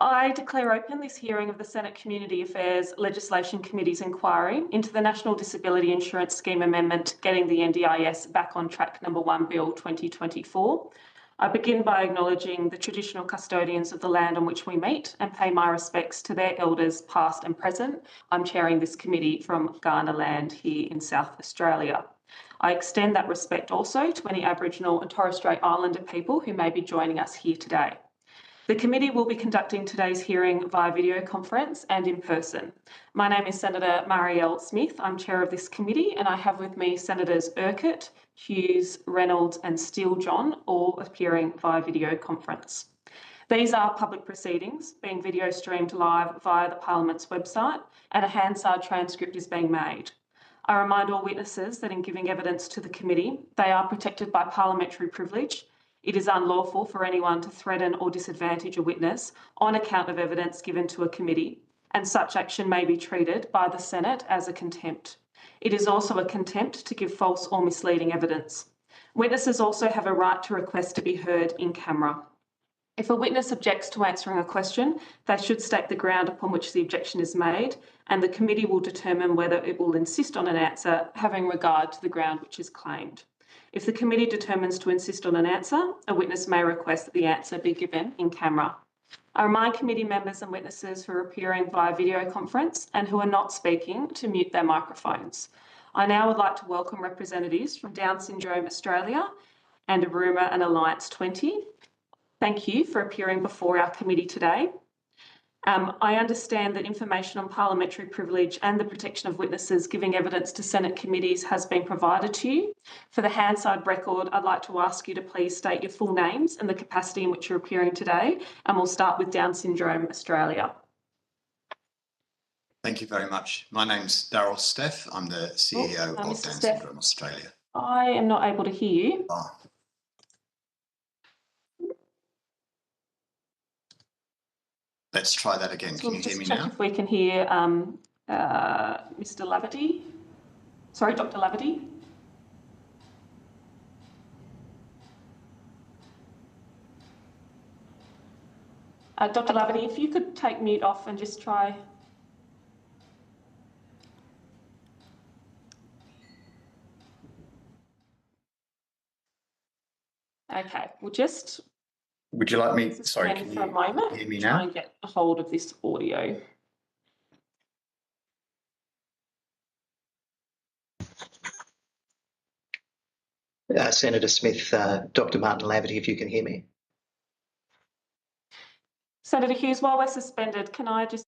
I declare open this hearing of the Senate Community Affairs Legislation Committee's inquiry into the National Disability Insurance Scheme Amendment, Getting the NDIS Back on Track No. 1 Bill 2024. I begin by acknowledging the traditional custodians of the land on which we meet and pay my respects to their elders past and present. I'm chairing this committee from Kaurna land here in South Australia. I extend that respect also to any Aboriginal and Torres Strait Islander people who may be joining us here today. The committee will be conducting today's hearing via video conference and in person. My name is Senator Marielle Smith. I'm chair of this committee, and I have with me Senators Urquhart, Hughes, Reynolds and Steele-John, all appearing via video conference. These are public proceedings being video streamed live via the Parliament's website, and a Hansard transcript is being made. I remind all witnesses that in giving evidence to the committee, they are protected by parliamentary privilege. It is unlawful for anyone to threaten or disadvantage a witness on account of evidence given to a committee, and such action may be treated by the Senate as a contempt. It is also a contempt to give false or misleading evidence. Witnesses also have a right to request to be heard in camera. If a witness objects to answering a question, they should state the ground upon which the objection is made, and the committee will determine whether it will insist on an answer having regard to the ground which is claimed. If the committee determines to insist on an answer, a witness may request that the answer be given in camera. I remind committee members and witnesses who are appearing via video conference and who are not speaking to mute their microphones. I now would like to welcome representatives from Down Syndrome Australia and Aruma and Alliance 20. Thank you for appearing before our committee today. I understand that information on parliamentary privilege and the protection of witnesses giving evidence to Senate committees has been provided to you. For the Hansard record, I'd like to ask you to please state your full names and the capacity in which you're appearing today, and we'll start with Down Syndrome Australia. Thank you very much. My name's Daryl Steff. I'm the CEO of Down Syndrome Australia. I am not able to hear you. Let's try that again. Can you hear me now? If we can hear Mr. Laverty. Sorry, Dr. Laverty. Dr. Laverty, if you could take mute off and just try. Okay, we'll just. Would you like me? Sorry, can for a moment, hear me try now? And get a hold of this audio. Senator Smith, Dr. Martin Laverty, if you can hear me. Senator Hughes, while we're suspended, can I just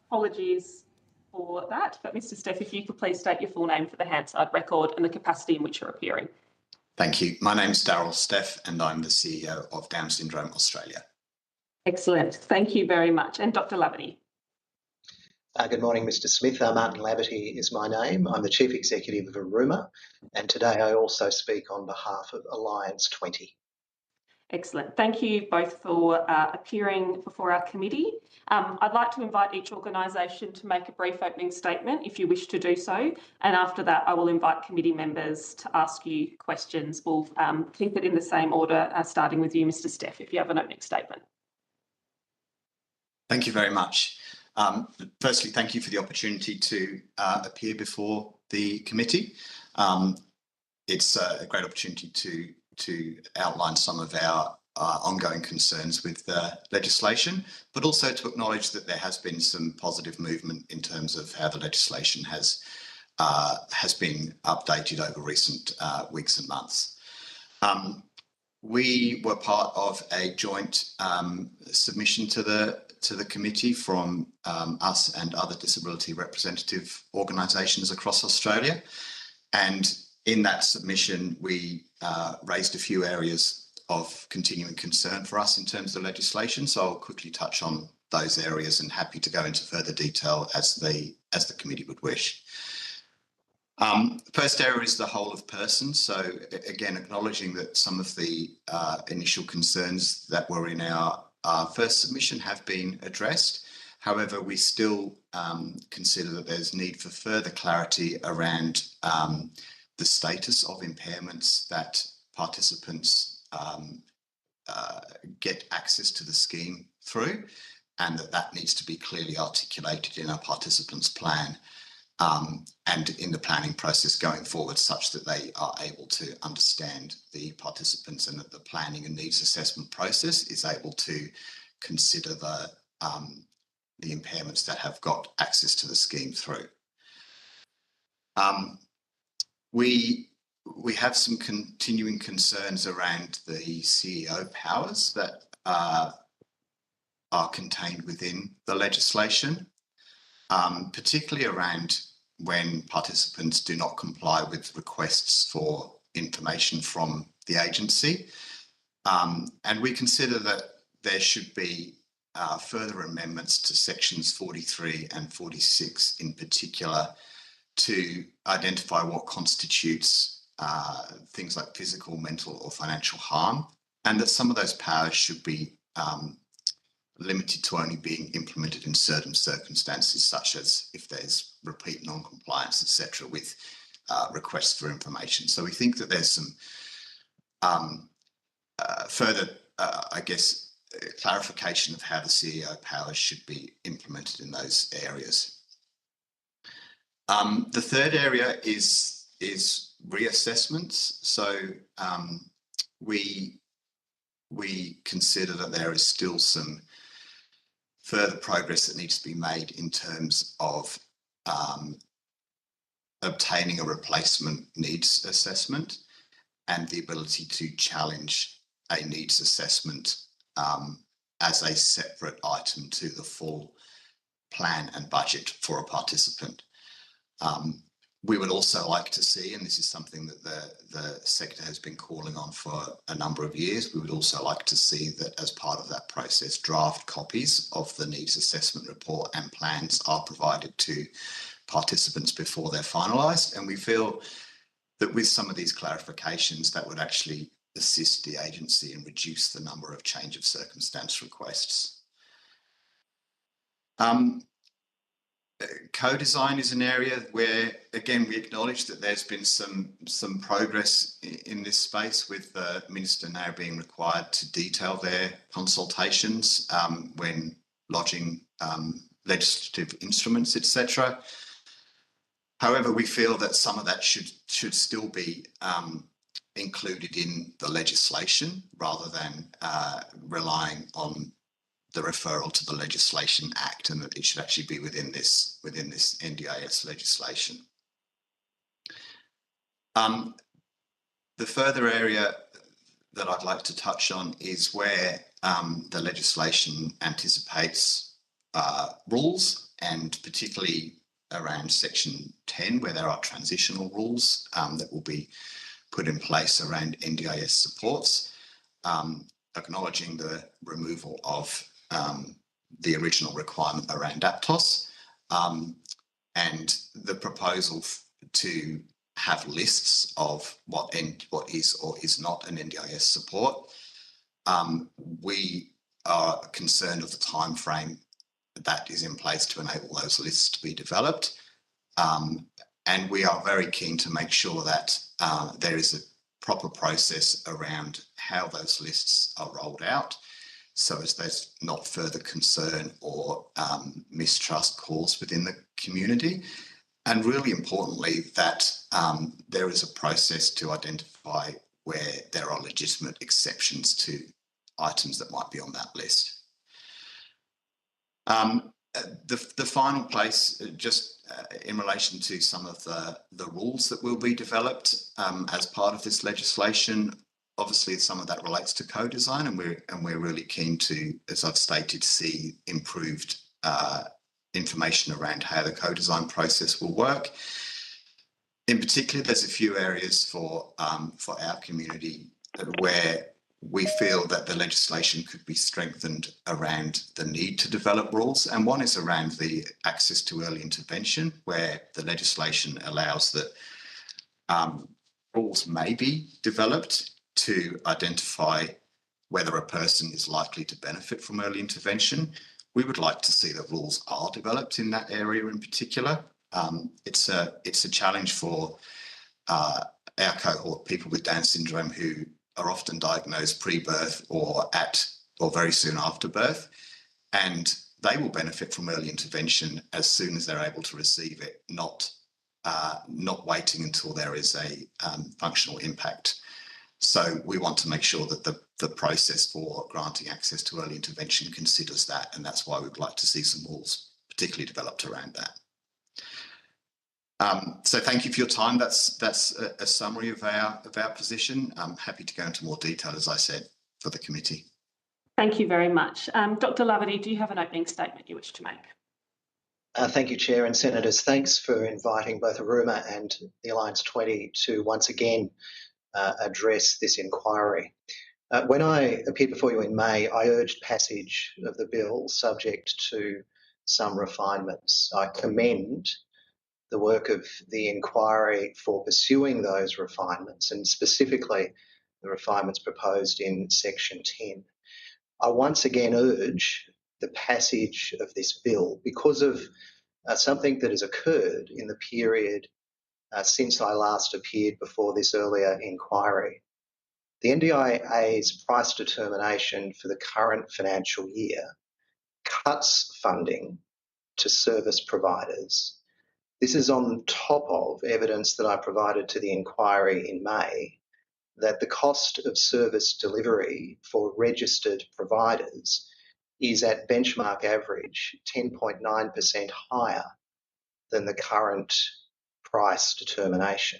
Apologies for that. But Mr. Steff, if you could please state your full name for the Hansard record and the capacity in which you're appearing. Thank you. My name's Daryl Steff and I'm the CEO of Down Syndrome Australia. Excellent. Thank you very much. And Dr. Laverty. Good morning, Mr. Smith. Martin Laverty is my name. I'm the Chief Executive of Aruma, and today I also speak on behalf of Alliance 20. Excellent. Thank you both for appearing before our committee. I'd like to invite each organisation to make a brief opening statement if you wish to do so, and after that I will invite committee members to ask you questions. We'll keep it in the same order, starting with you, Mr. Steff, if you have an opening statement. Thank you very much. Firstly, thank you for the opportunity to appear before the committee. It's a great opportunity to outline some of our ongoing concerns with the legislation, but also to acknowledge that there has been some positive movement in terms of how the legislation has been updated over recent weeks and months. We were part of a joint submission to the committee from us and other disability representative organisations across Australia, and in that submission we raised a few areas of continuing concern for us in terms of the legislation. So I'll quickly touch on those areas and happy to go into further detail as the committee would wish. The first area is the whole of person. So again, acknowledging that some of the initial concerns that were in our first submission have been addressed. However, we still consider that there's need for further clarity around the status of impairments that participants get access to the scheme through, and that needs to be clearly articulated in our participants' plan and in the planning process going forward, such that they are able to understand the participants and that the planning and needs assessment process is able to consider the impairments that have got access to the scheme through. We have some continuing concerns around the CEO powers that are contained within the legislation, particularly around when participants do not comply with requests for information from the agency. And we consider that there should be further amendments to sections 43 and 46 in particular to identify what constitutes things like physical, mental or financial harm, and that some of those powers should be limited to only being implemented in certain circumstances, such as if there's repeat non-compliance, etc., with requests for information. So we think that there's some further, clarification of how the CEO powers should be implemented in those areas. The third area is reassessments. So we consider that there is still some further progress that needs to be made in terms of obtaining a replacement needs assessment and the ability to challenge a needs assessment as a separate item to the full plan and budget for a participant. We would also like to see, and this is something that the sector has been calling on for a number of years, we would also like to see that as part of that process, draft copies of the needs assessment report and plans are provided to participants before they're finalised. And we feel that with some of these clarifications, that would actually assist the agency and reduce the number of change of circumstance requests. Co-design is an area where, again, we acknowledge that there's been some progress in this space, with the Minister now being required to detail their consultations when lodging legislative instruments, etc. However, we feel that some of that should still be included in the legislation rather than relying on the referral to the Legislation Act, and that it should actually be within this NDIS legislation. The further area that I'd like to touch on is where the legislation anticipates rules, and particularly around section 10, where there are transitional rules that will be put in place around NDIS supports, acknowledging the removal of the original requirement around APTOS, and the proposal to have lists of what is or is not an NDIS support. We are concerned of the time frame that is in place to enable those lists to be developed. And we are very keen to make sure that there is a proper process around how those lists are rolled out, so as there's not further concern or mistrust caused within the community. And really importantly, that there is a process to identify where there are legitimate exceptions to items that might be on that list. The final place, just in relation to some of the rules that will be developed as part of this legislation, obviously some of that relates to co-design, and we're really keen to, as I've stated, see improved information around how the co-design process will work. In particular, there's a few areas for our community where we feel that the legislation could be strengthened around the need to develop rules. And one is around the access to early intervention, where the legislation allows that rules may be developed to identify whether a person is likely to benefit from early intervention. We would like to see that rules are developed in that area in particular. It's a challenge for our cohort, people with Down syndrome who are often diagnosed pre-birth or very soon after birth, and they will benefit from early intervention as soon as they're able to receive it, not waiting until there is a functional impact. So we want to make sure that the process for granting access to early intervention considers that, and that's why we'd like to see some rules particularly developed around that. So thank you for your time. That's a summary of our position. I'm happy to go into more detail, as I said, for the committee. Thank you very much. Dr. Laverty, do you have an opening statement you wish to make? Thank you, Chair and Senators. Thanks for inviting both Aruma and the Alliance 20 to once again address this inquiry. When I appeared before you in May, I urged passage of the bill subject to some refinements. I commend the work of the inquiry for pursuing those refinements, and specifically the refinements proposed in section 10. I once again urge the passage of this bill because of something that has occurred in the period since I last appeared before this earlier inquiry. The NDIA's price determination for the current financial year cuts funding to service providers. This is on top of evidence that I provided to the inquiry in May that the cost of service delivery for registered providers is at benchmark average 10.9% higher than the current price determination.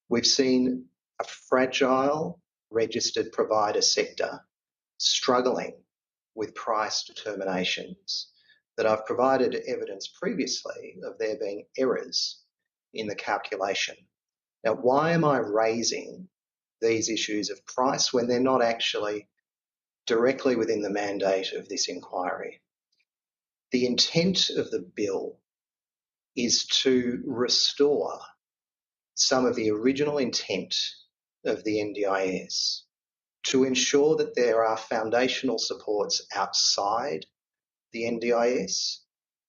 We've seen a fragile registered provider sector struggling with price determinations that I've provided evidence previously of there being errors in the calculation. Now, why am I raising these issues of price when they're not actually directly within the mandate of this inquiry? The intent of the bill is to restore some of the original intent of the NDIS, to ensure that there are foundational supports outside the NDIS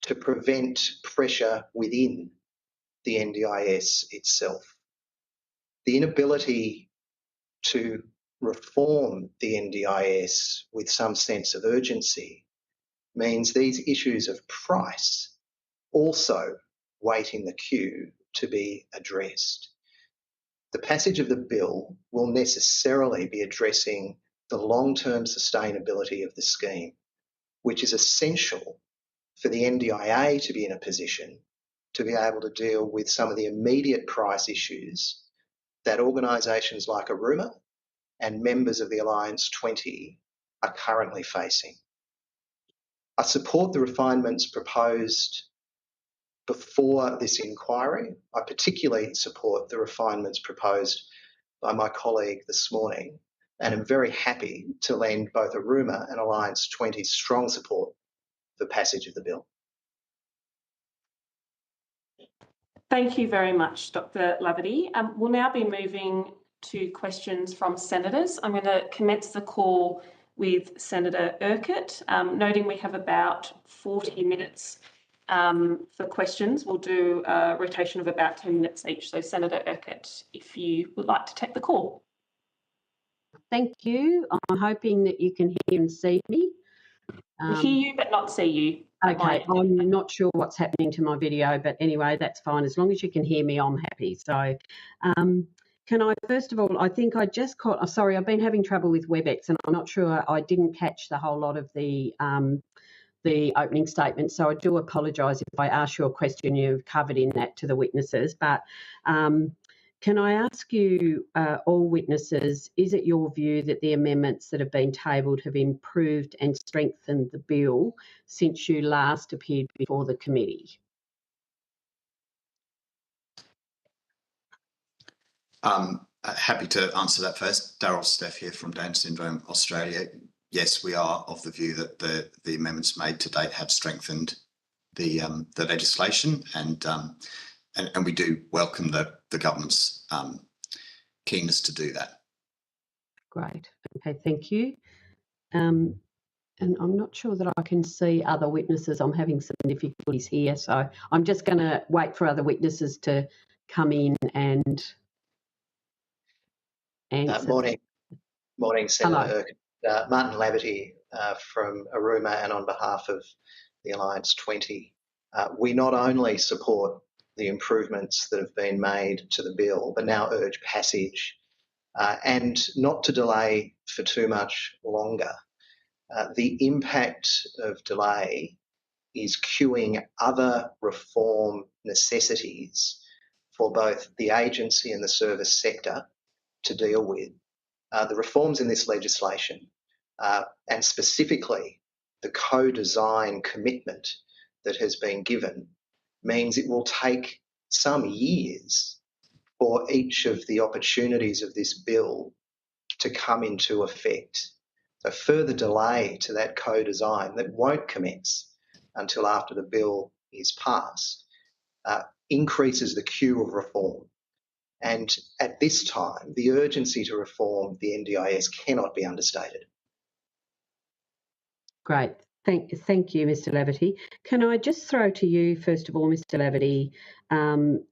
to prevent pressure within the NDIS itself. The inability to reform the NDIS with some sense of urgency means these issues of price also wait in the queue to be addressed. The passage of the bill will necessarily be addressing the long-term sustainability of the scheme, which is essential for the NDIA to be in a position to be able to deal with some of the immediate price issues that organisations like Aruma and members of the Alliance 20 are currently facing. I support the refinements proposed before this inquiry. I particularly support the refinements proposed by my colleague this morning, and am very happy to lend both Aruma and Alliance 20 strong support for passage of the bill. Thank you very much, Dr. Laverty. We'll now be moving to questions from senators. I'm going to commence the call with Senator Urquhart, noting we have about 40 minutes for questions. We'll do a rotation of about 10 minutes each. So Senator Urquhart, if you would like to take the call. Thank you. I'm hoping that you can hear and see me. We hear you but not see you. Okay, I'm not sure what's happening to my video, but anyway, that's fine. As long as you can hear me, I'm happy. So can I, first of all, I think I just caught, sorry, I've been having trouble with WebEx and I'm not sure, I didn't catch the whole lot of the opening statement. So I do apologise if I ask you a question you've covered in that to the witnesses. But can I ask you, all witnesses, is it your view that the amendments that have been tabled have improved and strengthened the bill since you last appeared before the committee? Happy to answer that first. Darryl Steff here from Down Syndrome Australia. Yes, we are of the view that the amendments made to date have strengthened the legislation, and we do welcome the government's keenness to do that. Great. Okay, thank you. And I'm not sure that I can see other witnesses. I'm having some difficulties here, so I'm just going to wait for other witnesses to come in and answer. Morning, Senator Urquhart. Martin Laverty from Aruma, and on behalf of the Alliance 20. We not only support the improvements that have been made to the bill, but now urge passage and not to delay for too much longer. The impact of delay is cueing other reform necessities for both the agency and the service sector to deal with. The reforms in this legislation, and specifically the co-design commitment that has been given, means it will take some years for each of the opportunities of this bill to come into effect. A further delay to that co-design that won't commence until after the bill is passed increases the queue of reform. And at this time, the urgency to reform the NDIS cannot be understated. Great. Thank you, Mr. Laverty. Can I just throw to you, first of all, Mr. Laverty,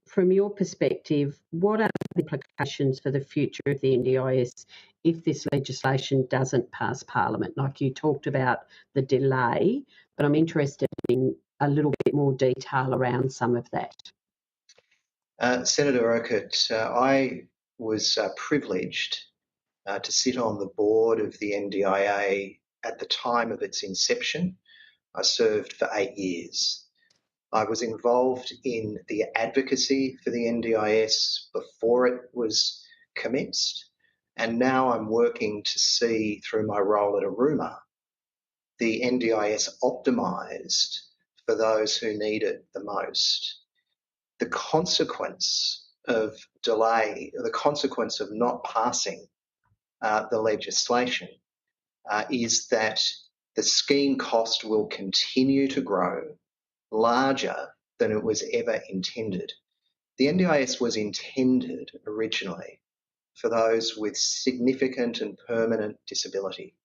from your perspective, what are the implications for the future of the NDIS if this legislation doesn't pass Parliament? Like you talked about the delay, but I'm interested in a little bit more detail around some of that. Senator Urquhart, I was privileged to sit on the board of the NDIA at the time of its inception. I served for 8 years. I was involved in the advocacy for the NDIS before it was commenced, and now I'm working to see, through my role at Aruma, the NDIS optimised for those who need it the most. The consequence of delay, the consequence of not passing the legislation is that the scheme cost will continue to grow larger than it was ever intended. The NDIS was intended originally for those with significant and permanent disability.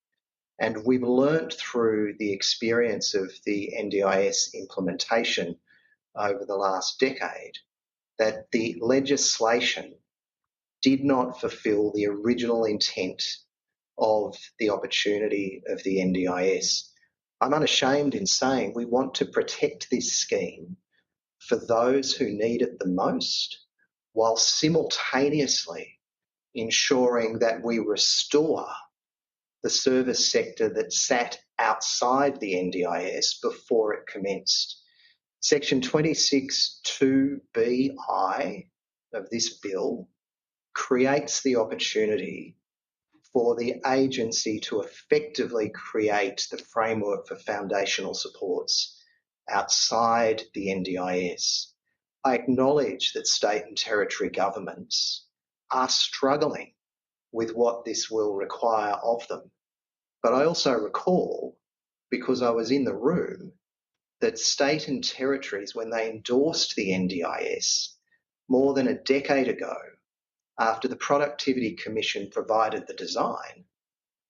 And we've learnt through the experience of the NDIS implementation over the last decade that the legislation did not fulfil the original intent of the opportunity of the NDIS. I'm unashamed in saying we want to protect this scheme for those who need it the most, while simultaneously ensuring that we restore the service sector that sat outside the NDIS before it commenced. Section 26(2)(bi) of this bill creates the opportunity for the agency to effectively create the framework for foundational supports outside the NDIS. I acknowledge that state and territory governments are struggling with what this will require of them. But I also recall, because I was in the room, that state and territories, when they endorsed the NDIS more than a decade ago, after the Productivity Commission provided the design,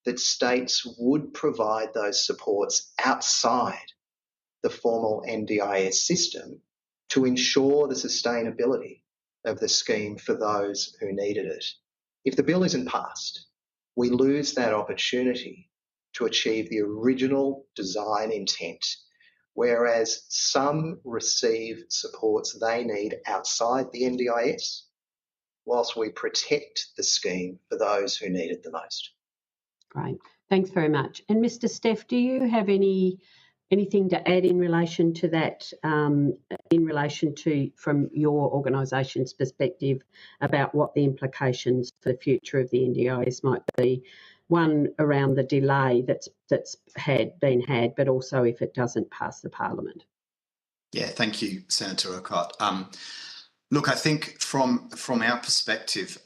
that states would provide those supports outside the formal NDIS system to ensure the sustainability of the scheme for those who needed it. If the bill isn't passed, we lose that opportunity to achieve the original design intent, whereas some receive supports they need outside the NDIS, whilst we protect the scheme for those who need it the most. Great. Thanks very much. And Mr. Steff, do you have anything to add in relation to that, in relation to, from your organisation's perspective, about what the implications for the future of the NDIS might be? One, around the delay that's been had, but also if it doesn't pass the Parliament. Yeah, thank you, Senator Urquhart. Look, I think from our perspective,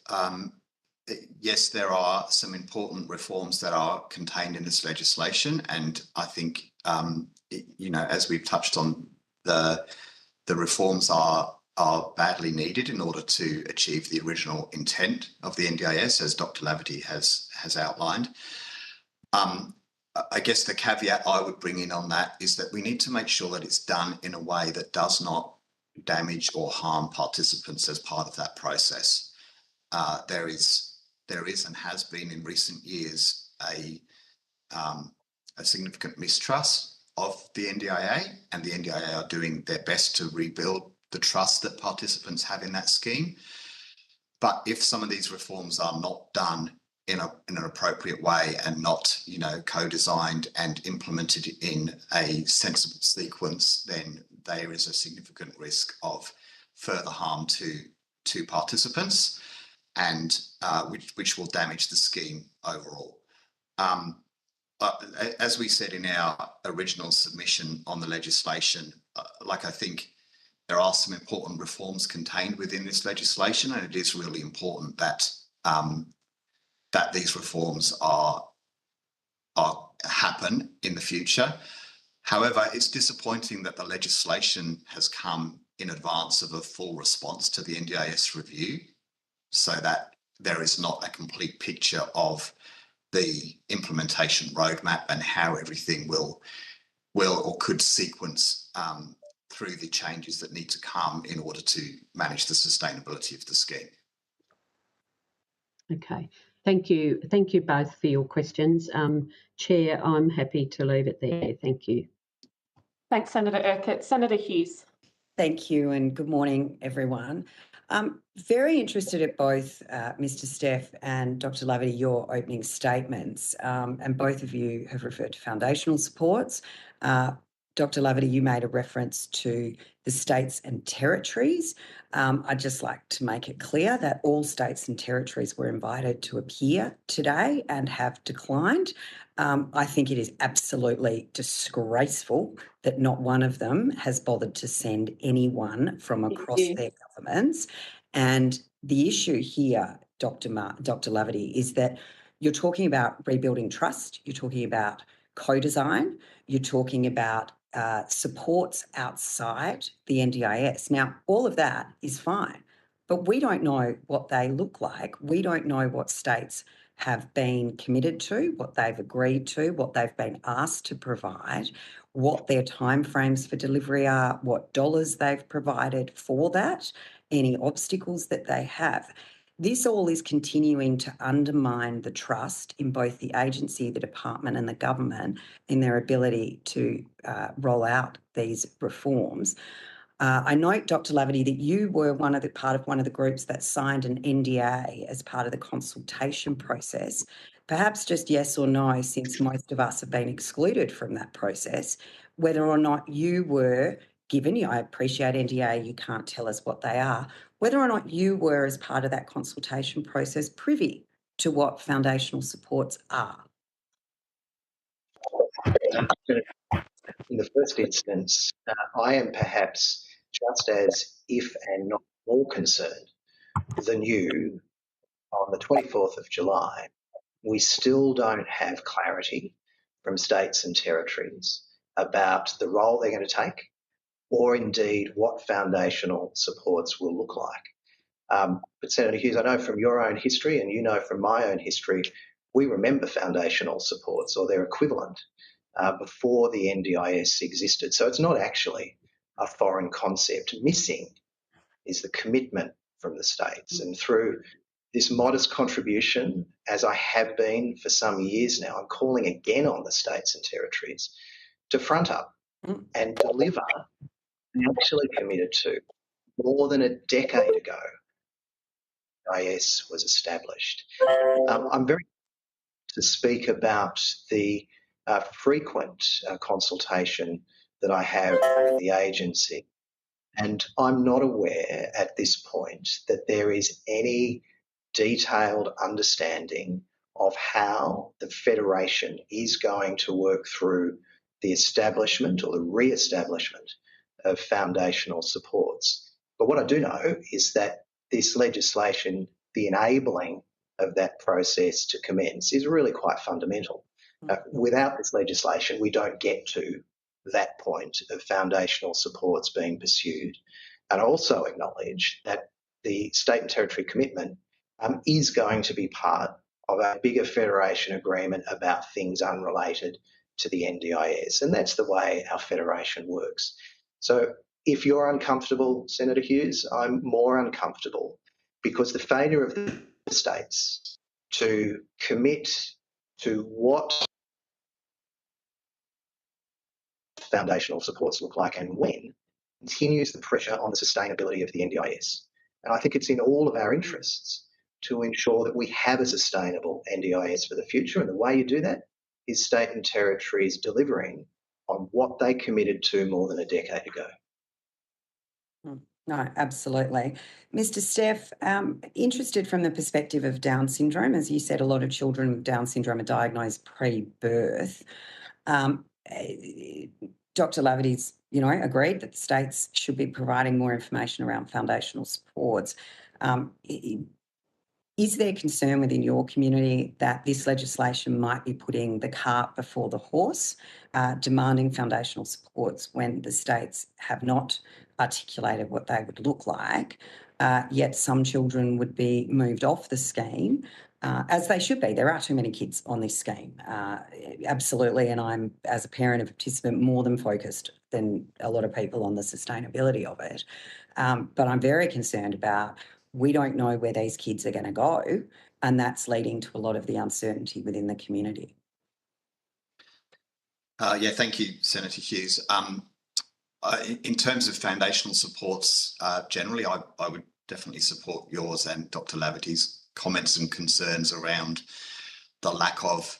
yes, there are some important reforms that are contained in this legislation, and I think, as we've touched on, the reforms are badly needed in order to achieve the original intent of the NDIS, as Dr. Laverty has outlined. I guess the caveat I would bring in on that is that we need to make sure that it's done in a way that does not damage or harm participants as part of that process. There is and has been in recent years a significant mistrust of the NDIA, and the NDIA are doing their best to rebuild the trust that participants have in that scheme. But if some of these reforms are not done in an appropriate way and not, co-designed and implemented in a sensible sequence, then there is a significant risk of further harm to participants, and which will damage the scheme overall. As we said in our original submission on the legislation, I think there are some important reforms contained within this legislation, and it is really important that these reforms happen in the future. However, it's disappointing that the legislation has come in advance of a full response to the NDIS review, so that there is not a complete picture of the implementation roadmap and how everything will or could sequence through the changes that need to come in order to manage the sustainability of the scheme. Okay. Thank you. Thank you both for your questions. Chair, I'm happy to leave it there. Thank you. Thanks, Senator Urquhart. Senator Hughes. Thank you, and good morning, everyone. I'm very interested at both Mr. Steff and Dr. Laverty, your opening statements, and both of you have referred to foundational supports. Dr. Laverty, you made a reference to the states and territories. I'd just like to make it clear that all states and territories were invited to appear today and have declined. I think it is absolutely disgraceful that not one of them has bothered to send anyone from across their governments. And the issue here, Dr. Laverty, is that you're talking about rebuilding trust, you're talking about co-design, you're talking about supports outside the NDIS. Now, all of that is fine, but we don't know what they look like. We don't know what states have been committed to, what they've agreed to, what they've been asked to provide, what their timeframes for delivery are, what dollars they've provided for that, any obstacles that they have. This all is continuing to undermine the trust in both the agency, the department and the government in their ability to roll out these reforms. I note, Dr. Laverty, that you were part of one of the groups that signed an NDA as part of the consultation process. Perhaps just yes or no, since most of us have been excluded from that process, whether or not you were given, I appreciate NDA, you can't tell us what they are, whether or not you were, as part of that consultation process, privy to what foundational supports are? In the first instance, I am perhaps just as, if and not more concerned than you on the 24th of July. We still don't have clarity from states and territories about the role they're going to take, or indeed what foundational supports will look like. But Senator Hughes, I know from your own history, and you know from my own history, we remember foundational supports or their equivalent before the NDIS existed. So it's not actually a foreign concept. Missing is the commitment from the states. And through this modest contribution, as I have been for some years now, I'm calling again on the states and territories to front up and deliver actually committed to. More than a decade ago, NDIS was established. I'm very to speak about the frequent consultation that I have with the agency. And I'm not aware at this point that there is any detailed understanding of how the Federation is going to work through the establishment or the re-establishment of foundational supports. But what I do know is that this legislation, the enabling of that process to commence, is really quite fundamental. Without this legislation, we don't get to that point of foundational supports being pursued. And I also acknowledge that the state and territory commitment is going to be part of a bigger federation agreement about things unrelated to the NDIS. And that's the way our federation works. So if you're uncomfortable, Senator Hughes, I'm more uncomfortable, because the failure of the states to commit to what foundational supports look like and when continues the pressure on the sustainability of the NDIS. And I think it's in all of our interests to ensure that we have a sustainable NDIS for the future. And the way you do that is state and territories delivering on what they committed to more than a decade ago. No, absolutely. Mr. Steff, interested from the perspective of Down syndrome. As you said, a lot of children with Down syndrome are diagnosed pre-birth. Dr. Laverty's, agreed that the states should be providing more information around foundational supports. Is there concern within your community that this legislation might be putting the cart before the horse, demanding foundational supports when the states have not articulated what they would look like, yet some children would be moved off the scheme, as they should be? There are too many kids on this scheme, absolutely, and I'm, as a parent of a participant, more than focused than a lot of people on the sustainability of it. But I'm very concerned about, we don't know where these kids are going to go, and that's leading to a lot of the uncertainty within the community. Thank you, Senator Hughes. In terms of foundational supports, generally, I would definitely support yours and Dr. Laverty's comments and concerns around the lack of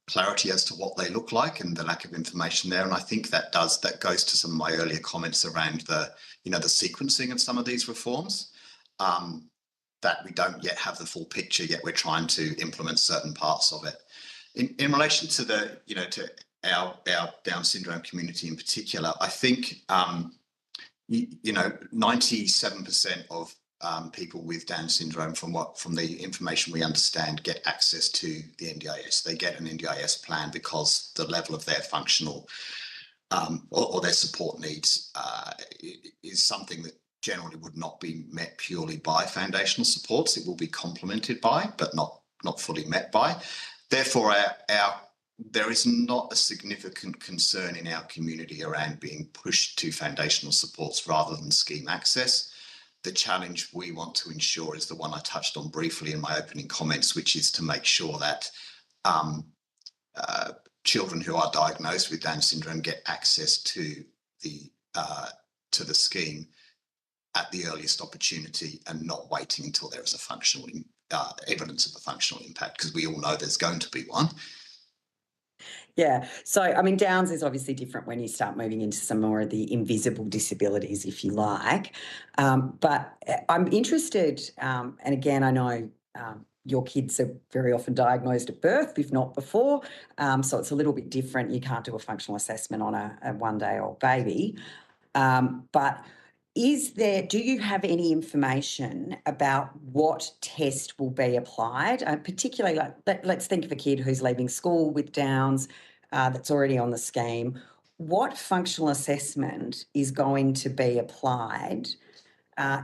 clarity as to what they look like and the lack of information there. And I think that goes to some of my earlier comments around the sequencing of some of these reforms. That we don't yet have the full picture, yet we're trying to implement certain parts of it. In relation to to our Down syndrome community in particular, I think 97% of people with Down syndrome, from the information we understand, get access to the NDIS. They get an NDIS plan because the level of their functional or their support needs is something that generally would not be met purely by foundational supports. It will be complemented by, but not fully met by. Therefore, there is not a significant concern in our community around being pushed to foundational supports rather than scheme access. The challenge we want to ensure is the one I touched on briefly in my opening comments, which is to make sure that children who are diagnosed with Down syndrome get access to the scheme at the earliest opportunity, and not waiting until there is a functional evidence of a functional impact, because we all know there's going to be one. Yeah. So, I mean, Downs is obviously different when you start moving into some more of the invisible disabilities, if you like. But I'm interested, and again, I know your kids are very often diagnosed at birth, if not before. So it's a little bit different. You can't do a functional assessment on a 1-day-old baby. But do you have any information about what test will be applied? Particularly, let's think of a kid who's leaving school with Downs that's already on the scheme. What functional assessment is going to be applied?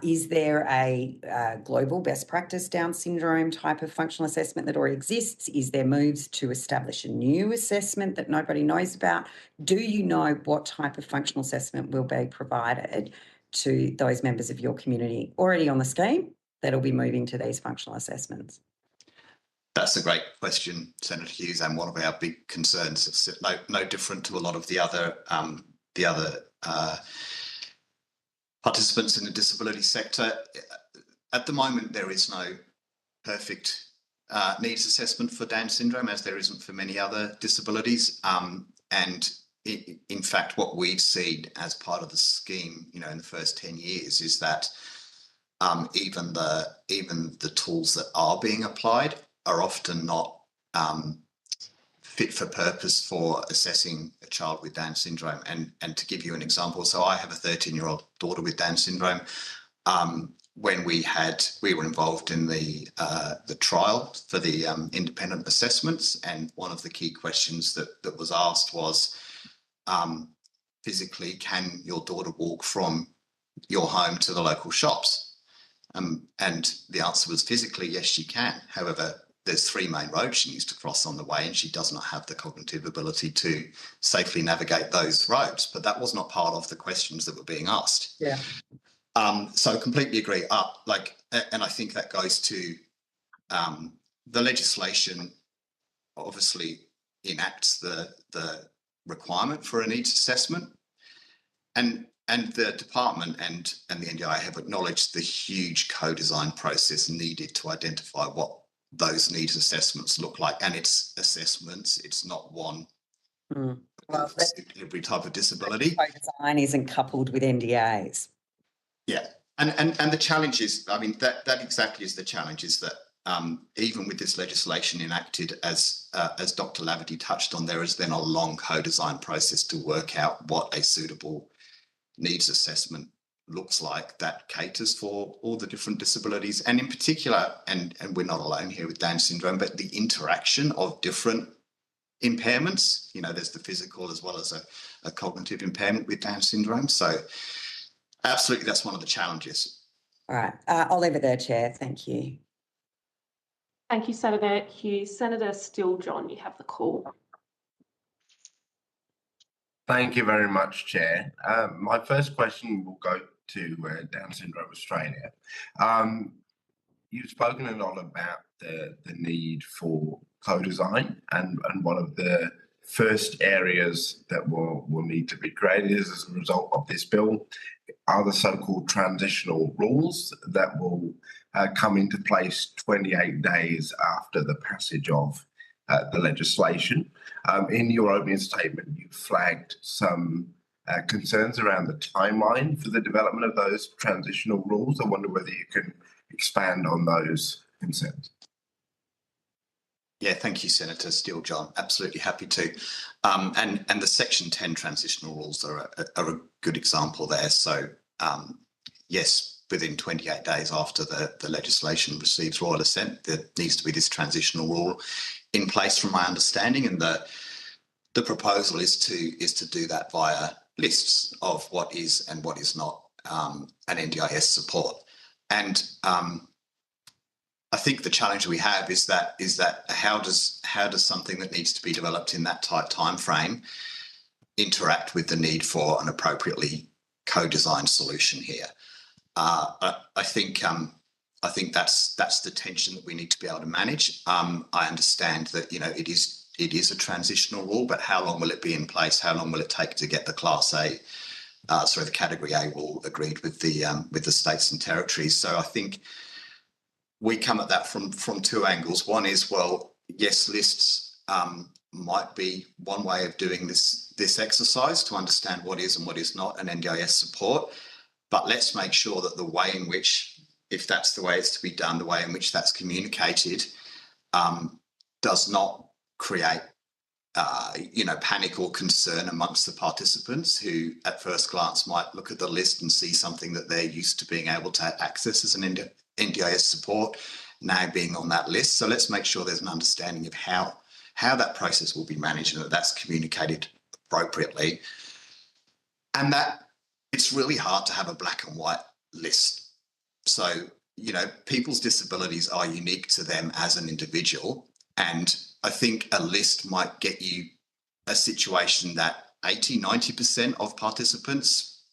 Is there a global best practice Down syndrome type of functional assessment that already exists? Is there moves to establish a new assessment that nobody knows about? Do you know what type of functional assessment will be provided to those members of your community already on the scheme that'll be moving to these functional assessments? That's a great question, Senator Hughes, and one of our big concerns. It's no different to a lot of the other participants in the disability sector. At the moment, there is no perfect needs assessment for Down syndrome, as there isn't for many other disabilities. And in fact, what we've seen as part of the scheme, in the first 10 years, is that even the tools that are being applied are often not fit for purpose for assessing a child with Down syndrome. And to give you an example, so I have a 13-year-old daughter with Down syndrome. When we were involved in the trial for the independent assessments, and one of the key questions that was asked was, physically, can your daughter walk from your home to the local shops? And the answer was physically, yes, she can. However, there's 3 main roads she needs to cross on the way, and she does not have the cognitive ability to safely navigate those roads. But that was not part of the questions that were being asked. Yeah. So I completely agree. And I think that goes to the legislation obviously enacts the requirement for a needs assessment, and the department and the NDIA have acknowledged the huge co-design process needed to identify what those needs assessments look like. And it's assessments, it's not one well, every type of disability. Co-design isn't coupled with NDAs. Yeah, and the challenge is, that exactly is the challenge, is that even with this legislation enacted, as Dr. Laverty touched on, there is then a long co-design process to work out what a suitable needs assessment looks like that caters for all the different disabilities, and in particular, and we're not alone here with Down syndrome, but the interaction of different impairments. There's the physical as well as a cognitive impairment with Down syndrome. So absolutely, that's one of the challenges. All right, I'll leave it there, Chair. Thank you. Thank you, Senator Hughes. Senator Steele-John, you have the call. Thank you very much, Chair. My first question will go to Down Syndrome Australia. You've spoken a lot about the need for co-design, and one of the first areas that will need to be created as a result of this bill are the so-called transitional rules that will come into place 28 days after the passage of the legislation. In your opening statement, you flagged some concerns around the timeline for the development of those transitional rules. I wonder whether you can expand on those concerns. Yeah, thank you, Senator Steele-John. Absolutely happy to. And the Section 10 transitional rules are a good example there. So, yes, within 28 days after the legislation receives royal assent, there needs to be this transitional rule in place, from my understanding, and the proposal is to do that via lists of what is and what is not an NDIS support. And I think the challenge we have is that how does something that needs to be developed in that tight time frame interact with the need for an appropriately co-designed solution here? I think that's the tension that we need to be able to manage. I understand that it is a transitional rule, but how long will it be in place? How long will it take to get the Class A, the Category A rule agreed with the states and territories? So I think we come at that from 2 angles. One is, well, yes, lists might be one way of doing this exercise to understand what is and what is not an NDIS support, but let's make sure that the way in which if that's the way it's to be done, the way in which that's communicated, does not create panic or concern amongst the participants who at first glance might look at the list and see something that they're used to being able to access as an NDIS support now being on that list. So let's make sure there's an understanding of how that process will be managed and that that's communicated appropriately. And that it's really hard to have a black and white list. So, people's disabilities are unique to them as an individual. And I think a list might get you a situation that 80, 90% of participants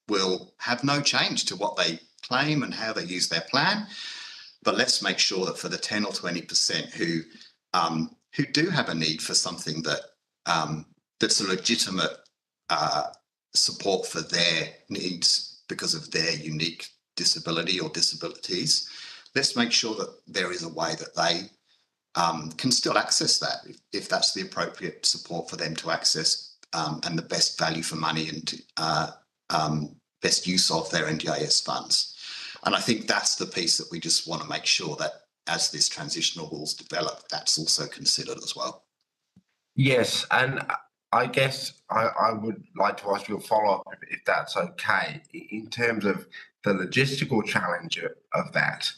will have no change to what they claim and how they use their plan. But let's make sure that for the 10 or 20% who do have a need for something that's a legitimate support for their needs because of their unique disability or disabilities, let's make sure that there is a way that they can still access that if that's the appropriate support for them to access and the best value for money and best use of their NDIS funds. And I think that's the piece that we just want to make sure that as this transitional rules develop, that's also considered as well. Yes, and I guess I would like to ask you a follow-up if that's okay, in terms of the logistical challenge of that.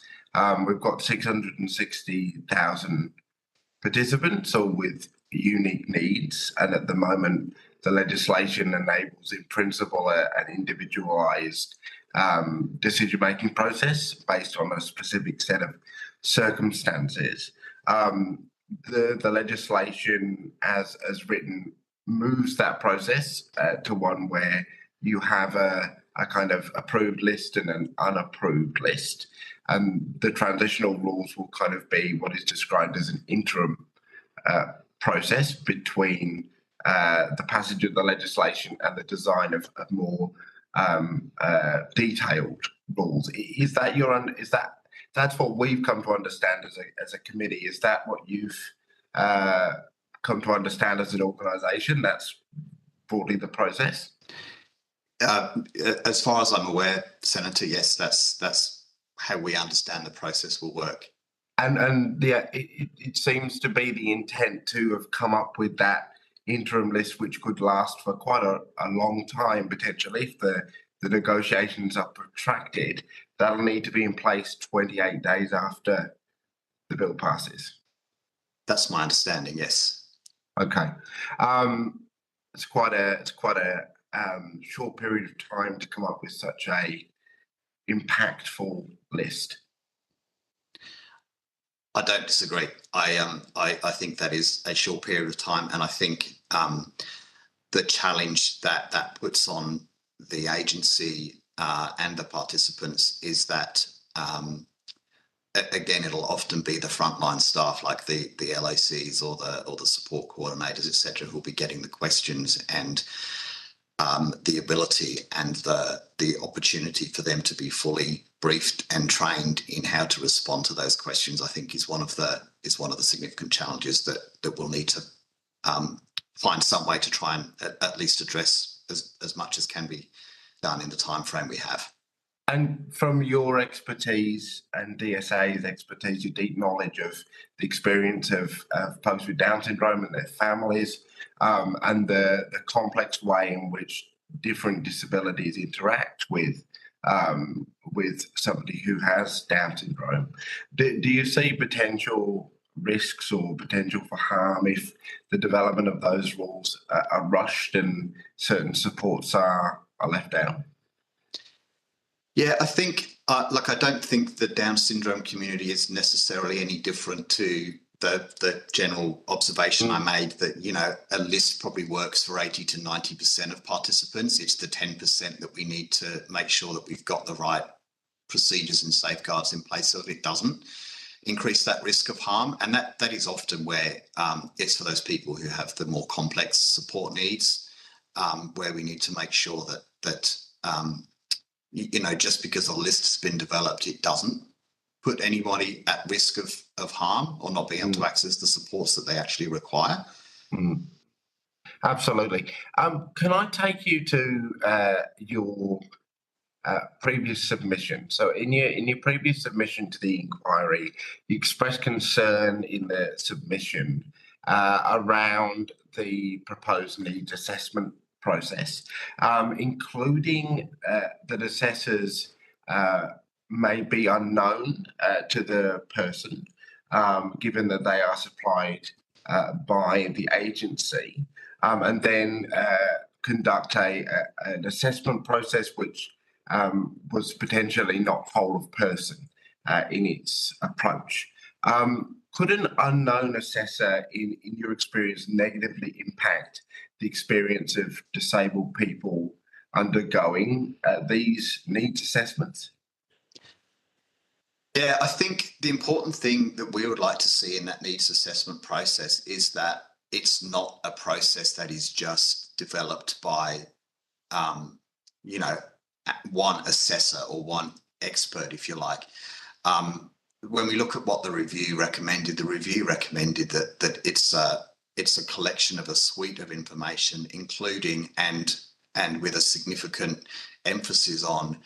We've got 660,000 participants, all with unique needs, and at the moment the legislation enables in principle an individualised decision-making process based on a specific set of circumstances. The legislation as written moves that process to one where you have a kind of approved list and an unapproved list. And the transitional rules will kind of be what is described as an interim process between the passage of the legislation and the design of more detailed rules. Is that that's what we've come to understand as a committee? Is that what you've come to understand as an organisation? That's broadly the process. As far as I'm aware, Senator, yes, that's how we understand the process will work. And it seems to be the intent to have come up with that interim list, which could last for quite a long time potentially if the negotiations are protracted. That'll need to be in place 28 days after the bill passes. That's my understanding, yes. Okay. It's quite a short period of time to come up with such a impactful list. I don't disagree. I think that is a short period of time, and I think the challenge that puts on the agency and the participants is that again, it'll often be the frontline staff like the LACs or the support coordinators, etc., who'll be getting the questions, and the ability and the opportunity for them to be fully briefed and trained in how to respond to those questions, I think is one of the significant challenges that we'll need to find some way to try and at least address as much as can be done in the time frame we have. And from your expertise and DSA's expertise, your deep knowledge of the experience of folks with Down syndrome and their families, and the complex way in which different disabilities interact with somebody who has Down syndrome, do you see potential risks or potential for harm if the development of those rules are rushed and certain supports are left out? Yeah, I think, I don't think the Down syndrome community is necessarily any different to the general observation I made that, a list probably works for 80 to 90% of participants. It's the 10% that we need to make sure that we've got the right procedures and safeguards in place so that it doesn't increase that risk of harm. And that is often where it's for those people who have the more complex support needs, where we need to make sure that just because a list has been developed, it doesn't put anybody at risk of harm or not being able to access the supports that they actually require. Absolutely. Can I take you to your previous submission. So in your previous submission to the inquiry, you expressed concern in the submission around the proposed needs assessment process, including that assessors may be unknown to the person, given that they are supplied by the agency, and then conduct an assessment process which was potentially not whole of person in its approach. Could an unknown assessor, in your experience, negatively impact the experience of disabled people undergoing these needs assessments? Yeah, I think the important thing that we would like to see in that needs assessment process is that it's not a process that is just developed by, you know, one assessor or one expert, if you like. When we look at what the review recommended that it's a collection of a suite of information, including and with a significant emphasis on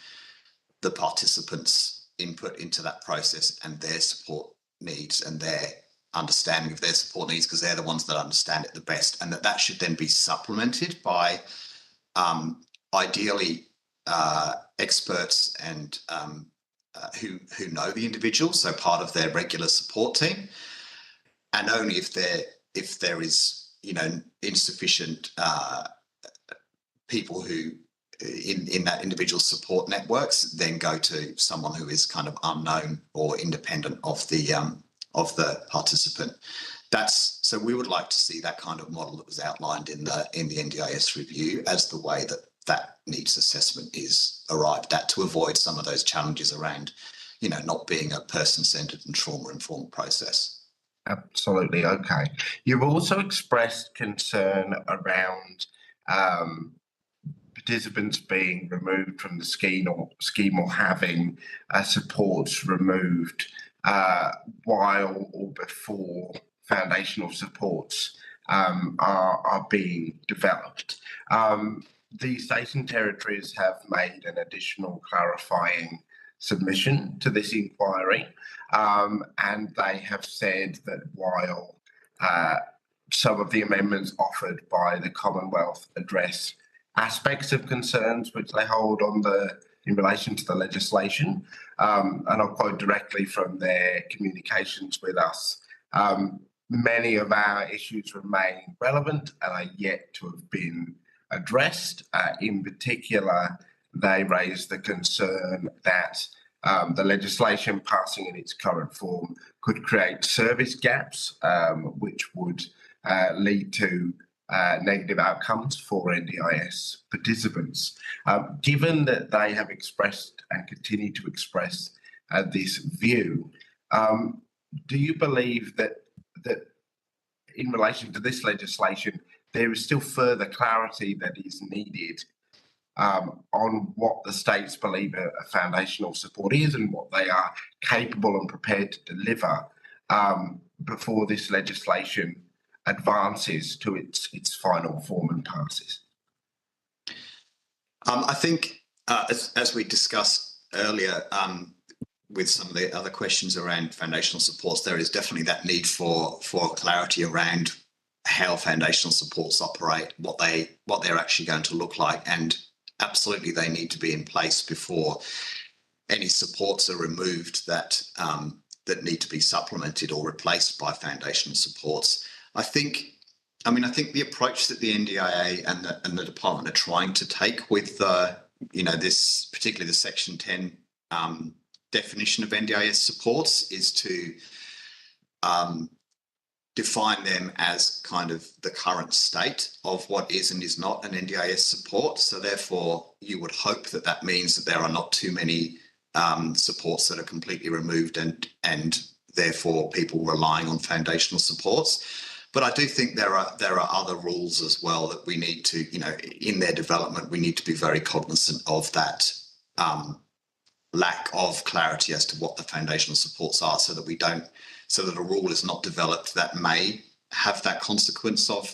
the participants' input into that process and their support needs and their understanding of their support needs, because they're the ones that understand it the best, and that should then be supplemented by ideally experts and who know the individual, so part of their regular support team, and only if there is, you know, insufficient people who in that individual support networks, then go to someone who is kind of unknown or independent of the participant. So we would like to see that kind of model that was outlined in the NDIS review as the way that needs assessment is arrived at, to avoid some of those challenges around, you know, not being a person-centred and trauma-informed process. Absolutely. Okay. You've also expressed concern around participants being removed from the scheme or having supports removed while or before foundational supports are being developed. The states and territories have made an additional clarifying submission to this inquiry, and they have said that while some of the amendments offered by the Commonwealth address aspects of concerns which they hold in relation to the legislation, and I'll quote directly from their communications with us, many of our issues remain relevant and are yet to have been addressed. In particular, they raised the concern that the legislation passing in its current form could create service gaps, which would lead to negative outcomes for NDIS participants. Given that they have expressed and continue to express this view, do you believe that in relation to this legislation, there is still further clarity that is needed on what the states believe a foundational support is and what they are capable and prepared to deliver before this legislation advances to its final form and passes? I think, as we discussed earlier, with some of the other questions around foundational supports, there is definitely that need for clarity around how foundational supports operate, what they're actually going to look like, and absolutely they need to be in place before any supports are removed that need to be supplemented or replaced by foundational supports. I think the approach that the NDIA and the department are trying to take with this, particularly the Section 10 definition of NDIS supports, is to define them as kind of the current state of what is and is not an NDIS support. So therefore, you would hope that means that there are not too many supports that are completely removed and therefore people relying on foundational supports. But I do think there are other rules as well that we need to, in their development, we need to be very cognizant of that lack of clarity as to what the foundational supports are, so that a rule is not developed that may have that consequence of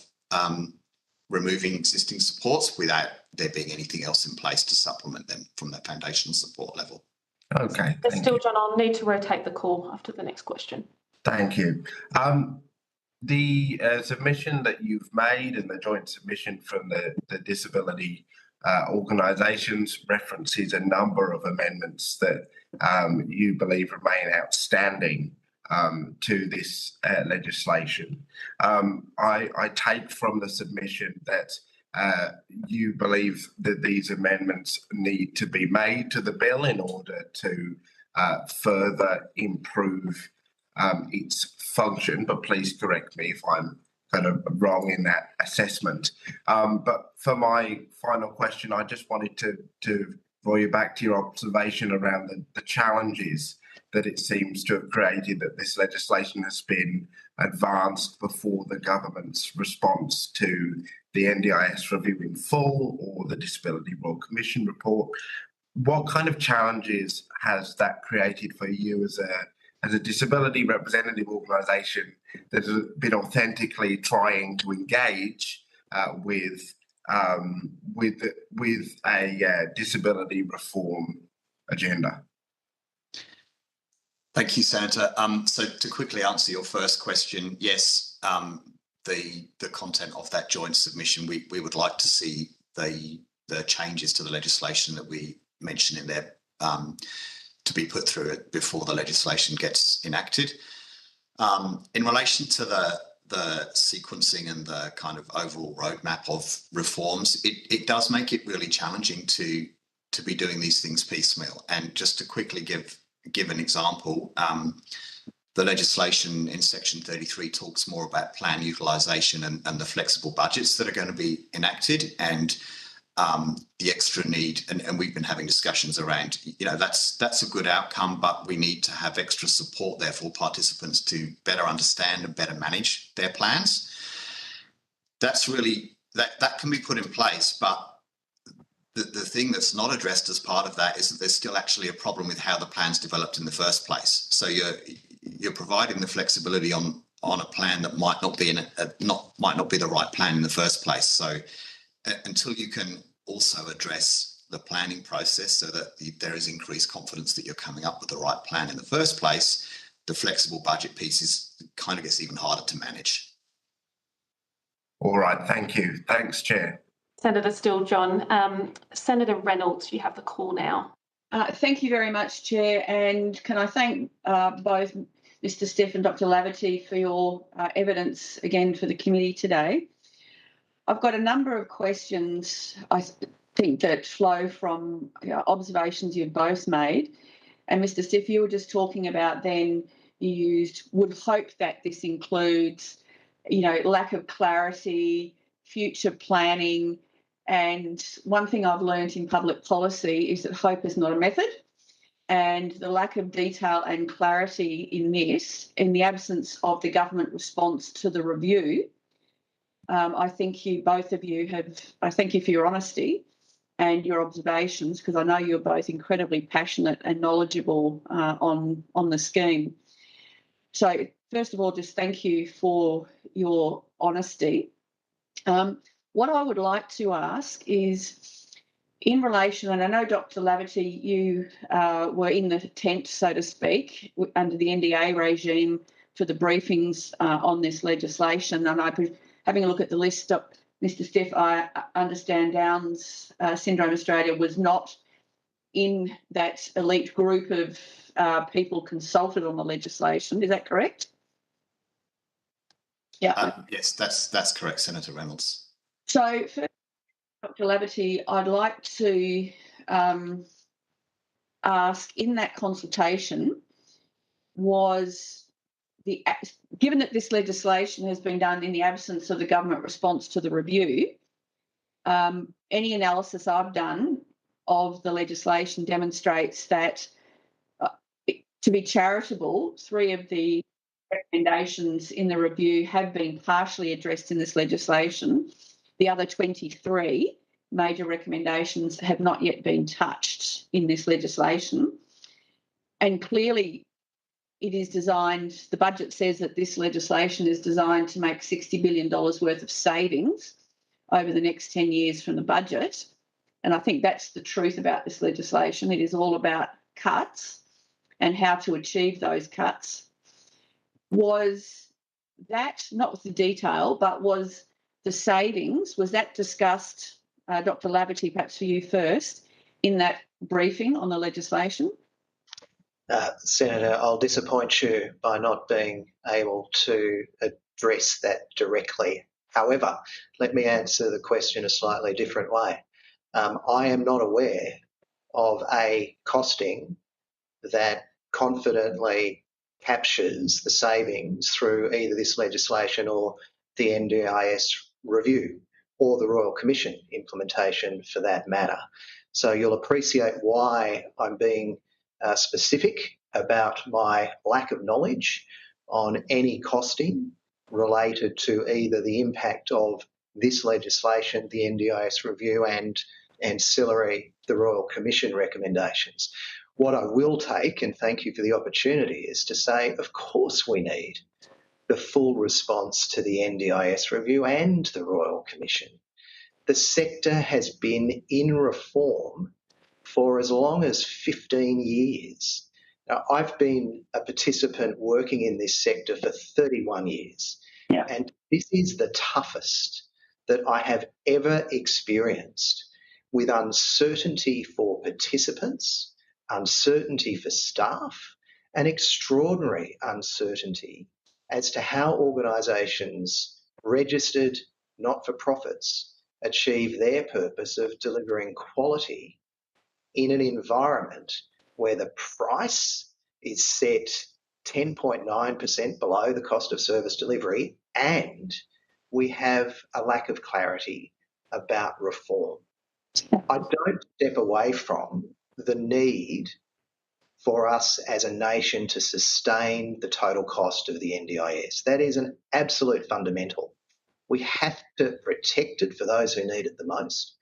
removing existing supports without there being anything else in place to supplement them from the foundational support level. Okay, There's thank still, you. John, I'll need to rotate the call after the next question. Thank you. The submission that you've made and the joint submission from the disability organisations references a number of amendments that you believe remain outstanding to this legislation. I take from the submission that you believe that these amendments need to be made to the bill in order to further improve its function, but please correct me if I'm kind of wrong in that assessment. But for my final question, I just wanted to draw you back to your observation around the challenges that it seems to have created, that this legislation has been advanced before the government's response to the NDIS review in full or the Disability Royal Commission report. What kind of challenges has that created for you as a disability representative organisation that has been authentically trying to engage with a disability reform agenda? Thank you, Senator. So to quickly answer your first question, yes, the content of that joint submission, we would like to see the changes to the legislation that we mentioned in there to be put through it before the legislation gets enacted. In relation to the sequencing and the kind of overall roadmap of reforms, it does make it really challenging to be doing these things piecemeal. And just to quickly give an example, the legislation in section 33 talks more about plan utilisation and the flexible budgets that are going to be enacted, and the extra need, and we've been having discussions around, that's a good outcome, but we need to have extra support there for participants to better understand and better manage their plans. That's really, that can be put in place, but the thing that's not addressed as part of that is that there's still actually a problem with how the plan's developed in the first place. So you're providing the flexibility on a plan that might not be the right plan in the first place. So until you can also address the planning process so that there is increased confidence that you're coming up with the right plan in the first place, the flexible budget piece kind of gets even harder to manage. All right, thank you. Thanks, Chair. Senator Still, John. Senator Reynolds, you have the call now. Thank you very much, Chair, and can I thank both Mr. Steff and Dr. Laverty for your evidence again for the committee today. I've got a number of questions, I think, that flow from observations you've both made. And Mr. Steff, you were just talking about then you would hope that this includes, lack of clarity, future planning. And one thing I've learned in public policy is that hope is not a method. And the lack of detail and clarity in this, in the absence of the government response to the review, I think both of you I thank you for your honesty and your observations, because I know you're both incredibly passionate and knowledgeable on the scheme. So first of all, just thank you for your honesty. What I would like to ask is in relation, and I know Dr. Laverty, you were in the tent, so to speak, under the NDA regime for the briefings on this legislation, and having a look at the list, Mr. Steff, I understand Down's Syndrome Australia was not in that elite group of people consulted on the legislation. Is that correct? Yeah. Yes, that's correct, Senator Reynolds. So, first, Dr. Laverty, I'd like to ask, in that consultation, given that this legislation has been done in the absence of the government response to the review, any analysis I've done of the legislation demonstrates that, to be charitable, 3 of the recommendations in the review have been partially addressed in this legislation. The other 23 major recommendations have not yet been touched in this legislation. And clearly, it is designed, the budget says that this legislation is designed to make $60 billion worth of savings over the next 10 years from the budget, and I think that's the truth about this legislation. It is all about cuts and how to achieve those cuts. Was that, not with the detail, but was the savings, was that discussed, Dr. Laverty, perhaps for you first, in that briefing on the legislation? Senator, I'll disappoint you by not being able to address that directly. However, let me answer the question a slightly different way. I am not aware of a costing that confidently captures the savings through either this legislation or the NDIS review or the Royal Commission implementation for that matter. So you'll appreciate why I'm being specific about my lack of knowledge on any costing related to either the impact of this legislation, the NDIS review, and ancillary, the Royal Commission recommendations. What I will take, and thank you for the opportunity, is to say, of course we need the full response to the NDIS review and the Royal Commission. The sector has been in reform for as long as 15 years. Now, I've been a participant working in this sector for 31 years, and this is the toughest that I have ever experienced, with uncertainty for participants, uncertainty for staff, and extraordinary uncertainty as to how organisations registered not-for-profits achieve their purpose of delivering quality in an environment where the price is set 10.9% below the cost of service delivery, and we have a lack of clarity about reform. I don't step away from the need for us as a nation to sustain the total cost of the NDIS. That is an absolute fundamental. We have to protect it for those who need it the most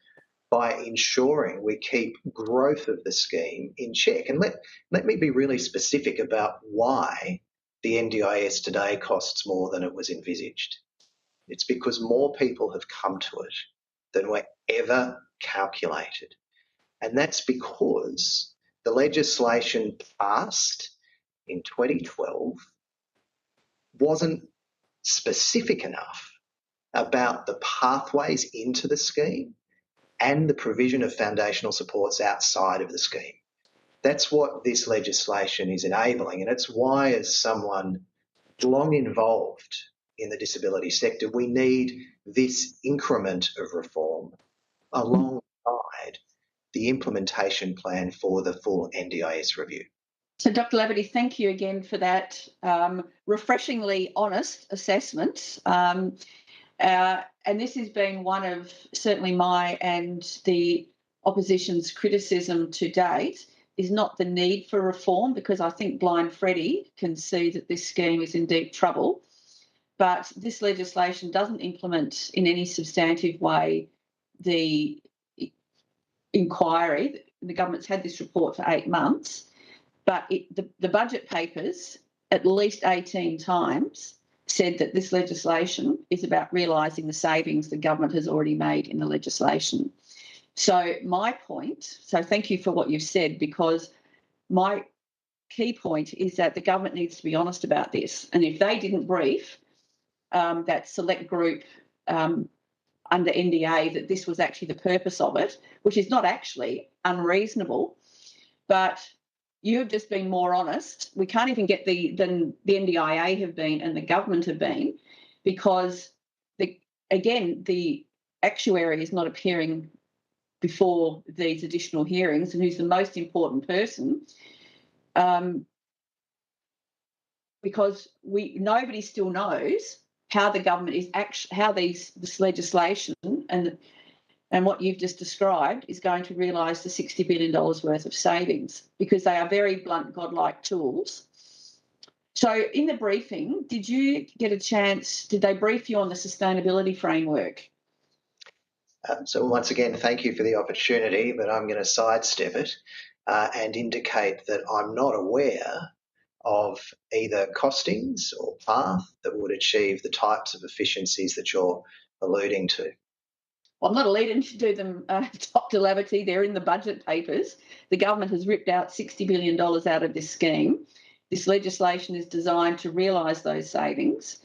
by ensuring we keep growth of the scheme in check. And let me be really specific about why the NDIS today costs more than it was envisaged. It's because more people have come to it than were ever calculated. And that's because the legislation passed in 2012 wasn't specific enough about the pathways into the scheme and the provision of foundational supports outside of the scheme. That's what this legislation is enabling, and it's why, as someone long involved in the disability sector, we need this increment of reform alongside the implementation plan for the full NDIS review. So, Dr. Laverty, thank you again for that refreshingly honest assessment. And this has been one of certainly my and the opposition's criticism to date, is not the need for reform, because I think blind Freddie can see that this scheme is in deep trouble. But this legislation doesn't implement in any substantive way the inquiry. The government's had this report for 8 months, but the budget papers at least 18 times said that this legislation is about realising the savings the government has already made in the legislation. So my point, so thank you for what you've said, because my key point is that the government needs to be honest about this. And if they didn't brief that select group under NDA that this was actually the purpose of it, which is not actually unreasonable, but you have just been more honest. We can't even get than the NDIA have been and the government have been, because, the actuary is not appearing before these additional hearings, and who's the most important person, because nobody still knows how the government is this legislation and what you've just described is going to realise the $60 billion worth of savings, because they are very blunt, godlike tools. So in the briefing, did you get a chance, did they brief you on the sustainability framework? So once again, thank you for the opportunity, but I'm going to sidestep it and indicate that I'm not aware of either costings or path that would achieve the types of efficiencies that you're alluding to. well, I'm not a leader to do them, Dr. Laverty. They're in the budget papers. The government has ripped out $60 billion out of this scheme. This legislation is designed to realise those savings,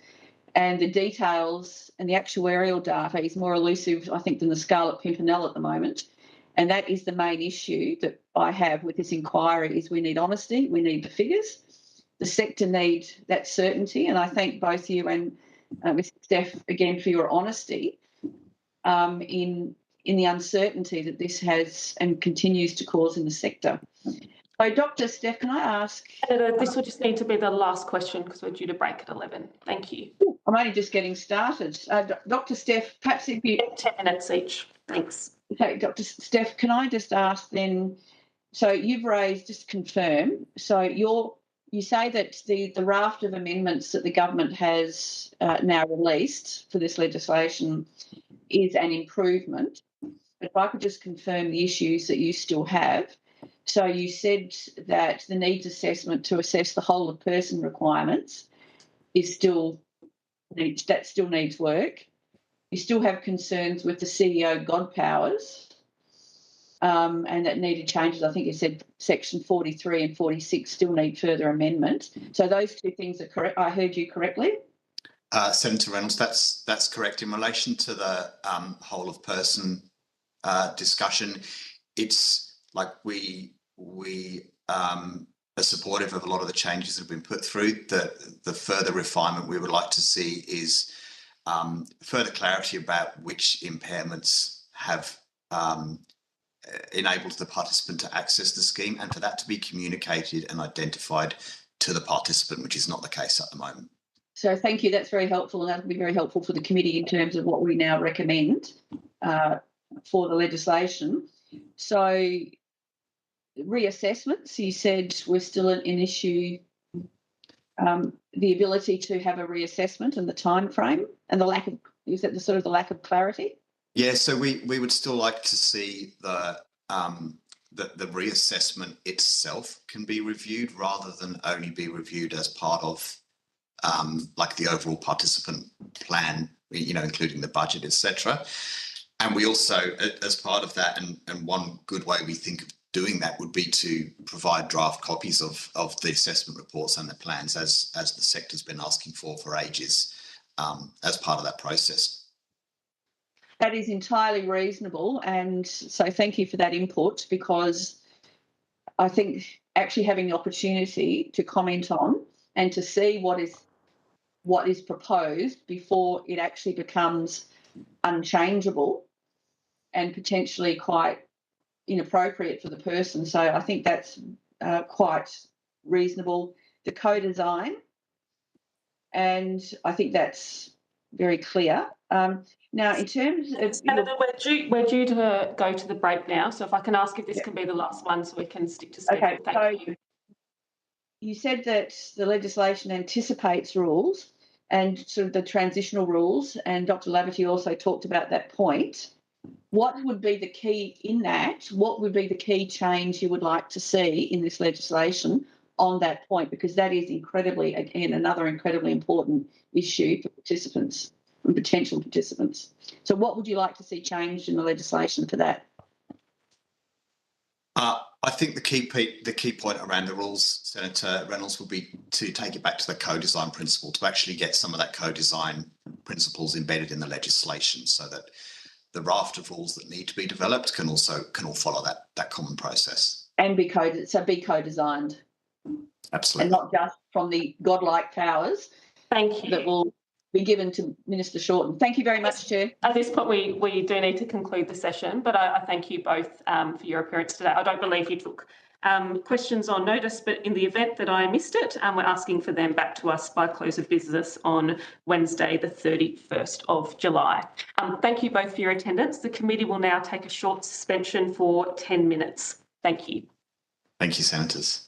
and the details and the actuarial data is more elusive, I think, than the Scarlet Pimpernel at the moment. And that is the main issue that I have with this inquiry is we need honesty, we need the figures. The sector needs that certainty, and I thank both you and Mr. Steph again for your honesty in the uncertainty that this has and continues to cause in the sector. So, Dr. Steph, can I ask? This will just need to be the last question because we're due to break at 11. Thank you. I'm only just getting started. Dr. Steph, perhaps if you... 10 minutes each. Thanks. Okay, Dr. Steph, can I just ask then, so you've raised, just confirm, so you say that the raft of amendments that the government has now released for this legislation is an improvement. But if I could just confirm the issues that you still have. So you said that the needs assessment to assess the whole of person requirements is still needs work. You still have concerns with the CEO God powers, and that needed changes. I think you said section 43 and 46 still need further amendment. So those two things are correct. I heard you correctly. Senator Reynolds, that's correct. In relation to the whole of person discussion, it's like we are supportive of a lot of the changes that have been put through. The further refinement we would like to see is further clarity about which impairments have enabled the participant to access the scheme, and for that to be communicated and identified to the participant, which is not the case at the moment. So thank you. That's very helpful, and that will be very helpful for the committee in terms of what we now recommend for the legislation. So reassessments, you said, were still an issue. The ability to have a reassessment and the time frame and the lack of, is that the lack of clarity? Yeah, so we would still like to see the reassessment itself can be reviewed rather than only be reviewed as part of like the overall participant plan, including the budget, etc. And we also, as part of that, and one good way we think of doing that would be to provide draft copies of the assessment reports and the plans as the sector's been asking for ages as part of that process. That is entirely reasonable, and so thank you for that input, because I think actually having the opportunity to comment on and to see what is proposed before it actually becomes unchangeable and potentially quite inappropriate for the person. So I think that's quite reasonable. The co-design, and I think that's very clear. Now, in terms of... Senator, we're due to go to the break now, so if I can ask if this can be the last one so we can stick to schedule. Okay, Thank you. You said that the legislation anticipates rules and sort of the transitional rules, and Dr. Laverty also talked about that point. What would be the key in that? What would be the key change you would like to see in this legislation on that point? Because that is incredibly, again, another incredibly important issue for participants and potential participants. So what would you like to see changed in the legislation for that? I think the key point around the rules, Senator Reynolds, will be to take it back to the co-design principle, to actually get some of that co-design principles embedded in the legislation, so that the raft of rules that need to be developed can all follow that common process. And be co-designed. Absolutely. And not just from the godlike powers. Thank you. That will be given to Minister Shorten. Thank you very much, Chair. At this point, we do need to conclude the session, but I thank you both for your appearance today. I don't believe you took questions on notice, but in the event that I missed it, we're asking for them back to us by close of business on Wednesday, the 31st of July. Thank you both for your attendance. The committee will now take a short suspension for 10 minutes. Thank you. Thank you, Senators.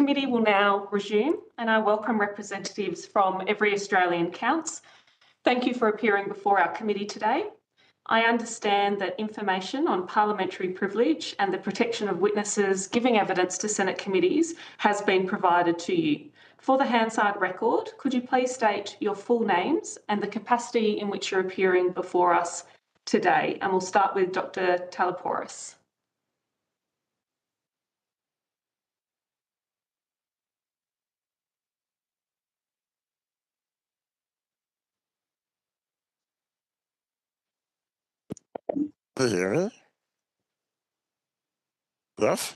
committee will now resume, and I welcome representatives from Every Australian Counts. Thank you for appearing before our committee today. I understand that information on parliamentary privilege and the protection of witnesses giving evidence to Senate committees has been provided to you. For the Hansard record, could you please state your full names and the capacity in which you're appearing before us today? And we'll start with Dr. Talapouros. Can you hear me? Yes?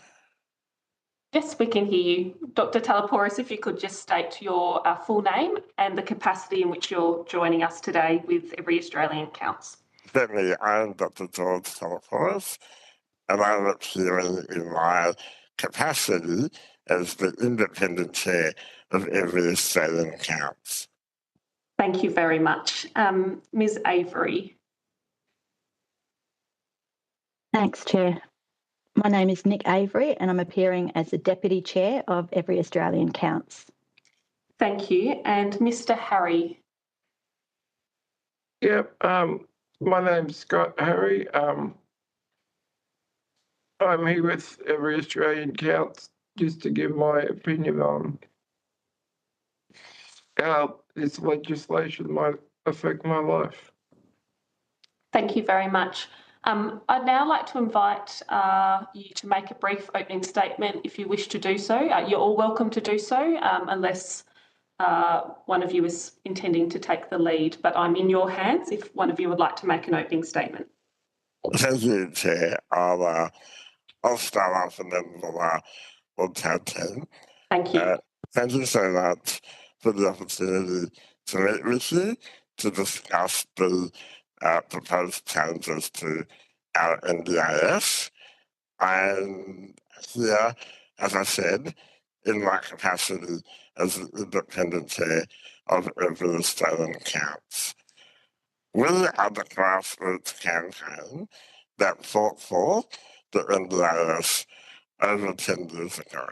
Yes, we can hear you. Dr. Talapouros, if you could just state your full name and the capacity in which you're joining us today with Every Australian Counts. Certainly, I'm Dr. George Talapouros, and I'm appearing in my capacity as the independent chair of Every Australian Counts. Thank you very much. Ms. Avery. Thanks, Chair. My name is Nick Avery and I'm appearing as the Deputy Chair of Every Australian Counts. Thank you. And Mr. Harry. Yep, my name's Scott Harry. I'm here with Every Australian Counts just to give my opinion on how this legislation might affect my life. Thank you very much. I'd now like to invite you to make a brief opening statement if you wish to do so. You're all welcome to do so unless one of you is intending to take the lead, but I'm in your hands if one of you would like to make an opening statement. Thank you, Chair. I'll start off and then we'll tag team. Thank you. Thank you so much for the opportunity to meet with you to discuss the proposed changes to our NDIS. I'm here, as I said, in my capacity as the independent chair of Every Australian Counts. We are the grassroots campaign that fought for the NDIS over 10 years ago.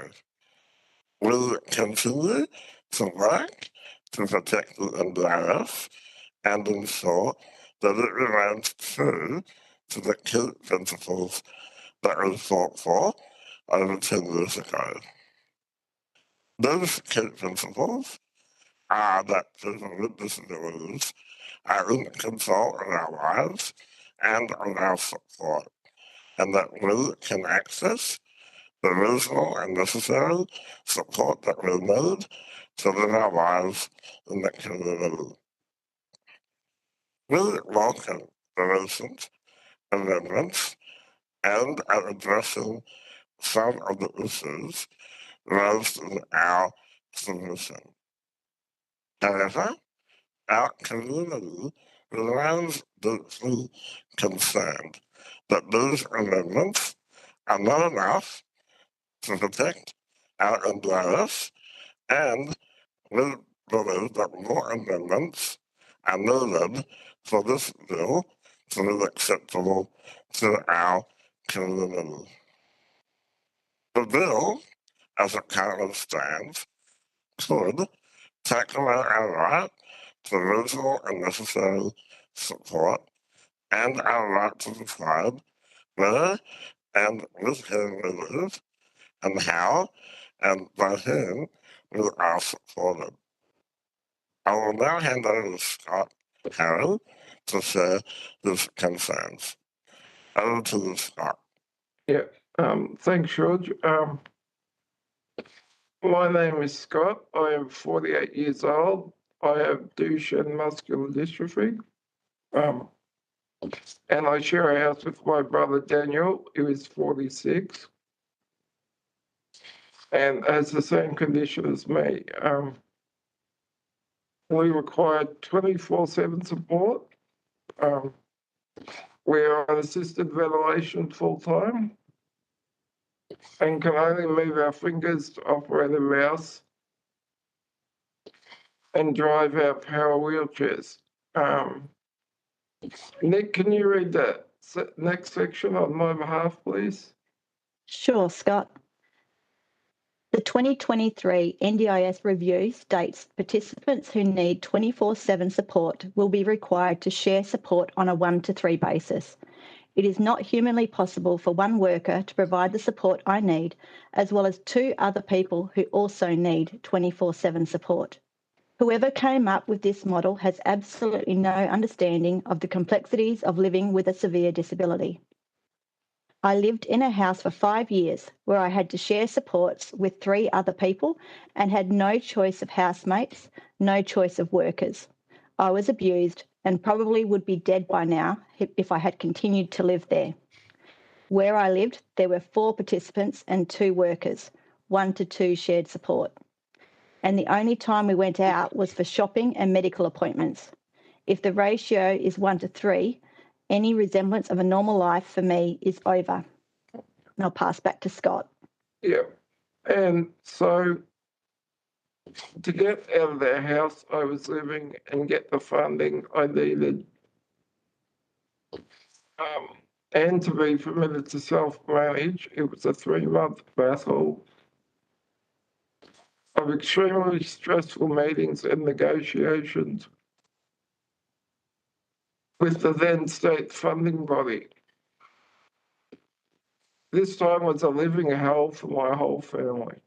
We continue to work to protect the NDIS and ensure that it remains true to the key principles that we fought for over 10 years ago. Those key principles are that people with disabilities are in control of our lives and of our support, and that we can access the reasonable and necessary support that we need to live our lives in the community. We welcome the recent amendments and are addressing some of the issues raised in our submission. However, our community remains deeply concerned that these amendments are not enough to protect our NDIS, and we believe that more amendments are needed for this bill to be acceptable to our community. The bill, as it currently stands, could take away our right to reasonable and necessary support and our right to decide where and with whom we live and how and by whom we are supported. I will now hand over to Scott Harry to share his concerns. Over to you, Scott. Yeah, thanks, George. My name is Scott. I am 48 years old. I have Duchenne muscular dystrophy. And I share a house with my brother Daniel, who is 46 and has the same condition as me. We require 24/7 support. We are on assisted ventilation full time and can only move our fingers to operate a mouse and drive our power wheelchairs. Nick, can you read that next section on my behalf, please? Sure, Scott. The 2023 NDIS review states participants who need 24/7 support will be required to share support on a 1-to-3 basis. It is not humanly possible for one worker to provide the support I need, as well as 2 other people who also need 24/7 support. Whoever came up with this model has absolutely no understanding of the complexities of living with a severe disability. I lived in a house for 5 years where I had to share supports with 3 other people and had no choice of housemates, no choice of workers. I was abused and probably would be dead by now if I had continued to live there. Where I lived, there were 4 participants and 2 workers, 1-to-2 shared support. And the only time we went out was for shopping and medical appointments. If the ratio is 1-to-3, any resemblance of a normal life for me is over. And I'll pass back to Scott. Yeah. And so to get out of the house I was living and get the funding I needed, and to be permitted to self-manage, it was a 3-month battle of extremely stressful meetings and negotiations with the then state funding body. This time was a living hell for my whole family.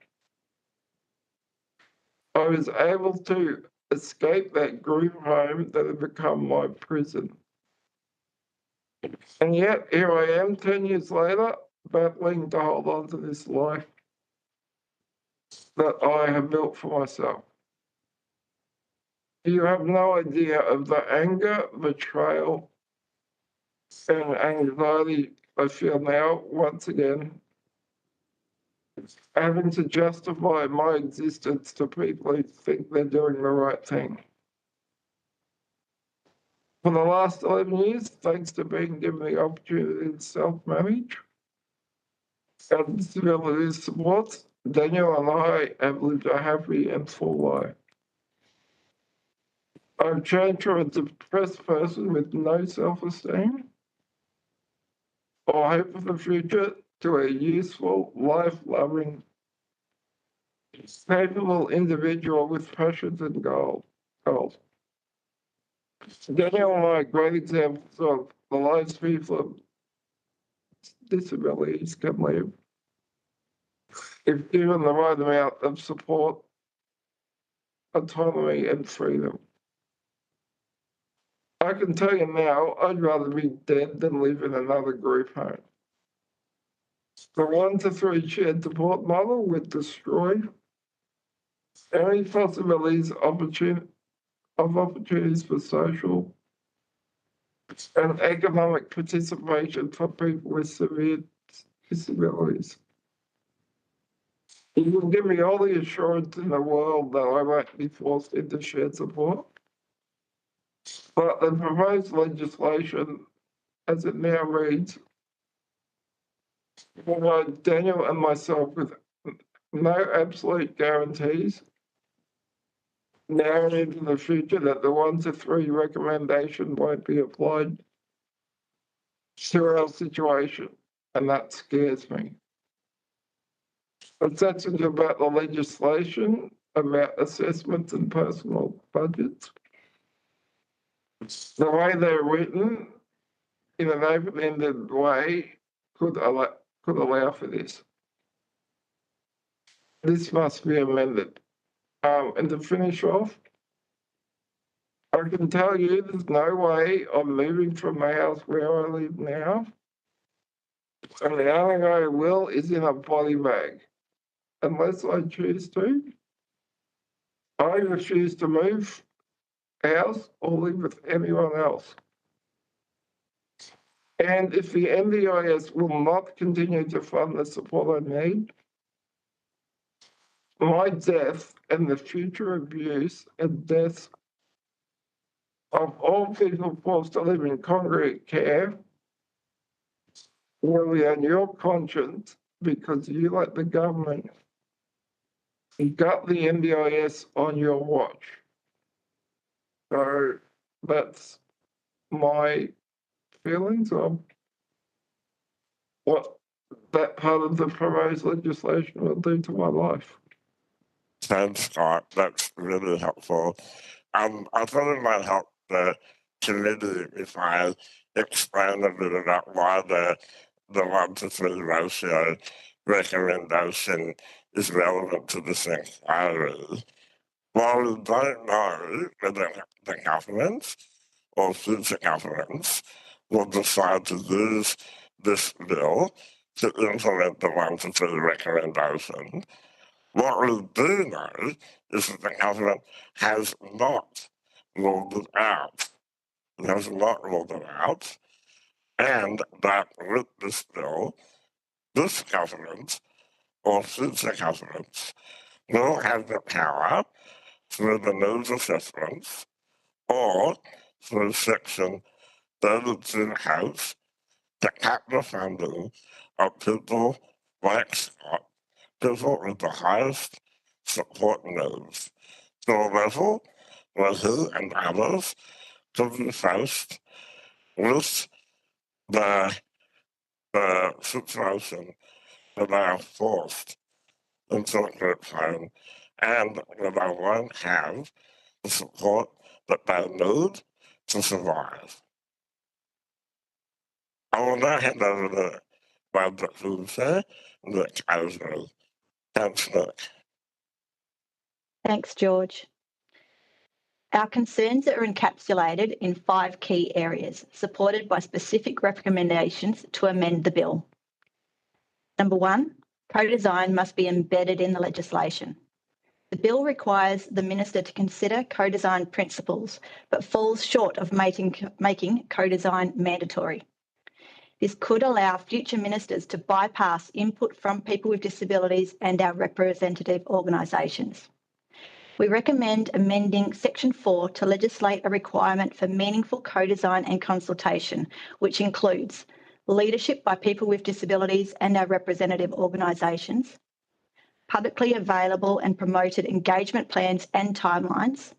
I was able to escape that group home that had become my prison. And yet here I am 10 years later, battling to hold on to this life that I have built for myself. You have no idea of the anger, betrayal, and anxiety I feel now, once again, having to justify my existence to people who think they're doing the right thing. For the last 11 years, thanks to being given the opportunity to self-manage and disability support, Daniel and I have lived a happy and full life. I've changed from a depressed person with no self-esteem or hope for the future to a useful, life-loving, capable individual with passions and goals. Daniel and I are great examples of the lives people with disabilities can live if given the right amount of support, autonomy, and freedom. I can tell you now, I'd rather be dead than live in another group home. The 1-to-3 shared support model would destroy any possibilities of opportunities for social and economic participation for people with severe disabilities. You can give me all the assurance in the world that I won't be forced into shared support, but the proposed legislation, as it now reads, provide Daniel and myself with no absolute guarantees now and into the future that the 1-to-3 recommendation won't be applied to our situation, and that scares me. It's actually about the legislation, about assessments and personal budgets. The way they're written in an open-ended way could allow for this. This must be amended. And to finish off, I can tell you there's no way I'm moving from the house where I live now. And the only way I will is in a body bag. Unless I choose to, I refuse to move house or live with anyone else. And if the NDIS will not continue to fund the support I need, my death and the future abuse and death of all people forced to live in congregate care will be on your conscience because you, like the government, got the NDIS on your watch. So that's my feelings of what that part of the proposed legislation will do to my life. Thanks, Scott. That's really helpful. I thought it might help the committee if I explain a bit about why the 1-to-3 ratio recommendation is relevant to this inquiry. While we don't know whether the government or future governments will decide to use this bill to implement the 1-to-3 recommendation, what we do know is that the government has not ruled it out. It has not ruled it out, and that with this bill, this government or future governments will have the power through the needs assessments or through Section 32H to cut the funding of people like Scott, people with the highest support needs, to a level where he and others could be faced with the situation that they are forced into a group home and that they won't have the support that they need to survive. I will now hand over to my producer, Nick Osmond. Thanks, Nick. Thanks, George. Our concerns are encapsulated in 5 key areas, supported by specific recommendations to amend the bill. Number 1, co-design must be embedded in the legislation. The bill requires the Minister to consider co-design principles, but falls short of making co-design mandatory. This could allow future ministers to bypass input from people with disabilities and our representative organisations. We recommend amending Section 4 to legislate a requirement for meaningful co-design and consultation, which includes leadership by people with disabilities and our representative organisations, publicly available and promoted engagement plans and timelines,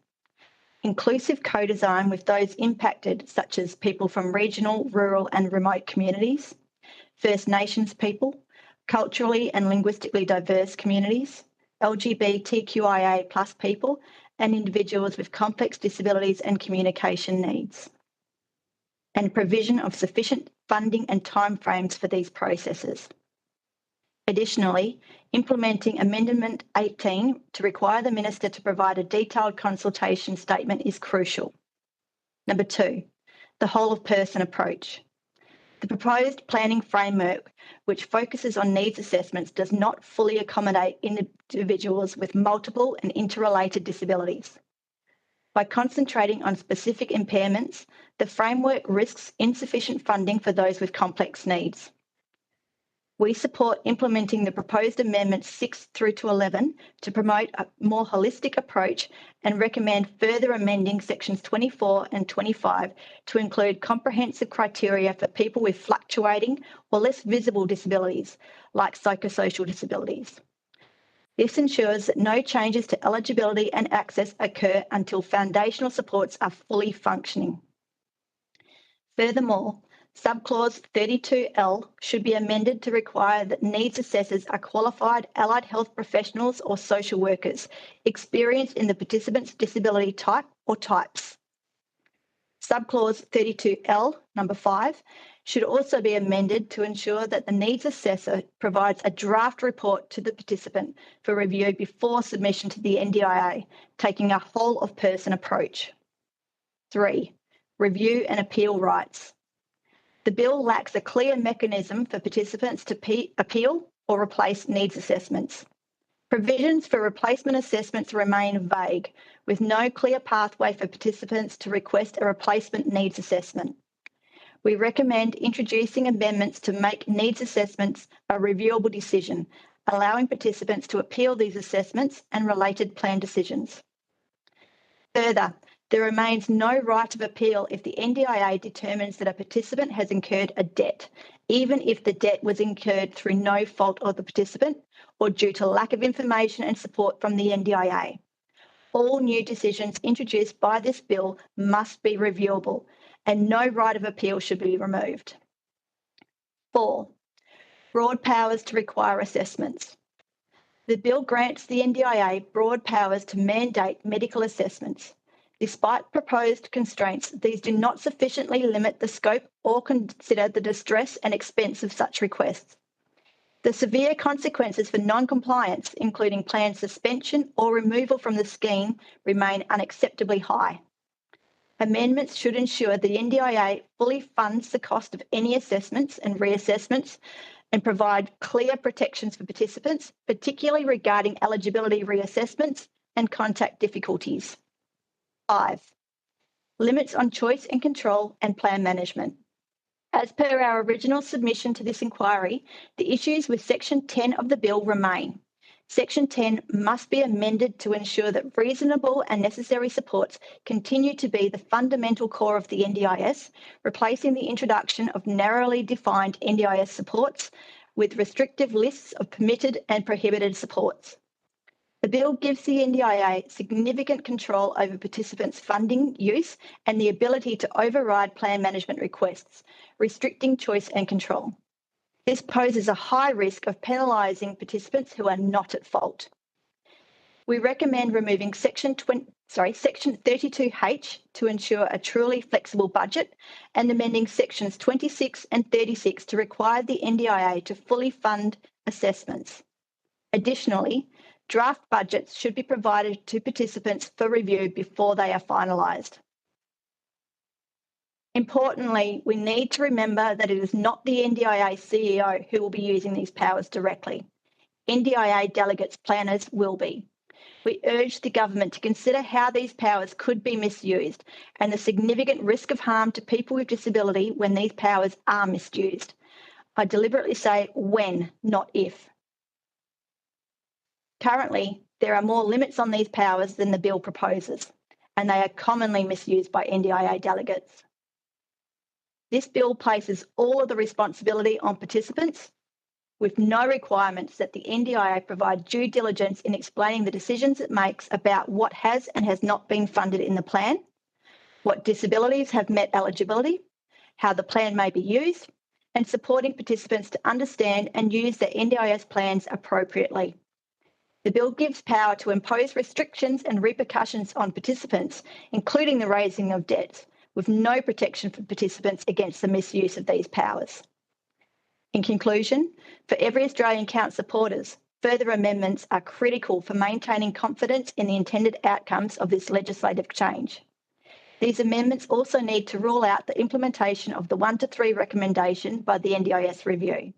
inclusive co-design with those impacted, such as people from regional, rural and remote communities, First Nations people, culturally and linguistically diverse communities, LGBTQIA+ people, and individuals with complex disabilities and communication needs, and provision of sufficient funding and timeframes for these processes. Additionally, implementing Amendment 18 to require the Minister to provide a detailed consultation statement is crucial. Number 2, the whole-of-person approach. The proposed planning framework, which focuses on needs assessments, does not fully accommodate individuals with multiple and interrelated disabilities. By concentrating on specific impairments, the framework risks insufficient funding for those with complex needs. We support implementing the proposed amendments 6 through to 11 to promote a more holistic approach and recommend further amending sections 24 and 25 to include comprehensive criteria for people with fluctuating or less visible disabilities, like psychosocial disabilities. This ensures that no changes to eligibility and access occur until foundational supports are fully functioning. Furthermore, Subclause 32L should be amended to require that needs assessors are qualified allied health professionals or social workers experienced in the participant's disability type or types. Subclause 32L, number 5, should also be amended to ensure that the needs assessor provides a draft report to the participant for review before submission to the NDIA, taking a whole-of-person approach. 3, review and appeal rights. The bill lacks a clear mechanism for participants to appeal or replace needs assessments. Provisions for replacement assessments remain vague, with no clear pathway for participants to request a replacement needs assessment. We recommend introducing amendments to make needs assessments a reviewable decision, allowing participants to appeal these assessments and related plan decisions. Further, there remains no right of appeal if the NDIA determines that a participant has incurred a debt, even if the debt was incurred through no fault of the participant or due to lack of information and support from the NDIA. All new decisions introduced by this bill must be reviewable, and no right of appeal should be removed. 4, broad powers to require assessments. The bill grants the NDIA broad powers to mandate medical assessments. Despite proposed constraints, these do not sufficiently limit the scope or consider the distress and expense of such requests. The severe consequences for non-compliance, including plan suspension or removal from the scheme, remain unacceptably high. Amendments should ensure the NDIA fully funds the cost of any assessments and reassessments and provide clear protections for participants, particularly regarding eligibility reassessments and contact difficulties. 5. Limits on choice and control and plan management. As per our original submission to this inquiry, the issues with Section 10 of the bill remain. Section 10 must be amended to ensure that reasonable and necessary supports continue to be the fundamental core of the NDIS, replacing the introduction of narrowly defined NDIS supports with restrictive lists of permitted and prohibited supports. The bill gives the NDIA significant control over participants' funding use and the ability to override plan management requests, restricting choice and control. This poses a high risk of penalising participants who are not at fault. We recommend removing Section 32H to ensure a truly flexible budget and amending Sections 26 and 36 to require the NDIA to fully fund assessments. Additionally, draft budgets should be provided to participants for review before they are finalised. Importantly, we need to remember that it is not the NDIA CEO who will be using these powers directly. NDIA delegates planners will be. We urge the government to consider how these powers could be misused and the significant risk of harm to people with disability when these powers are misused. I deliberately say when, not if. Currently, there are more limits on these powers than the bill proposes, and they are commonly misused by NDIA delegates. This bill places all of the responsibility on participants, with no requirements that the NDIA provide due diligence in explaining the decisions it makes about what has and has not been funded in the plan, what disabilities have met eligibility, how the plan may be used, and supporting participants to understand and use their NDIS plans appropriately. The bill gives power to impose restrictions and repercussions on participants, including the raising of debts, with no protection for participants against the misuse of these powers. In conclusion, for Every Australian Counts supporters, further amendments are critical for maintaining confidence in the intended outcomes of this legislative change. These amendments also need to rule out the implementation of the 1 to 3 recommendation by the NDIS review.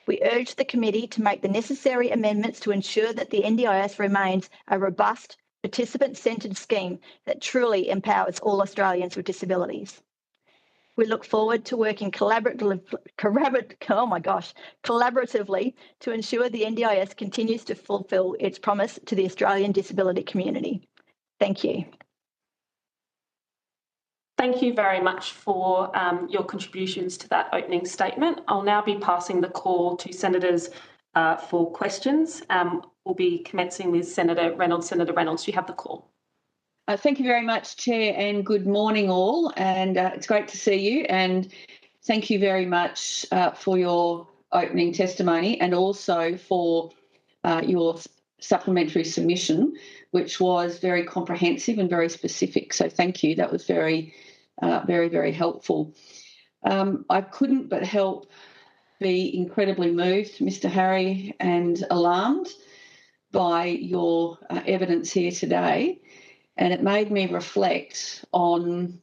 We urge the committee to make the necessary amendments to ensure that the NDIS remains a robust, participant-centred scheme that truly empowers all Australians with disabilities. We look forward to working collaboratively to ensure the NDIS continues to fulfil its promise to the Australian disability community. Thank you. Thank you very much for your contributions to that opening statement. I'll now be passing the call to senators for questions. We'll be commencing with Senator Reynolds. Senator Reynolds, you have the call. Thank you very much, Chair, and good morning all. And it's great to see you. And thank you very much for your opening testimony and also for your supplementary submission, which was very comprehensive and very specific. So thank you. That was very, very helpful. I couldn't but help be incredibly moved, Mr. Harry, and alarmed by your evidence here today. And it made me reflect on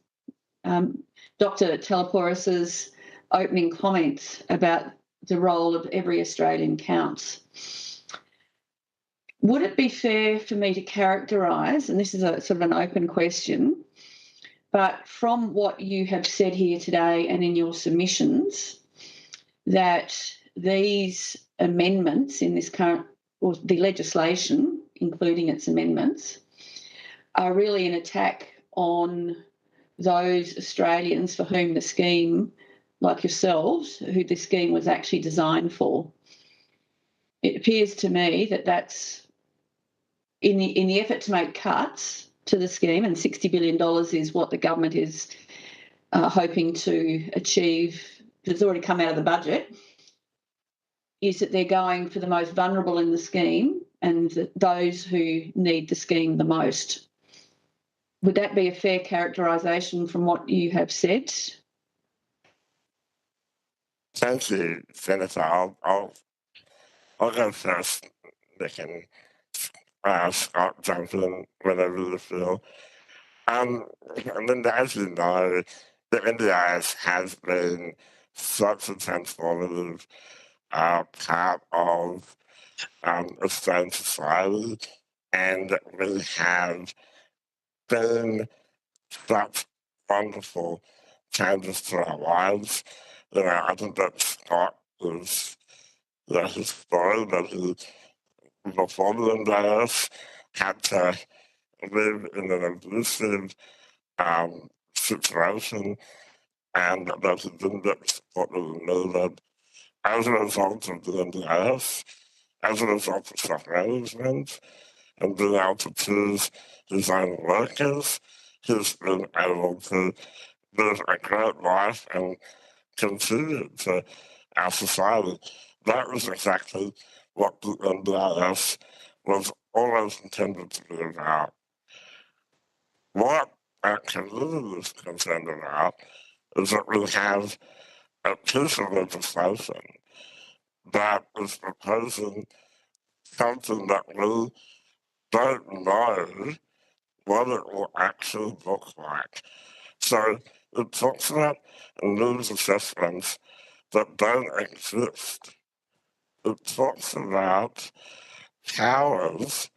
Dr. Talapouros's opening comments about the role of Every Australian Counts. Would it be fair for me to characterise, and this is a sort of an open question, but from what you have said here today and in your submissions, that these amendments in this current, or the legislation, including its amendments, are really an attack on those Australians for whom the scheme, like yourselves, who the scheme was actually designed for. It appears to me that that's in the effort to make cuts to the scheme, and $60 billion is what the government is hoping to achieve. It's already come out of the budget. is that they're going for the most vulnerable in the scheme and those who need the scheme the most. Would that be a fair characterisation from what you have said? Thank you, Senator. I'll go first, Nick, and Scott jump in whenever you feel. Linda, as you know, the NDIS has been such a transformative part of Australian society, and we have been such wonderful changes to our lives. I think that Scott is his story that he, before the NDIS, had to live in an abusive situation, and that he didn't get the support that he needed as a result of the NDIS, as a result of self-management, and being able to choose his own workers. He's been able to live a great life and contribute to our society. That was exactly what the NDIS was always intended to be about. What our community is concerned about is that we have a piece of legislation that is proposing something that we don't know what it will actually look like. So it talks about needs assessments that don't exist. It talks about powers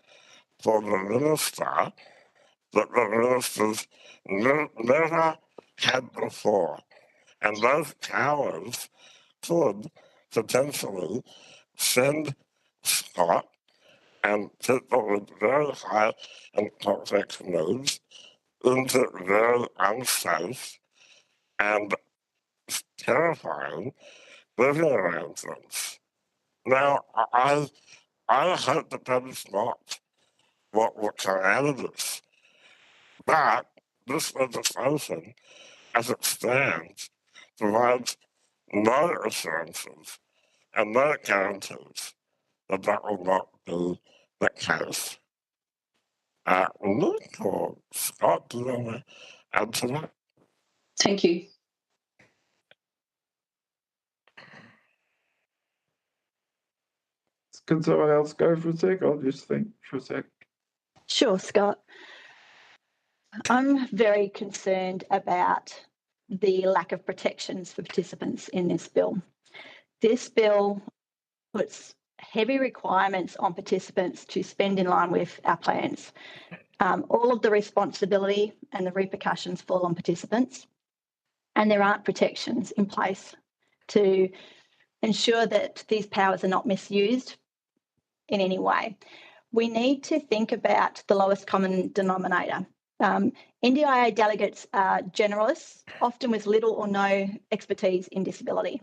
for the minister that the ministers never had before. And those powers could potentially send Scott and people with very high and complex needs into very unsafe and terrifying living arrangements. Now, I hope that is not what will come out of this. But this legislation, as it stands, provides no assurances and no guarantees that that will not be the case. Nick or Scott, do you want to add to that? Thank you. Can someone else go for a sec? I'll just think for a sec. Sure, Scott. I'm very concerned about the lack of protections for participants in this bill. This bill puts heavy requirements on participants to spend in line with our plans. All of the responsibility and the repercussions fall on participants, and there aren't protections in place to ensure that these powers are not misused in any way. We need to think about the lowest common denominator. NDIA delegates are generalists, often with little or no expertise in disability.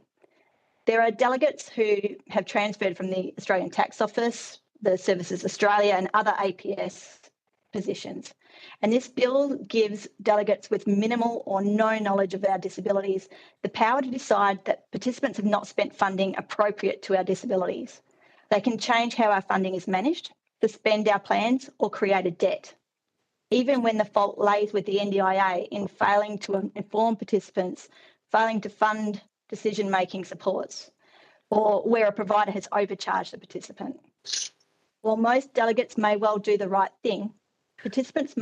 There are delegates who have transferred from the Australian Tax Office, the Services Australia and other APS positions. And this bill gives delegates with minimal or no knowledge of our disabilities the power to decide that participants have not spent funding appropriate to our disabilities. They can change how our funding is managed, suspend our plans or create a debt, even when the fault lays with the NDIA in failing to inform participants, failing to fund decision-making supports, or where a provider has overcharged the participant. While most delegates may well do the right thing, participants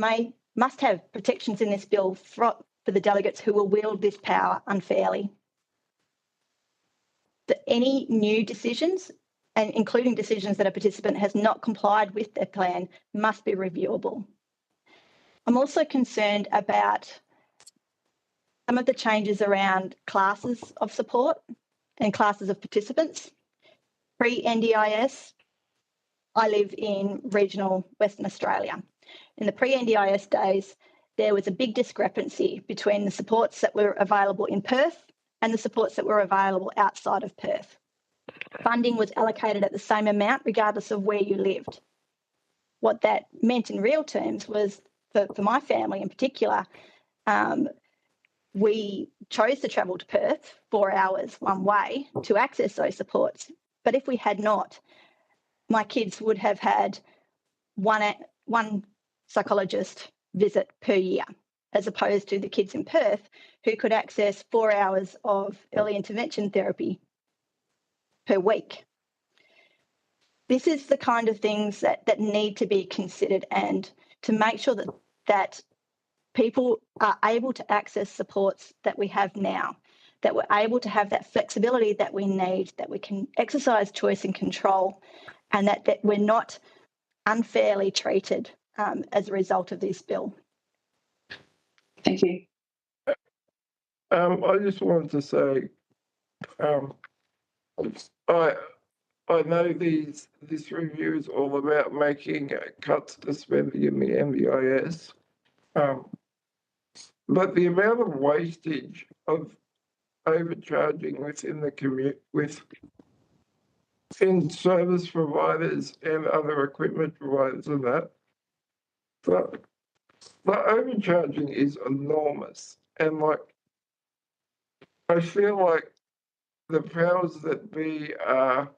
must have protections in this bill for the delegates who will wield this power unfairly. Any new decisions, and including decisions that a participant has not complied with their plan, must be reviewable. I'm also concerned about some of the changes around classes of support and classes of participants. Pre-NDIS, I live in regional Western Australia. In the pre-NDIS days, there was a big discrepancy between the supports that were available in Perth and the supports that were available outside of Perth. Funding was allocated at the same amount regardless of where you lived. What that meant in real terms was, for my family in particular, we chose to travel to Perth 4 hours one way to access those supports. But if we had not, my kids would have had one psychologist visit per year, as opposed to the kids in Perth who could access 4 hours of early intervention therapy per week. This is the kind of things that need to be considered, and to make sure that people are able to access supports that we have now, that we're able to have that flexibility that we need, that we can exercise choice and control, and that we're not unfairly treated as a result of this bill. Thank you. I just wanted to say, I know this review is all about making cuts to spending in the NDIS, but the amount of wastage of overcharging within the in service providers and other equipment providers and that, the overcharging is enormous. And like, I feel like the powers that be are,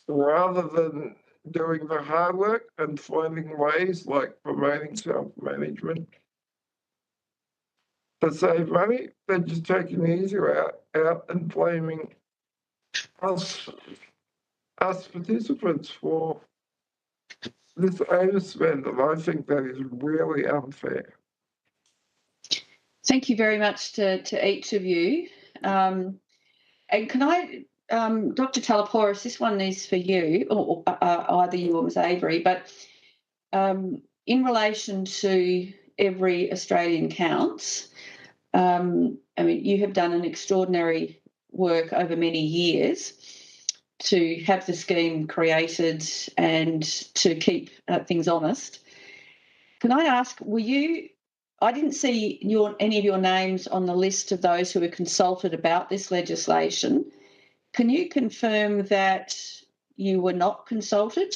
rather than doing the hard work and finding ways like promoting self-management to save money, they're just taking the easy route out and blaming us participants for this overspend, and I think that is really unfair. Thank you very much to each of you. And can I, Dr. Talaporis, this one is for you, or either you or Ms. Avery, but in relation to Every Australian Counts, I mean, you have done an extraordinary work over many years to have the scheme created and to keep things honest. Can I ask, I didn't see any of your names on the list of those who were consulted about this legislation. Can you confirm that you were not consulted?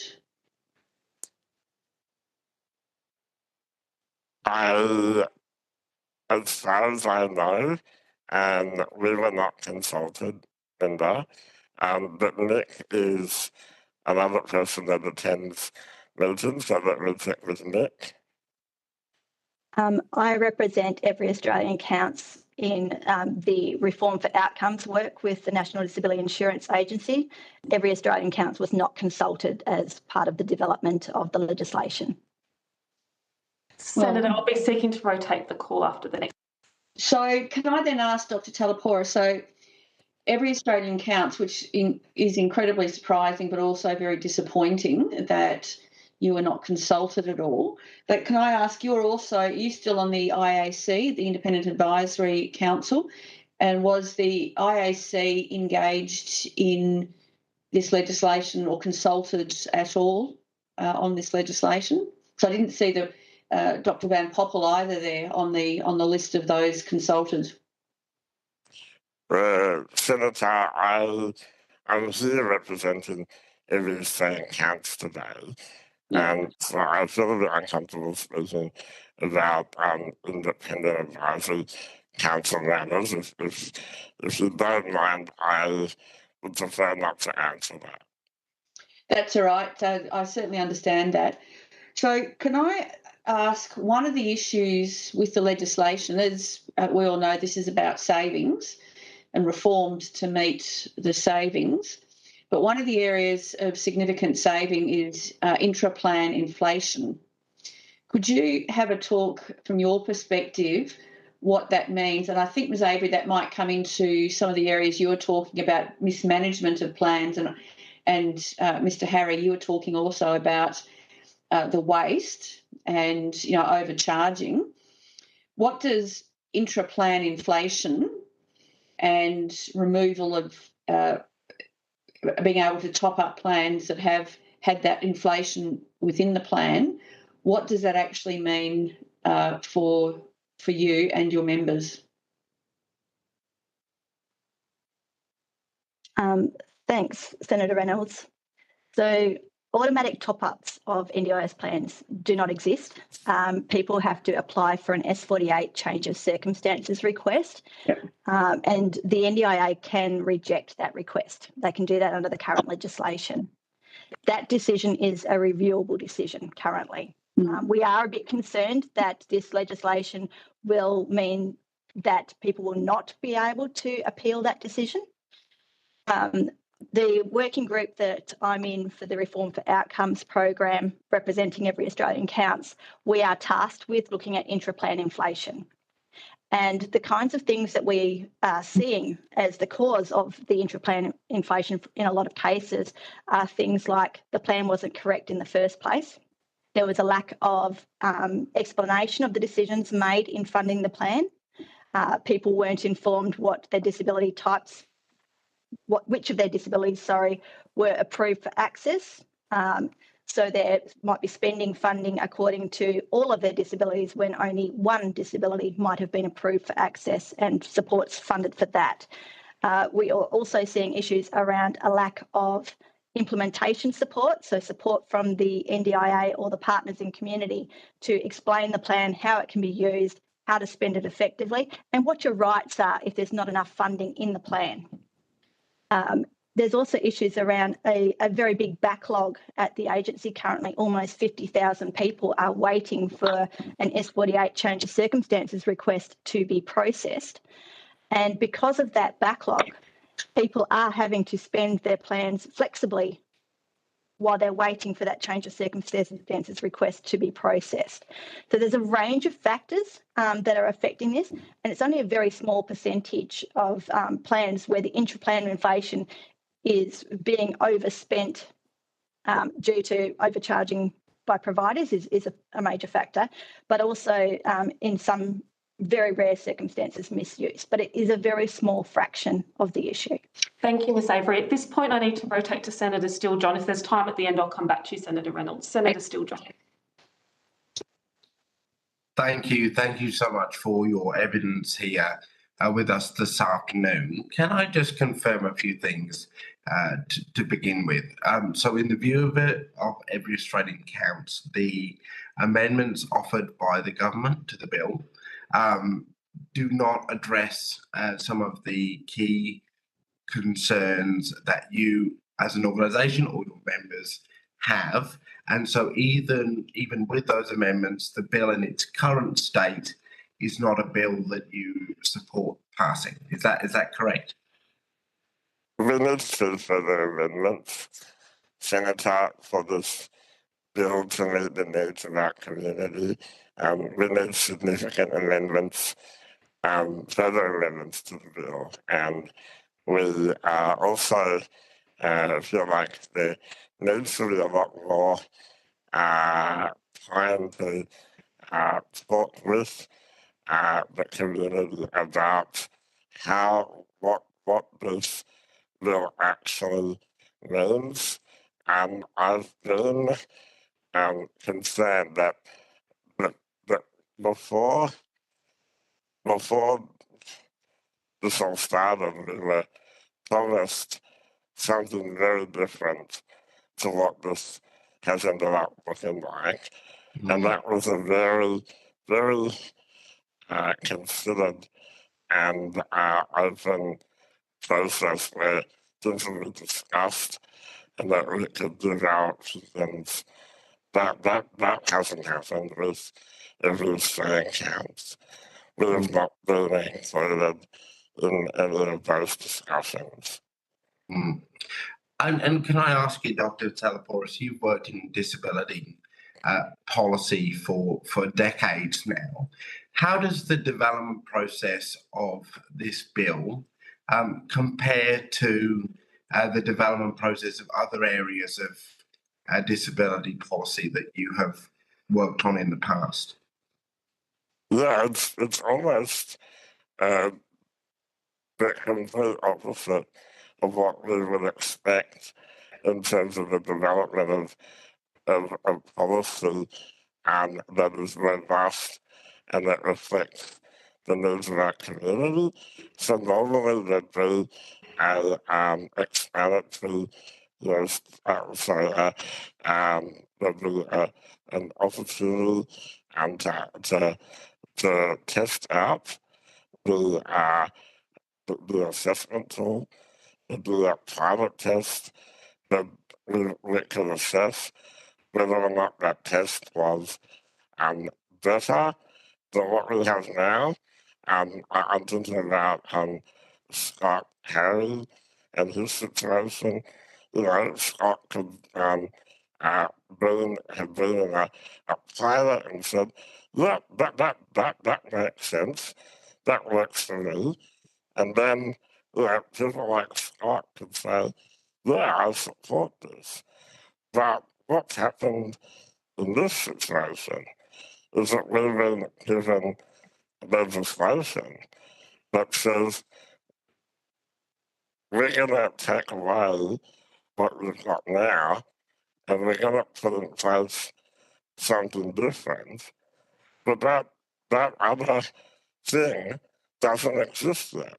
As far as I know, and we were not consulted, Linda, but Nick is another person that attends meetings, so that we'll check with Nick. I represent Every Australian Counts in the Reform for Outcomes work with the National Disability Insurance Agency. Every Australian Counts was not consulted as part of the development of the legislation. Senator, I'll be seeking to rotate the call after the next. So can I then ask Dr. Talapora, so Every Australian Counts, which is incredibly surprising but also very disappointing that you were not consulted at all. But can I ask, are you still on the IAC, the Independent Advisory Council, and was the IAC engaged in this legislation or consulted at all on this legislation? So I didn't see the Dr. Van Poppel either there on the list of those consulted. Senator, I was here representing Every Australian Counts today. Yeah. And so I feel a bit uncomfortable speaking about independent advisory council matters. If you don't mind, I would prefer not to answer that. That's all right. I certainly understand that. So can I ask, one of the issues with the legislation, as we all know, this is about savings and reformed to meet the savings. But one of the areas of significant saving is intra-plan inflation. Could you have a talk from your perspective what that means? And I think, Ms. Avery, that might come into some of the areas you were talking about, mismanagement of plans, and Mr. Harry, you were talking also about the waste and overcharging. What does intra-plan inflation and removal of being able to top up plans that have had that inflation within the plan, what does that actually mean for you and your members? Thanks, Senator Reynolds. So automatic top-ups of NDIS plans do not exist. People have to apply for an S48 change of circumstances request, and the NDIA can reject that request. They can do that under the current legislation. That decision is a reviewable decision currently. We are a bit concerned that this legislation will mean that people will not be able to appeal that decision. The working group that I'm in for the Reform for Outcomes program, representing Every Australian Counts, we are tasked with looking at intra-plan inflation. And the kinds of things that we are seeing as the cause of the intra-plan inflation in a lot of cases are things like the plan wasn't correct in the first place. There was a lack of explanation of the decisions made in funding the plan. People weren't informed what their disability types, which of their disabilities, were approved for access. So there might be spending funding according to all of their disabilities when only one disability might have been approved for access and supports funded for that. We are also seeing issues around a lack of implementation support, so support from the NDIA or the partners in community to explain the plan, how it can be used, how to spend it effectively, and what your rights are if there's not enough funding in the plan. There's also issues around a very big backlog at the agency currently. Almost 50,000 people are waiting for an S48 change of circumstances request to be processed. And because of that backlog, people are having to spend their plans flexibly while they're waiting for that change of circumstances request to be processed. So there's a range of factors that are affecting this, and it's only a very small percentage of plans where the intra-plan inflation is being overspent due to overcharging by providers is a major factor, but also in some very rare circumstances misuse. But it is a very small fraction of the issue. Thank you, Ms Avery. At this point, I need to rotate to Senator Steele-John. If there's time at the end, I'll come back to you, Senator Reynolds. Senator Steele-John. Thank you. Thank you so much for your evidence here with us this afternoon. Can I just confirm a few things to begin with? So in the view of Every Australian Counts, the amendments offered by the government to the bill do not address some of the key concerns that you as an organisation or your members have. And so even with those amendments, the bill in its current state is not a bill that you support passing. Is that correct? We need to further amendments, Senator, for this bill to meet the needs of our community. We need significant amendments, further amendments to the bill. And we also feel like there needs to be a lot more time to talk with the community about what this bill actually means. And I've been concerned that before this all started, we were promised something very different to what this has ended up looking like. And that was a very, very considered and open process where things will be discussed and that we could develop things. That hasn't happened with Every Australian Counts. We have not been included in any of those discussions. And can I ask you, Dr. Talapouros, you've worked in disability policy for decades now. How does the development process of this bill compare to the development process of other areas of disability policy that you have worked on in the past? Yeah, it's almost the complete opposite of what we would expect in terms of the development of policy that is robust and that reflects the needs of our community. So normally there'd be a explanatory Yes, so there'll be an opportunity and to test out the assessment tool, to do a pilot test that we can assess whether or not that test was better than what we have now. I'm thinking about Scott Harry and his situation. You know, Scott could have been in a pilot and said, "Look, that makes sense. That works for me." And then, you know, people like Scott could say, "Yeah, I support this." But what's happened in this situation is that we've been given legislation that says we're going to take away what we've got now and we're going to put in place something different. But that other thing doesn't exist yet.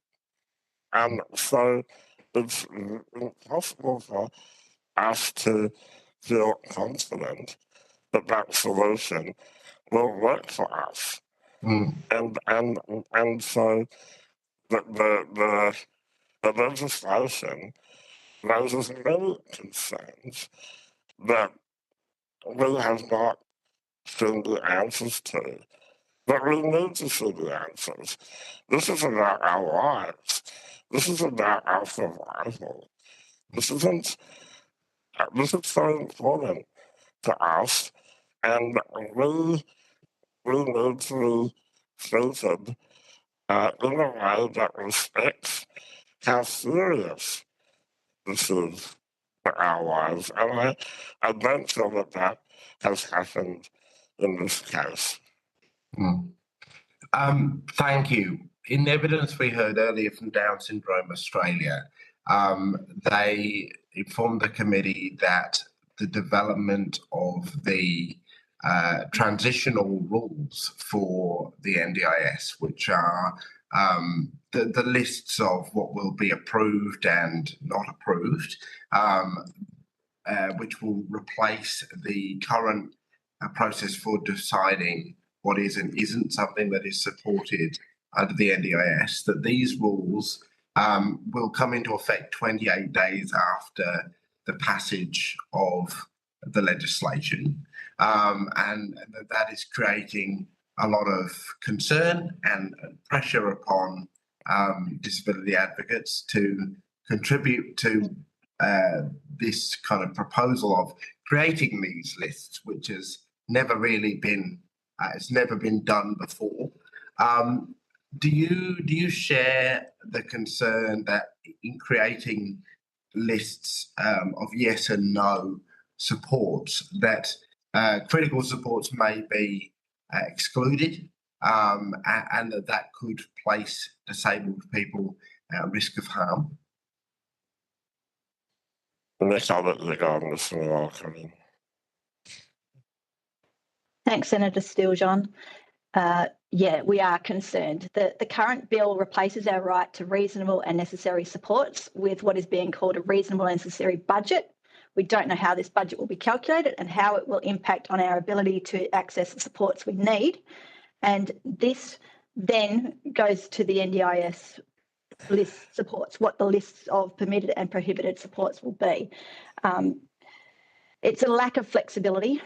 And so it's impossible for us to feel confident that that solution will work for us. And so the legislation raises many concerns that we have not seen the answers to, but we need to see the answers. This is about our lives. This is about our survival. This is so important to us, and we need to be treated in a way that respects how serious this is for our lives. And I don't feel that has happened in this case. Thank you. In the evidence we heard earlier from Down Syndrome Australia, they informed the committee that the development of the transitional rules for the NDIS, which are the lists of what will be approved and not approved, which will replace the current process for deciding what is and isn't something that is supported under the NDIS, that these rules will come into effect 28 days after the passage of the legislation. And that is creating a lot of concern and pressure upon disability advocates to contribute to this kind of proposal of creating these lists, which has never really been it's never been done before. Do you share the concern that in creating lists of yes and no supports, that critical supports may be excluded, and that could place disabled people at risk of harm? Next, I'll let the governors come in. Thanks, Senator Steele-John. Yeah, we are concerned. The current bill replaces our right to reasonable and necessary supports with what is being called a reasonable and necessary budget. We don't know how this budget will be calculated and how it will impact on our ability to access the supports we need. And this then goes to the NDIS list supports, what the lists of permitted and prohibited supports will be. It's a lack of flexibility.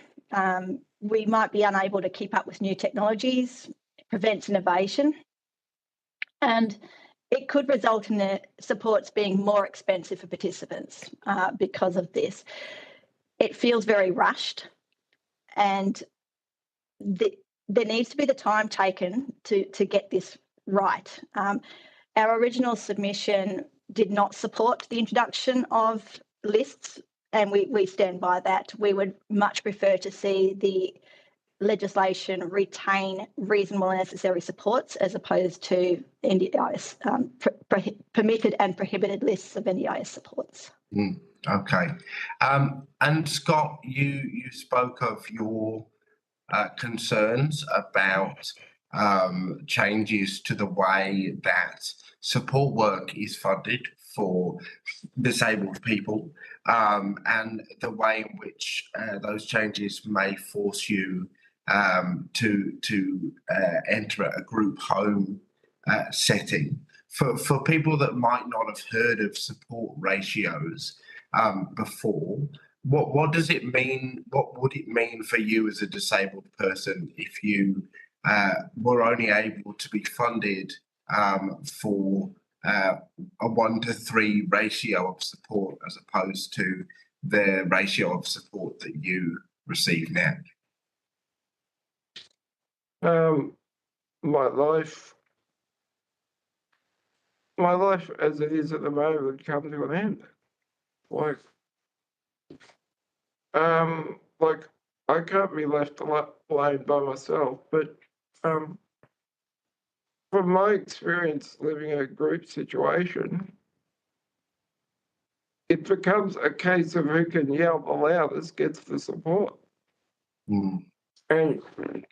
We might be unable to keep up with new technologies, it prevents innovation, and it could result in the supports being more expensive for participants because of this. It feels very rushed, and there needs to be the time taken to get this right. Our original submission did not support the introduction of lists, and we stand by that. We would much prefer to see the legislation retain reasonable and necessary supports as opposed to NDIS, permitted and prohibited lists of NDIS supports. Okay. And Scott, you spoke of your concerns about changes to the way that support work is funded for disabled people, and the way in which those changes may force you to enter a group home setting. For people that might not have heard of support ratios before, what does it mean? What would it mean for you as a disabled person if you were only able to be funded for a 1-to-3 ratio of support as opposed to the ratio of support that you receive now? My life as it is at the moment would come to an end. Like I can't be left alone by myself, but from my experience living in a group situation, it becomes a case of who can yell the loudest gets the support. Mm. And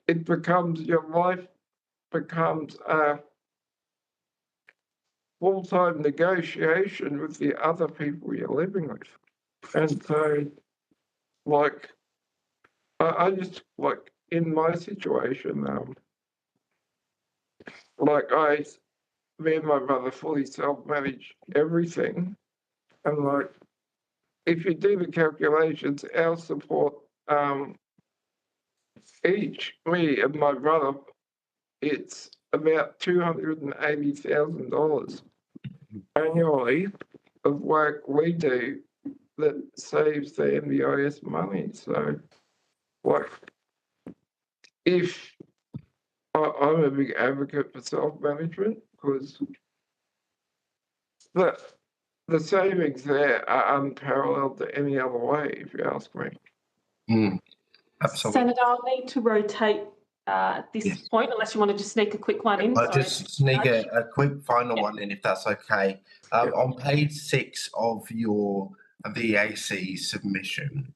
it becomes, your life becomes a full-time negotiation with the other people you're living with. And so, like, I just, like, in my situation, me and my brother fully self-manage everything. And, like, if you do the calculations, our support, each, me and my brother, it's about $280,000 annually of work we do that saves the NDIS money. So, like, if I'm a big advocate for self-management, because the savings there are unparalleled to any other way, if you ask me. Absolutely. Senator, I'll need to rotate at this point, unless you want to just sneak a quick one in. I'll just sneak a quick final one in, if that's okay. On page 6 of the AC submission,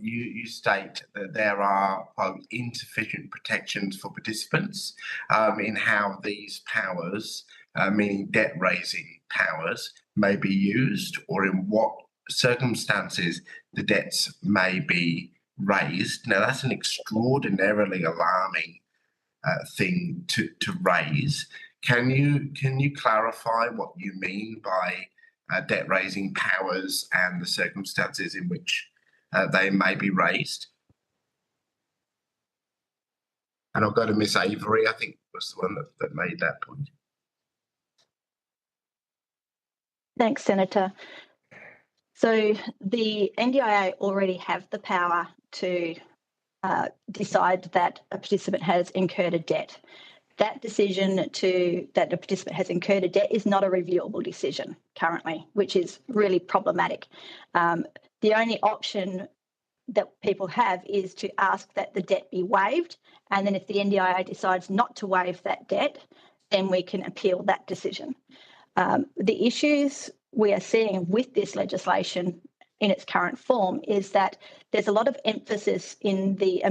you state that there are, quote, insufficient protections for participants in how these powers, meaning debt-raising powers, may be used, or in what circumstances the debts may be raised. Now, that's an extraordinarily alarming thing to raise. Can you clarify what you mean by debt-raising powers and the circumstances in which they may be raised? And I'll go to Miss Avery, I think was the one that made that point. Thanks, Senator. So the NDIA already have the power to decide that a participant has incurred a debt. That decision that the participant has incurred a debt is not a reviewable decision currently, which is really problematic. The only option that people have is to ask that the debt be waived, and then if the NDIA decides not to waive that debt, then we can appeal that decision. The issues we are seeing with this legislation in its current form is that there's a lot of emphasis in the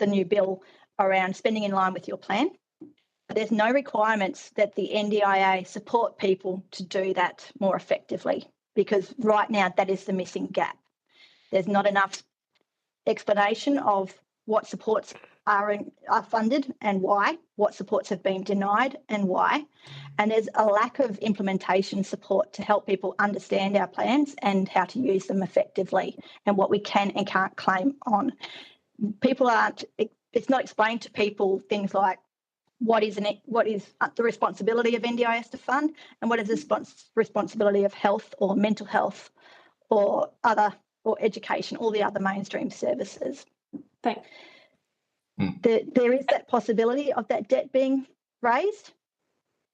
new bill around spending in line with your plan. There's no requirements that the NDIA support people to do that more effectively, because right now that is the missing gap. There's not enough explanation of what supports are funded and why, what supports have been denied and why. And there's a lack of implementation support to help people understand our plans and how to use them effectively and what we can and can't claim on. It's not explained to people things like what is the responsibility of NDIS to fund and what is the responsibility of health or mental health or education, all the other mainstream services. Thanks. There is that possibility of that debt being raised,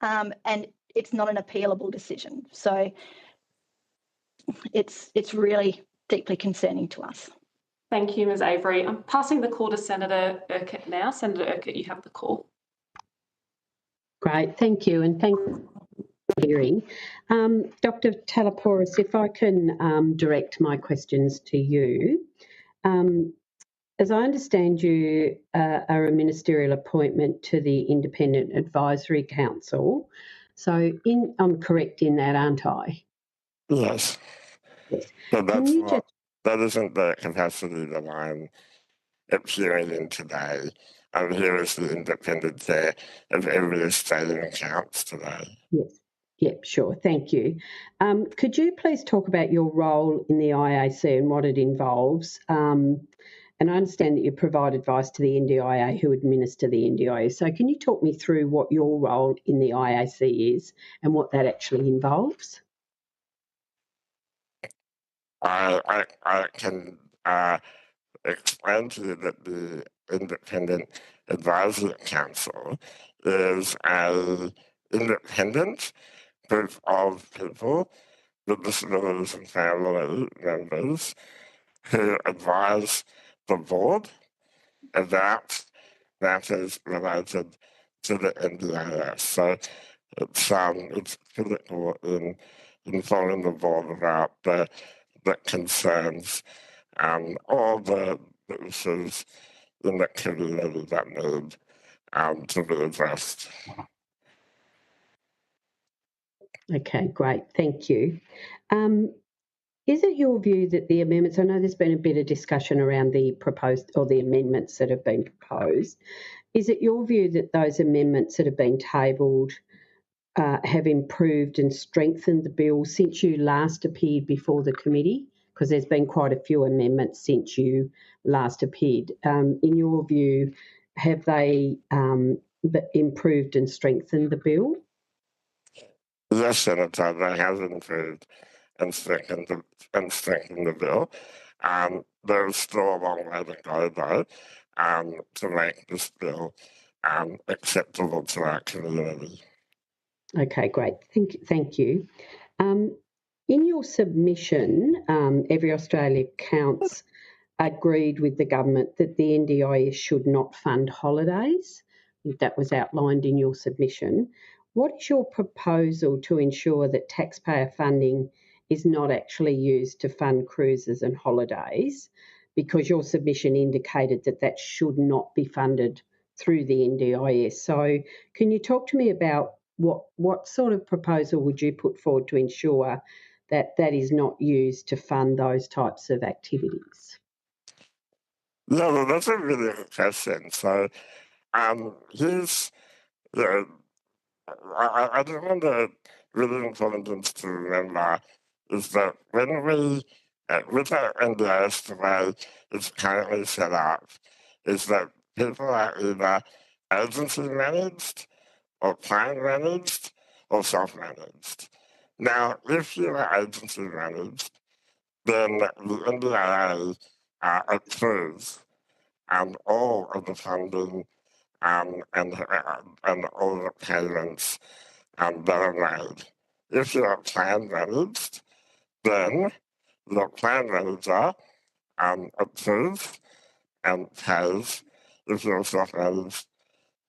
and it's not an appealable decision. So it's really deeply concerning to us. Thank you, Ms. Avery. I'm passing the call to Senator Urquhart now. Senator Urquhart, you have the call. Great, thank you, and thank you for hearing. Dr. Talapouros, if I can direct my questions to you. As I understand, you are a ministerial appointment to the Independent Advisory Council. So I'm correct in that, aren't I? Yes. Yes. But Can that's you not, that isn't the capacity that I'm appearing in today. I'm here as the independent chair of every Australian accounts today. Yes. Yep, sure. Thank you. Could you please talk about your role in the IAC and what it involves? And I understand that you provide advice to the NDIA who administer the NDIS. So can you talk me through what your role in the IAC is and what that actually involves? I can explain to you that the Independent Advisory Council is an independent group of people with disabilities and family members who advise the board about matters related to the NDIS. So it's critical in informing the board about the concerns and all the issues in the community that need to be addressed. Okay, great. Thank you. Is it your view that the amendments, I know there's been a bit of discussion around the proposed or the amendments that have been proposed. Is it your view that those amendments that have been tabled have improved and strengthened the bill since you last appeared before the committee? Because there's been quite a few amendments since you last appeared. In your view, have they improved and strengthened the bill? Yes, Senator, they have improved and strengthened the bill. There's still a long way to go, though, to make this bill acceptable to our community. Okay, great. Thank you. In your submission, Every Australia Counts agreed with the government that the NDIS should not fund holidays. That was outlined in your submission. What is your proposal to ensure that taxpayer funding is not actually used to fund cruises and holidays? Because your submission indicated that that should not be funded through the NDIS. So can you talk to me about what sort of proposal would you put forward to ensure that that is not used to fund those types of activities? No, well, that's a really good question. So, here's the I think one of the really important things to remember is that when we, with our NDIS, the way it's currently set up, is that people are either agency managed or plan managed or self managed. Now, if you are agency managed, then the NDIA approves all of the funding and all the payments that are made. If you are plan managed, then the plan manager approves and pays. If you're self managed,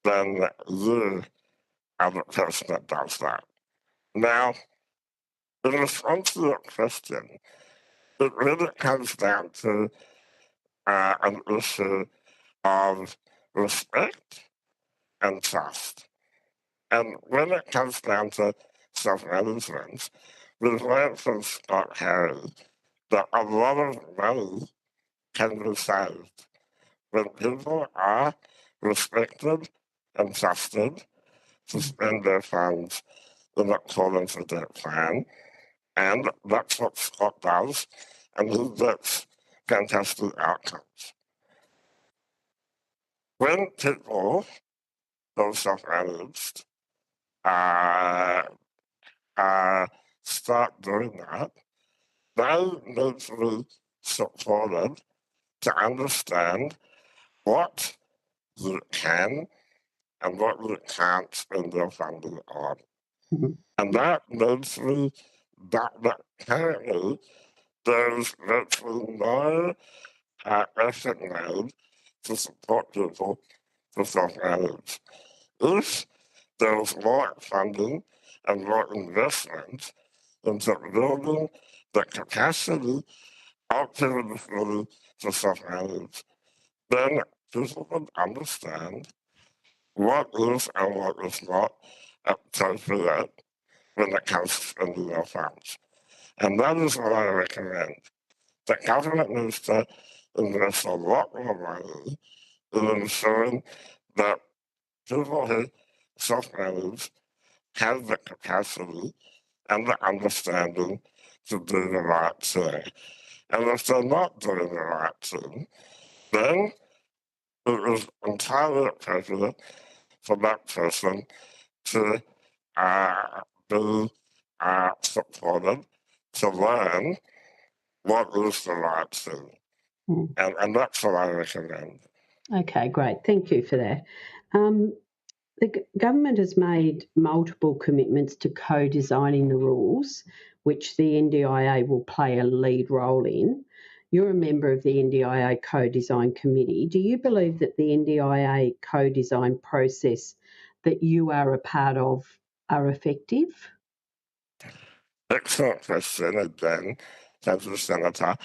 then you are the person that does that. Now, in response to your question, it really comes down to an issue of respect and trust. And when it comes down to self-management, we've learned from Scott Harry that a lot of money can be saved when people are respected and trusted to spend their funds in accordance with their plan. And that's what Scott does, and he gets fantastic outcomes. When people who are self-managed start doing that, they need to be supported to understand what you can and what you can't spend your funding on. Mhm. And that needs to be that currently there's virtually no effort made to support people to self-manage. If there was more funding and more investment into building the capacity of people to self-manage, then people would understand what is and what is not appropriate when it comes to Indian funds. And that is what I recommend. The government needs to invest a lot more money in ensuring that people who self-manage have the capacity and the understanding to do the right thing. And if they're not doing the right thing, then it is entirely appropriate for that person to be supported to learn what is the right thing. And that's what I recommend. Okay, great. Thank you for that. The government has made multiple commitments to co-designing the rules, which the NDIA will play a lead role in. You're a member of the NDIA Co-Design Committee. Do you believe that the NDIA co-design process that you are a part of are effective? Excellent question again. Thank you, Senator.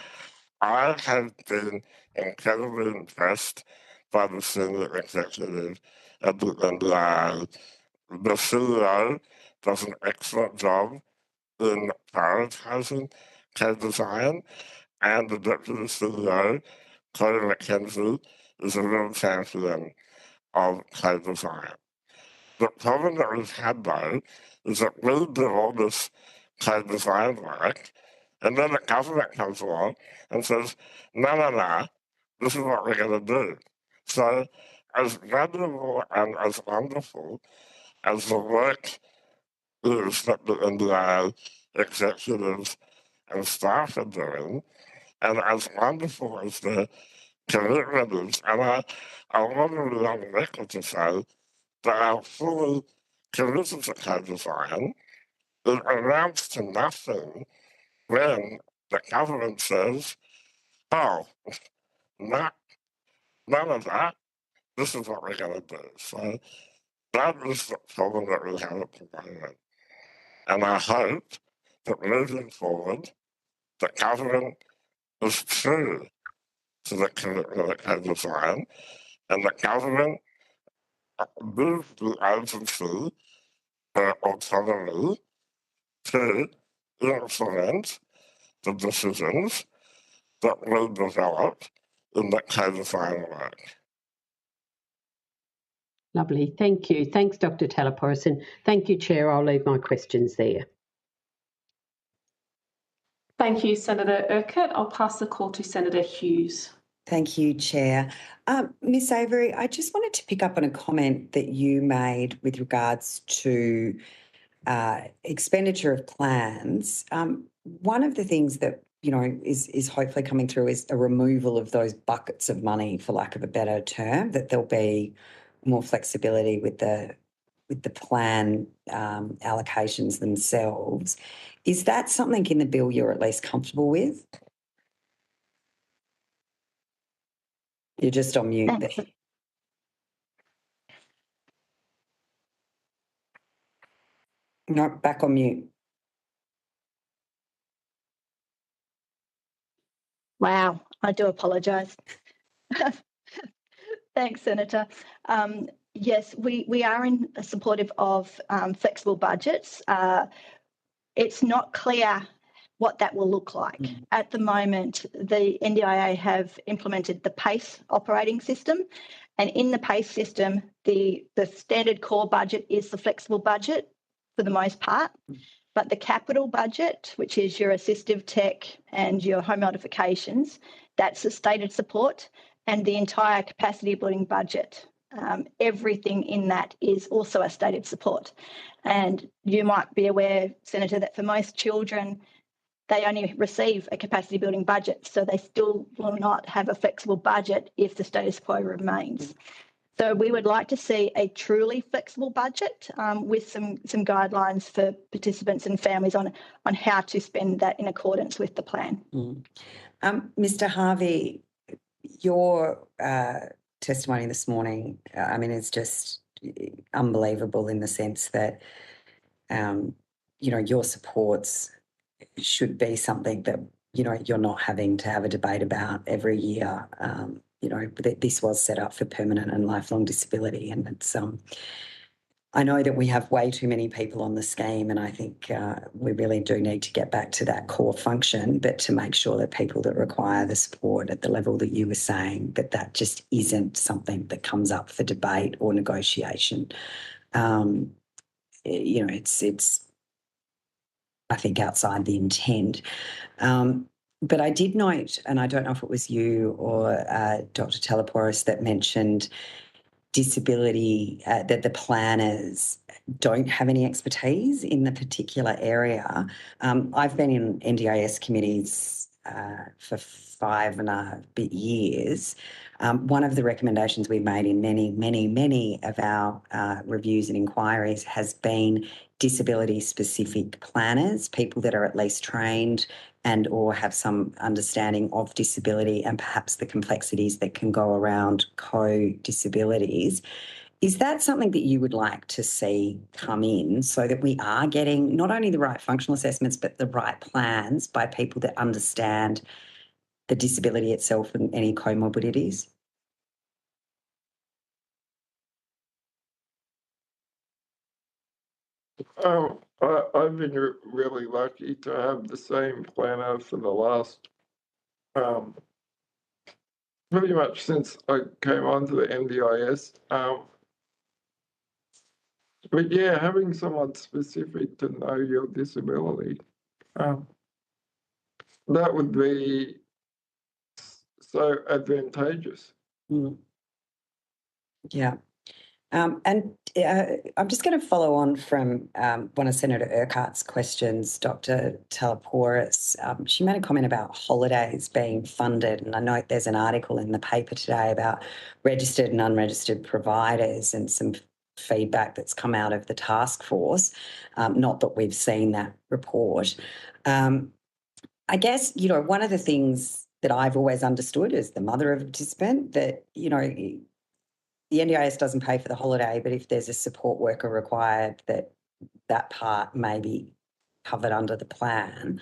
I have been incredibly impressed by the senior executive at the NDIA. The CEO does an excellent job in prioritising co-design, and the Deputy CEO, Chloe McKenzie, is a real champion of co-design. The problem that we've had, though, is that we do all this co-design work, and then the government comes along and says, no, this is what we're going to do. So as valuable and as wonderful as the work is that the NDIA executives and staff are doing, and as wonderful as the commitment is, and I want to be on record to say that I'm fully committed to co-design, it amounts to nothing when the government says, oh, none of that, this is what we're going to do. So that is the problem that we have at the moment. And I hope that moving forward, the government is true to the commitment of co-design, and the government moves the agency autonomy to implement the decisions that we develop in the co-design work. Lovely. Thank you. Thanks, Dr. Talaporis, and thank you, Chair. I'll leave my questions there. Thank you, Senator Urquhart. I'll pass the call to Senator Hughes. Thank you, Chair. Ms Avery, I just wanted to pick up on a comment that you made with regards to expenditure of plans. One of the things that is hopefully coming through is a removal of those buckets of money, for lack of a better term, that there'll be more flexibility with the plan allocations themselves. Is that something in the bill you're at least comfortable with? You're just on mute there. No, back on mute. Wow, I do apologise. Thanks, Senator. Yes, we are supportive of flexible budgets. It's not clear what that will look like. At the moment, the NDIA have implemented the PACE operating system, and in the PACE system, the standard core budget is the flexible budget for the most part, but the capital budget, which is your assistive tech and your home modifications, that's a stated support, and the entire capacity building budget, everything in that is also a stated support. And you might be aware, Senator, that for most children, they only receive a capacity building budget, so they still will not have a flexible budget if the status quo remains. So we would like to see a truly flexible budget with some guidelines for participants and families on how to spend that in accordance with the plan. Mr. Harvey, your testimony this morning, it's just unbelievable in the sense that, your supports should be something that, you're not having to have a debate about every year. This was set up for permanent and lifelong disability, and I know that we have way too many people on the scheme, and I think we really do need to get back to that core function, but to make sure that people that require the support at the level that you were saying, that just isn't something that comes up for debate or negotiation. It's I think outside the intent. But I did note, and I don't know if it was you or Dr. Teleporis that mentioned disability, that the planners don't have any expertise in the particular area. I've been in NDIS committees for 5 and a bit years. One of the recommendations we've made in many of our reviews and inquiries has been disability-specific planners, people that are at least trained and or have some understanding of disability and perhaps the complexities that can go around co-disabilities. Is that something that you would like to see come in so that we are getting not only the right functional assessments but the right plans by people that understand the disability itself and any comorbidities? I've been really lucky to have the same planner for the last pretty much since I came onto the NDIS. But yeah, having someone specific to know your disability, that would be so advantageous. Mm. Yeah. And I'm just going to follow on from one of Senator Urquhart's questions, Dr. Teleporis. She made a comment about holidays being funded, and I know there's an article in the paper today about registered and unregistered providers and some feedback that's come out of the task force. Not that we've seen that report. I guess, one of the things that I've always understood as the mother of a participant that, the NDIS doesn't pay for the holiday, but if there's a support worker required, that part may be covered under the plan.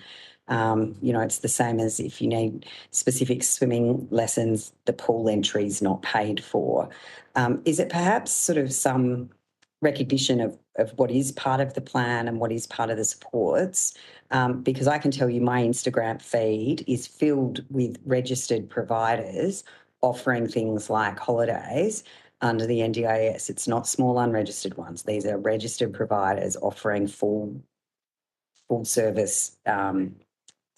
It's the same as if you need specific swimming lessons, the pool entry is not paid for. Is it perhaps sort of some recognition of what is part of the plan and what is part of the supports? Because I can tell you my Instagram feed is filled with registered providers offering things like holidays under the NDIS. It's not small unregistered ones. These are registered providers offering full service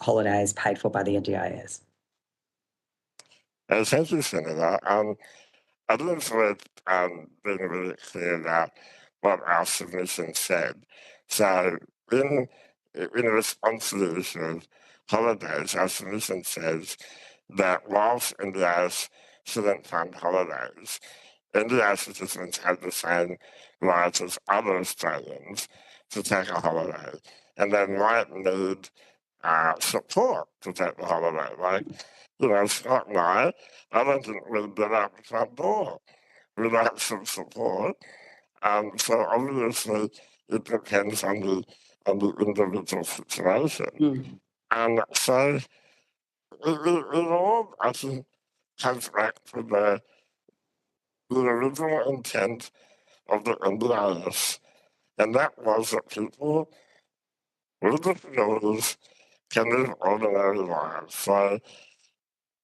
holidays paid for by the NDIS. Thank you, Senator. I think we've been really clear about what our submission said. So in response to the issue of holidays, our submission says that whilst NDIS shouldn't fund holidays, NDIS participants have the same rights as other Australians to take a holiday, and they might need support to take the holiday. Like, Scott and I don't think we've been out the front door without some support. So obviously it depends on the individual situation. Mm. And so it all, I think, comes back to the original intent of the NDIS, and that was that people with disabilities can live ordinary lives. So,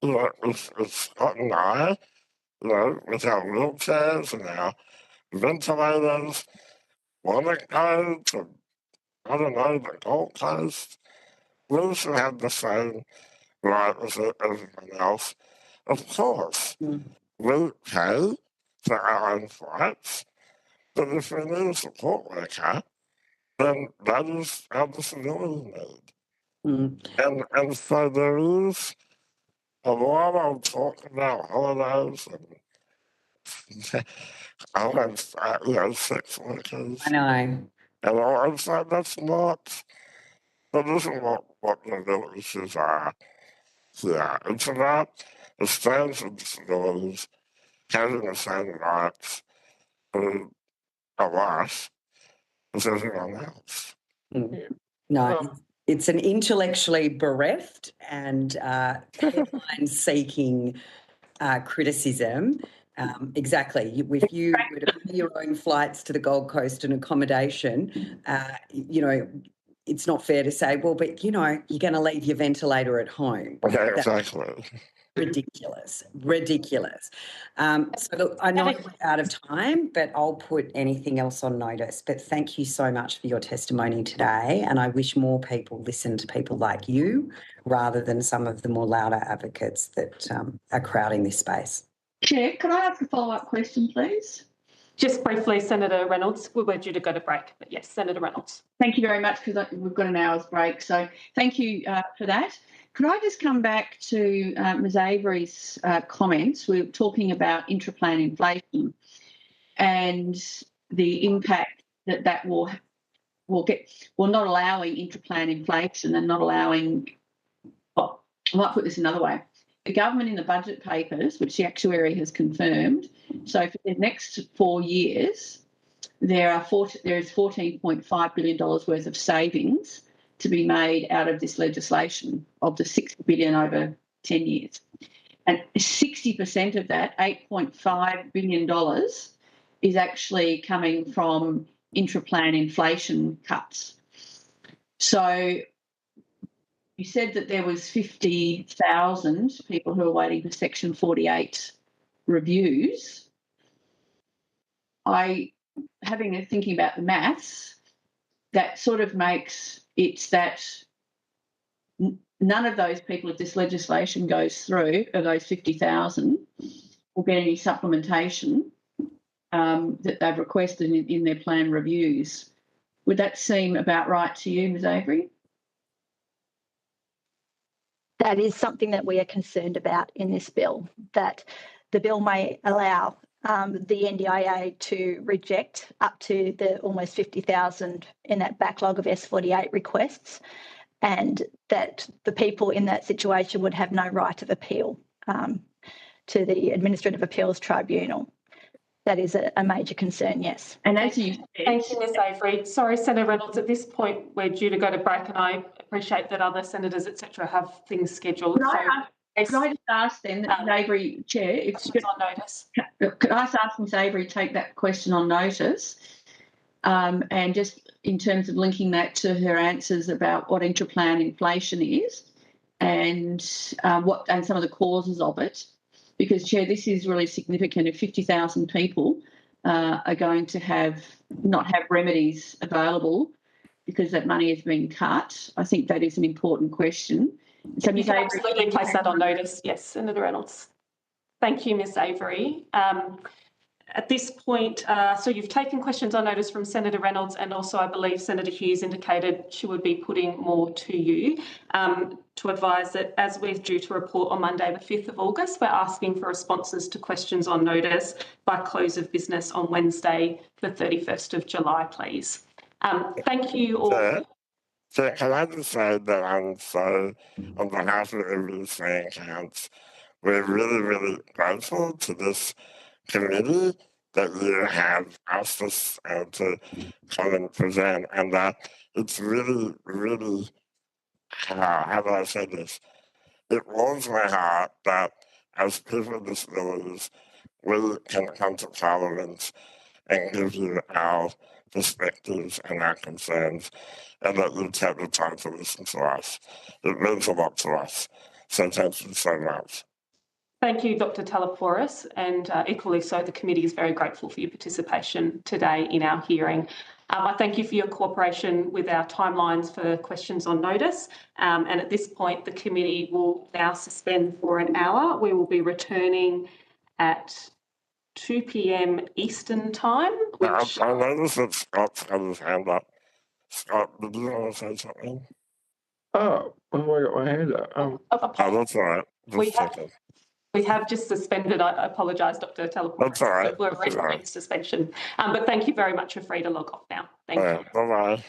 it's Scott and I, with our wheelchairs and our ventilators, want to go to, I don't know, the Gold Coast. We should have the same right as everyone else. Of course, we pay for our own flights, but if we need a support worker, then that is our disability need. Mm. And so there is a lot of talk about holidays and sex workers. I know. And I was like, that isn't what the real issues are here. It's about Australians with disabilities having the same rights to a life as everyone else. Mm. No, it's an intellectually bereft and headline-seeking criticism Exactly. If you were to pay your own flights to the Gold Coast and accommodation, it's not fair to say, well, but, you're going to leave your ventilator at home. Yeah, exactly. Ridiculous. So look, I know we're out of time, but I'll put anything else on notice. But thank you so much for your testimony today. And I wish more people listen to people like you rather than some of the more louder advocates that are crowding this space. Chair, could I ask a follow-up question, please? Just briefly, Senator Reynolds, we were due to go to break, but yes, Senator Reynolds. Thank you very much, because we've got an hour's break. So thank you for that. Could I just come back to Ms Avery's comments? We were talking about intraplan inflation and the impact that will get, well, not allowing intraplan inflation and not allowing, well, I might put this another way. The government in the budget papers, which the actuary has confirmed, so for the next 4 years, there is $14.5 billion worth of savings to be made out of this legislation, of the $6 billion over 10 years. And 60% of that, $8.5 billion, is actually coming from intraplan inflation cuts. So you said that there was 50,000 people who are waiting for Section 48 reviews. Thinking about the maths, that sort of makes it that none of those people, if this legislation goes through, of those 50,000, will get any supplementation that they've requested in their plan reviews. Would that seem about right to you, Ms Avery? That is something that we are concerned about in this bill, that the bill may allow the NDIA to reject up to the almost 50,000 in that backlog of S48 requests, and that the people in that situation would have no right of appeal to the Administrative Appeals Tribunal. That is a major concern, yes. And as you said, thank you, Ms Avery. Sorry, Senator Reynolds, at this point we're due to go to break, and I appreciate that other senators, etc., have things scheduled. Could I just ask then, Ms Avery, Chair, if it's on notice. Could I ask Ms Avery to take that question on notice, and just in terms of linking that to her answers about what intraplan inflation is and some of the causes of it, because, Chair, this is really significant. If 50,000 people are going to not have remedies available because that money has been cut, I think that is an important question. So you can absolutely place that on notice, yes, Senator Reynolds. Thank you, Ms Avery. At this point, so you've taken questions on notice from Senator Reynolds, and also I believe Senator Hughes indicated she would be putting more to you to advise that as we're due to report on Monday the 5th of August, we're asking for responses to questions on notice by close of business on Wednesday the 31st of July, please. Thank you all. So can I just say that on behalf of every Australian Council, we're really, really grateful to this committee that you have asked us to come and present, and that it's really, really, how do I say this? It warms my heart that as people with disabilities, we can come to Parliament and give you our perspectives and our concerns, and that you take the time to listen to us. It means a lot to us. So thank you so much. Thank you, Dr Talapouros, and equally so, the committee is very grateful for your participation today in our hearing. I thank you for your cooperation with our timelines for questions on notice, and at this point the committee will now suspend for an hour. We will be returning at 2 p.m. Eastern Time. Which... I noticed that Scott's got his hand up. Scott, did you want to say something? Oh, I got my hand up. Oh, that's all right. We have just suspended. I apologise, Dr Talapouros. That's all right. We're restarting suspension. But thank you very much. You're free to log off now. Thank you. Bye-bye.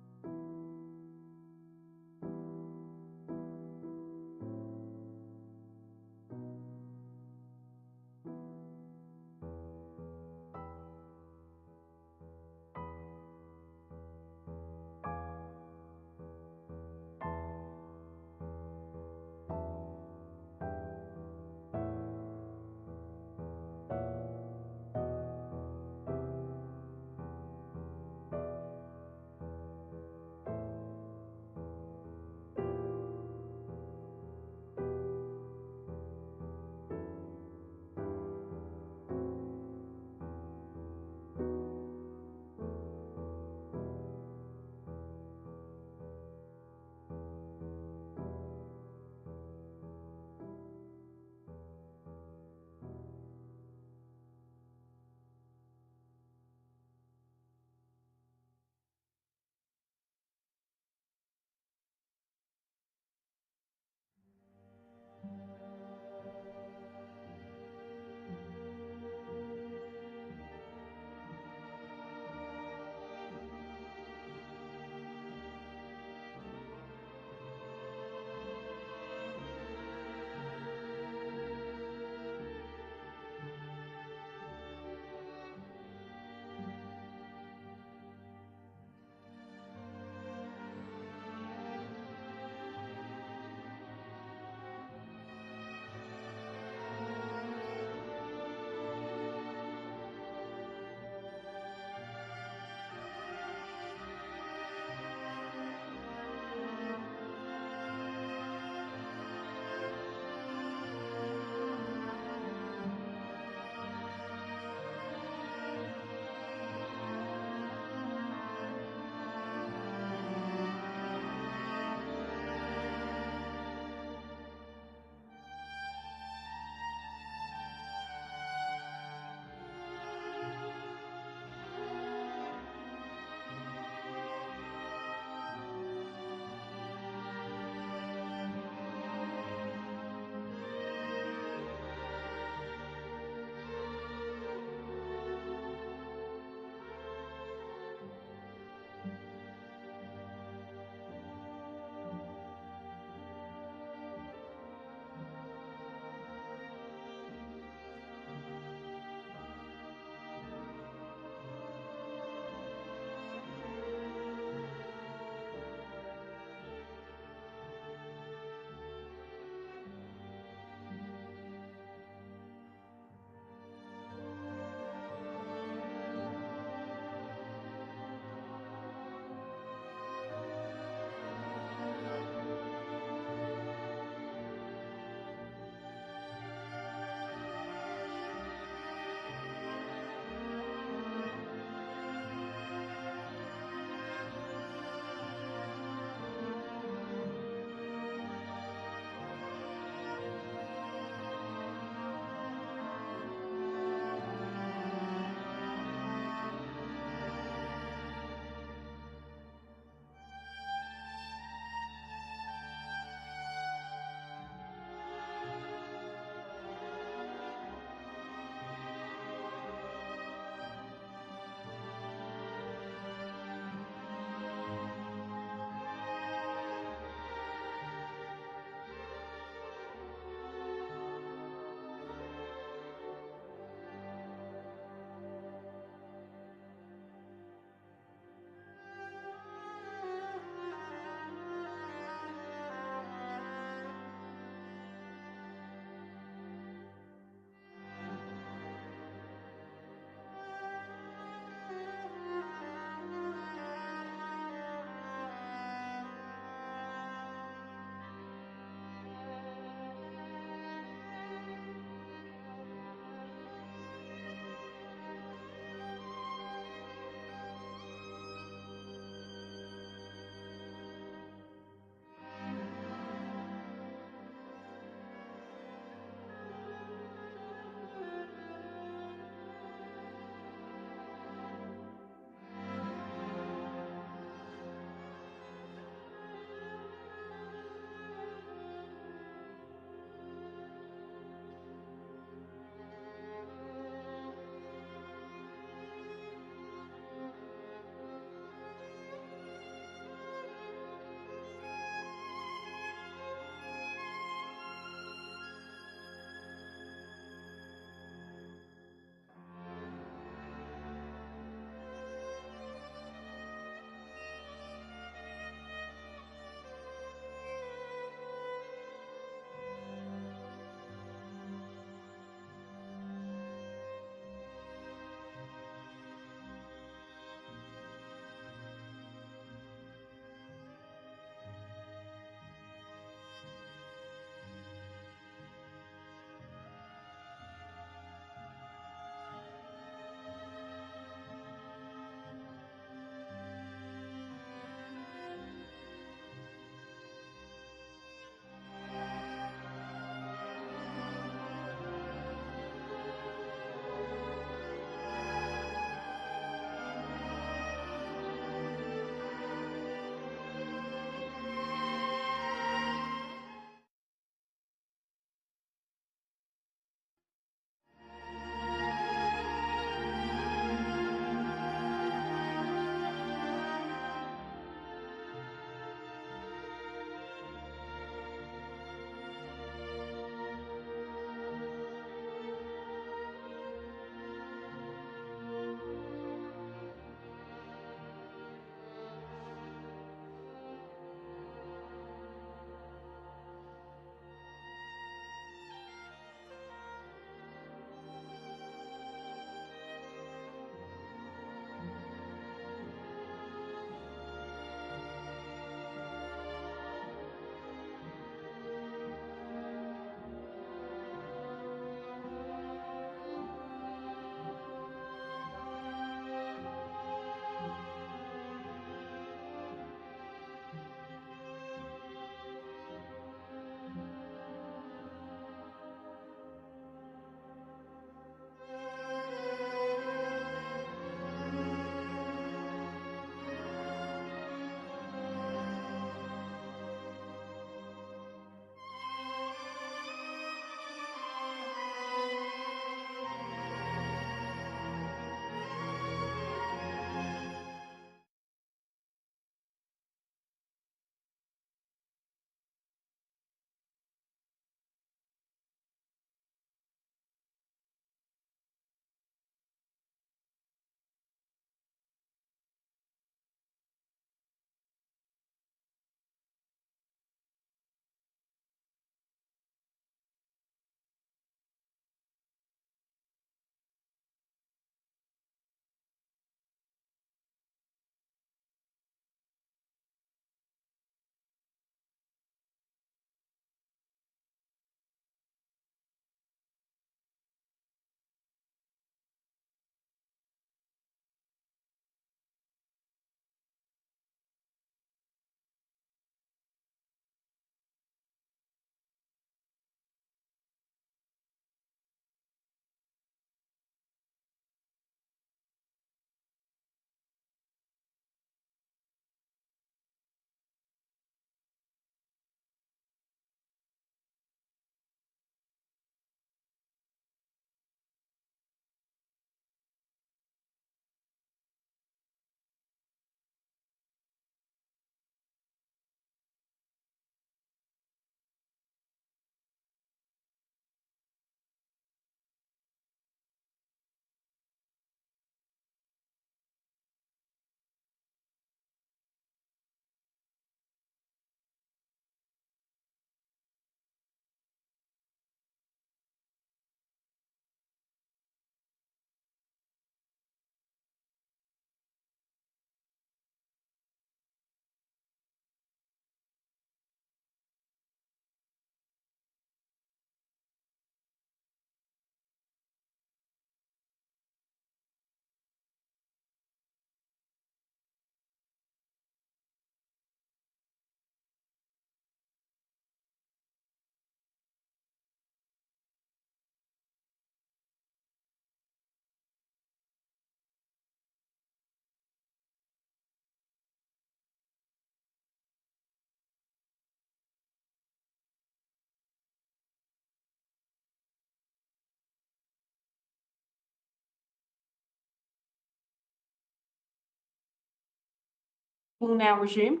We'll now resume.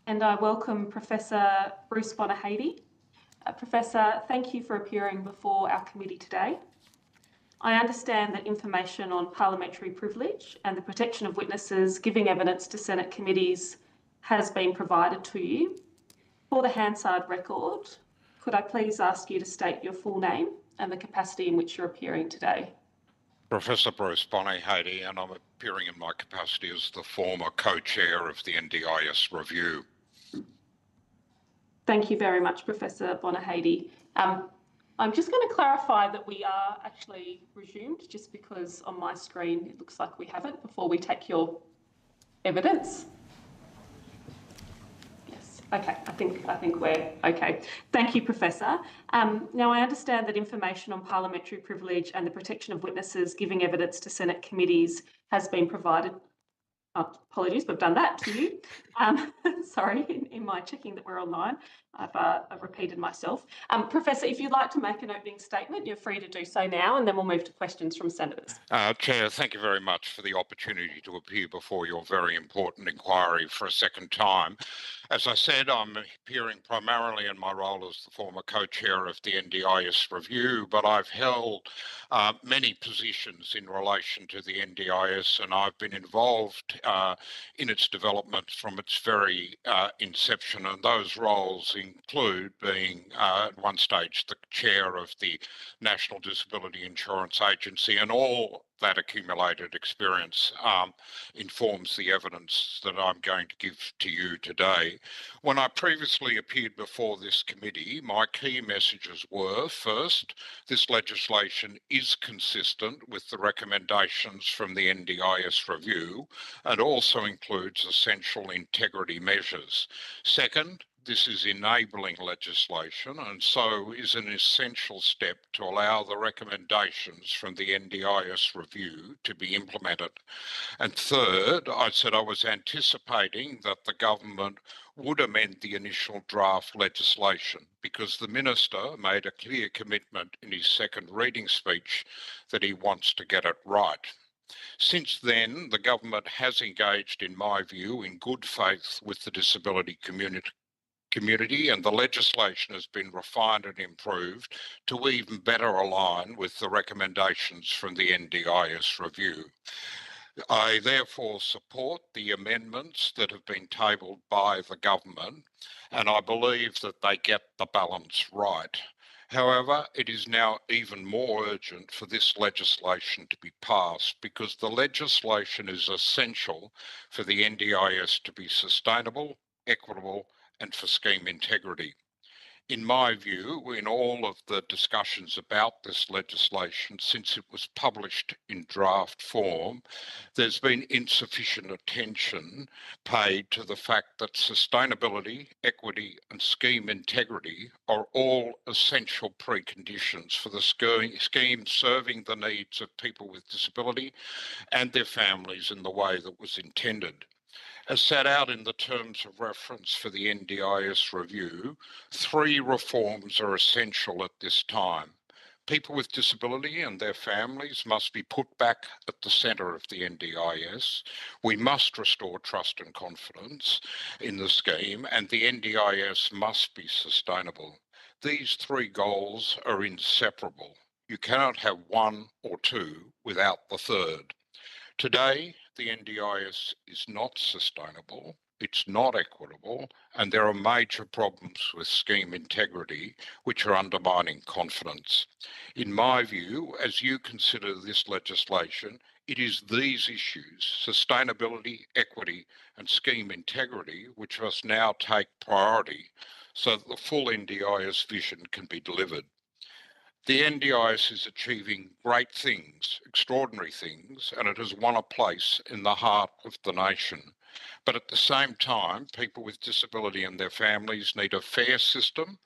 And I welcome Professor Bruce Bonyhady. Professor, thank you for appearing before our committee today. I understand that information on parliamentary privilege and the protection of witnesses giving evidence to Senate committees has been provided to you. For the Hansard record, could I please ask you to state your full name and the capacity in which you're appearing today? Professor Bruce Bonyhady, and I'm appearing in my capacity as the former co-chair of the NDIS review. Thank you very much, Professor Bonyhady. I'm just going to clarify that we are actually resumed, just because on my screen it looks like we haven't, before we take your evidence. Yes, okay, I think we're okay. Thank you, Professor. Now, I understand that information on parliamentary privilege and the protection of witnesses giving evidence to Senate committees has been provided. Oh, apologies, we've done that to you. Sorry, in my checking that we're online, I've repeated myself. Professor, if you'd like to make an opening statement, you're free to do so now, and then we'll move to questions from senators. Chair, thank you very much for the opportunity to appear before your very important inquiry for a second time. As I said, I'm appearing primarily in my role as the former co-chair of the NDIS review, but I've held many positions in relation to the NDIS, and I've been involved in its development from its very inception, and those roles include being at one stage the chair of the National Disability Insurance Agency, and all that accumulated experience informs the evidence that I'm going to give to you today. When I previously appeared before this committee, my key messages were, first, this legislation is consistent with the recommendations from the NDIS review and also includes essential integrity measures. Second, this is enabling legislation and so is an essential step to allow the recommendations from the NDIS review to be implemented. And third, I said I was anticipating that the government would amend the initial draft legislation because the minister made a clear commitment in his second reading speech that he wants to get it right. Since then, the government has engaged, in my view, in good faith with the disability community, and the legislation has been refined and improved to even better align with the recommendations from the NDIS review. I therefore support the amendments that have been tabled by the government, and I believe that they get the balance right. However, it is now even more urgent for this legislation to be passed because the legislation is essential for the NDIS to be sustainable, equitable, and for scheme integrity. In my view, in all of the discussions about this legislation since it was published in draft form, there's been insufficient attention paid to the fact that sustainability, equity, and scheme integrity are all essential preconditions for the scheme serving the needs of people with disability and their families in the way that was intended. As set out in the terms of reference for the NDIS review, 3 reforms are essential at this time. People with disability and their families must be put back at the centre of the NDIS. We must restore trust and confidence in the scheme, and the NDIS must be sustainable. These 3 goals are inseparable. You cannot have one or two without the third. Today, the NDIS is not sustainable, it's not equitable, and there are major problems with scheme integrity which are undermining confidence. In my view, as you consider this legislation, it is these issues, sustainability, equity, and scheme integrity, which must now take priority so that the full NDIS vision can be delivered. The NDIS is achieving great things, extraordinary things, and it has won a place in the heart of the nation. But at the same time, people with disability and their families need a fair system,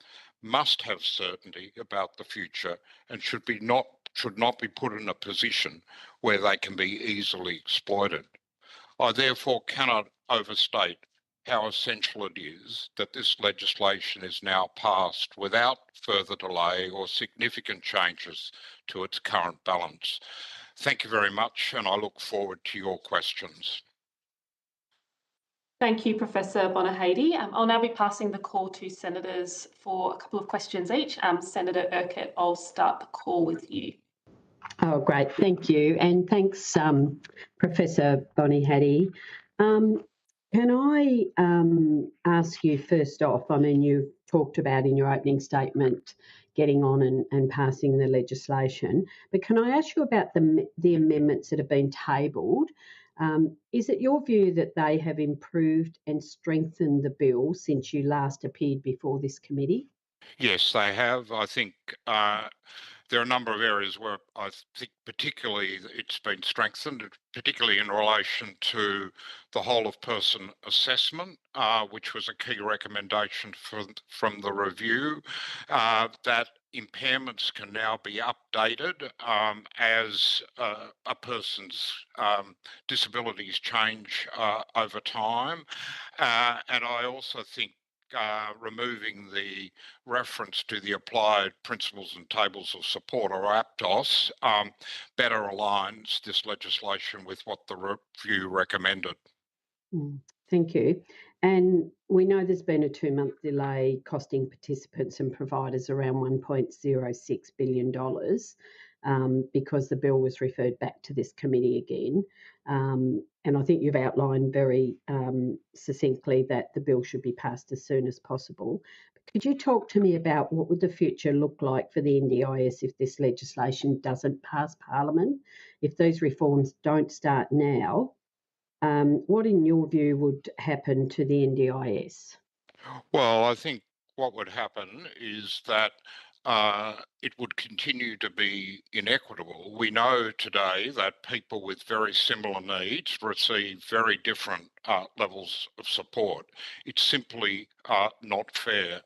must have certainty about the future, and should not be put in a position where they can be easily exploited. I therefore cannot overstate how essential it is that this legislation is now passed without further delay or significant changes to its current balance. Thank you very much, and I look forward to your questions. Thank you, Professor Bonyhady. I'll now be passing the call to senators for a couple of questions each. Senator Urquhart, I'll start the call with you. Oh, great. Thank you. And thanks, Professor Bonyhady. Can I ask you first off, I mean, you've talked about in your opening statement getting on and passing the legislation, but can I ask you about the amendments that have been tabled? Is it your view that they have improved and strengthened the bill since you last appeared before this committee? Yes, they have. I think there are a number of areas where I think particularly it's been strengthened, particularly in relation to the whole of person assessment, which was a key recommendation from the review, that impairments can now be updated as a person's disabilities change over time. And I also think removing the reference to the applied principles and tables of support, or APTOS, better aligns this legislation with what the review recommended. Thank you. And we know there's been a 2-month delay costing participants and providers around $1.06 billion because the bill was referred back to this committee again. And I think you've outlined very succinctly that the bill should be passed as soon as possible. Could you talk to me about what would the future look like for the NDIS if this legislation doesn't pass Parliament? If those reforms don't start now, what in your view would happen to the NDIS? Well, I think what would happen is that it would continue to be inequitable. We know today that people with very similar needs receive very different levels of support. It's simply not fair.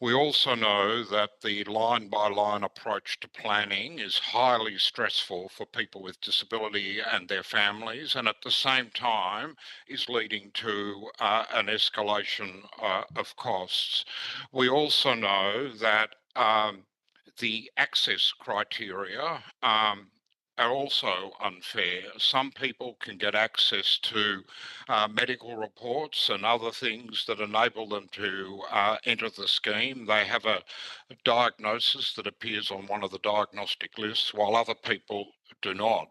We also know that the line-by-line approach to planning is highly stressful for people with disability and their families, and at the same time is leading to an escalation of costs. We also know that the access criteria are also unfair. Some people can get access to medical reports and other things that enable them to enter the scheme. They have a diagnosis that appears on one of the diagnostic lists, while other people do not.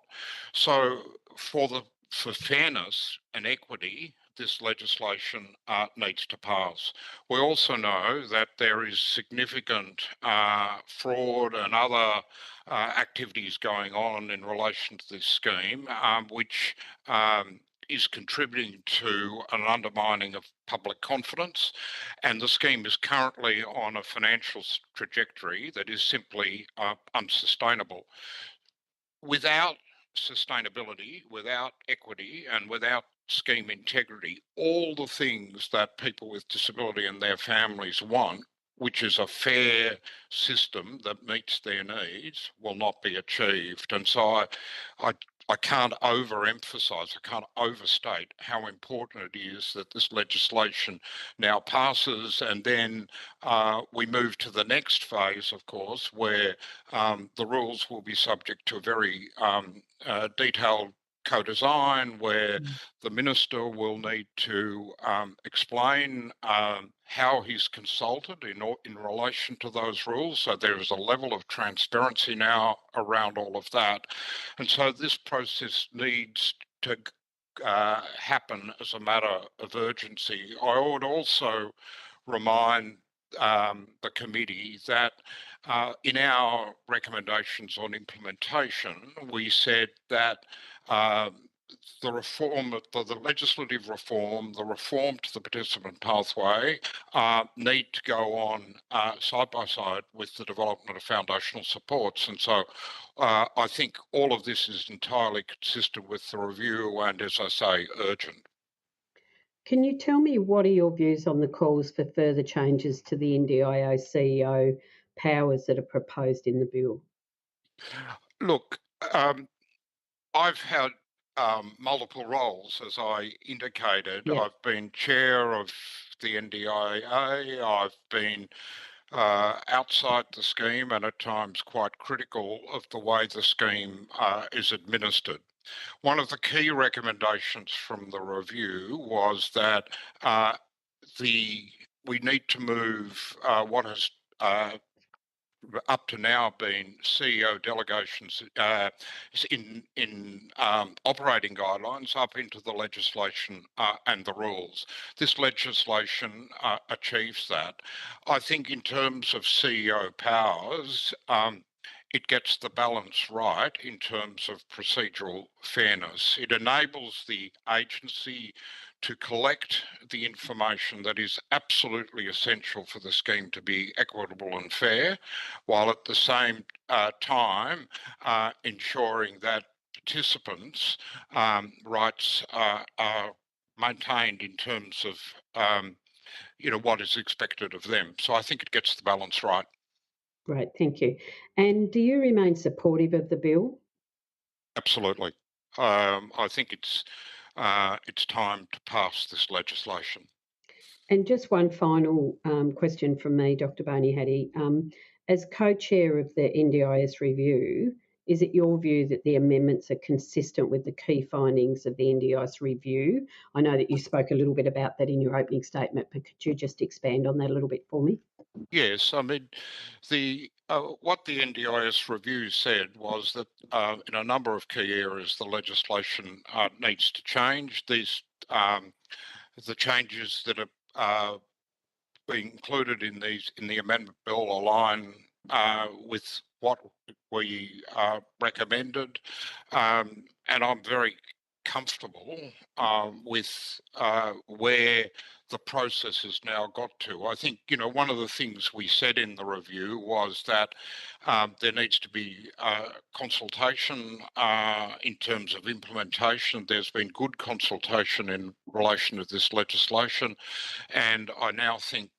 So for fairness and equity, this legislation needs to pass. We also know that there is significant fraud and other activities going on in relation to this scheme, which is contributing to an undermining of public confidence, and the scheme is currently on a financial trajectory that is simply unsustainable. Without sustainability, without equity, and without scheme integrity, all the things that people with disability and their families want, which is a fair system that meets their needs, will not be achieved. And so I can't overemphasize, I can't overstate how important it is that this legislation now passes, and then we move to the next phase, of course, where the rules will be subject to a very detailed co-design, where the minister will need to explain how he's consulted in relation to those rules. So there is a level of transparency now around all of that. And so this process needs to happen as a matter of urgency. I would also remind the committee that in our recommendations on implementation, we said that the reform, the legislative reform, the reform to the participant pathway need to go on side by side with the development of foundational supports. And so I think all of this is entirely consistent with the review and, as I say, urgent. Can you tell me what are your views on the calls for further changes to the NDIO CEO powers that are proposed in the bill? Look, I've had multiple roles, as I indicated. Yeah. I've been chair of the NDIA. I've been outside the scheme and at times quite critical of the way the scheme is administered. One of the key recommendations from the review was that we need to move what has up to now been CEO delegations in operating guidelines up into the legislation and the rules. This legislation achieves that. I think in terms of CEO powers, it gets the balance right in terms of procedural fairness. It enables the agency to collect the information that is absolutely essential for the scheme to be equitable and fair, while at the same time ensuring that participants' rights are maintained in terms of what is expected of them. So I think it gets the balance right. Great, thank you. And do you remain supportive of the bill? Absolutely. I think it's time to pass this legislation. And just one final question from me, Dr. Bonyhady. As co-chair of the NDIS review, is it your view that the amendments are consistent with the key findings of the NDIS review? I know that you spoke a little bit about that in your opening statement, but could you just expand on that a little bit for me? Yes, I mean, what the NDIS review said was that in a number of key areas the legislation needs to change. These the changes that are being included in the amendment bill align with what we recommended, and I'm very comfortable with where the process has now got to. I think, one of the things we said in the review was that there needs to be consultation in terms of implementation. There's been good consultation in relation to this legislation, and I now think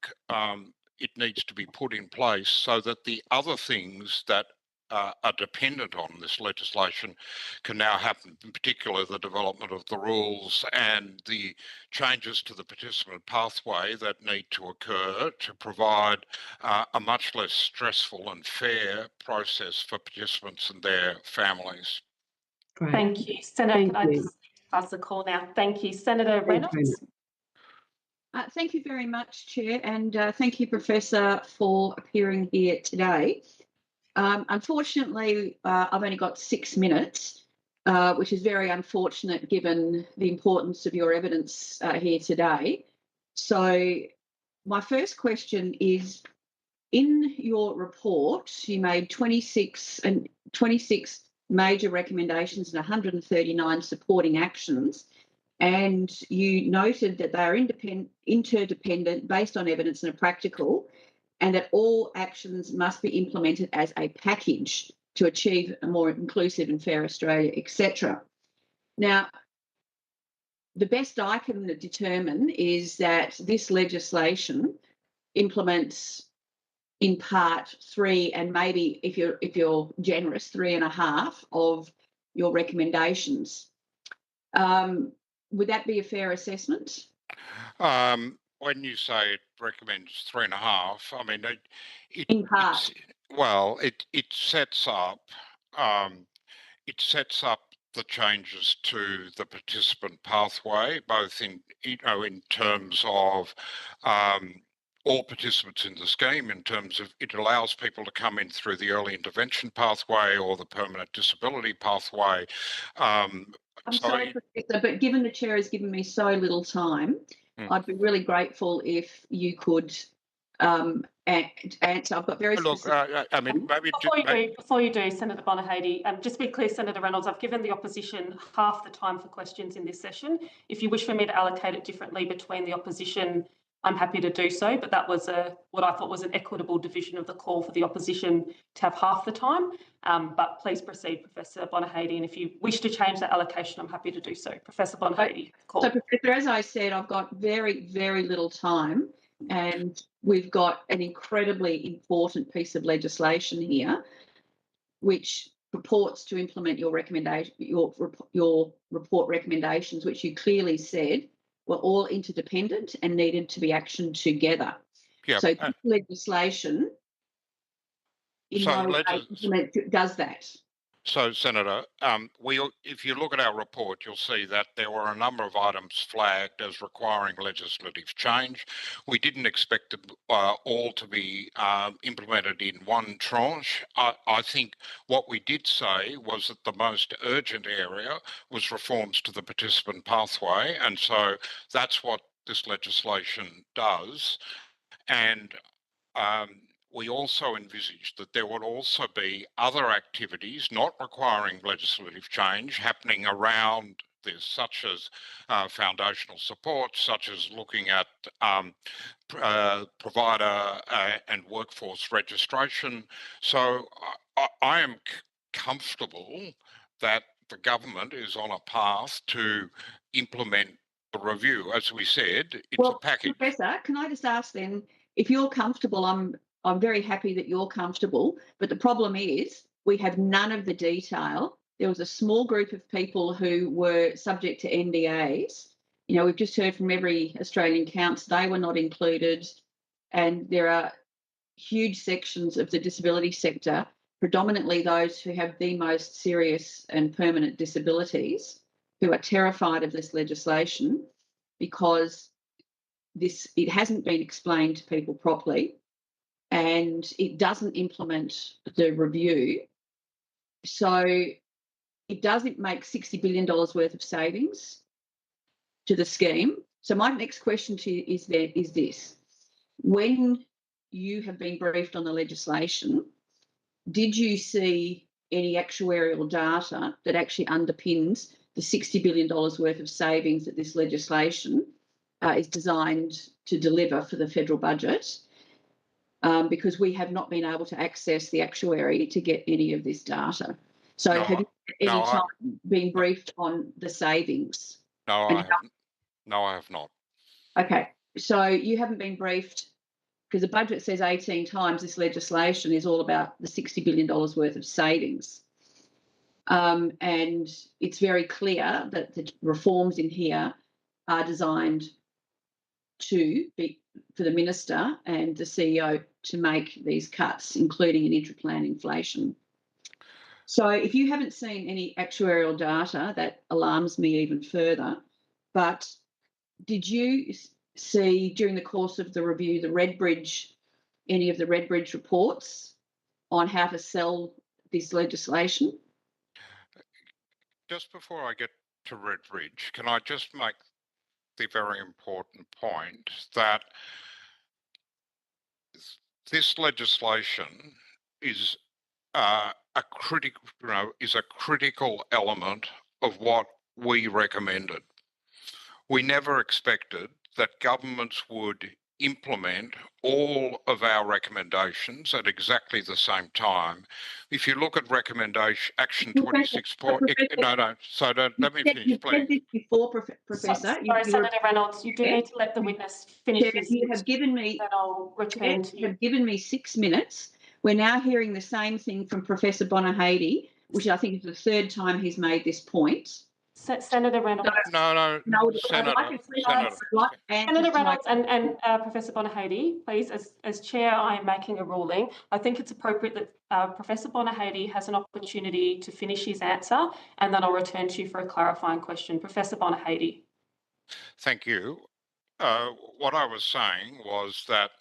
it needs to be put in place so that the other things that are dependent on this legislation can now happen, in particular the development of the rules and the changes to the participant pathway that need to occur to provide a much less stressful and fair process for participants and their families. Great. Thank you. Senator, can I just pass the call now? Thank you. Senator Reynolds. Thank you very much, Chair, and thank you, Professor, for appearing here today. Unfortunately, I've only got 6 minutes, which is very unfortunate given the importance of your evidence here today. So my first question is, in your report, you made 26 major recommendations and 139 supporting actions, and you noted that they are interdependent, based on evidence and are practical, and that all actions must be implemented as a package to achieve a more inclusive and fair Australia, etc. Now, the best I can determine is that this legislation implements in part 3, and maybe if you're generous, 3.5 of your recommendations. Would that be a fair assessment? When you say it recommends 3.5, I mean, in part. It sets up the changes to the participant pathway, both in terms of all participants in the scheme, in terms of it allows people to come in through the early intervention pathway or the permanent disability pathway. I'm sorry, Professor, but given the Chair has given me so little time, I'd be really grateful if you could answer. I've got very specific... I mean, maybe... Before you do, Senator Bonyhady, just to be clear, Senator Reynolds, I've given the opposition half the time for questions in this session. If you wish for me to allocate it differently between the opposition, I'm happy to do so, but that was what I thought was an equitable division of the call for the opposition to have half the time. But please proceed, Professor Bonyhady, and if you wish to change that allocation, I'm happy to do so. Professor Bonyhady, call. So, Professor, as I said, I've got very, very little time, and we've got an incredibly important piece of legislation here, which purports to implement your recommendation, your report recommendations, which you clearly said were all interdependent and needed to be actioned together. Yeah. So this legislation in So no way does that. So, Senator, if you look at our report, you'll see that there were a number of items flagged as requiring legislative change. We didn't expect them all to be implemented in one tranche. I think what we did say was that the most urgent area was reforms to the participant pathway, and so that's what this legislation does. And we also envisaged that there would also be other activities not requiring legislative change happening around this, such as foundational support, such as looking at provider and workforce registration. So I am comfortable that the government is on a path to implement the review. As we said, it's a package. Professor, can I just ask then, if you're comfortable, I'm very happy that you're comfortable, but the problem is we have none of the detail. There was a small group of people who were subject to NDAs. You know, we've just heard from every Australian council, they were not included. And there are huge sections of the disability sector, predominantly those who have the most serious and permanent disabilities, who are terrified of this legislation because it hasn't been explained to people properly, and it doesn't implement the review. So it doesn't make $60 billion worth of savings to the scheme. So my next question to you is this. When you have been briefed on the legislation, did you see any actuarial data that actually underpins the $60 billion worth of savings that this legislation is designed to deliver for the federal budget? Because we have not been able to access the actuary to get any of this data. So have you at any time been briefed on the savings? No, I have not. Okay, so you haven't been briefed because the budget says 18 times this legislation is all about the $60 billion worth of savings. And it's very clear that the reforms in here are designed to be for the minister and the CEO to make these cuts, including an intra-plan inflation. So if you haven't seen any actuarial data, that alarms me even further. But did you see during the course of the review any of the Redbridge reports on how to sell this legislation? Just before I get to Redbridge, can I just make the very important point that this legislation is a critical element of what we recommended. We never expected that governments would implement all of our recommendations at exactly the same time. If you look at recommendation action 26, let me finish, please. Before, Professor. Sorry, Senator Reynolds, you do need to let the witness finish his. You have given me. Then I'll return to you. You have given me 6 minutes. We're now hearing the same thing from Professor Bonyhady, which I think is the third time he's made this point. Senator Reynolds. No, Senator Reynolds and Professor Bonyhady, please, as Chair, I am making a ruling. I think it's appropriate that Professor Bonyhady has an opportunity to finish his answer, and then I'll return to you for a clarifying question. Professor Bonyhady. Thank you. What I was saying was that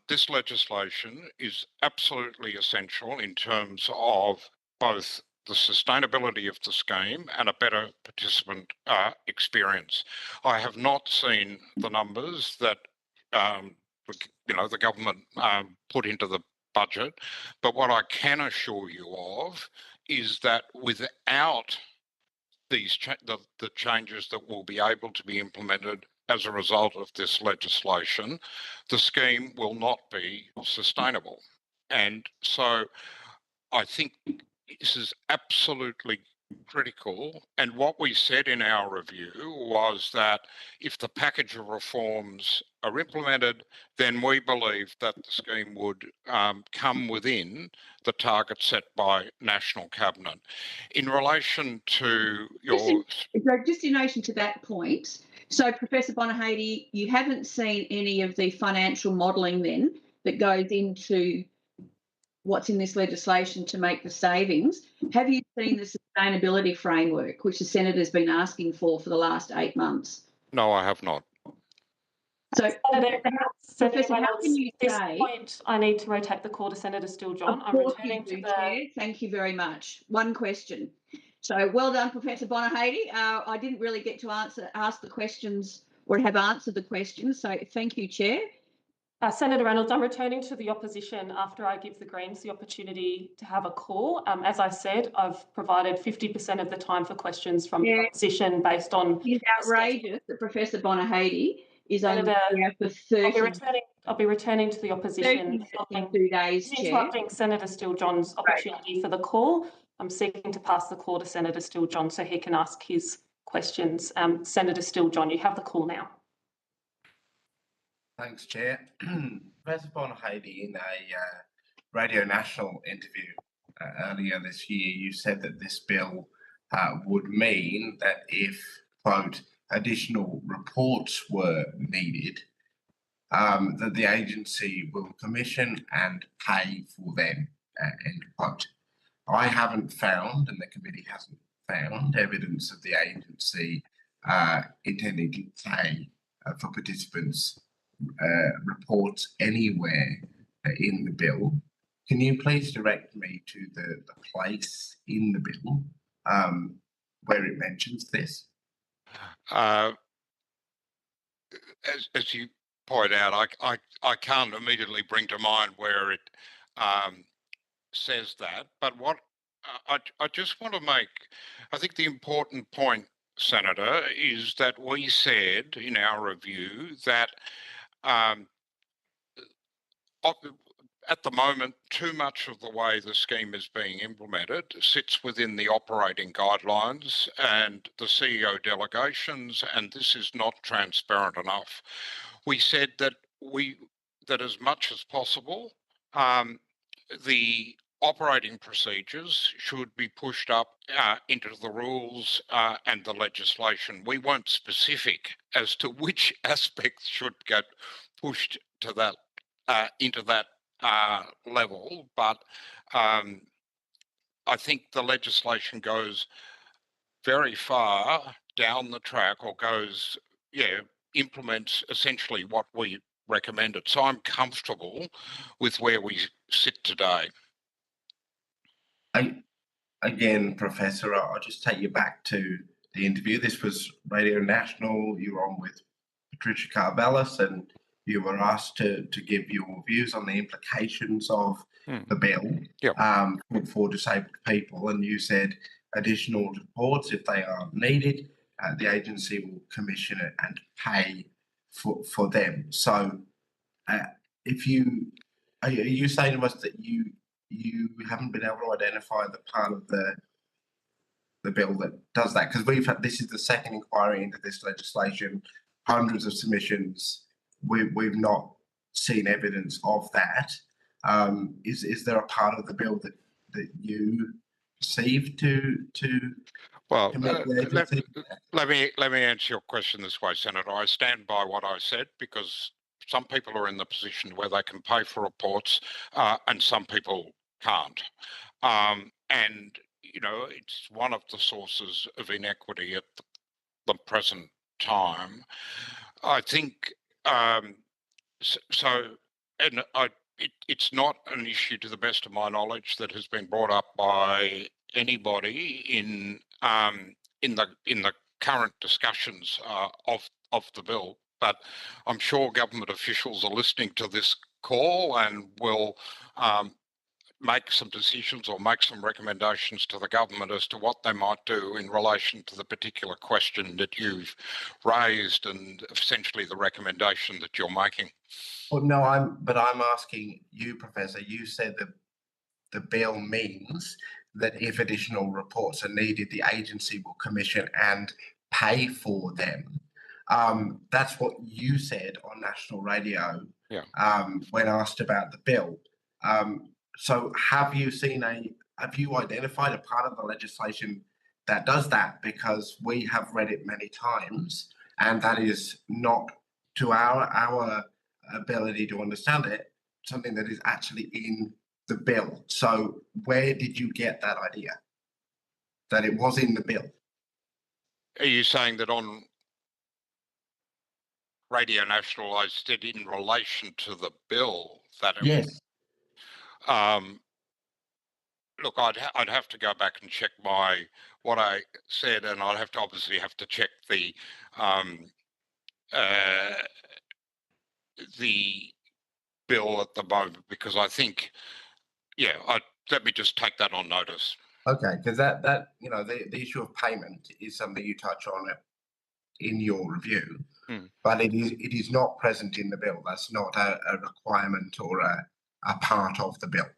this legislation is absolutely essential in terms of both the sustainability of the scheme and a better participant experience. I have not seen the numbers that the government put into the budget, but what I can assure you of is that without these the changes that will be able to be implemented as a result of this legislation, the scheme will not be sustainable. And so I think this is absolutely critical. And what we said in our review was that if the package of reforms are implemented, then we believe that the scheme would come within the target set by National Cabinet. In relation to your... Just in relation to that point, So, Professor Bonyhady, you haven't seen any of the financial modelling then that goes into what's in this legislation to make the savings. Have you seen the sustainability framework, which the Senator's been asking for the last 8 months? No, I have not. So, Professor, how Reynolds, can you at this say? point, I need to rotate the call to Senator Steele-John. Of course you do, Chair. Thank you very much. One question. So, well done, Professor Bonyhady. I didn't really get to ask the questions or have answered the questions. So, thank you, Chair. Senator Reynolds, I'm returning to the opposition after I give the Greens the opportunity to have a call. As I said, I've provided 50% of the time for questions from the opposition based on... It's outrageous that Professor Bonyhady is only here for 30. I'll be returning to the opposition. 2 days, Chair. Interrupting Senator Steele-John's opportunity for the call. I'm seeking to pass the call to Senator Steele-John so he can ask his questions. Senator Steele-John, you have the call now. Thanks, Chair. Professor Bonyhady, in a Radio National interview earlier this year, you said that this bill would mean that if, quote, additional reports were needed, that the agency will commission and pay for them, end quote. I haven't found, and the committee hasn't found, evidence of the agency intending to pay for participants' reports anywhere in the bill. Can you please direct me to the place in the bill where it mentions this? As you point out, I can't immediately bring to mind where it says that, but what I just want to make, I think the important point, Senator, is that we said in our review that at the moment, too much of the way the scheme is being implemented sits within the operating guidelines and the CEO delegations, and this is not transparent enough. We said that as much as possible, the operating procedures should be pushed up into the rules and the legislation. We weren't specific as to which aspects should get pushed to that into that level, but I think the legislation goes very far down the track, or implements essentially what we recommended. So I'm comfortable with where we sit today. Again, Professor, I'll just take you back to the interview. This was Radio National. You were on with Patricia Carvelis, and you were asked to give your views on the implications of the bill for disabled people. And you said additional reports, if they are needed, the agency will commission it and pay for them. So are you saying to us that you haven't been able to identify the part of the bill that does that? Because this is the second inquiry into this legislation, hundreds of submissions. We've not seen evidence of that. Is there a part of the bill that you perceive to well, let me answer your question this way, Senator. I stand by what I said, because some people are in the position where they can pay for reports and some people can't. And, it's one of the sources of inequity at the present time. I think it's not an issue, to the best of my knowledge, that has been brought up by anybody in the current discussions of the bill. But I'm sure government officials are listening to this call and will make some decisions or make some recommendations to the government as to what they might do in relation to the particular question that you've raised and essentially the recommendation that you're making. Well, no, I'm asking you, Professor. You said that the bill means that if additional reports are needed, the agency will commission and pay for them. That's what you said on national radio when asked about the bill. So have you identified a part of the legislation that does that? Because we have read it many times and that is not, to our ability to understand it, something that is actually in the bill. So where did you get that idea that it was in the bill? Are you saying that on Radio National I said in relation to the bill that it Yes. Look, I'd have to go back and check what I said, and I'd obviously have to check the bill at the moment, because I think, let me just take that on notice. Okay, because that the issue of payment is something you touch on in your review, but it is not present in the bill. That's not a requirement or a part of the bill.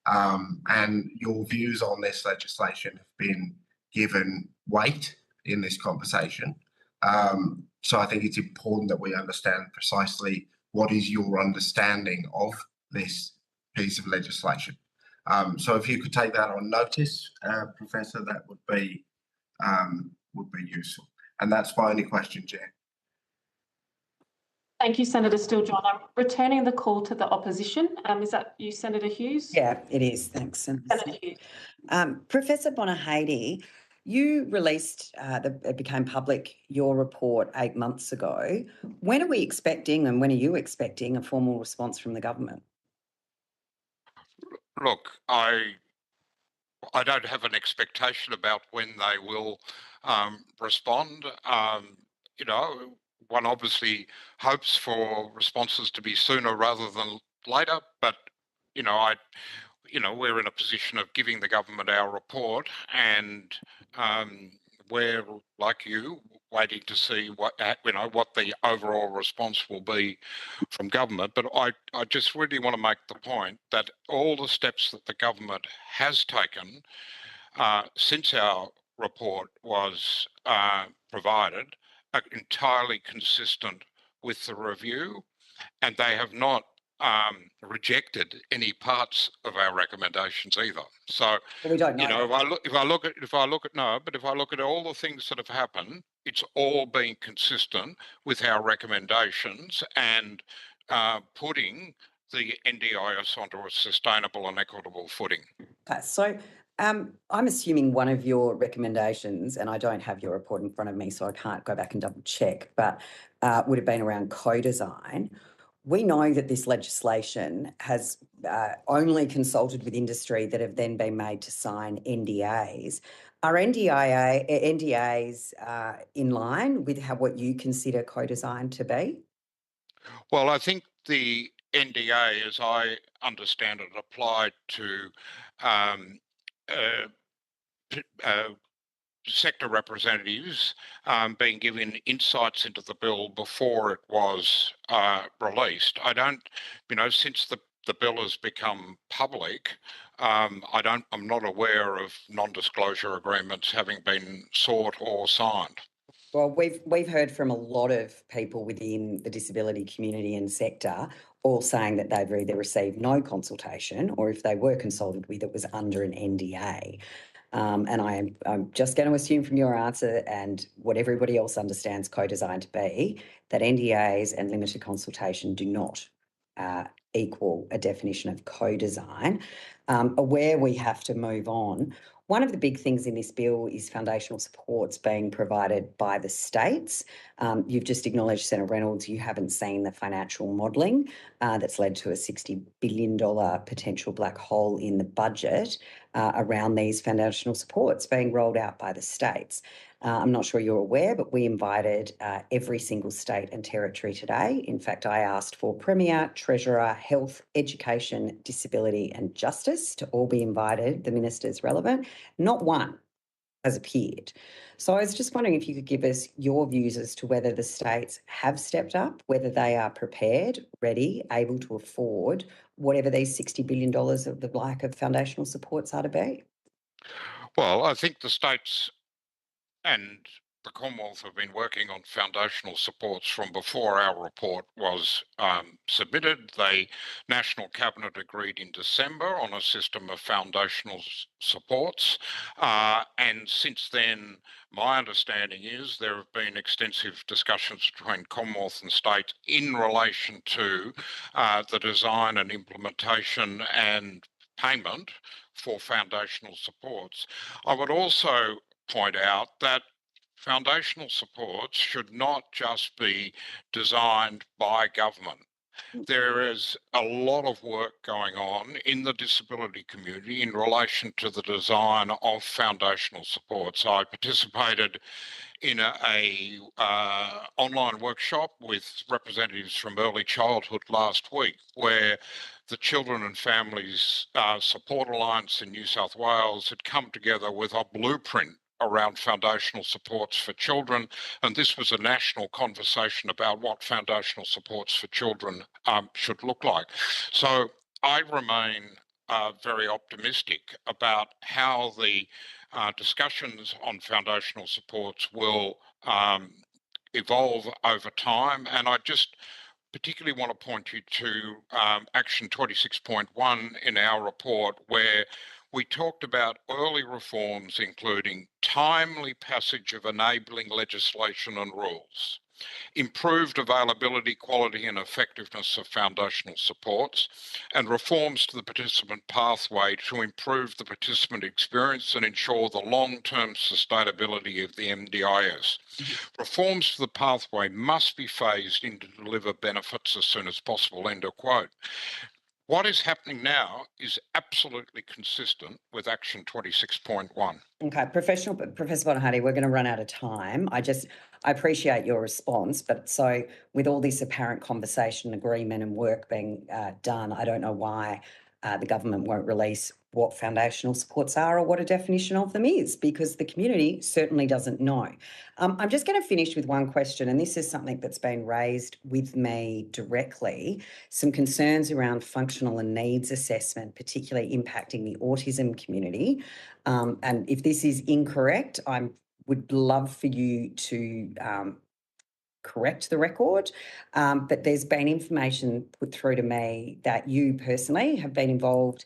And your views on this legislation have been given weight in this conversation. So I think it's important that we understand precisely what is your understanding of this piece of legislation. So if you could take that on notice, Professor, that would be useful. And that's my only question, Chair. Thank you, Senator Steele-John. I'm returning the call to the opposition. Is that you, Senator Hughes? Yeah, it is. Thanks, Senator Hughes. Professor Bonyhady, you released, it became public, your report 8 months ago. When are we expecting, and when are you expecting, a formal response from the government? Look, I don't have an expectation about when they will respond. One obviously hopes for responses to be sooner rather than later, but we're in a position of giving the government our report, and we're, like you, waiting to see what the overall response will be from government. But I just really want to make the point that all the steps that the government has taken since our report was provided are entirely consistent with the review, and they have not rejected any parts of our recommendations either. So, well, we don't know. If I look at all the things that have happened, it's all been consistent with our recommendations and putting the NDIS onto a sustainable and equitable footing. Okay, so I'm assuming one of your recommendations, and I don't have your report in front of me, so I can't go back and double check, but would have been around co-design. We know that this legislation has only consulted with industry that have then been made to sign NDAs. Are NDAs in line with what you consider co-design to be? Well, I think the NDA, as I understand it, applied to sector representatives being given insights into the bill before it was released. I don't, since the bill has become public, I'm not aware of non-disclosure agreements having been sought or signed. Well, we've heard from a lot of people within the disability community and sector all saying that they've either received no consultation, or if they were consulted with, it was under an NDA. And I'm just going to assume from your answer and what everybody else understands co-design to be, that NDAs and limited consultation do not equal a definition of co-design. Where we have to move on, one of the big things in this bill is foundational supports being provided by the states. You've just acknowledged, Senator Reynolds, you haven't seen the financial modelling that's led to a $60 billion potential black hole in the budget around these foundational supports being rolled out by the states. I'm not sure you're aware, but we invited every single state and territory today. In fact, I asked for Premier, Treasurer, Health, Education, Disability and Justice to all be invited, the ministers relevant. Not one has appeared. So I was just wondering if you could give us your views as to whether the states have stepped up, whether they are prepared, ready, able to afford whatever these $60 billion of the like of foundational supports are to be. Well, I think the states and the Commonwealth have been working on foundational supports from before our report was submitted. The National Cabinet agreed in December on a system of foundational supports. And since then, my understanding is there have been extensive discussions between Commonwealth and state in relation to the design and implementation and payment for foundational supports. I would also point out that foundational supports should not just be designed by government. There is a lot of work going on in the disability community in relation to the design of foundational supports. I participated in a online workshop with representatives from early childhood last week, where the Children and Families Support Alliance in New South Wales had come together with a blueprint around foundational supports for children. And this was a national conversation about what foundational supports for children should look like. So I remain very optimistic about how the discussions on foundational supports will evolve over time. And I just particularly want to point you to Action 26.1 in our report, where we talked about early reforms, including timely passage of enabling legislation and rules, improved availability, quality and effectiveness of foundational supports, and reforms to the participant pathway to improve the participant experience and ensure the long-term sustainability of the NDIS. Reforms to the pathway must be phased in to deliver benefits as soon as possible, end of quote. What is happening now is absolutely consistent with Action 26.1. Okay, Professor Bonyhady, we're going to run out of time. I appreciate your response, but so with all this apparent conversation, agreement and work being done, I don't know why the government won't release what foundational supports are or what a definition of them is, because the community certainly doesn't know. I'm just going to finish with one question, and this is something that's been raised with me directly, some concerns around functional and needs assessment, particularly impacting the autism community. And if this is incorrect, I would love for you to correct the record, but there's been information put through to me that you personally have been involved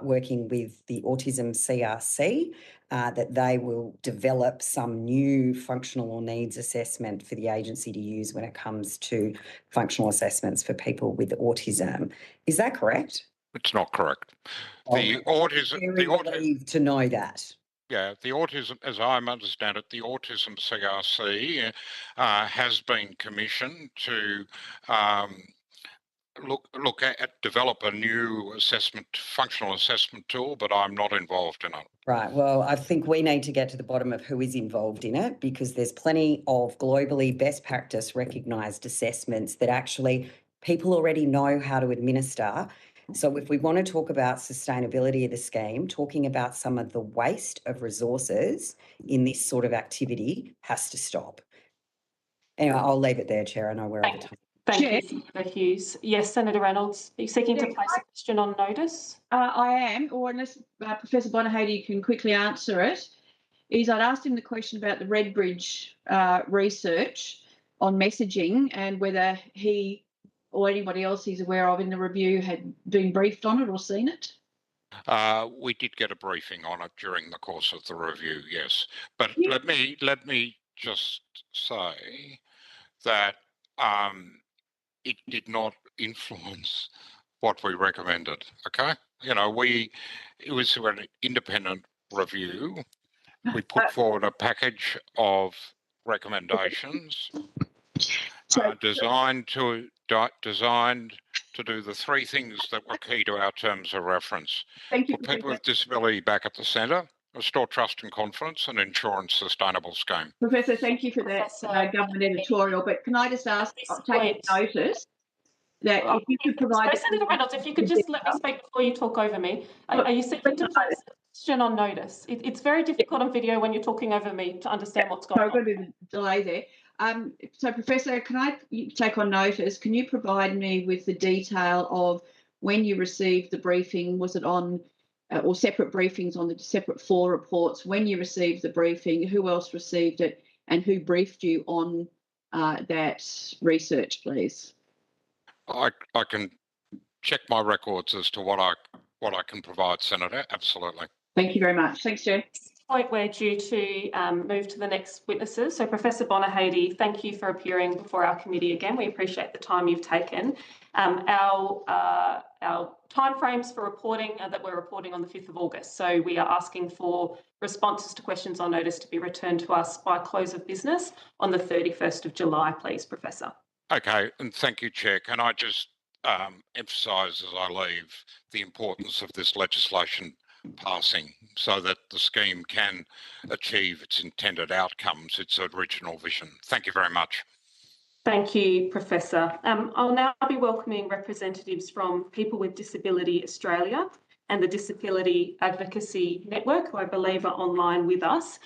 working with the Autism CRC, that they will develop some new functional or needs assessment for the agency to use when it comes to functional assessments for people with autism. Is that correct? It's not correct. The autism. Very relieved to know that. Yeah, the autism, as I understand it, the Autism CRC has been commissioned to develop a new functional assessment tool, but I'm not involved in it. Right. Well, I think we need to get to the bottom of who is involved in it, because there's plenty of globally best practice recognised assessments that actually people already know how to administer. So if we want to talk about sustainability of the scheme, talking about some of the waste of resources in this sort of activity has to stop. Anyway, I'll leave it there, Chair. I know we're over time. Thank you, Senator Hughes. Yes, Senator Reynolds, are you seeking to place a question on notice? I am, or unless Professor Bonyhady can quickly answer it, I'd asked him the question about the Redbridge research on messaging and whether he or anybody else he's aware of in the review had been briefed on it or seen it. We did get a briefing on it during the course of the review, yes. But let me just say that it did not influence what we recommended. Okay, it was an independent review. We put forward a package of recommendations designed to do the three things that were key to our terms of reference. Thank you. Put people with disability back at the centre, restore trust and confidence, and ensure a sustainable scheme. Professor, thank you for that government editorial, but can I just ask, take notice that if you could provide... Senator Reynolds, if you could just let me speak before you talk over me. Are you seeking to place a question on notice? It's very difficult on video when you're talking over me to understand what's going on. I've got a bit of a delay there. So, Professor, can I take on notice? Can you provide me with the detail of when you received the briefing? Was it on, or separate briefings on the separate 4 reports? When you received the briefing, who else received it, and who briefed you on that research, please? I can check my records as to what I can provide, Senator. Absolutely. Thank you very much. Thanks, Chair. Point, we're due to move to the next witnesses. So Professor Bonyhady, thank you for appearing before our committee again. We appreciate the time you've taken. Our timeframes for reporting are that we're reporting on the 5th of August. So we are asking for responses to questions on notice to be returned to us by close of business on the 31st of July, please, Professor. Okay, and thank you, Chair. Can I just emphasise as I leave the importance of this legislation passing so that the scheme can achieve its intended outcomes, its original vision. Thank you very much. Thank you, Professor. I'll now be welcoming representatives from People with Disability Australia and the Disability Advocacy Network, who I believe are online with us.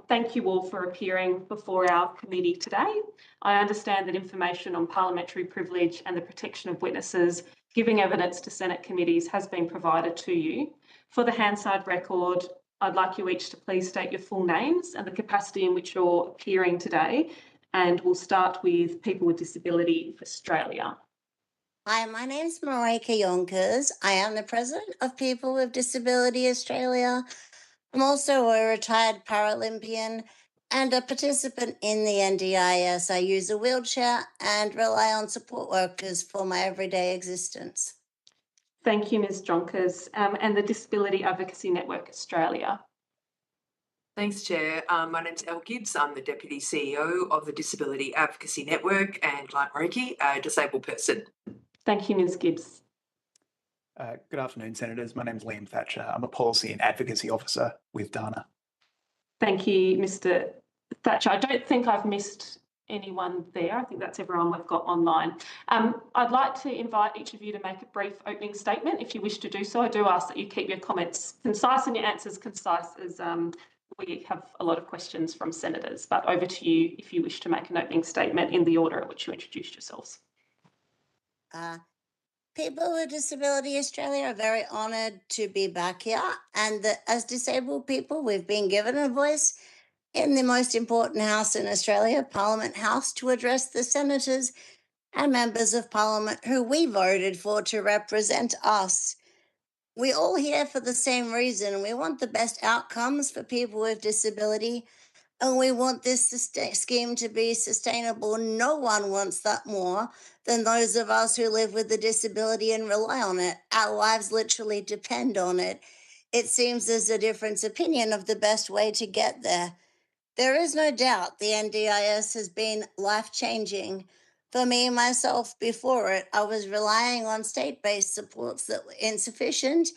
Thank you all for appearing before our committee today. I understand that information on parliamentary privilege and the protection of witnesses giving evidence to Senate committees has been provided to you. For the Hansard record, I'd like you each to please state your full names and the capacity in which you're appearing today. And we'll start with People with Disability Australia. Hi, my name's Marika Yonkers. I am the President of People with Disability Australia. I'm also a retired Paralympian and a participant in the NDIS. I use a wheelchair and rely on support workers for my everyday existence. Thank you, Ms. Jonkers, and the Disability Advocacy Network Australia. Thanks, Chair. My name's Elle Gibbs. I'm the Deputy CEO of the Disability Advocacy Network and, like Mariki, a disabled person. Thank you, Ms. Gibbs. Good afternoon, Senators. My name's Liam Thatcher. I'm a Policy and Advocacy Officer with DANA. Thank you, Mr. Thatcher. I don't think I've missed anyone there. I think that's everyone we've got online. I'd like to invite each of you to make a brief opening statement if you wish to do so. I do ask that you keep your comments concise and your answers concise, as we have a lot of questions from senators. But over to you if you wish to make an opening statement in the order at which you introduced yourselves. People with Disability Australia are very honoured to be back here, and as disabled people, we've been given a voice in the most important house in Australia, Parliament House, to address the senators and members of Parliament who we voted for to represent us. We're all here for the same reason. We want the best outcomes for people with disability, and we want this scheme to be sustainable. No one wants that more than those of us who live with a disability and rely on it. Our lives literally depend on it. It seems there's a difference opinion of the best way to get there. There is no doubt the NDIS has been life-changing. For me, myself, before it, I was relying on state-based supports that were insufficient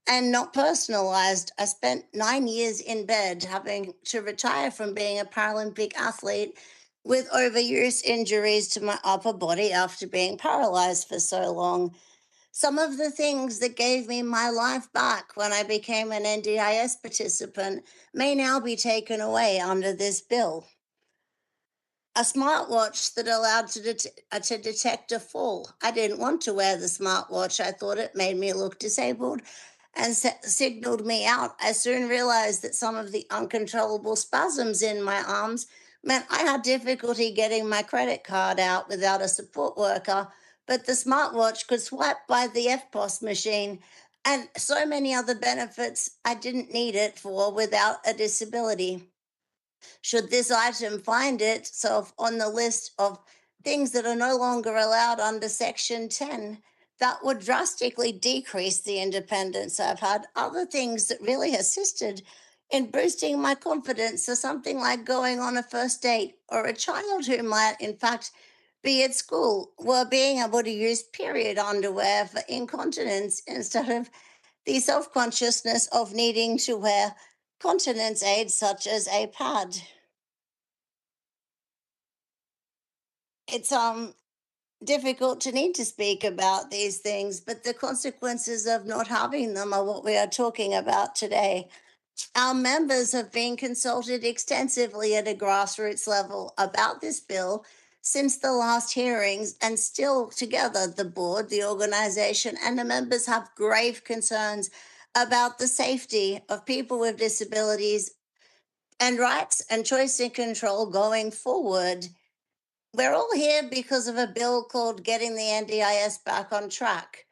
and not personalised. I spent 9 years in bed, having to retire from being a Paralympic athlete with overuse injuries to my upper body after being paralysed for so long. Some of the things that gave me my life back when I became an NDIS participant may now be taken away under this bill. A smartwatch that allowed to detect a fall. I didn't want to wear the smartwatch. I thought it made me look disabled and signaled me out. I soon realised that some of the uncontrollable spasms in my arms meant I had difficulty getting my credit card out without a support worker, but the smartwatch could swipe by the EFTPOS machine and so many other benefits I didn't need it for without a disability. Should this item find itself on the list of things that are no longer allowed under Section 10, that would drastically decrease the independence I've had. Other things that really assisted in boosting my confidence are something like going on a first date, or a child who might, in fact, be at school, were being able to use period underwear for incontinence instead of the self-consciousness of needing to wear continence aids such as a pad. It's difficult to need to speak about these things, but the consequences of not having them are what we are talking about today. Our members have been consulted extensively at a grassroots level about this bill since the last hearings, and still together the board, the organisation and the members have grave concerns about the safety of people with disabilities and rights and choice and control going forward. We're all here because of a bill called Getting the NDIS Back on Track.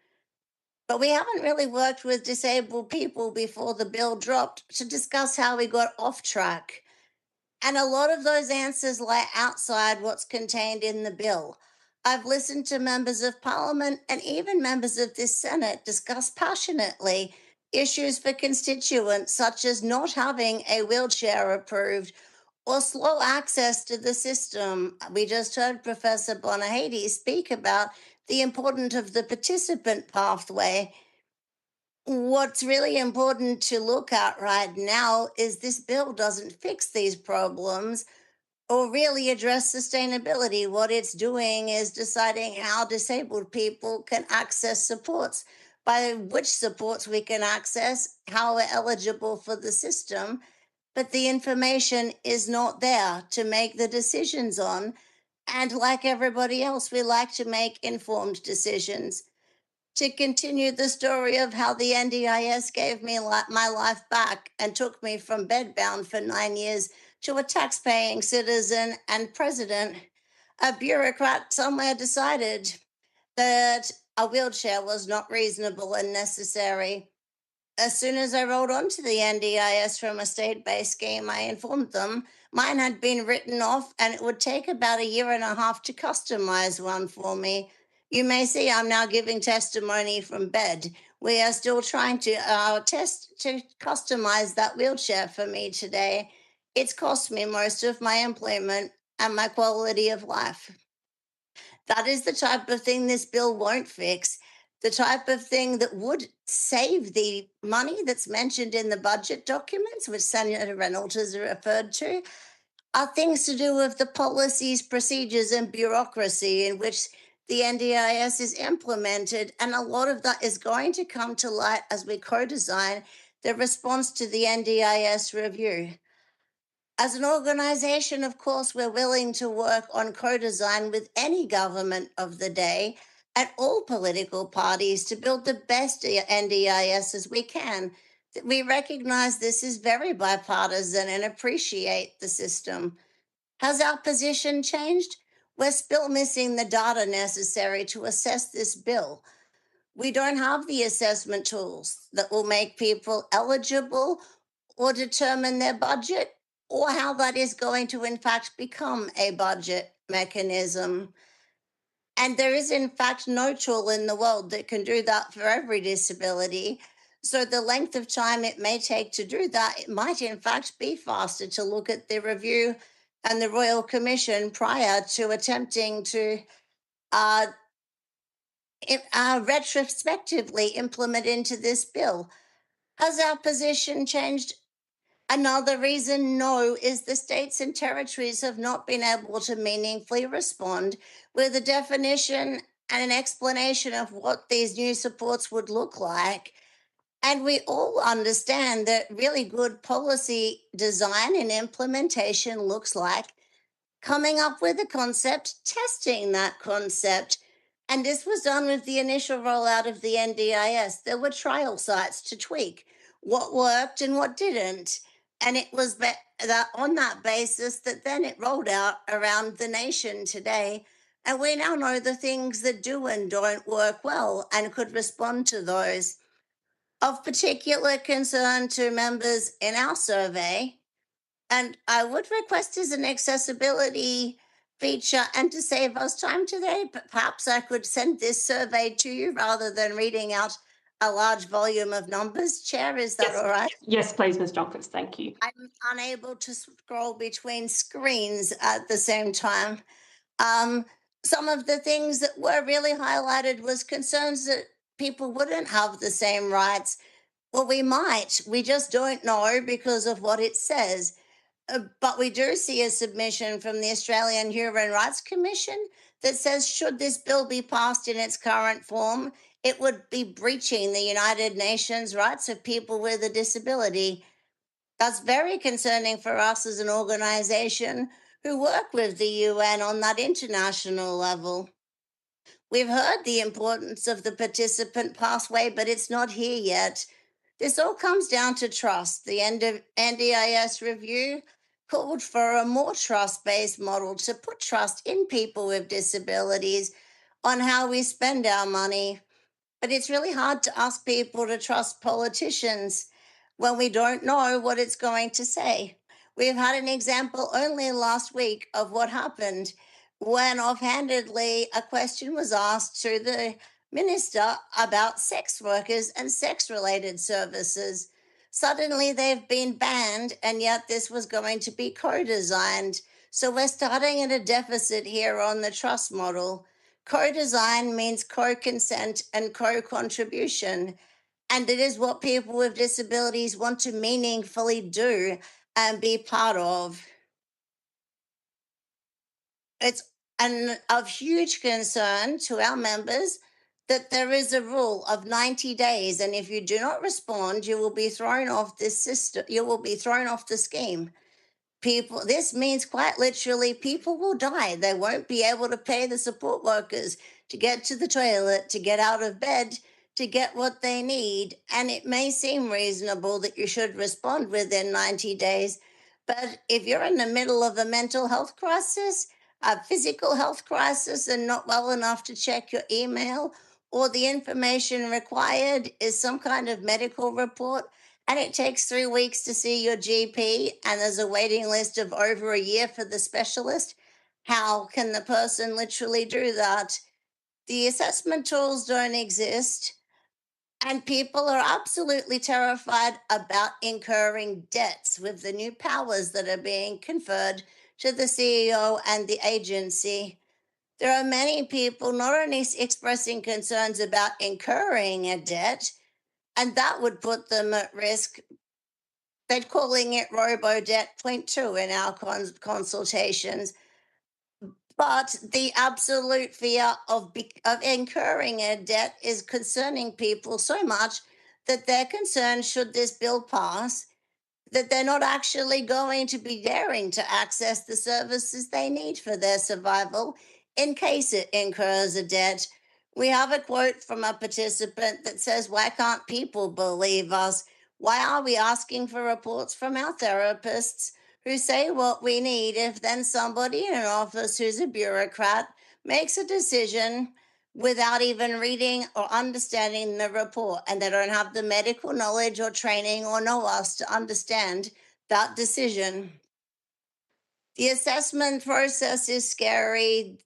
But we haven't really worked with disabled people before the bill dropped to discuss how we got off track. And a lot of those answers lie outside what's contained in the bill. I've listened to members of Parliament and even members of this Senate discuss passionately issues for constituents, such as not having a wheelchair approved or slow access to the system. We just heard Professor Bonyhady speak about the importance of the participant pathway. What's really important to look at right now is this bill doesn't fix these problems or really address sustainability. What it's doing is deciding how disabled people can access supports, by which supports we can access, how we're eligible for the system, but the information is not there to make the decisions on. And like everybody else, we like to make informed decisions. To continue the story of how the NDIS gave me my life back and took me from bedbound for 9 years to a tax-paying citizen and president, a bureaucrat somewhere decided that a wheelchair was not reasonable and necessary. As soon as I rolled onto the NDIS from a state-based scheme, I informed them mine had been written off and it would take about 1.5 years to customize one for me. You may see I'm now giving testimony from bed. We are still trying to customize that wheelchair for me today. It's cost me most of my employment and my quality of life. That is the type of thing this bill won't fix. The type of thing that would save the money that's mentioned in the budget documents, which Senator Reynolds has referred to, are things to do with the policies, procedures, and bureaucracy in which the NDIS is implemented. And a lot of that is going to come to light as we co-design the response to the NDIS review. As an organisation, of course, we're willing to work on co-design with any government of the day and all political parties to build the best NDIS as we can. We recognise this is very bipartisan and appreciate the system. Has our position changed? We're still missing the data necessary to assess this bill. We don't have the assessment tools that will make people eligible or determine their budget, or how that is going to, in fact, become a budget mechanism. And there is, in fact, no tool in the world that can do that for every disability. So the length of time it may take to do that, it might, in fact, be faster to look at the review and the Royal Commission prior to attempting to retrospectively implement into this bill. Has our position changed? Another reason, no, is the states and territories have not been able to meaningfully respond with a definition and an explanation of what these new supports would look like. And we all understand that really good policy design and implementation looks like coming up with a concept, testing that concept. And this was done with the initial rollout of the NDIS. There were trial sites to tweak what worked and what didn't. And it was on that basis that then it rolled out around the nation today. And we now know the things that do and don't work well and could respond to those. Of particular concern to members in our survey, and I would request as an accessibility feature, and to save us time today, perhaps I could send this survey to you rather than reading out a large volume of numbers. Chair, is that all right? Yes, please, Ms. Jonkers. Thank you. I'm unable to scroll between screens at the same time. Some of the things that were really highlighted was concerns that people wouldn't have the same rights. Well, we might. We just don't know because of what it says. But we do see a submission from the Australian Human Rights Commission that says should this bill be passed in its current form, it would be breaching the United Nations rights of people with a disability. That's very concerning for us as an organisation who work with the UN on that international level. We've heard the importance of the participant pathway, but it's not here yet. This all comes down to trust. The NDIS review called for a more trust-based model to put trust in people with disabilities on how we spend our money. But it's really hard to ask people to trust politicians when we don't know what it's going to say. We've had an example only last week of what happened when offhandedly a question was asked to the minister about sex workers and sex-related services. Suddenly they've been banned, and yet this was going to be co-designed. So we're starting at a deficit here on the trust model. Co-design means co-consent and co-contribution, and it is what people with disabilities want to meaningfully do and be part of. It's of huge concern to our members that there is a rule of 90 days, and if you do not respond, you will be thrown off this system. You will be thrown off the scheme. This means quite literally people will die. They won't be able to pay the support workers to get to the toilet, to get out of bed, to get what they need. And it may seem reasonable that you should respond within 90 days. But if you're in the middle of a mental health crisis, a physical health crisis, and not well enough to check your email, or the information required is some kind of medical report, and it takes 3 weeks to see your GP, and there's a waiting list of over a year for the specialist, how can the person literally do that? The assessment tools don't exist, and people are absolutely terrified about incurring debts with the new powers that are being conferred to the CEO and the agency. There are many people not only expressing concerns about incurring a debt, and that would put them at risk. They're calling it robo-debt 0.2 in our consultations. But the absolute fear of incurring a debt is concerning people so much that they're concerned, should this bill pass, that they're not actually going to be daring to access the services they need for their survival in case it incurs a debt. We have a quote from a participant that says, "Why can't people believe us? Why are we asking for reports from our therapists who say what we need if then somebody in an office who's a bureaucrat makes a decision without even reading or understanding the report, and they don't have the medical knowledge or training or know us to understand that decision?" The assessment process is scary.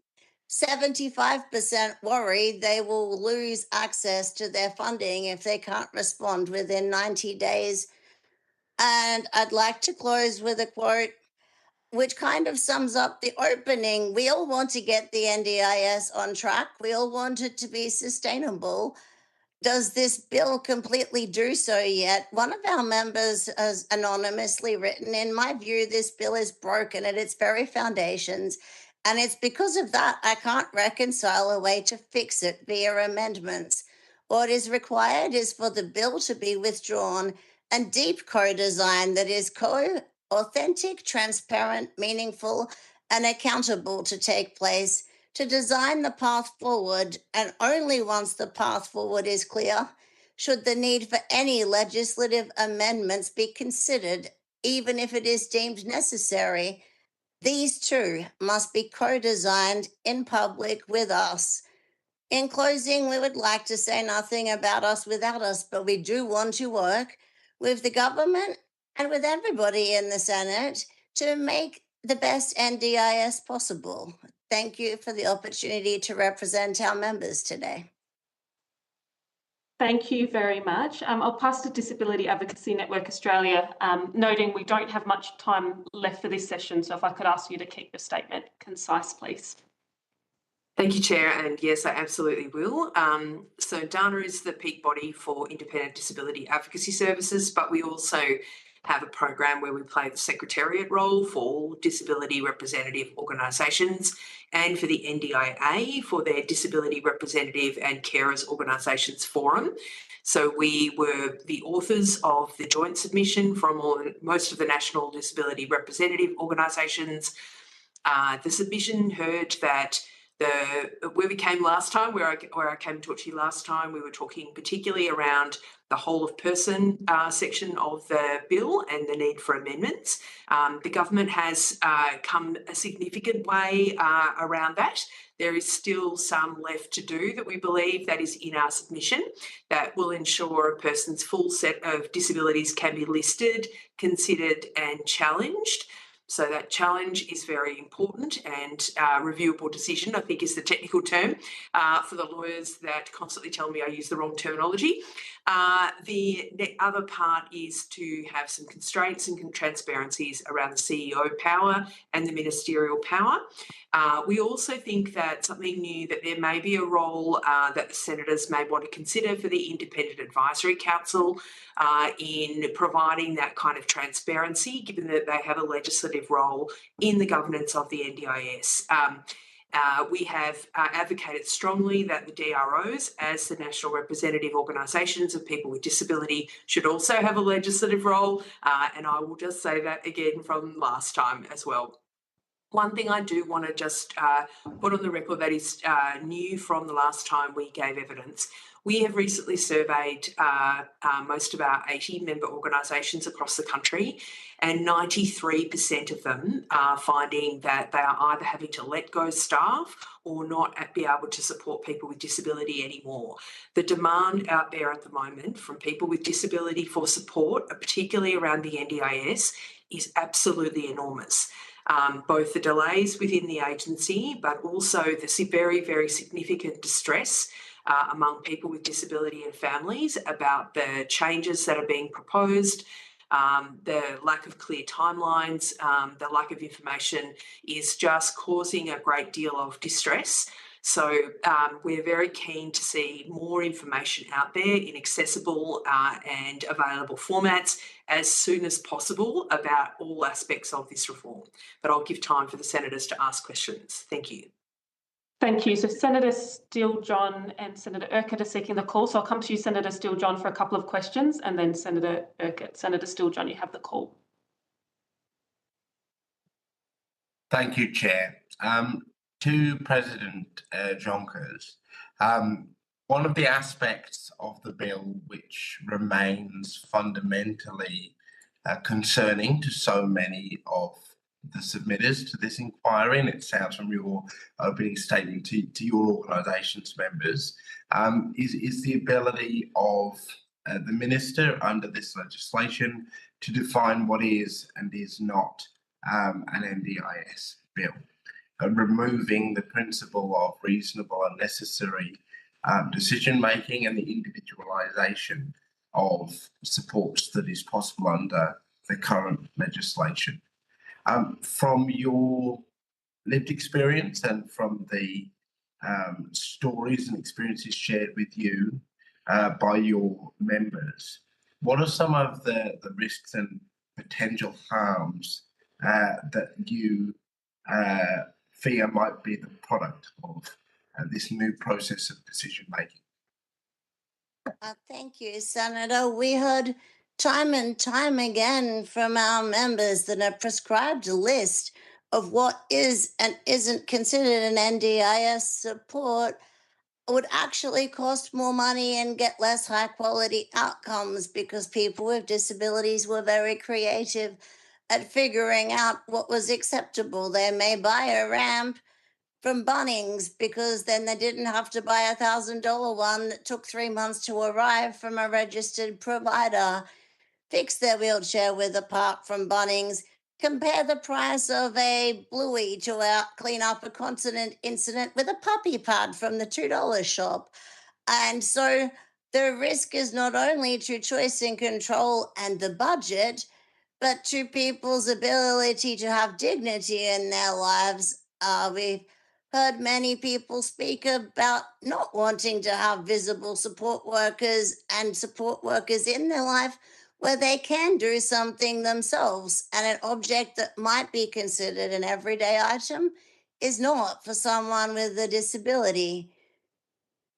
75% worried they will lose access to their funding if they can't respond within 90 days. And I'd like to close with a quote which kind of sums up the opening. We all want to get the NDIS on track. We all want it to be sustainable. Does this bill completely do so yet? One of our members has anonymously written, "In my view, this bill is broken at its very foundations, and it's because of that I can't reconcile a way to fix it via amendments. What is required is for the bill to be withdrawn and deep co-design that is authentic, transparent, meaningful, and accountable to take place, to design the path forward, and only once the path forward is clear should the need for any legislative amendments be considered, even if it is deemed necessary. These two must be co-designed in public with us." In closing, we would like to say nothing about us without us, but we do want to work with the government and with everybody in the Senate to make the best NDIS possible. Thank you for the opportunity to represent our members today. Thank you very much. I'll pass to Disability Advocacy Network Australia, noting we don't have much time left for this session, so if I could ask you to keep your statement concise, please. Thank you, Chair, and yes, I absolutely will. So DANA is the peak body for independent disability advocacy services, but we also have a program where we play the secretariat role for all disability representative organisations and for the NDIA for their Disability Representative and Carers Organisations Forum. So we were the authors of the joint submission from most of the national disability representative organisations. The submission heard that where we came last time, where I came to talk to you last time, we were talking particularly around the whole of person section of the bill and the need for amendments. The government has come a significant way around that. There is still some left to do that we believe that is in our submission that will ensure a person's full set of disabilities can be listed, considered and challenged. So that challenge is very important, and reviewable decision, I think, is the technical term for the lawyers that constantly tell me I use the wrong terminology. The other part is to have some constraints and transparencies around the CEO power and the ministerial power. We also think that something new, that there may be a role that the senators may want to consider for the Independent Advisory Council in providing that kind of transparency, given that they have a legislative role in the governance of the NDIS. We have advocated strongly that the DROs, as the national representative organisations of people with disability, should also have a legislative role, and I will just say that again from last time as well. One thing I do want to just put on the record that is new from the last time we gave evidence. We have recently surveyed most of our 80 member organisations across the country, and 93% of them are finding that they are either having to let go staff or not be able to support people with disability anymore. The demand out there at the moment from people with disability for support, particularly around the NDIS, is absolutely enormous. Both the delays within the agency, but also the very, very significant distress among people with disability and families about the changes that are being proposed. The lack of clear timelines, the lack of information is just causing a great deal of distress. So we're very keen to see more information out there in accessible and available formats as soon as possible about all aspects of this reform. But I'll give time for the senators to ask questions. Thank you. Thank you. So Senator Steele-John and Senator Urquhart are seeking the call. So I'll come to you, Senator Steele-John, for a couple of questions, and then Senator Urquhart. Senator Steele-John, you have the call. Thank you, Chair. To President Jonkers, one of the aspects of the bill which remains fundamentally concerning to so many of the submitters to this inquiry, and it sounds from your opening statement to your organisation's members, is the ability of the Minister under this legislation to define what is and is not an NDIS bill, removing the principle of reasonable and necessary decision making and the individualisation of supports that is possible under the current legislation. From your lived experience and from the stories and experiences shared with you by your members, what are some of the risks and potential harms that you fear might be the product of this new process of decision making? Thank you, Senator. We heard time and time again from our members that a prescribed list of what is and isn't considered an NDIS support would actually cost more money and get less high quality outcomes, because people with disabilities were very creative at figuring out what was acceptable. They may buy a ramp from Bunnings because then they didn't have to buy a $1,000 one that took 3 months to arrive from a registered provider. Fix their wheelchair with a part from Bunnings. Compare the price of a Bluey to clean up a consonant incident with a puppy pad from the $2 shop. And so the risk is not only to choice and control and the budget, but to people's ability to have dignity in their lives. We've heard many people speak about not wanting to have visible support workers and support workers in their life where they can do something themselves, and an object that might be considered an everyday item is not for someone with a disability.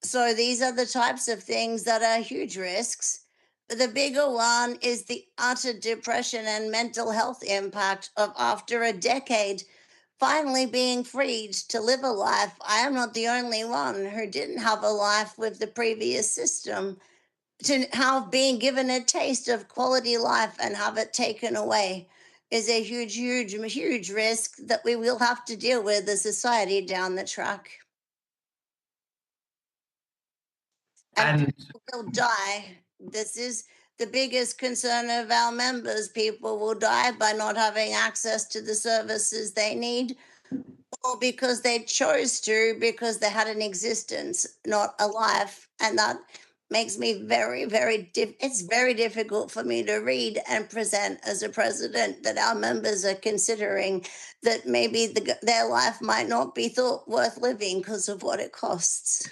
So these are the types of things that are huge risks. But the bigger one is the utter depression and mental health impact of, after a decade, finally being freed to live a life. I am not the only one who didn't have a life with the previous system. to have been given a taste of quality life and have it taken away is a huge risk that we will have to deal with as a society down the track. And people will die. This is the biggest concern of our members. People will die by not having access to the services they need, or because they chose to, because they had an existence, not a life. And that makes me it's very difficult for me to read and present as a president that our members are considering that maybe their life might not be thought worth living because of what it costs.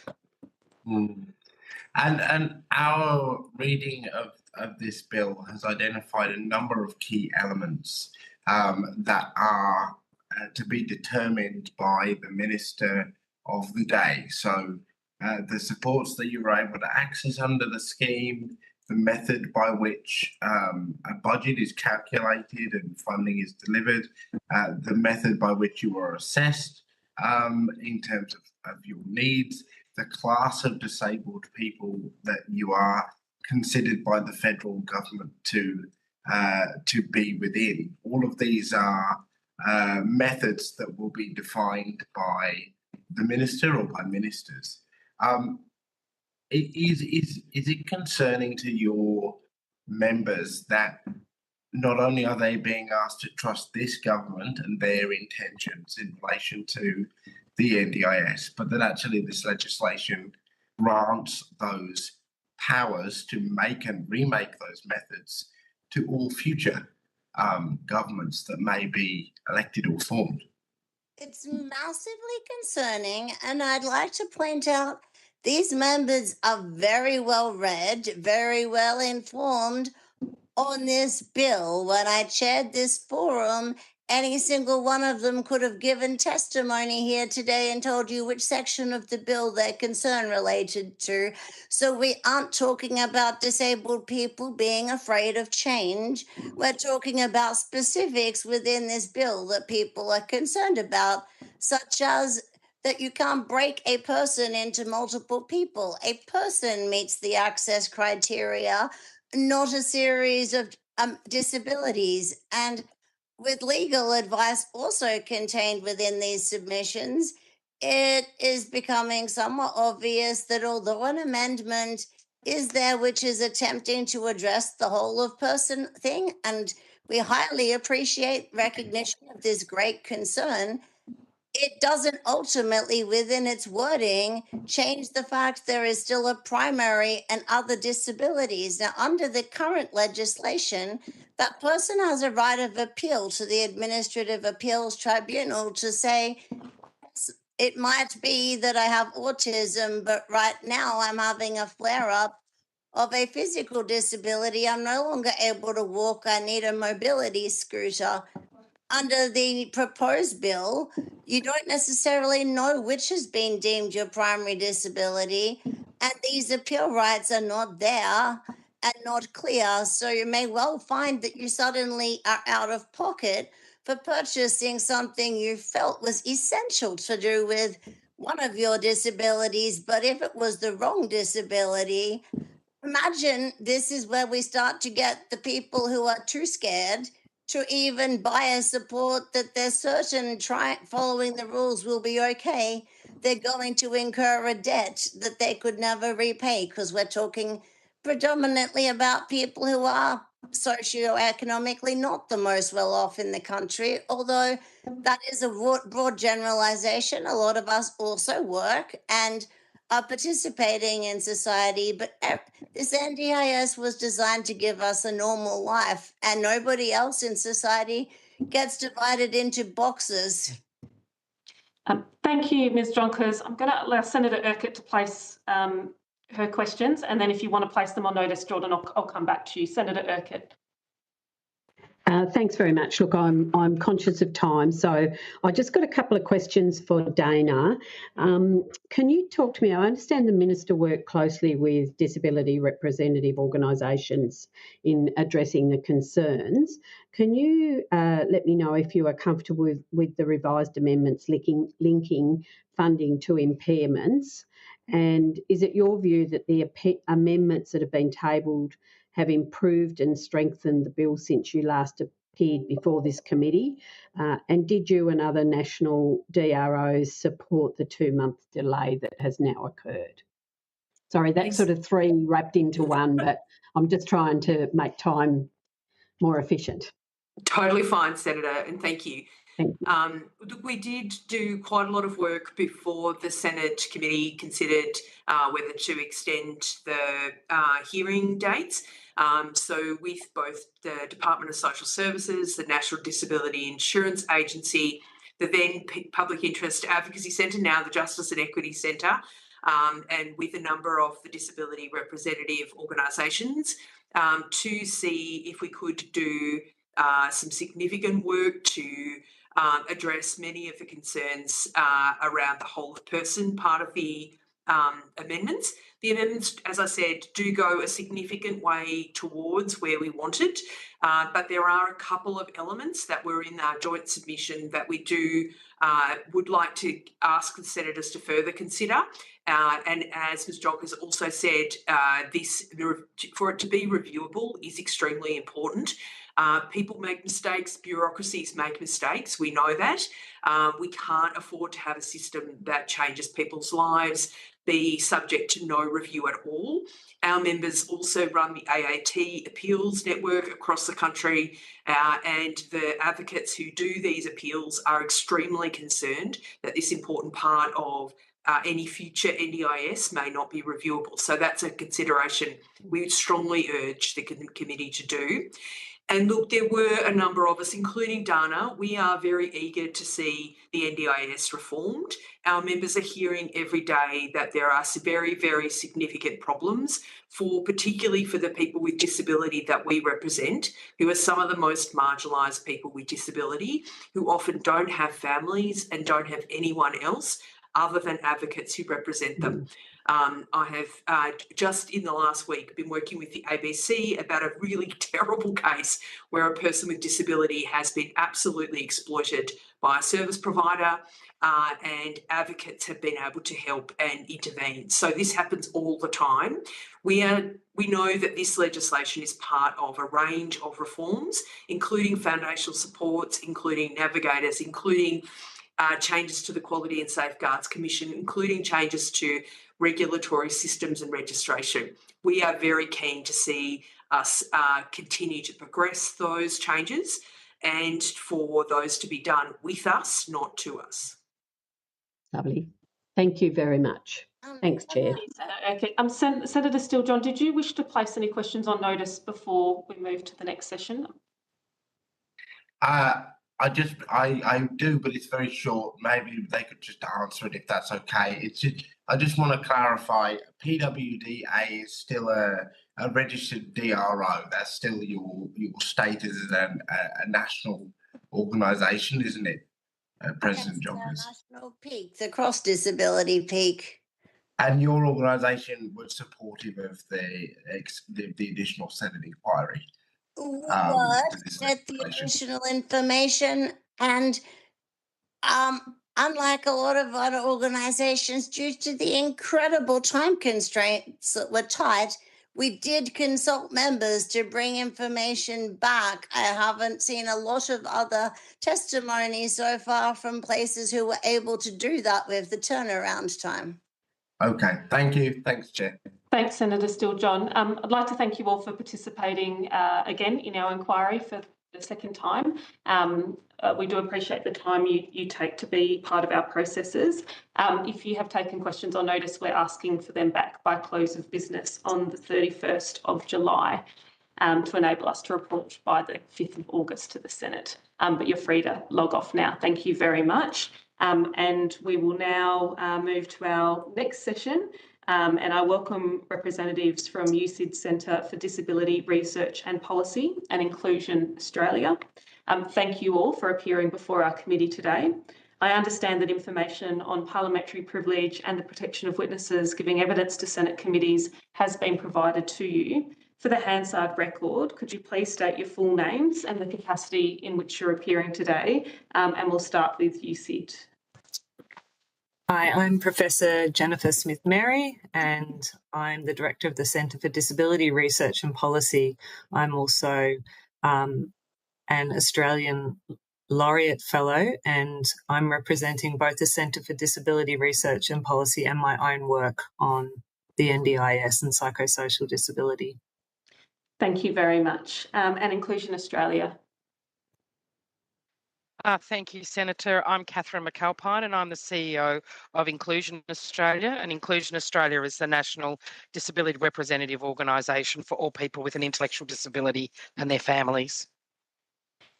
And our reading of this bill has identified a number of key elements that are to be determined by the Minister of the day. So the supports that you were able to access under the scheme, the method by which a budget is calculated and funding is delivered, the method by which you are assessed in terms of your needs, the class of disabled people that you are considered by the federal government to be within. All of these are methods that will be defined by the minister or by ministers. Is it concerning to your members that not only are they being asked to trust this government and their intentions in relation to the NDIS, but that actually this legislation grants those powers to make and remake those methods to all future governments that may be elected or formed? It's massively concerning, and I'd like to point out these members are very well read, very well informed on this bill. When I chaired this forum, any single one of them could have given testimony here today and told you which section of the bill their concern related to. So we aren't talking about disabled people being afraid of change. We're talking about specifics within this bill that people are concerned about, such as that you can't break a person into multiple people. A person meets the access criteria, not a series of disabilities. And with legal advice also contained within these submissions, it is becoming somewhat obvious that although an amendment is there which is attempting to address the whole of person thing, and we highly appreciate recognition of this great concern, it doesn't ultimately, within its wording, change the fact there is still a primary and other disabilities. Now, under the current legislation, that person has a right of appeal to the Administrative Appeals Tribunal to say, it might be that I have autism, but right now I'm having a flare-up of a physical disability. I'm no longer able to walk. I need a mobility scooter. Under the proposed bill, you don't necessarily know which has been deemed your primary disability, and these appeal rights are not there and not clear. So you may well find that you suddenly are out of pocket for purchasing something you felt was essential to do with one of your disabilities. But if it was the wrong disability, imagine this is where we start to get the people who are too scared to even buy a support that they're certain following the rules will be okay. They're going to incur a debt that they could never repay, because we're talking predominantly about people who are socioeconomically not the most well off in the country, although that is a broad generalization. A lot of us also work and are participating in society, but this NDIS was designed to give us a normal life, and nobody else in society gets divided into boxes. Thank you, Ms. Jonkers. I'm going to allow Senator Urquhart to place her questions, and then if you want to place them on notice, Jordan, I'll come back to you. Senator Urquhart. Thanks very much. Look, I'm conscious of time, so I just got a couple of questions for Dana. Can you talk to me? I understand the Minister worked closely with disability representative organisations in addressing the concerns. Can you let me know if you are comfortable with the revised amendments linking funding to impairments? And is it your view that the amendments that have been tabled have improved and strengthened the bill since you last appeared before this committee? And did you and other national DROs support the 2-month delay that has now occurred? Sorry, that's sort of 3 wrapped into one, but I'm just trying to make time more efficient. Totally fine, Senator, and thank you. Thank you. Look, we did do quite a lot of work before the Senate committee considered whether to extend the hearing dates. So with both the Department of Social Services, the National Disability Insurance Agency, the then Public Interest Advocacy Centre, now the Justice and Equity Centre, and with a number of the disability representative organisations to see if we could do some significant work to address many of the concerns around the whole of person part of the amendments. The amendments, as I said, do go a significant way towards where we wanted, but there are a couple of elements that were in our joint submission that we would like to ask the senators to further consider. And as Ms. Jock has also said, for it to be reviewable is extremely important. People make mistakes, bureaucracies make mistakes, we know that. We can't afford to have a system that changes people's lives, be subject to no review at all. Our members also run the AAT appeals network across the country, and the advocates who do these appeals are extremely concerned that this important part of any future NDIS may not be reviewable. So that's a consideration we would strongly urge the committee to do. And look, there were a number of us, including Dana. We are very eager to see the NDIS reformed. Our members are hearing every day that there are very, very significant problems particularly for the people with disability that we represent, who are some of the most marginalised people with disability, who often don't have families and don't have anyone else other than advocates who represent them. I have just in the last week been working with the ABC about a really terrible case where a person with disability has been absolutely exploited by a service provider, and advocates have been able to help and intervene. So this happens all the time. We know that this legislation is part of a range of reforms, including foundational supports, including navigators, including changes to the Quality and Safeguards Commission, including changes to regulatory systems and registration. We are very keen to see us continue to progress those changes and for those to be done with us, not to us. Lovely. Thank you very much. Thanks, Chair. Okay. Senator Steele-John, did you wish to place any questions on notice before we move to the next session? I do, but it's very short. Maybe they could just answer it if that's okay. I just want to clarify, PWDA is still a registered DRO. That's still your status as a national organisation, isn't it, President Jonkers? National peak, the cross disability peak. And your organisation was supportive of the additional Senate inquiry. Get the additional information, and unlike a lot of other organisations, due to the incredible time constraints that were tight, we did consult members to bring information back. I haven't seen a lot of other testimonies so far from places who were able to do that with the turnaround time. Okay, thank you. Thanks, Chair. Thanks, Senator Steele-John. I'd like to thank you all for participating again in our inquiry for the second time. We do appreciate the time you take to be part of our processes. If you have taken questions on notice, we're asking for them back by close of business on the 31st of July to enable us to report by the 5th of August to the Senate. But you're free to log off now. Thank you very much. And we will now move to our next session. And I welcome representatives from USID Centre for Disability Research and Policy and Inclusion Australia. Thank you all for appearing before our committee today. I understand that information on parliamentary privilege and the protection of witnesses giving evidence to Senate committees has been provided to you. For the Hansard record, could you please state your full names and the capacity in which you're appearing today? And we'll start with USID. Hi, I'm Professor Jennifer Smith-Mary, and I'm the Director of the Centre for Disability Research and Policy. I'm also an Australian Laureate Fellow, and I'm representing both the Centre for Disability Research and Policy and my own work on the NDIS and psychosocial disability. Thank you very much. And Inclusion Australia. Thank you, Senator. I'm Catherine McAlpine and I'm the CEO of Inclusion Australia. And Inclusion Australia is the national disability representative organisation for all people with an intellectual disability and their families.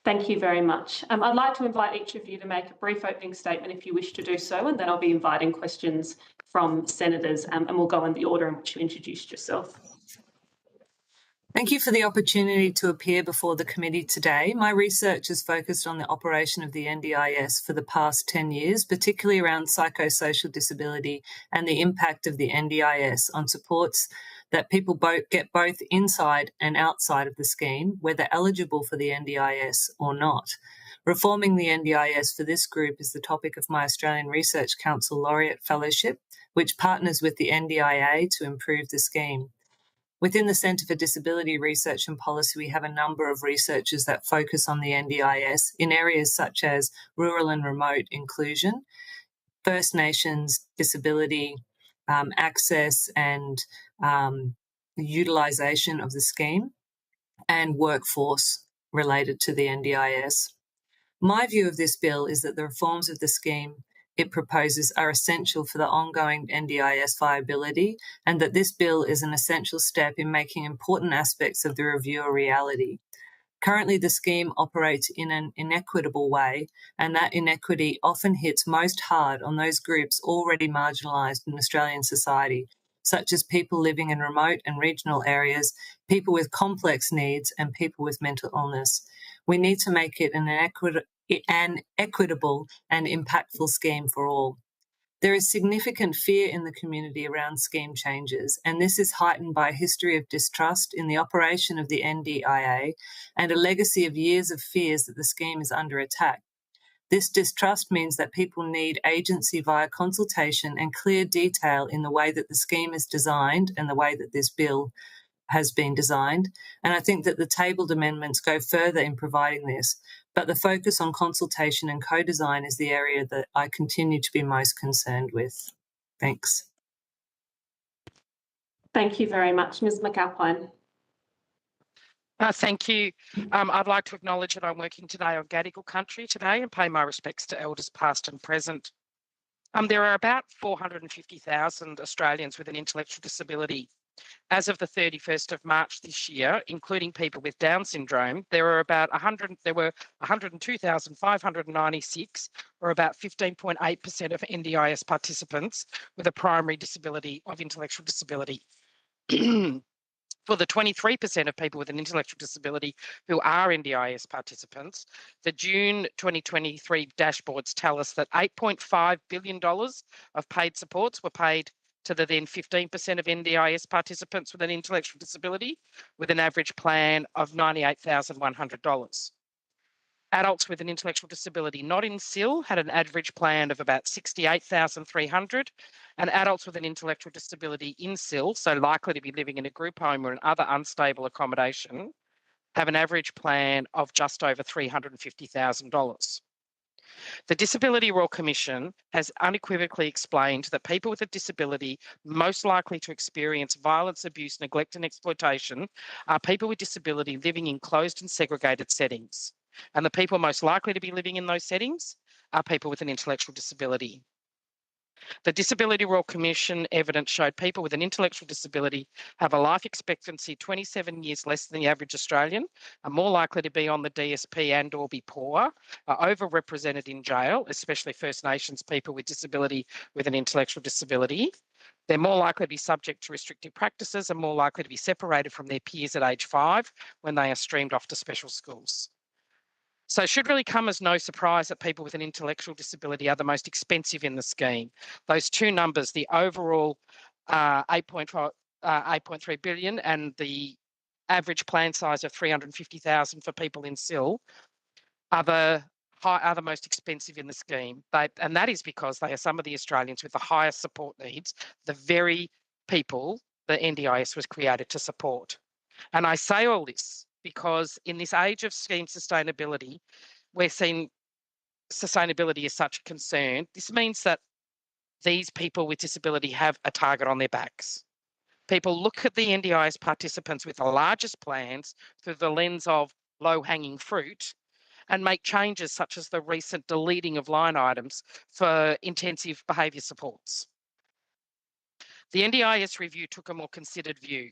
Thank you very much. I'd like to invite each of you to make a brief opening statement if you wish to do so, and then I'll be inviting questions from senators, and we'll go in the order in which you introduced yourself. Thank you for the opportunity to appear before the committee today. My research is focused on the operation of the NDIS for the past 10 years, particularly around psychosocial disability and the impact of the NDIS on supports that people get both inside and outside of the scheme, whether eligible for the NDIS or not. Reforming the NDIS for this group is the topic of my Australian Research Council Laureate Fellowship, which partners with the NDIA to improve the scheme. Within the Centre for Disability Research and Policy, we have a number of researchers that focus on the NDIS in areas such as rural and remote inclusion, First Nations disability, access and utilisation of the scheme, and workforce related to the NDIS. My view of this bill is that the reforms of the scheme it proposes are essential for the ongoing NDIS viability, and that this bill is an essential step in making important aspects of the review a reality. Currently, the scheme operates in an inequitable way, and that inequity often hits most hard on those groups already marginalised in Australian society, such as people living in remote and regional areas, people with complex needs, and people with mental illness. We need to make it an equitable and impactful scheme for all. There is significant fear in the community around scheme changes, and this is heightened by a history of distrust in the operation of the NDIA and a legacy of years of fears that the scheme is under attack. This distrust means that people need agency via consultation and clear detail in the way that the scheme is designed and the way that this bill has been designed. And I think that the tabled amendments go further in providing this, but the focus on consultation and co-design is the area that I continue to be most concerned with. Thanks. Thank you very much. Ms McAlpine. Thank you. I'd like to acknowledge that I'm working today on Gadigal country today and pay my respects to elders past and present. There are about 450,000 Australians with an intellectual disability. As of the 31st of March this year, including people with Down syndrome, there were 102,596, or about 15.8% of NDIS participants with a primary disability of intellectual disability. For the 23% of people with an intellectual disability who are NDIS participants, the June 2023 dashboards tell us that $8.5 billion of paid supports were paid to the then 15% of NDIS participants with an intellectual disability, with an average plan of $98,100. Adults with an intellectual disability not in SIL had an average plan of about $68,300, and adults with an intellectual disability in SIL, so likely to be living in a group home or an other unstable accommodation, have an average plan of just over $350,000. The Disability Royal Commission has unequivocally explained that people with a disability most likely to experience violence, abuse, neglect and exploitation are people with disability living in closed and segregated settings. And the people most likely to be living in those settings are people with an intellectual disability. The Disability Royal Commission evidence showed people with an intellectual disability have a life expectancy 27 years less than the average Australian, are more likely to be on the DSP and or be poor, are overrepresented in jail, especially First Nations people with disability with an intellectual disability. They're more likely to be subject to restrictive practices and more likely to be separated from their peers at age 5 when they are streamed off to special schools. So it should really come as no surprise that people with an intellectual disability are the most expensive in the scheme. Those two numbers, the overall 8.3 billion and the average plan size of 350,000 for people in SIL, are the are the most expensive in the scheme. And that is because they are some of the Australians with the highest support needs, the very people the NDIS was created to support. And I say all this because in this age of scheme sustainability, we're seeing sustainability is such a concern. This means that these people with disability have a target on their backs. People look at the NDIS participants with the largest plans through the lens of low-hanging fruit and make changes such as the recent deleting of line items for intensive behaviour supports. The NDIS review took a more considered view.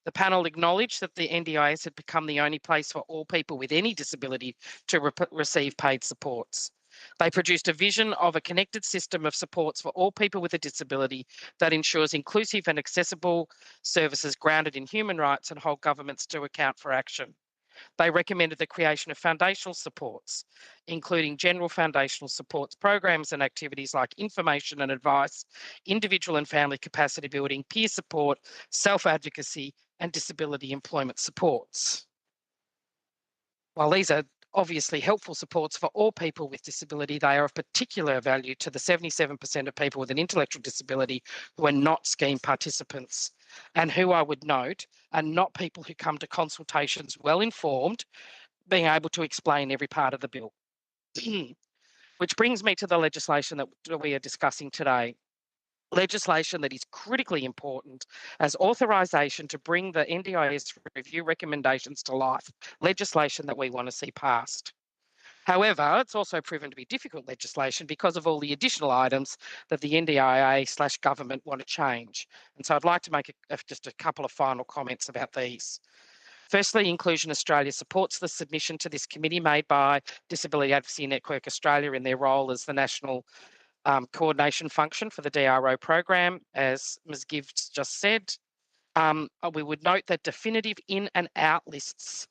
The panel acknowledged that the NDIS had become the only place for all people with any disability to receive paid supports. They produced a vision of a connected system of supports for all people with a disability that ensures inclusive and accessible services grounded in human rights and hold governments to account for action. They recommended the creation of foundational supports, including general foundational supports programs and activities like information and advice, individual and family capacity building, peer support, self-advocacy, and disability employment supports. While these are obviously helpful supports for all people with disability, they are of particular value to the 77% of people with an intellectual disability who are not scheme participants and who, I would note, are not people who come to consultations well informed, being able to explain every part of the bill. Which brings me to the legislation that we are discussing today. Legislation that is critically important as authorisation to bring the NDIS review recommendations to life, legislation that we want to see passed. However, it's also proven to be difficult legislation because of all the additional items that the NDIA/government want to change. And so I'd like to make just a couple of final comments about these. Firstly, Inclusion Australia supports the submission to this committee made by Disability Advocacy Network Australia in their role as the national coordination function for the DRO program, as Ms. Gibbs just said. We would note that definitive in and out lists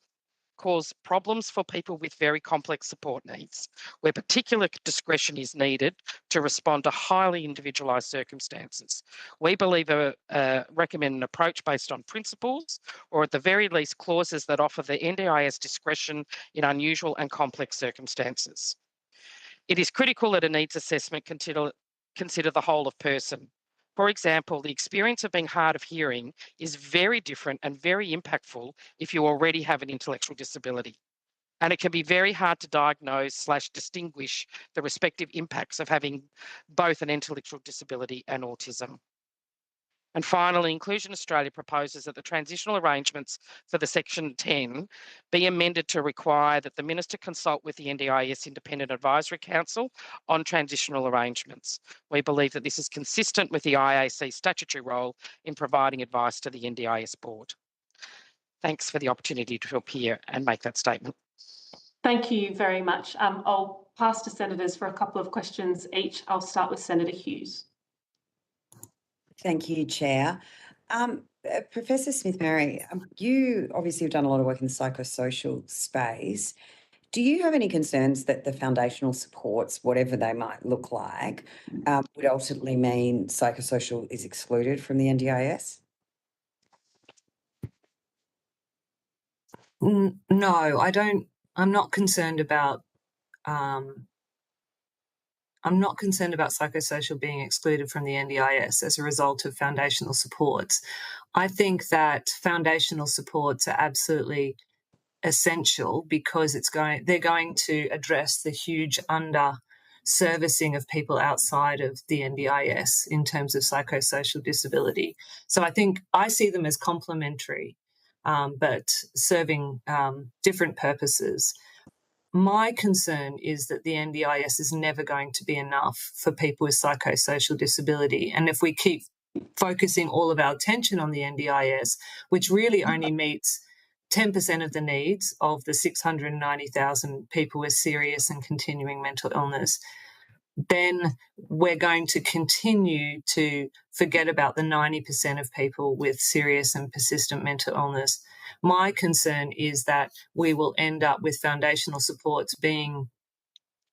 cause problems for people with very complex support needs, where particular discretion is needed to respond to highly individualised circumstances. We recommend an approach based on principles, or at the very least clauses that offer the NDIS discretion in unusual and complex circumstances. It is critical that a needs assessment consider the whole of person. For example, the experience of being hard of hearing is very different and very impactful if you already have an intellectual disability. And it can be very hard to diagnose/distinguish the respective impacts of having both an intellectual disability and autism. And finally, Inclusion Australia proposes that the transitional arrangements for the Section 10 be amended to require that the Minister consult with the NDIS Independent Advisory Council on transitional arrangements. We believe that this is consistent with the IAC statutory role in providing advice to the NDIS Board. Thanks for the opportunity to appear and make that statement. Thank you very much. I'll pass to senators for a couple of questions each. I'll start with Senator Hughes. Thank you, Chair. Professor Smith-Mary, you obviously have done a lot of work in the psychosocial space. Do you have any concerns that the foundational supports, whatever they might look like, would ultimately mean psychosocial is excluded from the NDIS? No, I don't. I'm not concerned about psychosocial being excluded from the NDIS as a result of foundational supports. I think that foundational supports are absolutely essential because they're going to address the huge under-servicing of people outside of the NDIS in terms of psychosocial disability. So I see them as complementary, but serving different purposes. My concern is that the NDIS is never going to be enough for people with psychosocial disability. And if we keep focusing all of our attention on the NDIS, which really only meets 10% of the needs of the 690,000 people with serious and continuing mental illness, then we're going to continue to forget about the 90% of people with serious and persistent mental illness. My concern is that we will end up with foundational supports being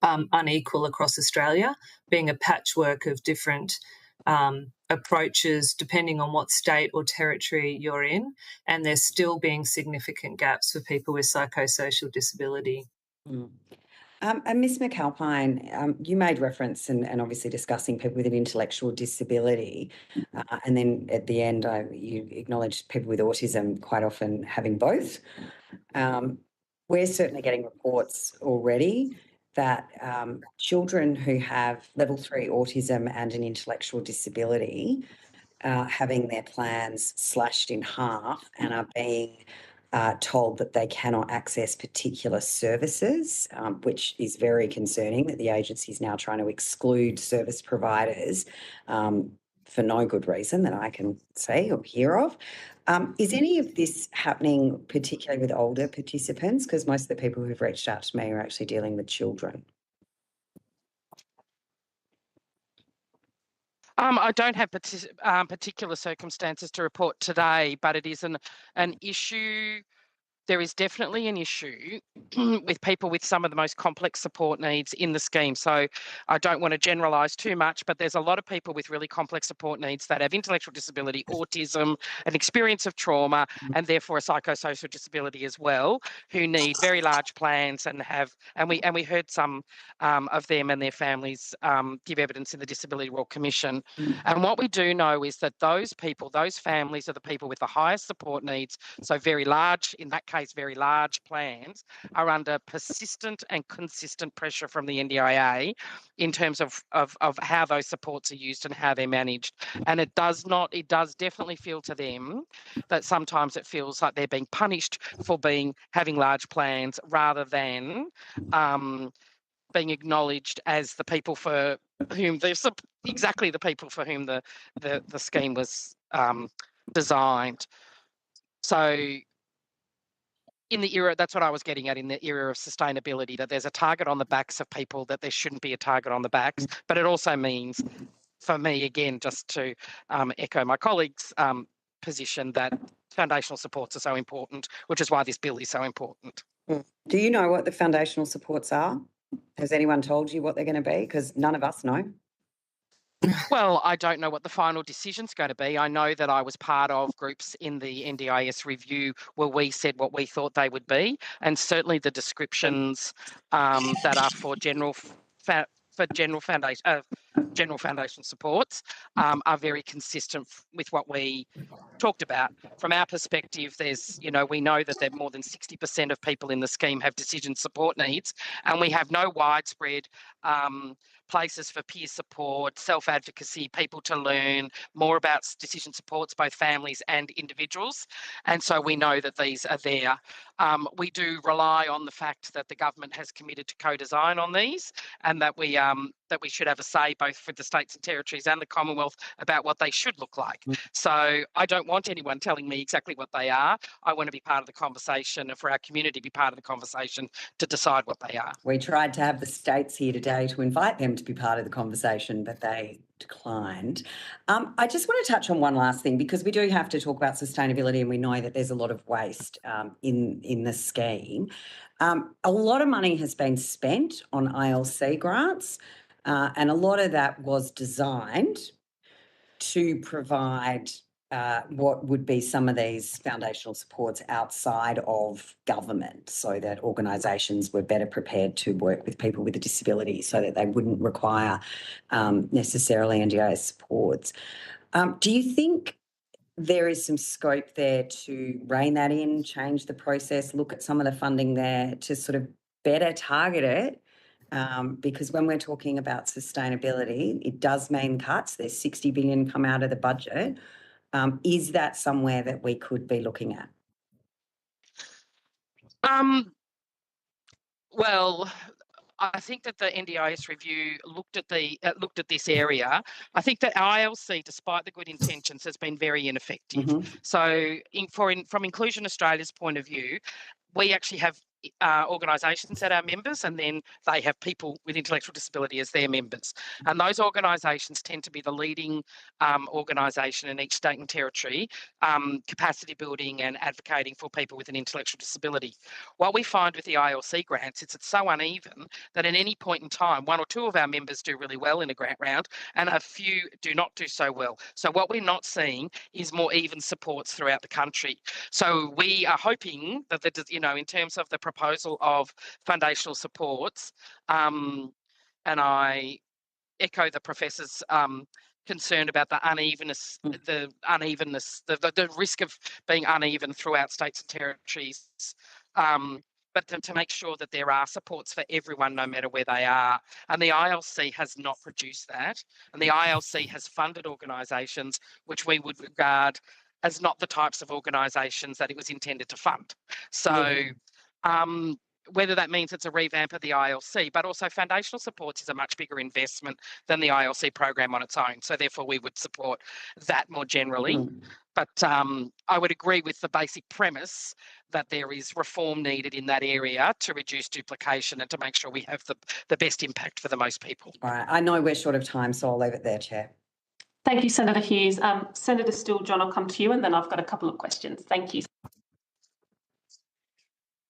unequal across Australia, being a patchwork of different approaches depending on what state or territory you're in, and there's still being significant gaps for people with psychosocial disability. And Ms McAlpine, you made reference and obviously discussing people with an intellectual disability, and then at the end you acknowledged people with autism quite often having both. We're certainly getting reports already that children who have level 3 autism and an intellectual disability having their plans slashed in half and are being told that they cannot access particular services, which is very concerning that the agency is now trying to exclude service providers for no good reason that I can see or hear of. Is any of this happening particularly with older participants? Because most of the people who've reached out to me are actually dealing with children. I don't have particular circumstances to report today, but it is an issue. There is definitely an issue with people with some of the most complex support needs in the scheme. So I don't want to generalise too much, but there's a lot of people with really complex support needs that have intellectual disability, autism, an experience of trauma, and therefore a psychosocial disability as well, who need very large plans and we heard some of them and their families give evidence in the Disability Royal Commission. And what we do know is that those people, those families are the people with the highest support needs, so very large, in that case, very large plans, are under persistent and consistent pressure from the NDIA in terms of how those supports are used and how they're managed. And it does definitely feel to them that sometimes it feels like they're being punished for having large plans rather than being acknowledged as the people for whom exactly the people for whom the scheme was designed. So in the era, that's what I was getting at, in the era of sustainability, that there's a target on the backs of people that there shouldn't be a target on the backs. But it also means, for me, again, just to echo my colleagues' position, that foundational supports are so important, which is why this bill is so important. Do you know what the foundational supports are? Has anyone told you what they're going to be? Because none of us know. Well, I don't know what the final decision's going to be. I know that I was part of groups in the NDIS review where we said what we thought they would be, and certainly the descriptions that are for general foundation supports are very consistent with what we talked about. From our perspective, we know that more than 60% of people in the scheme have decision support needs, and we have no widespread places for peer support, self-advocacy, people to learn more about decision supports, both families and individuals. And so we know that these are there. We do rely on the fact that the government has committed to co-design on these, and that we should have a say both for the states and territories and the Commonwealth about what they should look like. So I don't want anyone telling me exactly what they are. I want to be part of the conversation, and for our community to be part of the conversation to decide what they are. We tried to have the states here today to invite them to be part of the conversation, but they declined. I just want to touch on one last thing, because we do have to talk about sustainability, and we know that there's a lot of waste in the scheme. A lot of money has been spent on ILC grants, and a lot of that was designed to provide what would be some of these foundational supports outside of government, so that organisations were better prepared to work with people with a disability, so that they wouldn't require necessarily NDIS supports. Do you think there is some scope there to rein that in, change the process, look at some of the funding there to sort of better target it? Because when we're talking about sustainability, it does mean cuts. There's 60 billion come out of the budget. Is that somewhere that we could be looking at? Well, I think that the NDIS review looked at this area. I think that ILC, despite the good intentions, has been very ineffective. So, from Inclusion Australia's point of view, we actually have organisations that are members, and then they have people with intellectual disability as their members. And those organisations tend to be the leading organisation in each state and territory, capacity building and advocating for people with an intellectual disability. What we find with the ILC grants is it's so uneven that at any point in time, one or two of our members do really well in a grant round and a few do not do so well. So what we're not seeing is more even supports throughout the country. So we are hoping that, in terms of the proposal of foundational supports, and I echo the professor's concern about the unevenness, the risk of being uneven throughout states and territories. But to make sure that there are supports for everyone, no matter where they are. And the ILC has not produced that. And the ILC has funded organisations which we would regard as not the types of organisations that it was intended to fund. So whether that means it's a revamp of the ILC, but also foundational supports is a much bigger investment than the ILC program on its own. So therefore we would support that more generally. But I would agree with the basic premise that there is reform needed in that area to reduce duplication and to make sure we have the best impact for the most people. All right, I know we're short of time, so I'll leave it there, Chair. Thank you, Senator Hughes. Senator Steele-John, I'll come to you, and then I've got a couple of questions. Thank you.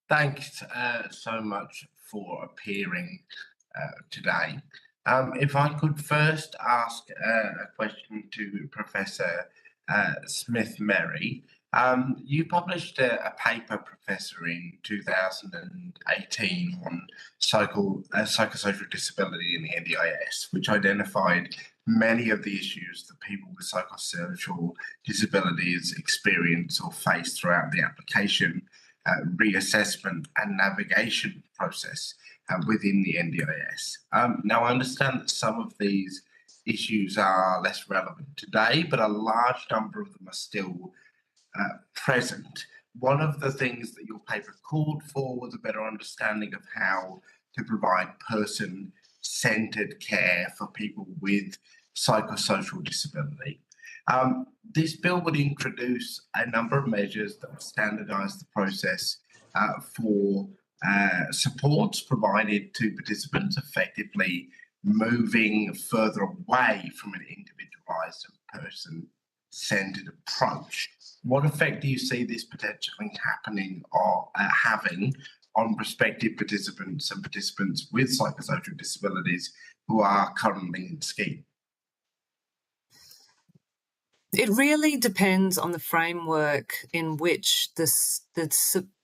Thanks so much for appearing today. If I could first ask a question to Professor Smith-Merry. You published a paper, Professor, in 2018 on psychosocial disability in the NDIS, which identified many of the issues that people with psychosocial disabilities experience or face throughout the application, reassessment and navigation process within the NDIS. Now, I understand that some of these issues are less relevant today, but a large number of them are still present. One of the things that your paper called for was a better understanding of how to provide person-centred care for people with psychosocial disability. This bill would introduce a number of measures that would standardise the process for supports provided to participants, effectively moving further away from an individualised and person-centred approach. What effect do you see this potentially happening or having on prospective participants and participants with psychosocial disabilities who are currently in scheme? It really depends on the framework in which the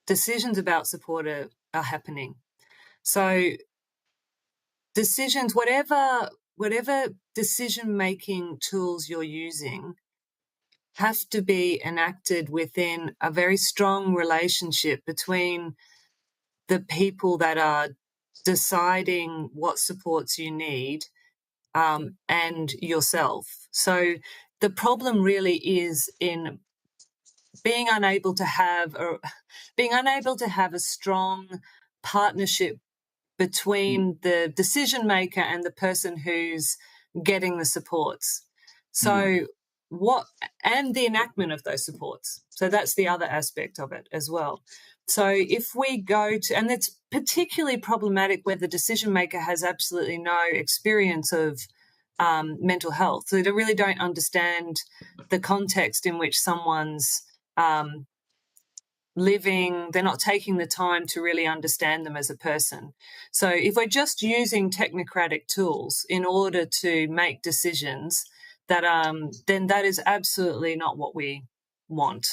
decisions about support are happening. So decisions, whatever decision-making tools you're using, have to be enacted within a very strong relationship between the people that are deciding what supports you need and yourself. So the problem really is in being unable to have a strong partnership between the decision maker and the person who's getting the supports. So and the enactment of those supports. So that's the other aspect of it as well. So if we go to, and it's particularly problematic where the decision maker has absolutely no experience of mental health. So they really don't understand the context in which someone's living, they're not taking the time to really understand them as a person. So if we're just using technocratic tools in order to make decisions, that then that is absolutely not what we want.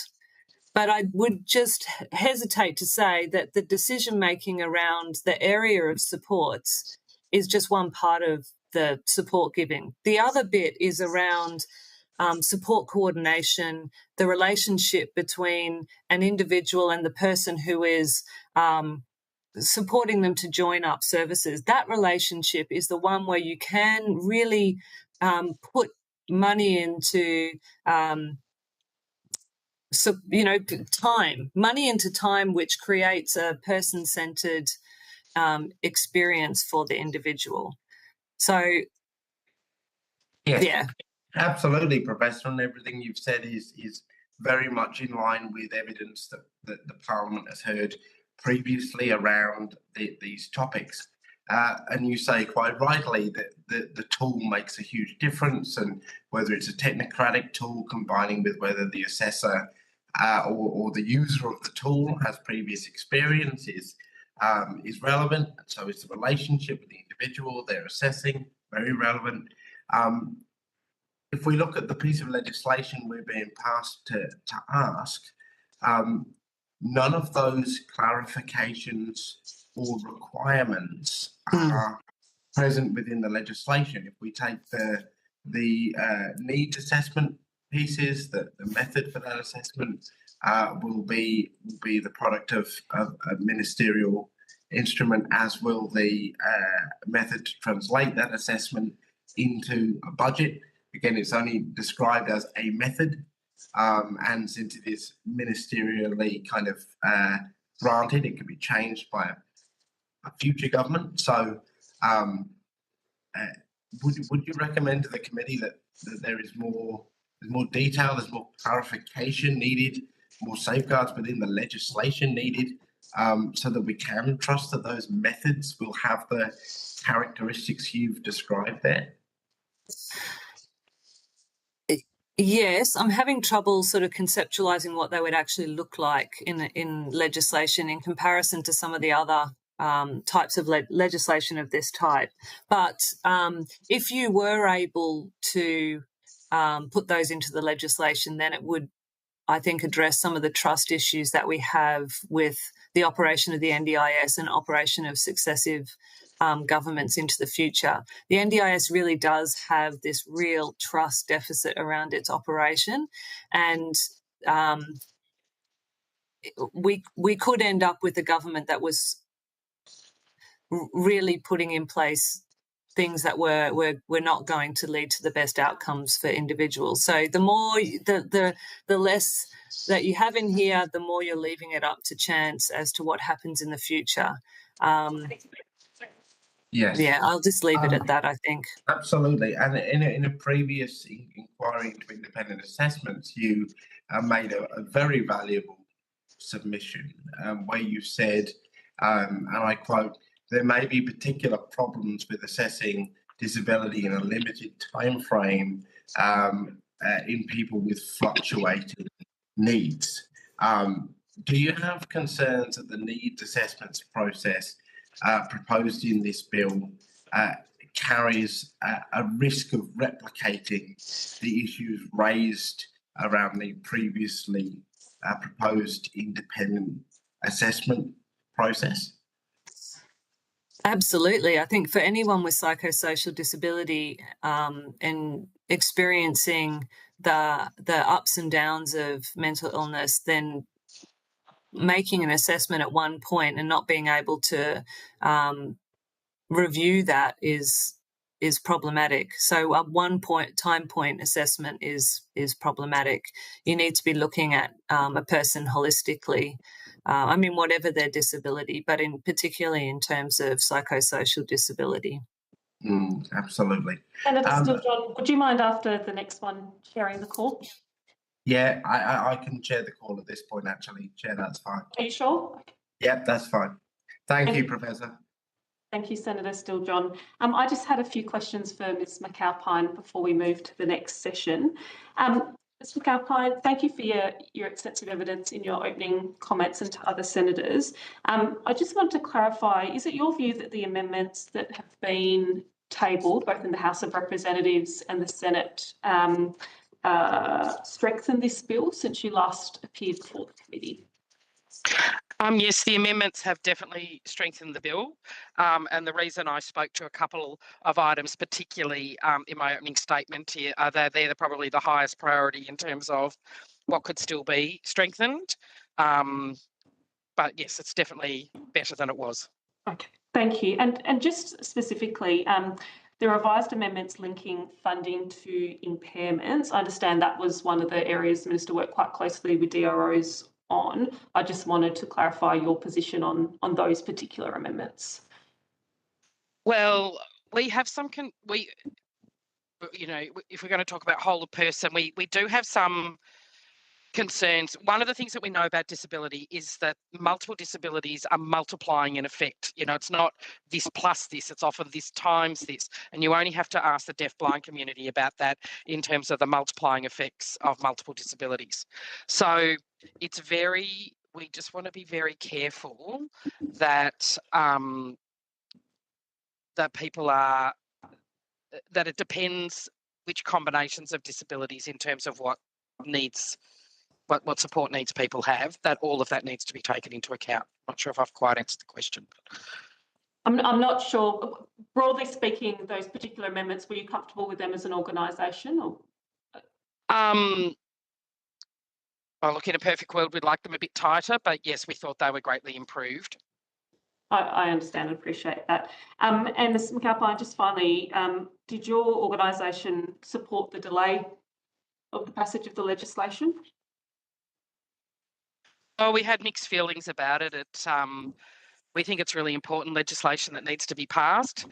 But I would just hesitate to say that the decision making around the area of supports is just one part of the support giving. The other bit is around support coordination, the relationship between an individual and the person who is supporting them to join up services. That relationship is the one where you can really put money into time, which creates a person-centred experience for the individual. So, yes, yeah. Absolutely, Professor, and everything you've said is very much in line with evidence that the Parliament has heard previously around these topics. And you say quite rightly that the tool makes a huge difference, and whether it's a technocratic tool combining with whether the assessor or the user of the tool has previous experience is relevant. And so is the relationship with the individual they're assessing, very relevant. If we look at the piece of legislation we're being passed to ask, none of those clarifications or requirements are present within the legislation. If we take the needs assessment pieces, the method for that assessment will be the product of a ministerial instrument, as will the method to translate that assessment into a budget. Again, it's only described as a method, and since it is ministerially kind of granted, it can be changed by a future government. So would you recommend to the committee that there is more detail, there's more clarification needed, more safeguards within the legislation needed, so that we can trust that those methods will have the characteristics you've described there? Yes, I'm having trouble sort of conceptualising what they would actually look like in legislation in comparison to some of the other types of legislation of this type. But if you were able to put those into the legislation, then it would, I think, address some of the trust issues that we have with the operation of the NDIS and operation of successive governments into the future. The NDIS really does have this real trust deficit around its operation, and we could end up with a government that was really putting in place things that were not going to lead to the best outcomes for individuals. So the more the less that you have in here, the more you're leaving it up to chance as to what happens in the future. Yes. Yeah, I'll just leave it at that, I think. Absolutely. And in a previous inquiry into independent assessments, you made a very valuable submission where you said, and I quote, "There may be particular problems with assessing disability in a limited time frame in people with fluctuating needs." Do you have concerns that the needs assessments process proposed in this bill carries a risk of replicating the issues raised around the previously proposed independent assessment process? Absolutely. I think for anyone with psychosocial disability and experiencing the ups and downs of mental illness, then making an assessment at one point and not being able to review that is problematic. So a time point assessment is problematic. You need to be looking at a person holistically. I mean, whatever their disability, but particularly in terms of psychosocial disability. Absolutely. Senator Steele-John, would you mind after the next one sharing the call? Yeah, I can chair the call at this point, actually. Chair, that's fine. Are you sure? Yep, that's fine. Thank you, Professor. Thank you, Senator Steele-John. I just had a few questions for Ms McAlpine before we move to the next session. Ms McAlpine, thank you for your extensive evidence in your opening comments and to other senators. I just wanted to clarify, is it your view that the amendments that have been tabled, both in the House of Representatives and the Senate, strengthen this bill since you last appeared before the committee? Yes, the amendments have definitely strengthened the bill. And the reason I spoke to a couple of items, particularly in my opening statement here, are that they're probably the highest priority in terms of what could still be strengthened. But yes, it's definitely better than it was. Okay, thank you. And just specifically, the revised amendments linking funding to impairments, I understand that was one of the areas the Minister worked quite closely with DROs on. I just wanted to clarify your position on those particular amendments. Well, we have some, if we're going to talk about whole of person, we do have some concerns. One of the things that we know about disability is that multiple disabilities are multiplying in effect. It's not this plus this, it's often this times this. And you only have to ask the deaf-blind community about that in terms of the multiplying effects of multiple disabilities. So we just want to be very careful that that it depends which combinations of disabilities in terms of what what support needs people have, that all of that needs to be taken into account. I'm not sure if I've quite answered the question. I'm not sure. Broadly speaking, those particular amendments, were you comfortable with them as an organisation? Or? Well, look, in a perfect world, we'd like them a bit tighter, but yes, we thought they were greatly improved. I understand and appreciate that. And Ms McAlpine, just finally, did your organisation support the delay of the passage of the legislation? Oh, we had mixed feelings about it. We think it's really important legislation that needs to be passed.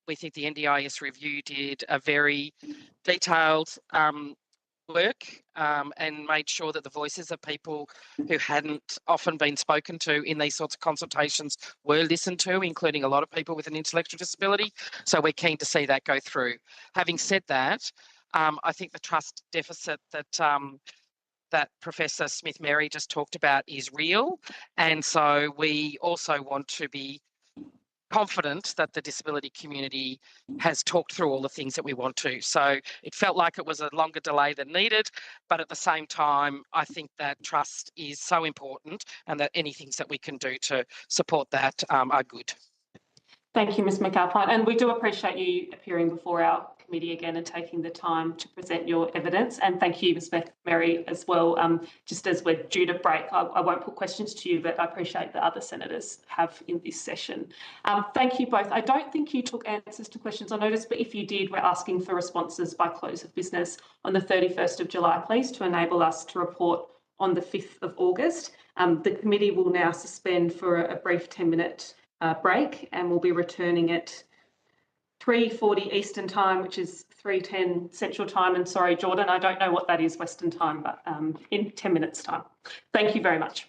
We think the NDIS review did a very detailed work and made sure that the voices of people who hadn't often been spoken to in these sorts of consultations were listened to, including a lot of people with an intellectual disability. So we're keen to see that go through. Having said that, I think the trust deficit that Professor Smith-Mary just talked about is real. And so we also want to be confident that the disability community has talked through all the things that we want to. So it felt like it was a longer delay than needed, but at the same time, I think that trust is so important and that any things that we can do to support that are good. Thank you, Ms McAlpine, and we do appreciate you appearing before our committee again and taking the time to present your evidence. And thank you, Ms Mary, as well. Just as we're due to break, I won't put questions to you, but I appreciate that other senators have in this session. Thank you both. I don't think you took answers to questions I noticed, but if you did, we're asking for responses by close of business on the 31st of July, please, to enable us to report on the 5th of August. The committee will now suspend for a brief 10-minute break, and we'll be returning at 3:40 Eastern Time, which is 3:10 Central Time. And sorry, Jordan, I don't know what that is Western Time, but in 10 minutes' time. Thank you very much.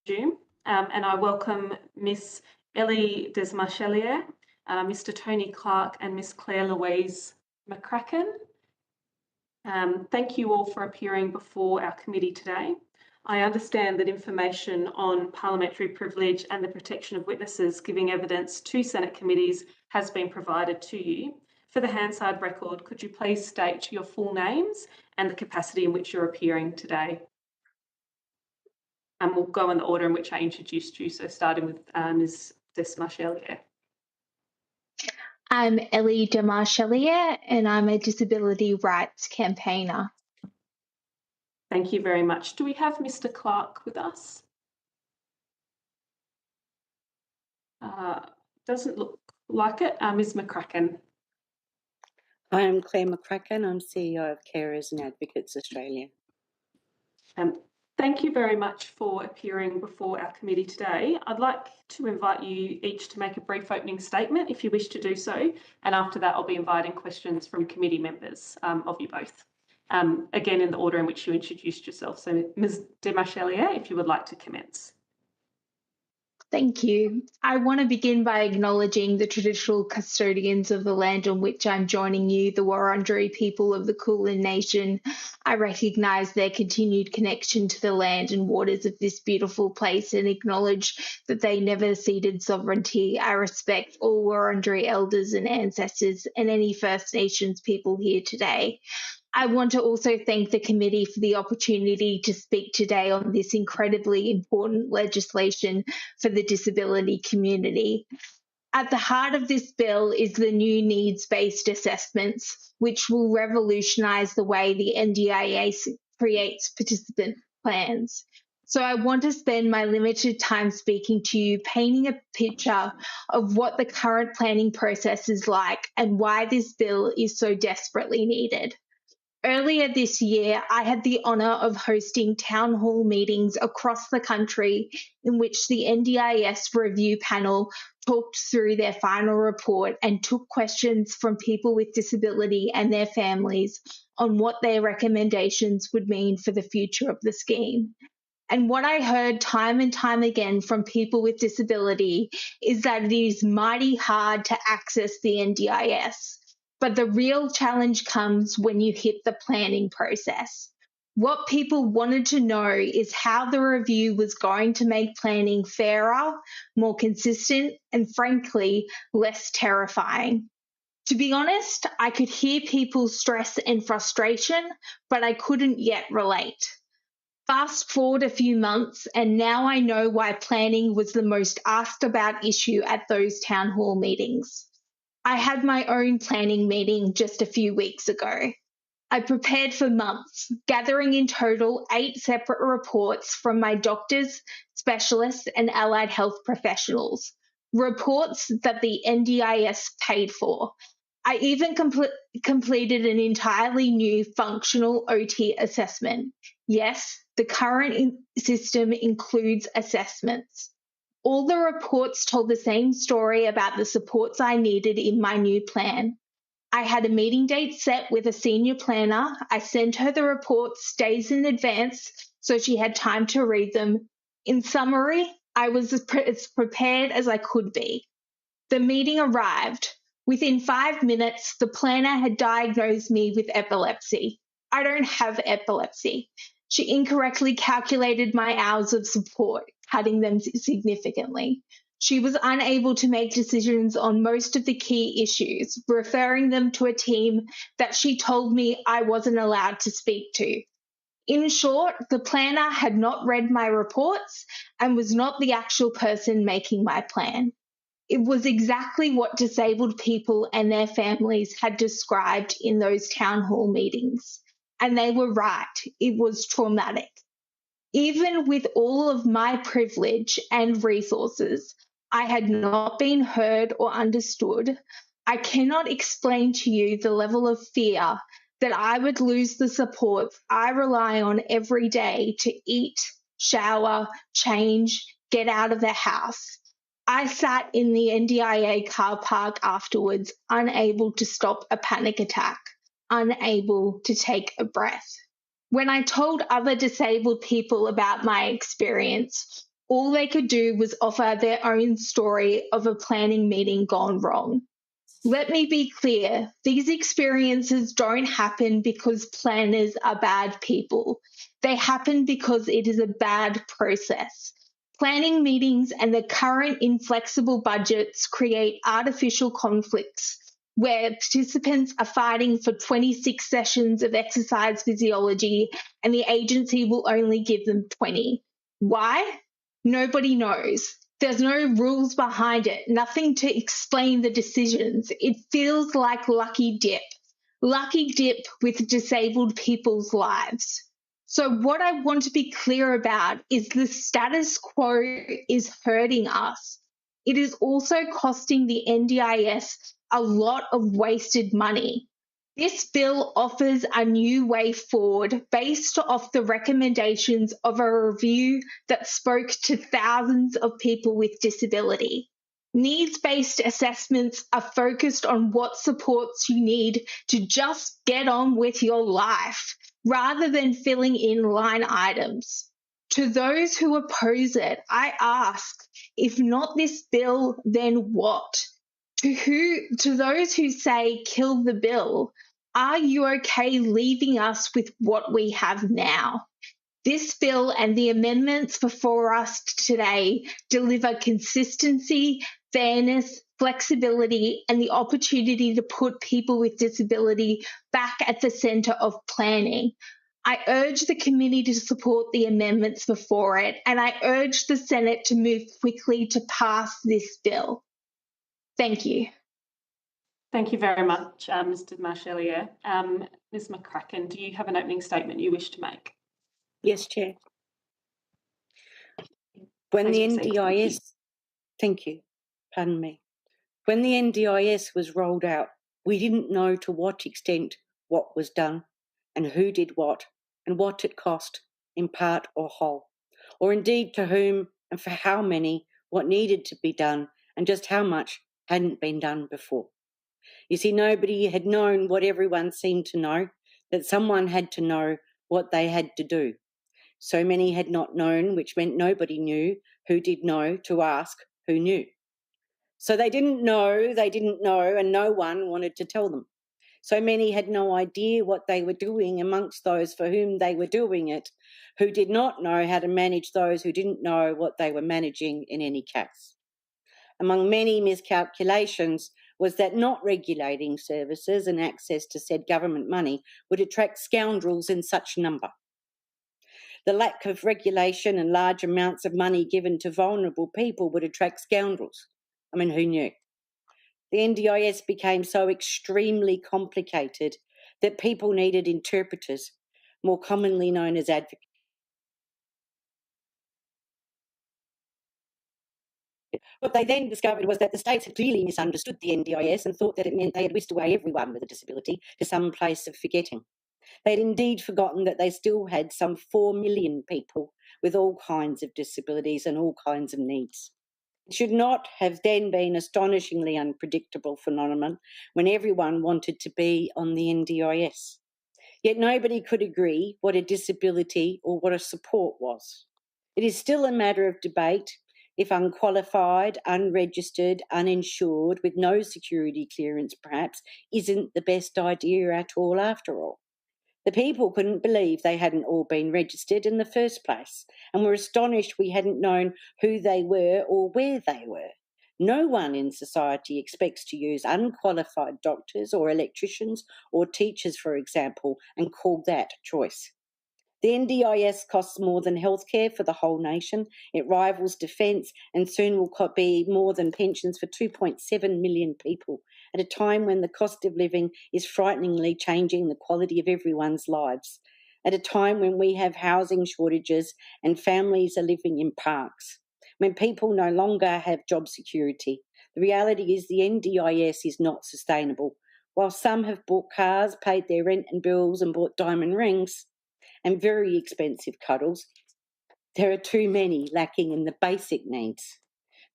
June, and I welcome Miss Ellie Desmarchelier, Mr. Tony Clark, and Miss Claire Louise McCracken. Thank you all for appearing before our committee today. I understand that information on parliamentary privilege and the protection of witnesses giving evidence to Senate committees has been provided to you. For the Hansard record, could you please state your full names and the capacity in which you're appearing today? And we'll go in the order in which I introduced you, so starting with Ms. Desmarchelier. I'm Ellie Desmarchelier and I'm a disability rights campaigner. Thank you very much. Do we have Mr. Clark with us? Doesn't look like it. Ms. McCracken. I am Claire McCracken. I'm CEO of Carers and Advocates Australia. Thank you very much for appearing before our committee today. I'd like to invite you each to make a brief opening statement if you wish to do so, and after that I'll be inviting questions from committee members of you both. Again, in the order in which you introduced yourself. So Ms. Desmarchelier, if you would like to commence. Thank you. I want to begin by acknowledging the traditional custodians of the land on which I'm joining you, the Wurundjeri people of the Kulin Nation. I recognise their continued connection to the land and waters of this beautiful place and acknowledge that they never ceded sovereignty. I respect all Wurundjeri elders and ancestors and any First Nations people here today. I want to also thank the committee for the opportunity to speak today on this incredibly important legislation for the disability community. At the heart of this bill is the new needs-based assessments, which will revolutionise the way the NDIS creates participant plans. So I want to spend my limited time speaking to you, painting a picture of what the current planning process is like and why this bill is so desperately needed. Earlier this year, I had the honour of hosting town hall meetings across the country in which the NDIS review panel talked through their final report and took questions from people with disability and their families on what their recommendations would mean for the future of the scheme. And what I heard time and time again from people with disability is that it is mighty hard to access the NDIS. But the real challenge comes when you hit the planning process. What people wanted to know is how the review was going to make planning fairer, more consistent, and frankly, less terrifying. To be honest, I could hear people's stress and frustration, but I couldn't yet relate. Fast forward a few months, and now I know why planning was the most asked about issue at those town hall meetings. I had my own planning meeting just a few weeks ago. I prepared for months, gathering in total 8 separate reports from my doctors, specialists, and allied health professionals. Reports that the NDIS paid for. I even completed an entirely new functional OT assessment. Yes, the current system includes assessments. All the reports told the same story about the supports I needed in my new plan. I had a meeting date set with a senior planner. I sent her the reports days in advance so she had time to read them. In summary, I was as prepared as I could be. The meeting arrived. Within 5 minutes, the planner had diagnosed me with epilepsy. I don't have epilepsy. She incorrectly calculated my hours of support, cutting them significantly. She was unable to make decisions on most of the key issues, referring them to a team that she told me I wasn't allowed to speak to. In short, the planner had not read my reports and was not the actual person making my plan. It was exactly what disabled people and their families had described in those town hall meetings. And they were right, it was traumatic. Even with all of my privilege and resources, I had not been heard or understood. I cannot explain to you the level of fear that I would lose the support I rely on every day to eat, shower, change, get out of the house. I sat in the NDIA car park afterwards, unable to stop a panic attack, unable to take a breath. When I told other disabled people about my experience, all they could do was offer their own story of a planning meeting gone wrong. Let me be clear, these experiences don't happen because planners are bad people. They happen because it is a bad process. Planning meetings and the current inflexible budgets create artificial conflicts where participants are fighting for 26 sessions of exercise physiology and the agency will only give them 20. Why? Nobody knows. There's no rules behind it, nothing to explain the decisions. It feels like lucky dip with disabled people's lives. So what I want to be clear about is the status quo is hurting us. It is also costing the NDIS a lot of wasted money. This bill offers a new way forward based off the recommendations of a review that spoke to thousands of people with disability. Needs-based assessments are focused on what supports you need to just get on with your life, rather than filling in line items. To those who oppose it, I ask, if not this bill, then what? To those who say kill the bill, are you okay leaving us with what we have now? This bill and the amendments before us today deliver consistency, fairness, flexibility, and the opportunity to put people with disability back at the centre of planning. I urge the committee to support the amendments before it, and I urge the Senate to move quickly to pass this bill. Thank you. Thank you very much, Mr. Marchelier. Ms. McCracken, do you have an opening statement you wish to make? Yes, Chair. When the NDIS, thank you, pardon me. When the NDIS was rolled out, we didn't know to what extent what was done and who did what and what it cost, in part or whole, or indeed to whom and for how many, what needed to be done and just how much hadn't been done before. You see, nobody had known what everyone seemed to know, that someone had to know what they had to do. So many had not known, which meant nobody knew who did know to ask who knew. So they didn't know, and no one wanted to tell them. So many had no idea what they were doing amongst those for whom they were doing it, who did not know how to manage those who didn't know what they were managing in any case. Among many miscalculations was that not regulating services and access to said government money would attract scoundrels in such number. The lack of regulation and large amounts of money given to vulnerable people would attract scoundrels. I mean, who knew? The NDIS became so extremely complicated that people needed interpreters, more commonly known as advocates. What they then discovered was that the states had clearly misunderstood the NDIS and thought that it meant they had whisked away everyone with a disability to some place of forgetting. They had indeed forgotten that they still had some 4 million people with all kinds of disabilities and all kinds of needs. It should not have then been an astonishingly unpredictable phenomenon when everyone wanted to be on the NDIS. Yet nobody could agree what a disability or what a support was. It is still a matter of debate if unqualified, unregistered, uninsured, with no security clearance perhaps, isn't the best idea at all after all. The people couldn't believe they hadn't all been registered in the first place and were astonished we hadn't known who they were or where they were. No one in society expects to use unqualified doctors or electricians or teachers, for example, and call that choice. The NDIS costs more than healthcare for the whole nation. It rivals defence and soon will be more than pensions for 2.7 million people at a time when the cost of living is frighteningly changing the quality of everyone's lives, at a time when we have housing shortages and families are living in parks, when people no longer have job security. The reality is the NDIS is not sustainable. While some have bought cars, paid their rent and bills and bought diamond rings, and very expensive cuddles, there are too many lacking in the basic needs.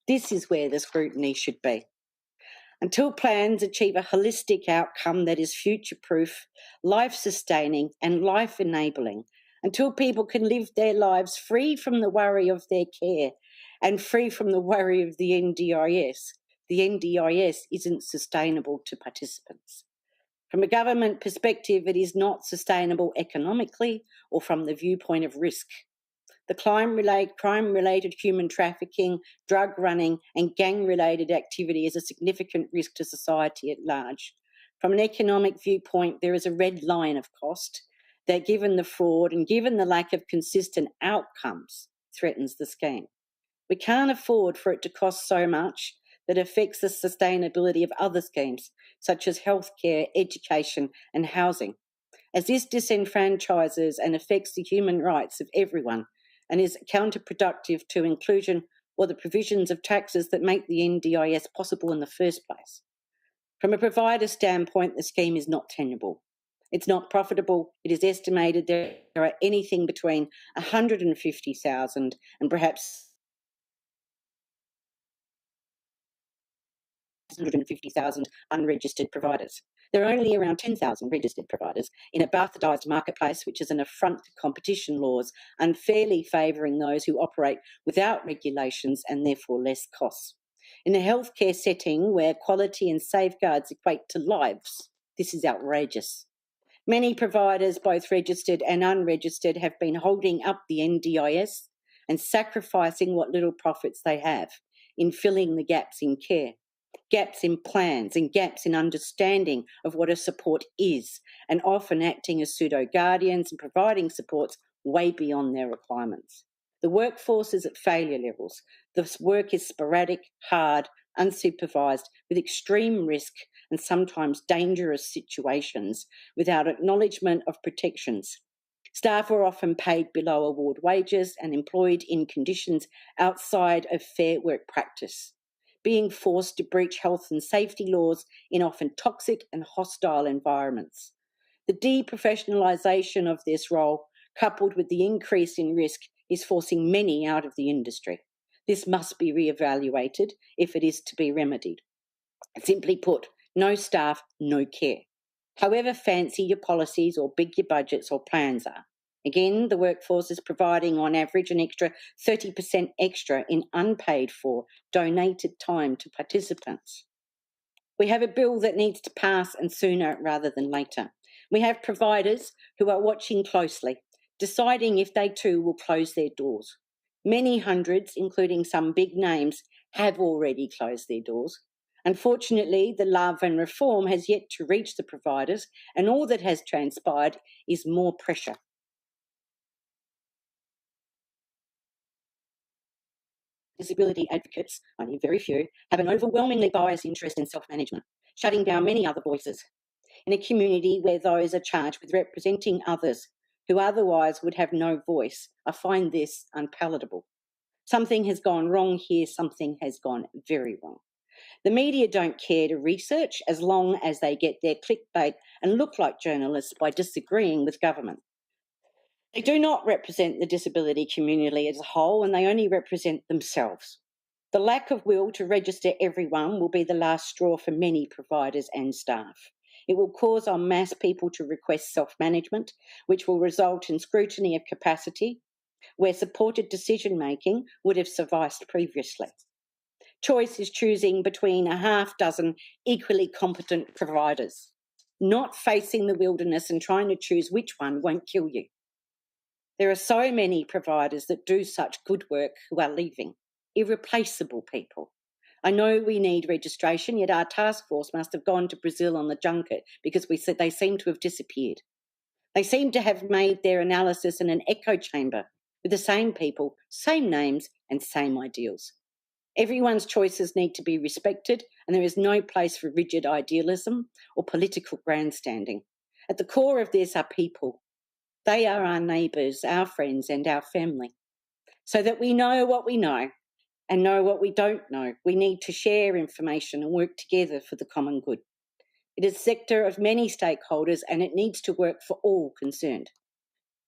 This is where the scrutiny should be. Until plans achieve a holistic outcome that is future-proof, life-sustaining and life-enabling, until people can live their lives free from the worry of their care and free from the worry of the NDIS isn't sustainable to participants. From a government perspective, it is not sustainable economically or from the viewpoint of risk. The crime-related human trafficking, drug running and gang-related activity is a significant risk to society at large. From an economic viewpoint, there is a red line of cost that, given the fraud and given the lack of consistent outcomes, threatens the scheme. We can't afford for it to cost so much that affects the sustainability of other schemes, such as healthcare, education and housing, as this disenfranchises and affects the human rights of everyone and is counterproductive to inclusion or the provisions of taxes that make the NDIS possible in the first place. From a provider standpoint, the scheme is not tenable. It's not profitable. It is estimated there are anything between 150,000 and perhaps 150,000 unregistered providers. There are only around 10,000 registered providers in a bastardised marketplace, which is an affront to competition laws, unfairly favouring those who operate without regulations and therefore less costs. In a healthcare setting where quality and safeguards equate to lives, this is outrageous. Many providers, both registered and unregistered, have been holding up the NDIS and sacrificing what little profits they have in filling the gaps in care, gaps in plans and gaps in understanding of what a support is, and often acting as pseudo-guardians and providing supports way beyond their requirements. The workforce is at failure levels. The work is sporadic, hard, unsupervised, with extreme risk and sometimes dangerous situations without acknowledgement of protections. Staff are often paid below award wages and employed in conditions outside of fair work practice, being forced to breach health and safety laws in often toxic and hostile environments. The deprofessionalisation of this role, coupled with the increase in risk, is forcing many out of the industry. This must be re-evaluated if it is to be remedied. Simply put, no staff, no care. However fancy your policies or big your budgets or plans are. Again, the workforce is providing on average an extra 30% extra in unpaid for donated time to participants. We have a bill that needs to pass, and sooner rather than later. We have providers who are watching closely, deciding if they too will close their doors. Many hundreds, including some big names, have already closed their doors. Unfortunately, the love and reform has yet to reach the providers, and all that has transpired is more pressure. Disability advocates, only very few, have an overwhelmingly biased interest in self-management, shutting down many other voices. In a community where those are charged with representing others who otherwise would have no voice, I find this unpalatable. Something has gone wrong here, something has gone very wrong. The media don't care to research as long as they get their clickbait and look like journalists by disagreeing with government. They do not represent the disability community as a whole, and they only represent themselves. The lack of will to register everyone will be the last straw for many providers and staff. It will cause en masse people to request self-management, which will result in scrutiny of capacity, where supported decision-making would have sufficed previously. Choice is choosing between a half dozen equally competent providers, not facing the wilderness and trying to choose which one won't kill you. There are so many providers that do such good work who are leaving, irreplaceable people. I know we need registration, yet our task force must have gone to Brazil on the junket because they seem to have disappeared. They seem to have made their analysis in an echo chamber with the same people, same names and same ideals. Everyone's choices need to be respected, and there is no place for rigid idealism or political grandstanding. At the core of this are people. They are our neighbours, our friends and our family. So that we know what we know and know what we don't know, we need to share information and work together for the common good. It is a sector of many stakeholders, and it needs to work for all concerned.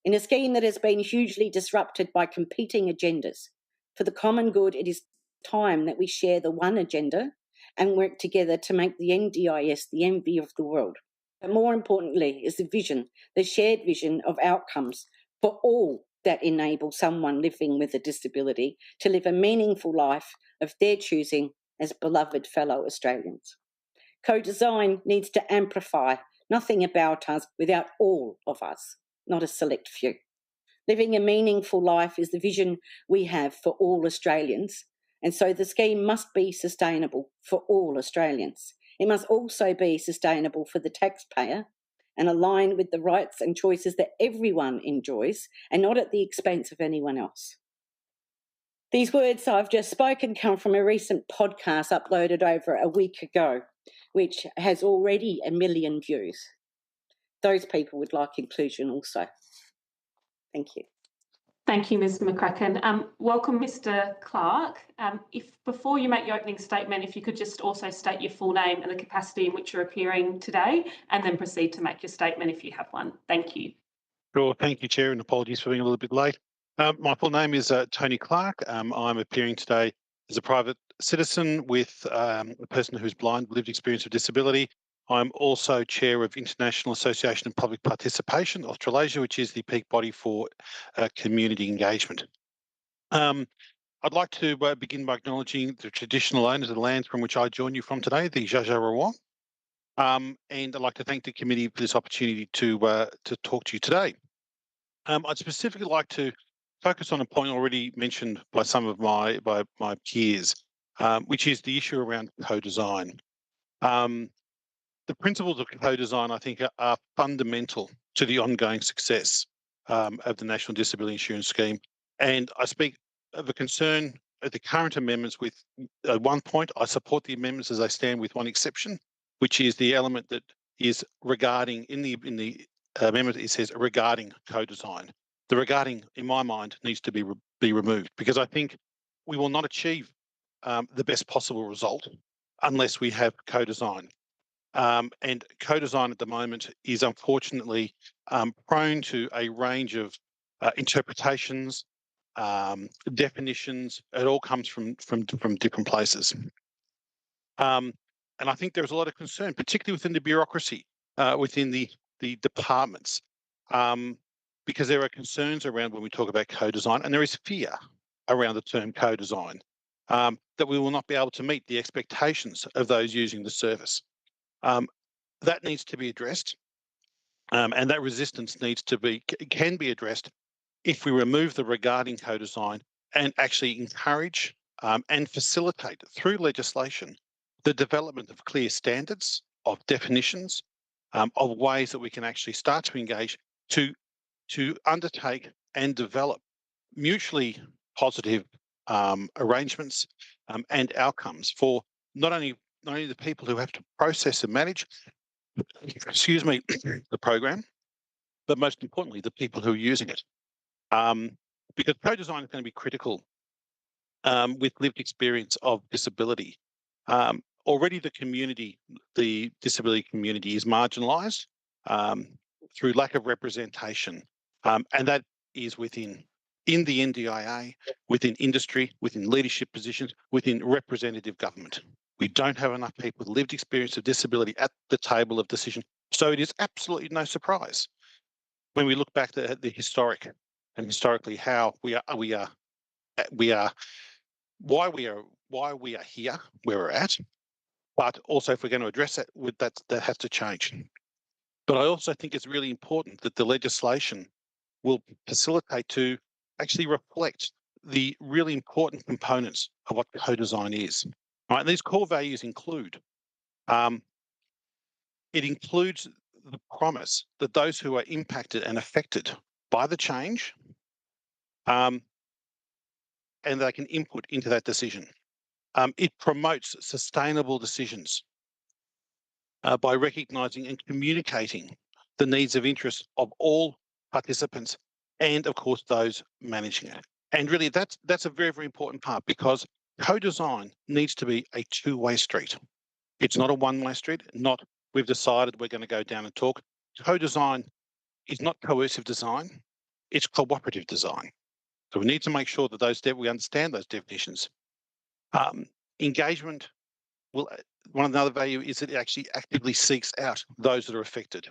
In a scheme that has been hugely disrupted by competing agendas, for the common good, it is time that we share the one agenda and work together to make the NDIS the envy of the world. But more importantly is the vision, the shared vision of outcomes for all that enable someone living with a disability to live a meaningful life of their choosing as beloved fellow Australians. Co-design needs to amplify nothing about us without all of us, not a select few. Living a meaningful life is the vision we have for all Australians, and so the scheme must be sustainable for all Australians. It must also be sustainable for the taxpayer and align with the rights and choices that everyone enjoys and not at the expense of anyone else. These words I've just spoken come from a recent podcast uploaded over a week ago, which has already 1 million views. Those people would like inclusion also. Thank you. Thank you, Ms McCracken. Welcome, Mr Clark. If before you make your opening statement, if you could just also state your full name and the capacity in which you're appearing today, and then proceed to make your statement if you have one. Thank you. Sure. Thank you, Chair, and apologies for being a little bit late. My full name is Tony Clark. I'm appearing today as a private citizen with a person who's blind, lived experience of disability. I'm also chair of International Association of Public Participation, Australasia, which is the peak body for community engagement. I'd like to begin by acknowledging the traditional owners of the lands from which I join you from today, the Dja-dja-wurrung. And I'd like to thank the committee for this opportunity to talk to you today. I'd specifically like to focus on a point already mentioned by some of my peers, which is the issue around co-design. The principles of co-design, I think, are fundamental to the ongoing success of the National Disability Insurance Scheme. And I speak of a concern at the current amendments with, at one point, I support the amendments as they stand with one exception, which is the element that is regarding, in the amendment, it says regarding co-design. The regarding, in my mind, needs to be removed, because I think we will not achieve the best possible result unless we have co-design. And co-design at the moment is unfortunately prone to a range of interpretations, definitions. It all comes from different places. And I think there's a lot of concern, particularly within the bureaucracy, within the departments, because there are concerns around when we talk about co-design, and there is fear around the term co-design, that we will not be able to meet the expectations of those using the service. That needs to be addressed, and that resistance can be addressed if we remove the regarding co-design and actually encourage and facilitate through legislation the development of clear standards, of definitions, of ways that we can actually start to engage to undertake and develop mutually positive arrangements and outcomes for not only the people who have to process and manage, the program, but most importantly, the people who are using it. Because co-design is going to be critical with lived experience of disability. Already the disability community is marginalised through lack of representation, and that is in the NDIA, within industry, within leadership positions, within representative government. We don't have enough people with lived experience of disability at the table of decision. So it is absolutely no surprise when we look back at the historically how why we are here where we're at. But also, if we're going to address that, that has to change. But I also think it's really important that the legislation will facilitate to actually reflect the really important components of what co-design is. Right, and these core values include, it includes the promise that those who are impacted and affected by the change, and they can input into that decision. It promotes sustainable decisions by recognising and communicating the needs of interest of all participants and, of course, those managing it. And really, that's a very, very important part, because co-design needs to be a two-way street. It's not a one-way street, not we've decided we're going to go down and talk. Co-design is not coercive design, it's cooperative design. So we need to make sure that we understand those definitions. Engagement one another value is that it actually actively seeks out those that are affected.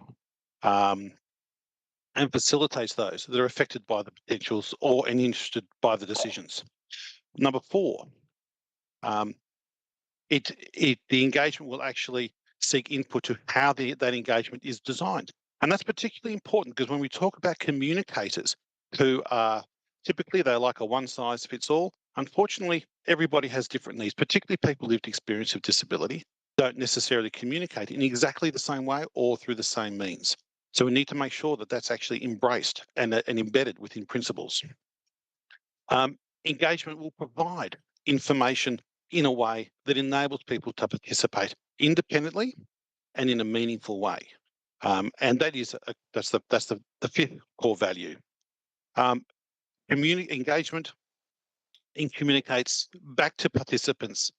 And and facilitates those that are affected by the potentials and interested by the decisions. Number 4, the engagement will actually seek input to how that engagement is designed. And that's particularly important because when we talk about communicators who are typically they're like a one-size-fits-all, unfortunately, everybody has different needs, particularly people with lived experience of disability don't necessarily communicate in exactly the same way or through the same means. So we need to make sure that that's actually embraced and embedded within principles. Engagement will provide information in a way that enables people to participate independently and in a meaningful way. And that is that's the 5th core value. Engagement communicates back to participants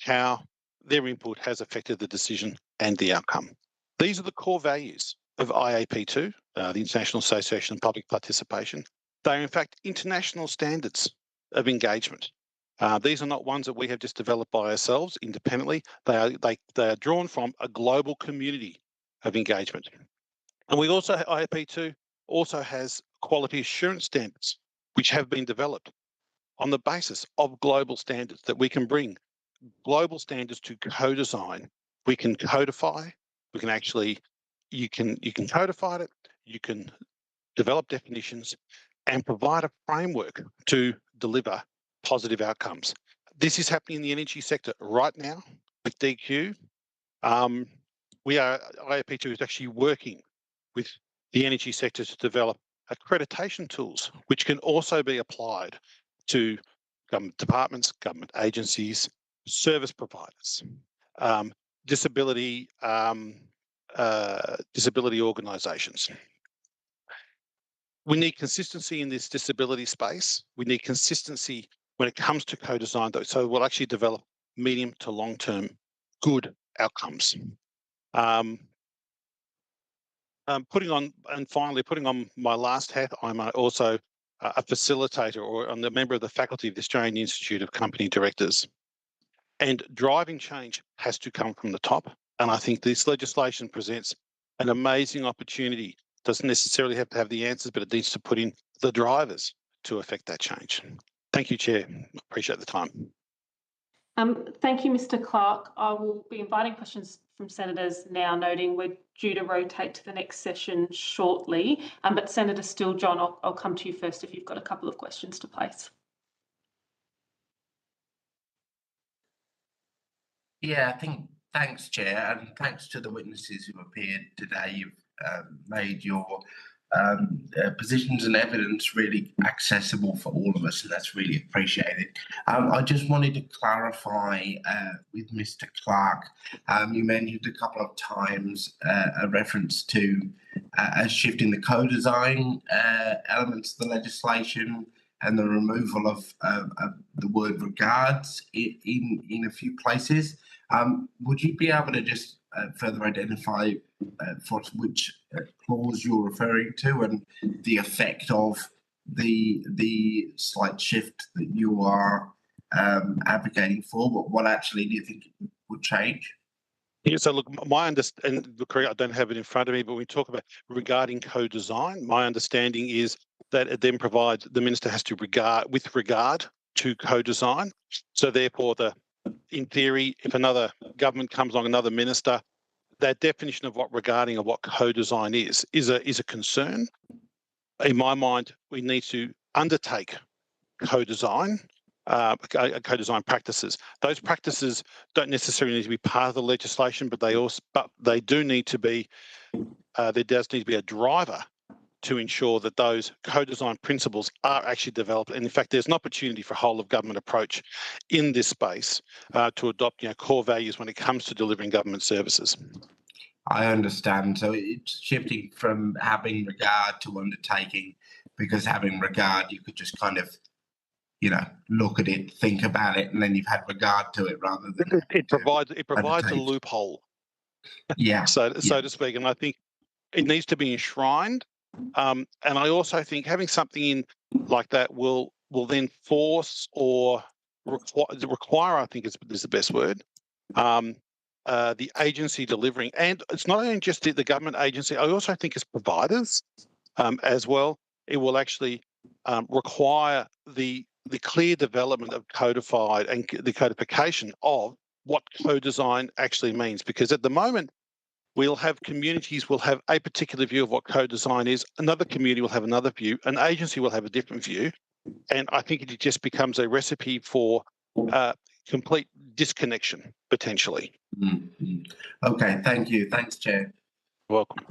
how their input has affected the decision and the outcome. These are the core values of IAP2, the International Association of Public Participation. They are in fact international standards of engagement. These are not ones that we have just developed by ourselves independently. They are drawn from a global community of engagement. And we also, IAP2 also has quality assurance standards, which have been developed on the basis of global standards that we can bring global standards to co-design. We can codify, we can actually, you can codify it, you can develop definitions and provide a framework to deliver positive outcomes. This is happening in the energy sector right now with DQ. IAP2 is actually working with the energy sector to develop accreditation tools, which can also be applied to government departments, government agencies, service providers, disability organisations. We need consistency in this disability space. We need consistency when it comes to co-design, though. So we'll actually develop medium to long-term good outcomes. Putting on my last hat, I'm also a facilitator or I'm a member of the faculty of the Australian Institute of Company Directors. And driving change has to come from the top. And I think this legislation presents an amazing opportunity. Doesn't necessarily have to have the answers, but it needs to put in the drivers to affect that change. Thank you, Chair. Appreciate the time. Thank you, Mr. Clark. I will be inviting questions from senators now, noting we're due to rotate to the next session shortly. But Senator Steele-John, I'll come to you first if you've got a couple of questions to place. Yeah, thanks, Chair, and thanks to the witnesses who appeared today. You've made your positions and evidence really accessible for all of us, and that's really appreciated. I just wanted to clarify with Mr. Clark. You mentioned a couple of times a reference to a shift in the co-design elements of the legislation and the removal of the word regards in a few places. Would you be able to just further identify for which clause you're referring to and the effect of the slight shift that you are advocating for? What actually do you think would change? Yeah, so look, my understanding, I don't have it in front of me, but when we talk about regarding co-design, my understanding is that it then provides the minister has to with regard to co-design. So therefore, in theory, if another government comes along, another minister, that definition of what regarding or what co-design is a concern. In my mind, we need to undertake co-design practices. Those practices don't necessarily need to be part of the legislation, but they do need to be. There does need to be a driver to ensure that those co-design principles are actually developed. And in fact, there's an opportunity for a whole of government approach in this space to adopt core values when it comes to delivering government services. I understand. So it's shifting from having regard to undertaking, because having regard, you could just kind of, look at it, think about it, and then you've had regard to it rather than it provides a loophole. Yeah. so to speak. And I think it needs to be enshrined. And I also think having something in like that will then force or require, I think is the best word, the agency delivering. And it's not only just the government agency, I also think as providers, as well. It will actually require the clear development of codified and the codification of what co-design actually means, because at the moment we'll have communities will have a particular view of what co-design is, another community will have another view, an agency will have a different view, and I think it just becomes a recipe for complete disconnection, potentially. Okay, thank you. Thanks, Chair. Welcome.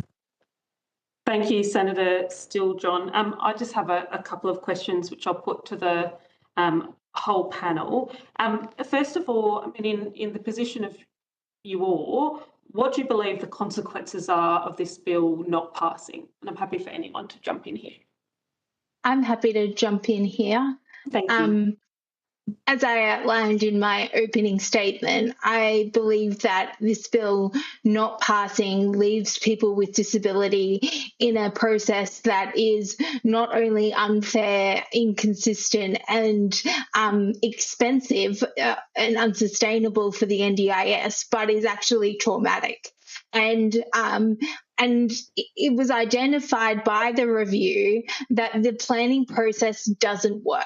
Thank you, Senator Still, John. I just have a couple of questions which I'll put to the whole panel. First of all, I mean, in the position of you all, what do you believe the consequences are of this bill not passing? And I'm happy for anyone to jump in here. I'm happy to jump in here. Thank you. As I outlined in my opening statement, I believe that this bill not passing leaves people with disability in a process that is not only unfair, inconsistent, and expensive and unsustainable for the NDIS, but is actually traumatic. And it was identified by the review that the planning process doesn't work.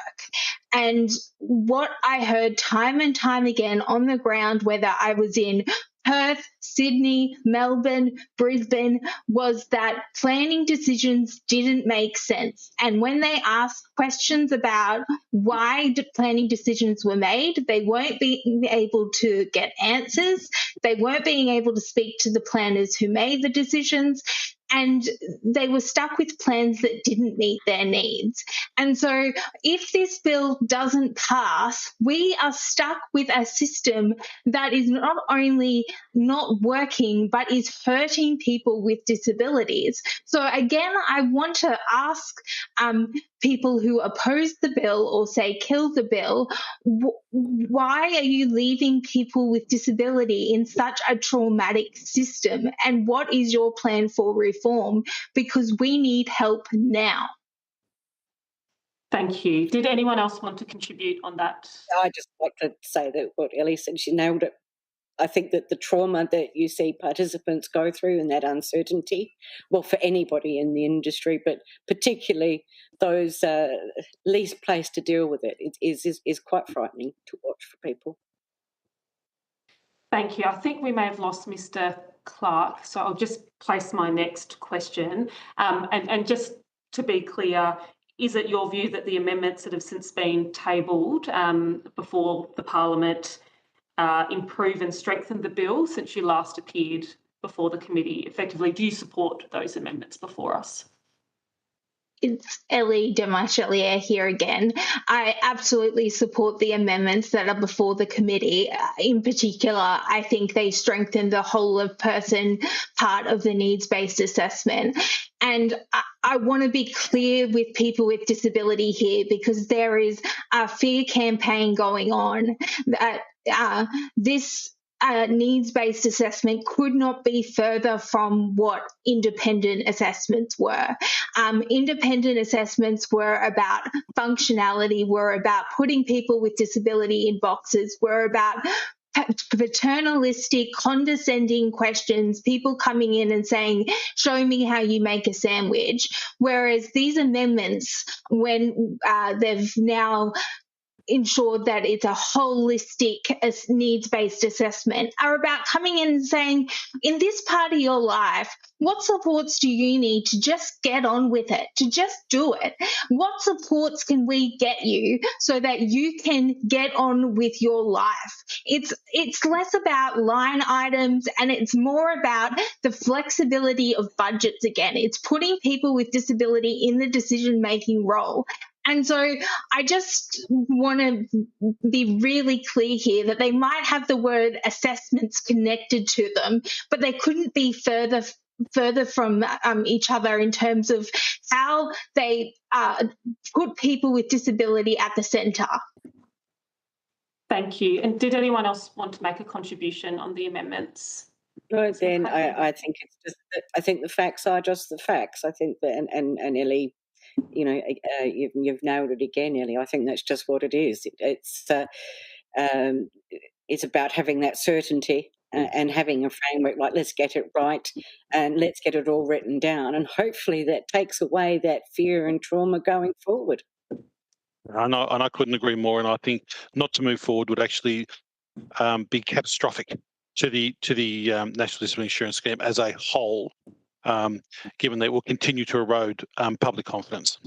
And what I heard time and time again on the ground, whether I was in Perth, Sydney, Melbourne, Brisbane, was that planning decisions didn't make sense. And when they asked questions about why planning decisions were made, they weren't being able to get answers. They weren't being able to speak to the planners who made the decisions. And they were stuck with plans that didn't meet their needs. And so if this bill doesn't pass, we are stuck with a system that is not only not working, but is hurting people with disabilities. So again, I want to ask people who oppose the bill or say kill the bill, why are you leaving people with disability in such a traumatic system? And what is your plan for reform? Because we need help now. Thank you. Did anyone else want to contribute on that? I'd just like to say that what Ellie said, she nailed it. I think that the trauma that you see participants go through and that uncertainty, well, for anybody in the industry, but particularly those least placed to deal with it, is quite frightening to watch for people. Thank you. I think we may have lost Mr. Clark, so I'll just place my next question. And just to be clear, is it your view that the amendments that have since been tabled before the Parliament improve and strengthen the bill since you last appeared before the committee? Effectively, do you support those amendments before us? It's Ellie Demarchelier here again. I absolutely support the amendments that are before the committee. In particular, I think they strengthen the whole of person part of the needs-based assessment. And I want to be clear with people with disability here, because there is a fear campaign going on that this needs-based assessment could not be further from what independent assessments were. Independent assessments were about functionality, were about putting people with disability in boxes, were about paternalistic, condescending questions, people coming in and saying, show me how you make a sandwich. Whereas these amendments, when they've now ensured that it's a holistic needs-based assessment, are about coming in and saying, in this part of your life, what supports do you need to just get on with it, to just do it? What supports can we get you so that you can get on with your life? It's less about line items and it's more about the flexibility of budgets again. It's putting people with disability in the decision-making role. And so I just want to be really clear here that they might have the word assessments connected to them, but they couldn't be further from each other in terms of how they put people with disability at the centre. Thank you. And did anyone else want to make a contribution on the amendments? No, then I think it's just. I think the facts are just the facts. I think that, and Ellie, you know, you've nailed it again, Ellie. I think that's just what it is. It's about having that certainty and having a framework like let's get it right and let's get it all written down. And hopefully that takes away that fear and trauma going forward. And I couldn't agree more. And I think not to move forward would actually be catastrophic to the National Disability Insurance Scheme as a whole, given that it will continue to erode public confidence.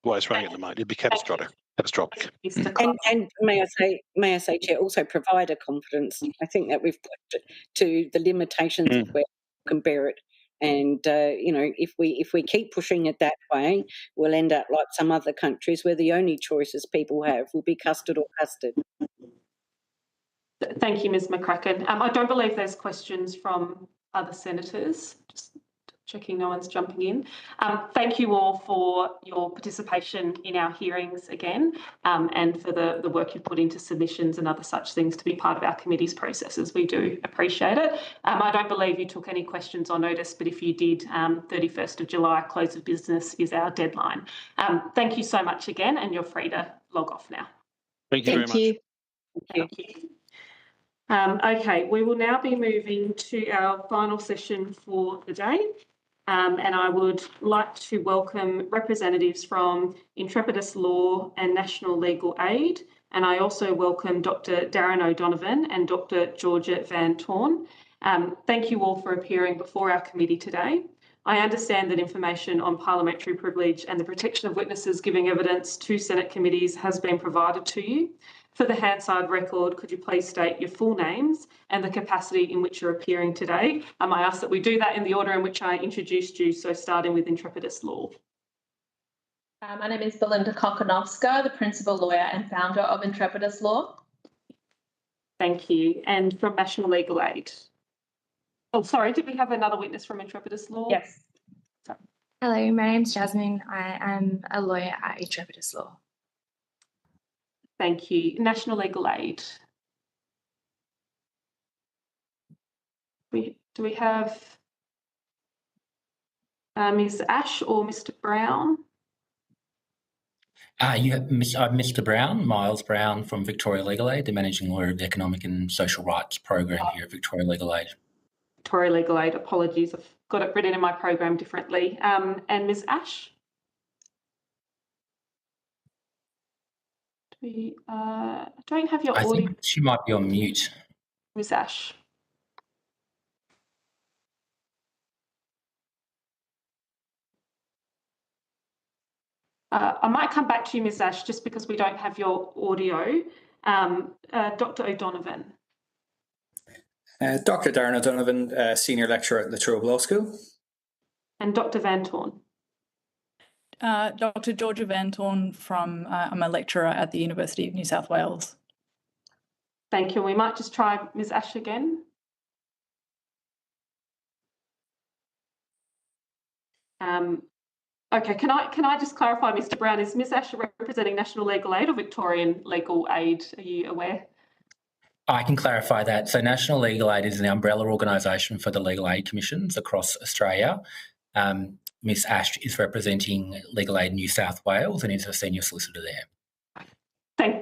The way it's running at the moment, it'd be catastrophic. And may I say, Chair, also provider confidence. I think that we've got to the limitations of where we can bear it. And if we keep pushing it that way, we'll end up like some other countries where the only choices people have will be custard or custard. Thank you, Ms. McCracken. I don't believe there's questions from other senators. Just checking no one's jumping in. Thank you all for your participation in our hearings again, and for the work you've put into submissions and other such things to be part of our committee's processes. We do appreciate it. I don't believe you took any questions or notice, but if you did, 31st of July, close of business is our deadline. Thank you so much again, and you're free to log off now. Thank you very much. Thank you. Okay, we will now be moving to our final session for the day. And I would like to welcome representatives from Intrepidus Law and National Legal Aid. And I also welcome Dr. Darren O'Donovan and Dr. Georgia Van Torn. Thank you all for appearing before our committee today. I understand that information on parliamentary privilege and the protection of witnesses giving evidence to Senate committees has been provided to you. For the Hansard record, could you please state your full names and the capacity in which you're appearing today? I ask that we do that in the order in which I introduced you, so starting with Intrepidus Law. My name is Belinda Kokonowska, the Principal Lawyer and Founder of Intrepidus Law. Thank you. And from National Legal Aid? Oh, sorry, did we have another witness from Intrepidus Law? Yes. Sorry. Hello, my name's Jasmine. I am a lawyer at Intrepidus Law. Thank you. National Legal Aid. Do we have Ms. Ash or Mr. Brown? You have I'm Mr. Brown, Miles Brown from Victoria Legal Aid, the Managing Lawyer of the Economic and Social Rights Program here at Victoria Legal Aid. Victoria Legal Aid, apologies, I've got it written in my program differently. And Ms. Ash? We don't have your audio. I think she might be on mute. Ms. Ash. I might come back to you, Ms. Ash, just because we don't have your audio. Dr. O'Donovan. Dr. Darren O'Donovan, Senior Lecturer at La Trobe Law School. And Dr. Van Torn. Dr. Georgia Van Torn I'm a lecturer at the University of New South Wales. Thank you. We might just try Ms. Ash again. Okay, can I just clarify, Mr. Brown, is Ms. Ash representing National Legal Aid or Victorian Legal Aid? Are you aware? I can clarify that. So National Legal Aid is an umbrella organisation for the legal aid commissions across Australia. Ms. Ash is representing Legal Aid New South Wales and is a senior solicitor there.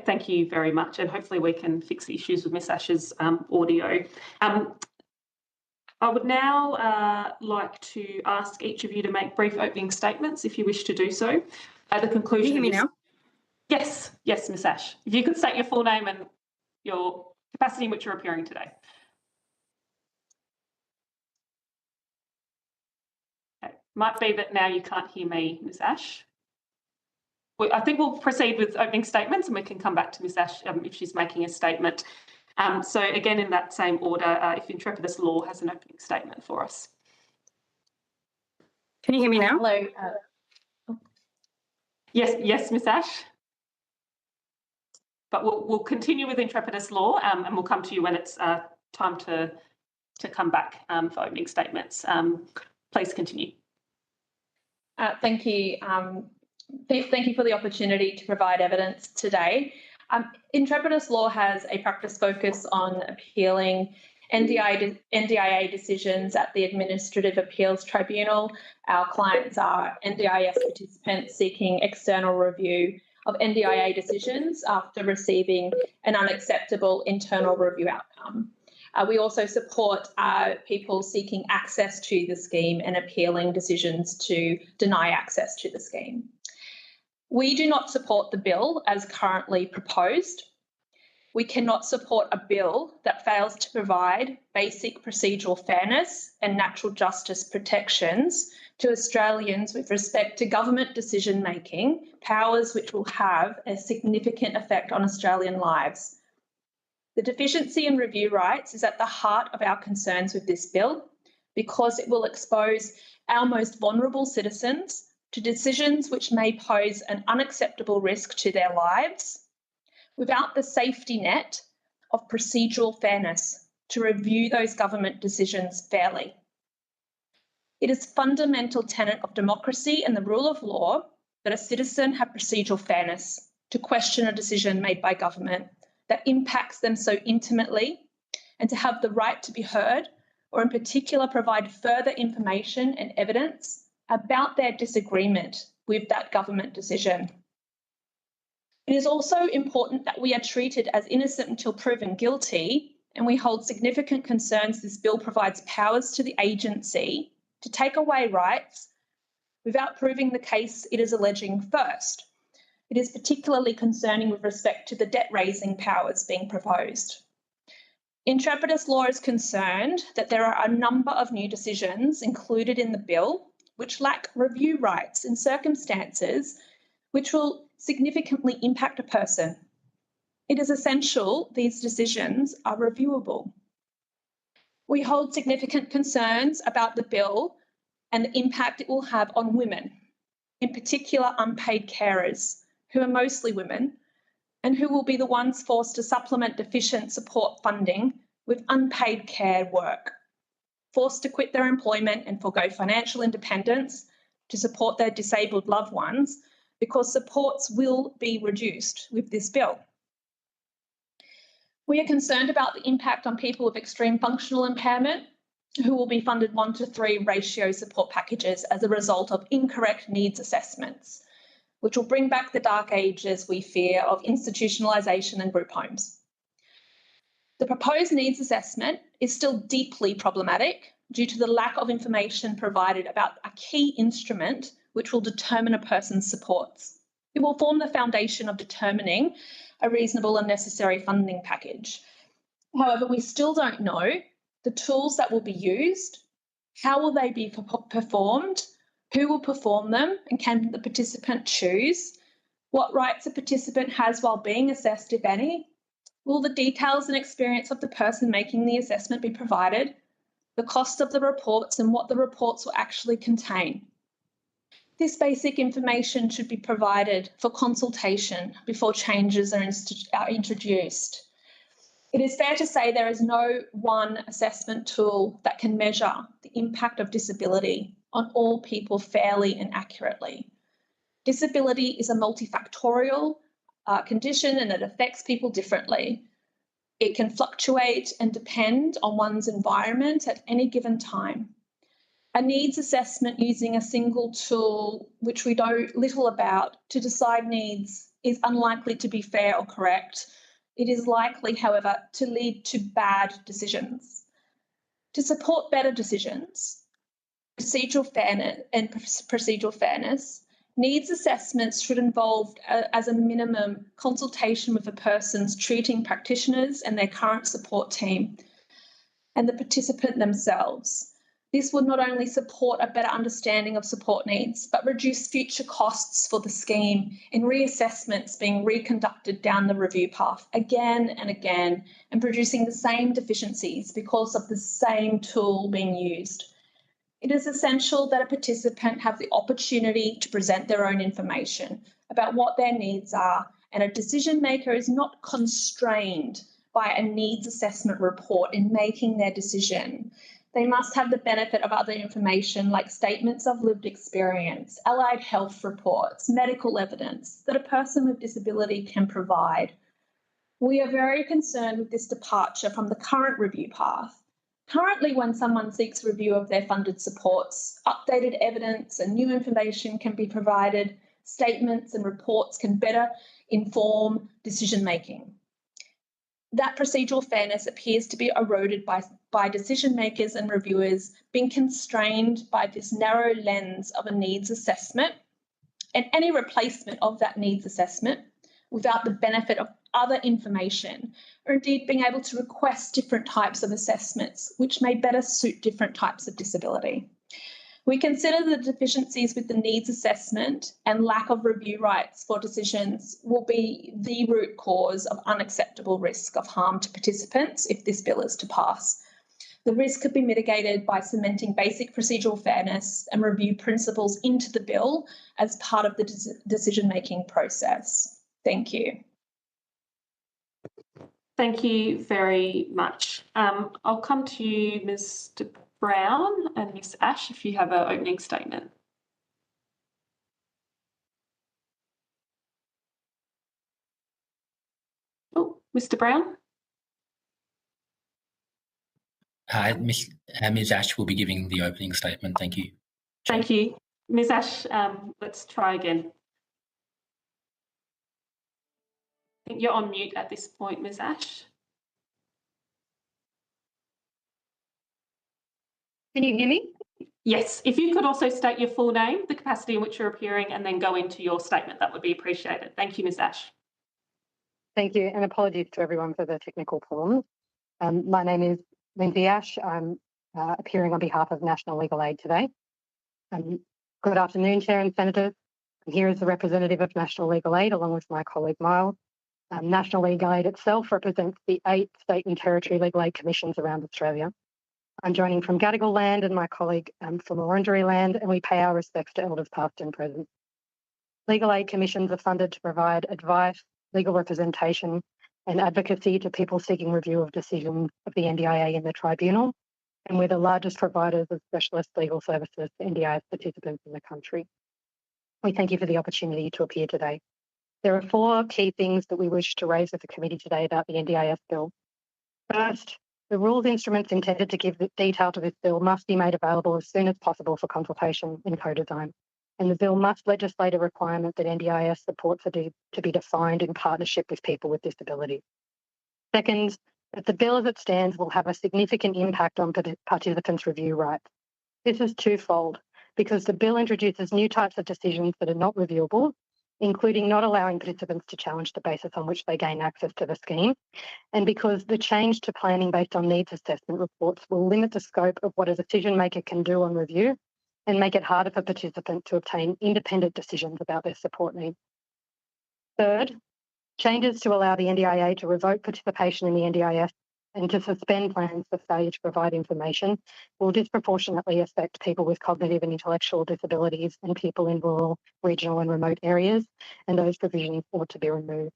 Thank you very much, and hopefully we can fix the issues with Ms. Ash's audio. I would now like to ask each of you to make brief opening statements if you wish to do so. At the conclusion. Can you hear me now? Yes, Ms. Ash. If you could state your full name and your capacity in which you're appearing today. Okay. Might be that now you can't hear me, Ms. Ash. I think we'll proceed with opening statements and we can come back to Ms. Ash if she's making a statement. So again, in that same order, if Intrepidus Law has an opening statement for us. Can you hear me now? Hello. Yes, Ms. Ash. But we'll continue with Intrepidus Law and we'll come to you when it's time to come back for opening statements. Please continue. Thank you. Thank you for the opportunity to provide evidence today. Intrepidus Law has a practice focus on appealing NDIA decisions at the Administrative Appeals Tribunal. Our clients are NDIS participants seeking external review of NDIA decisions after receiving an unacceptable internal review outcome. We also support people seeking access to the scheme and appealing decisions to deny access to the scheme. We do not support the bill as currently proposed. We cannot support a bill that fails to provide basic procedural fairness and natural justice protections to Australians with respect to government decision-making, powers which will have a significant effect on Australian lives. The deficiency in review rights is at the heart of our concerns with this bill because it will expose our most vulnerable citizens to decisions which may pose an unacceptable risk to their lives without the safety net of procedural fairness to review those government decisions fairly. It is a fundamental tenet of democracy and the rule of law that a citizen have procedural fairness to question a decision made by government that impacts them so intimately and to have the right to be heard or in particular provide further information and evidence about their disagreement with that government decision. It is also important that we are treated as innocent until proven guilty, and we hold significant concerns this bill provides powers to the agency to take away rights without proving the case it is alleging first. It is particularly concerning with respect to the debt-raising powers being proposed. Intrepidus Law is concerned that there are a number of new decisions included in the bill which lack review rights in circumstances which will significantly impact a person. It is essential these decisions are reviewable. We hold significant concerns about the bill and the impact it will have on women, in particular unpaid carers, who are mostly women, and who will be the ones forced to supplement deficient support funding with unpaid care work, forced to quit their employment and forgo financial independence to support their disabled loved ones because supports will be reduced with this bill. We are concerned about the impact on people with extreme functional impairment who will be funded 1:3 ratio support packages as a result of incorrect needs assessments, which will bring back the dark ages we fear of institutionalisation and group homes. The proposed needs assessment is still deeply problematic due to the lack of information provided about a key instrument which will determine a person's supports. It will form the foundation of determining a reasonable and necessary funding package. However, we still don't know the tools that will be used, how will they be performed, who will perform them, and can the participant choose, what rights a participant has while being assessed, if any, will the details and experience of the person making the assessment be provided, the cost of the reports and what the reports will actually contain. This basic information should be provided for consultation before changes are introduced. It is fair to say there is no one assessment tool that can measure the impact of disability on all people fairly and accurately. Disability is a multifactorial condition and it affects people differently. It can fluctuate and depend on one's environment at any given time. A needs assessment using a single tool, which we know little about, to decide needs is unlikely to be fair or correct. It is likely, however, to lead to bad decisions. To support better decisions, procedural fairness, needs assessments should involve, as a minimum, consultation with a person's treating practitioners and their current support team and the participant themselves. This would not only support a better understanding of support needs, but reduce future costs for the scheme in reassessments being reconducted down the review path again and again and producing the same deficiencies because of the same tool being used. It is essential that a participant have the opportunity to present their own information about what their needs are, and a decision maker is not constrained by a needs assessment report in making their decision. They must have the benefit of other information like statements of lived experience, allied health reports, medical evidence that a person with disability can provide. We are very concerned with this departure from the current review path. Currently, when someone seeks review of their funded supports, updated evidence and new information can be provided, statements and reports can better inform decision making. that procedural fairness appears to be eroded by decision makers and reviewers being constrained by this narrow lens of a needs assessment and any replacement of that needs assessment without the benefit of other information, or indeed being able to request different types of assessments which may better suit different types of disability. We consider the deficiencies with the needs assessment and lack of review rights for decisions will be the root cause of unacceptable risk of harm to participants if this bill is to pass. The risk could be mitigated by cementing basic procedural fairness and review principles into the bill as part of the decision-making process. Thank you. Thank you very much. I'll come to you, Mr. Brown and Ms. Ash, if you have an opening statement. Oh, Mr. Brown? Ms. Ash will be giving the opening statement. Thank you. Thank you. Ms. Ash, let's try again. I think you're on mute at this point, Ms. Ash. Can you hear me? Yes, if you could also state your full name, the capacity in which you're appearing, and then go into your statement, that would be appreciated. Thank you, Ms. Ash. Thank you, and apologies to everyone for the technical problems. My name is Lindsay Ash. I'm appearing on behalf of National Legal Aid today. Good afternoon, Chair and Senators. I'm here as the representative of National Legal Aid, along with my colleague Miles. National Legal Aid itself represents the 8 state and territory legal aid commissions around Australia. I'm joining from Gadigal land and my colleague from Wurundjeri land, and we pay our respects to elders past and present. Legal aid commissions are funded to provide advice, legal representation and advocacy to people seeking review of decisions of the NDIA and the Tribunal, and we're the largest providers of specialist legal services to NDIS participants in the country. We thank you for the opportunity to appear today. There are 4 key things that we wish to raise with the committee today about the NDIS bill. First, the rules instruments intended to give detail to this bill must be made available as soon as possible for consultation in co-design, and the bill must legislate a requirement that NDIS supports are to be defined in partnership with people with disabilities. Second, that the bill as it stands will have a significant impact on participants' review rights. This is twofold, because the bill introduces new types of decisions that are not reviewable, including not allowing participants to challenge the basis on which they gain access to the scheme, and because the change to planning based on needs assessment reports will limit the scope of what a decision maker can do on review and make it harder for participants to obtain independent decisions about their support needs. Third, changes to allow the NDIA to revoke participation in the NDIS and to suspend plans for failure to provide information will disproportionately affect people with cognitive and intellectual disabilities and people in rural, regional and remote areas, and those provisions ought to be removed.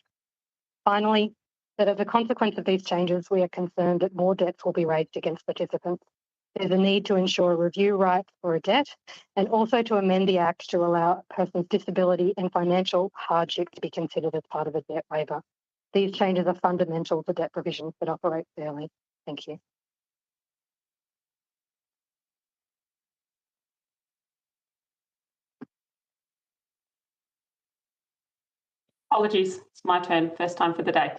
Finally, that as a consequence of these changes, we are concerned that more debts will be raised against participants. There's a need to ensure review rights for a debt and also to amend the Act to allow a person's disability and financial hardship to be considered as part of a debt waiver. These changes are fundamental to debt provisions that operate fairly. Thank you. Apologies, it's my turn, first time for the day.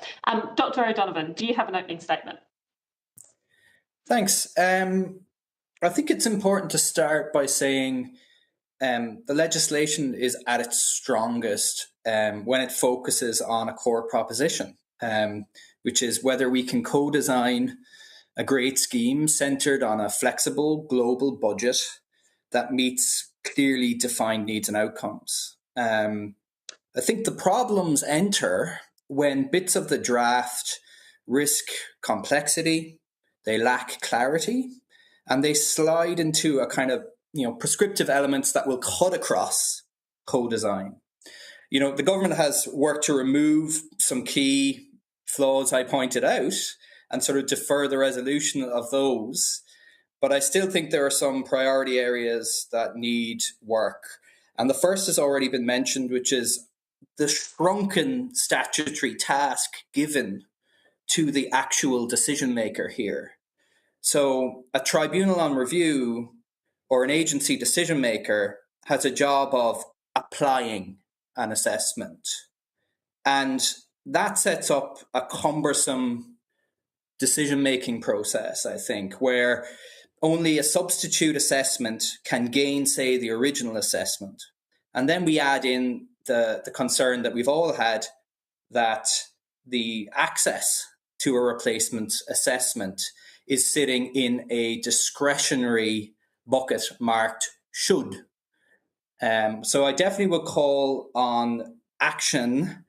Dr. O'Donovan, do you have an opening statement? Thanks. I think it's important to start by saying the legislation is at its strongest when it focuses on a core proposition, which is whether we can co-design a great scheme centred on a flexible global budget that meets clearly defined needs and outcomes. I think the problems enter when bits of the draft risk complexity, they lack clarity, and they slide into a kind of prescriptive elements that will cut across co-design. The government has worked to remove some key flaws I pointed out and sort of defer the resolution of those. But I still think there are some priority areas that need work. And the first has already been mentioned, which is the shrunken statutory task given to the actual decision maker here. So a tribunal on review or an agency decision maker has a job of applying an assessment. And that sets up a cumbersome decision-making process, I think, where only a substitute assessment can gainsay the original assessment. And then we add in the concern that we've all had that the access to a replacement assessment is sitting in a discretionary bucket marked should. So I definitely would call on action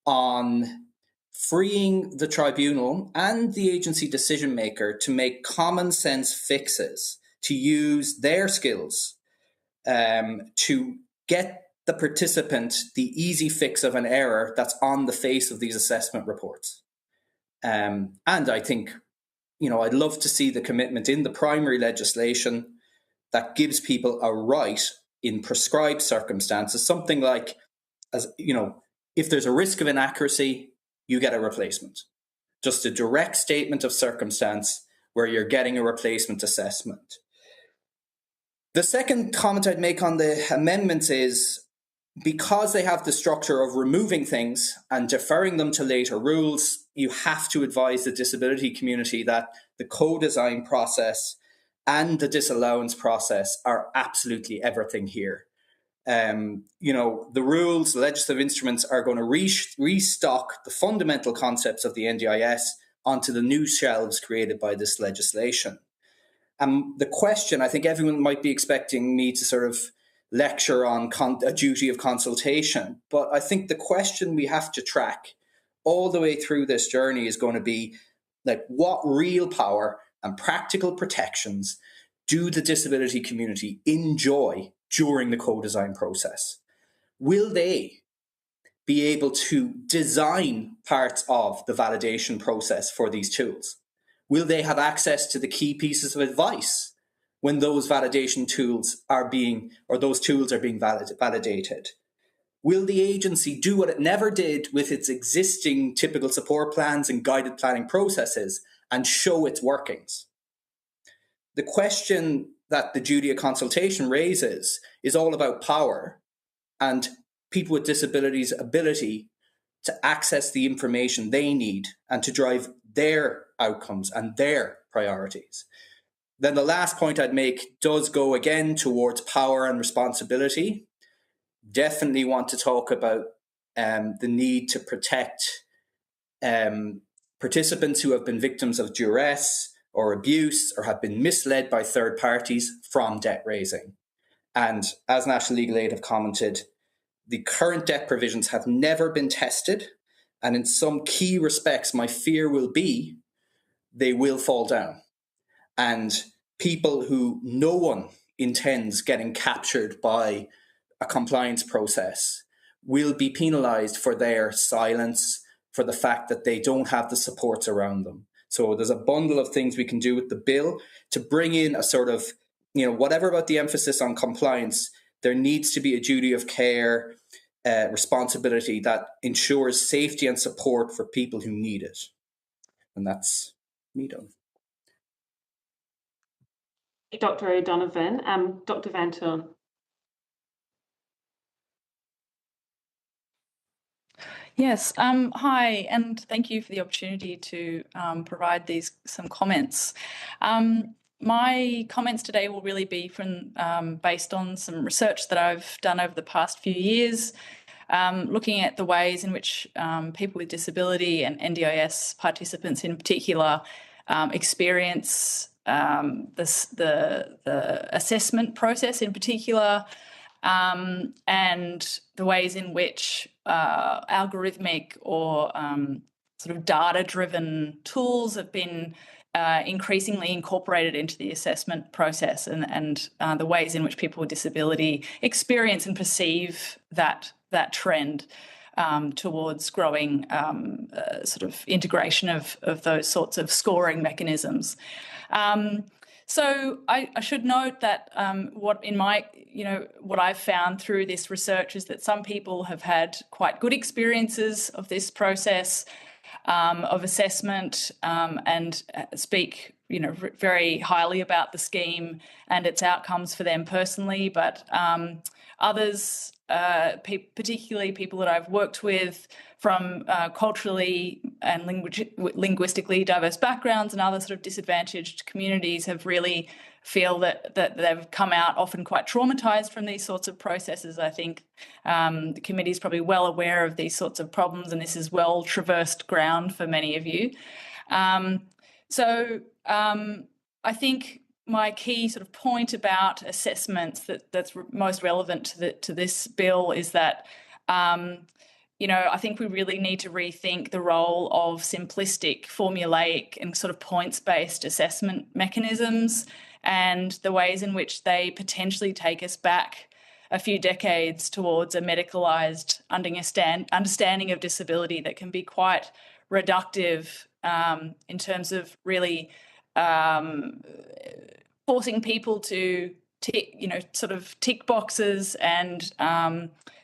on freeing the tribunal and the agency decision maker to make common sense fixes, to use their skills to get the participant the easy fix of an error that's on the face of these assessment reports. And I think, I'd love to see the commitment in the primary legislation that gives people a right in prescribed circumstances, something like, if there's a risk of inaccuracy, you get a replacement. Just a direct statement of circumstance where you're getting a replacement assessment. The second comment I'd make on the amendments is, because they have the structure of removing things and deferring them to later rules, you have to advise the disability community that the co-design process and the disallowance process are absolutely everything here. The rules, the legislative instruments are going to restock the fundamental concepts of the NDIS onto the new shelves created by this legislation. The question, I think everyone might be expecting me to sort of lecture on a duty of consultation, but I think the question we have to track all the way through this journey is going to be, like, what real power and practical protections do the disability community enjoy during the co-design process? Will they be able to design parts of the validation process for these tools? Will they have access to the key pieces of advice when those validation tools are being, or those tools are being validated? Will the agency do what it never did with its existing typical support plans and guided planning processes and show its workings? The question that the duty of consultation raises is all about power and people with disabilities' ability to access the information they need and to drive their outcomes and their priorities. Then the last point I'd make does go again towards power and responsibility. Definitely want to talk about the need to protect participants who have been victims of duress or abuse or have been misled by third parties from debt raising. And as National Legal Aid have commented, the current debt provisions have never been tested, and in some key respects, my fear will be they will fall down. And people who no one intends getting captured by a compliance process will be penalised for their silence, for the fact that they don't have the supports around them. So there's a bundle of things we can do with the bill to bring in a sort of, whatever about the emphasis on compliance, there needs to be a duty of care, responsibility that ensures safety and support for people who need it. And that's me done. Dr. O'Donovan. Dr. Van Toon. Yes, hi, and thank you for the opportunity to provide some comments. My comments today will really be based on some research that I've done over the past few years, looking at the ways in which people with disability and NDIS participants in particular experience the assessment process in particular, and the ways in which algorithmic or sort of data-driven tools have been increasingly incorporated into the assessment process, and the ways in which people with disability experience and perceive that trend towards growing sort of integration of those sorts of scoring mechanisms. So I should note that what I've found through this research is that some people have had quite good experiences of this process of assessment and speak, very highly about the scheme and its outcomes for them personally. But others particularly people that I've worked with from culturally and linguistically diverse backgrounds and other sort of disadvantaged communities have really feel that they've come out often quite traumatised from these sorts of processes. I think the committee is probably well aware of these sorts of problems, and this is well traversed ground for many of you. I think my key sort of point about assessments that's most relevant to this bill is that I think we really need to rethink the role of simplistic, formulaic and sort of points-based assessment mechanisms and the ways in which they potentially take us back a few decades towards a medicalised understanding of disability that can be quite reductive in terms of really forcing people to tick boxes and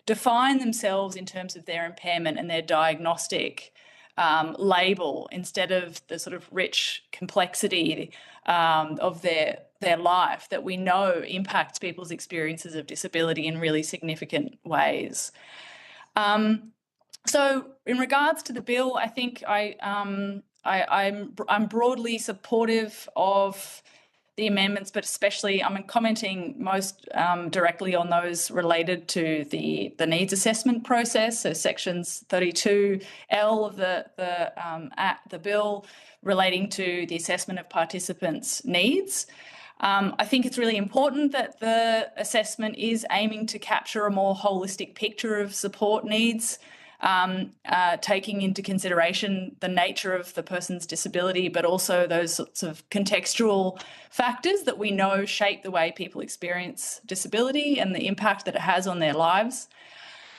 define themselves in terms of their impairment and their diagnostic label instead of the sort of rich complexity of their life that we know impacts people's experiences of disability in really significant ways. So in regards to the bill, I think I'm broadly supportive of the amendments, but especially I'm commenting most directly on those related to the needs assessment process. So sections 32L of the bill relating to the assessment of participants' needs. I think it's really important that the assessment is aiming to capture a more holistic picture of support needs, taking into consideration the nature of the person's disability, but also those sorts of contextual factors that we know shape the way people experience disability and the impact that it has on their lives.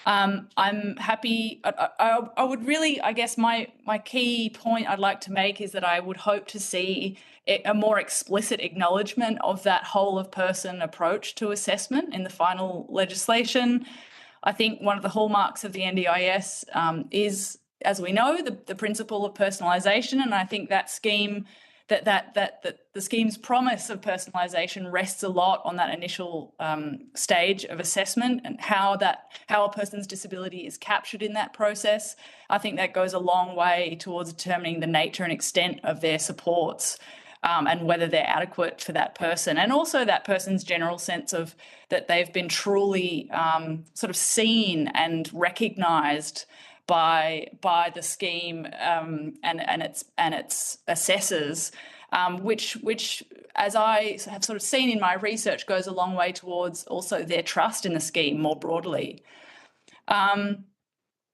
I'm happy. I would really, I guess my key point I'd like to make is that I would hope to see a more explicit acknowledgement of that whole of person approach to assessment in the final legislation. I think one of the hallmarks of the NDIS is, as we know, the principle of personalisation, and I think that scheme, that the scheme's promise of personalisation rests a lot on that initial stage of assessment and how a person's disability is captured in that process. I think that goes a long way towards determining the nature and extent of their supports. And whether they're adequate for that person, and also that person's general sense of that they've been truly sort of seen and recognised by the scheme and its assessors, which as I have sort of seen in my research goes a long way towards also their trust in the scheme more broadly.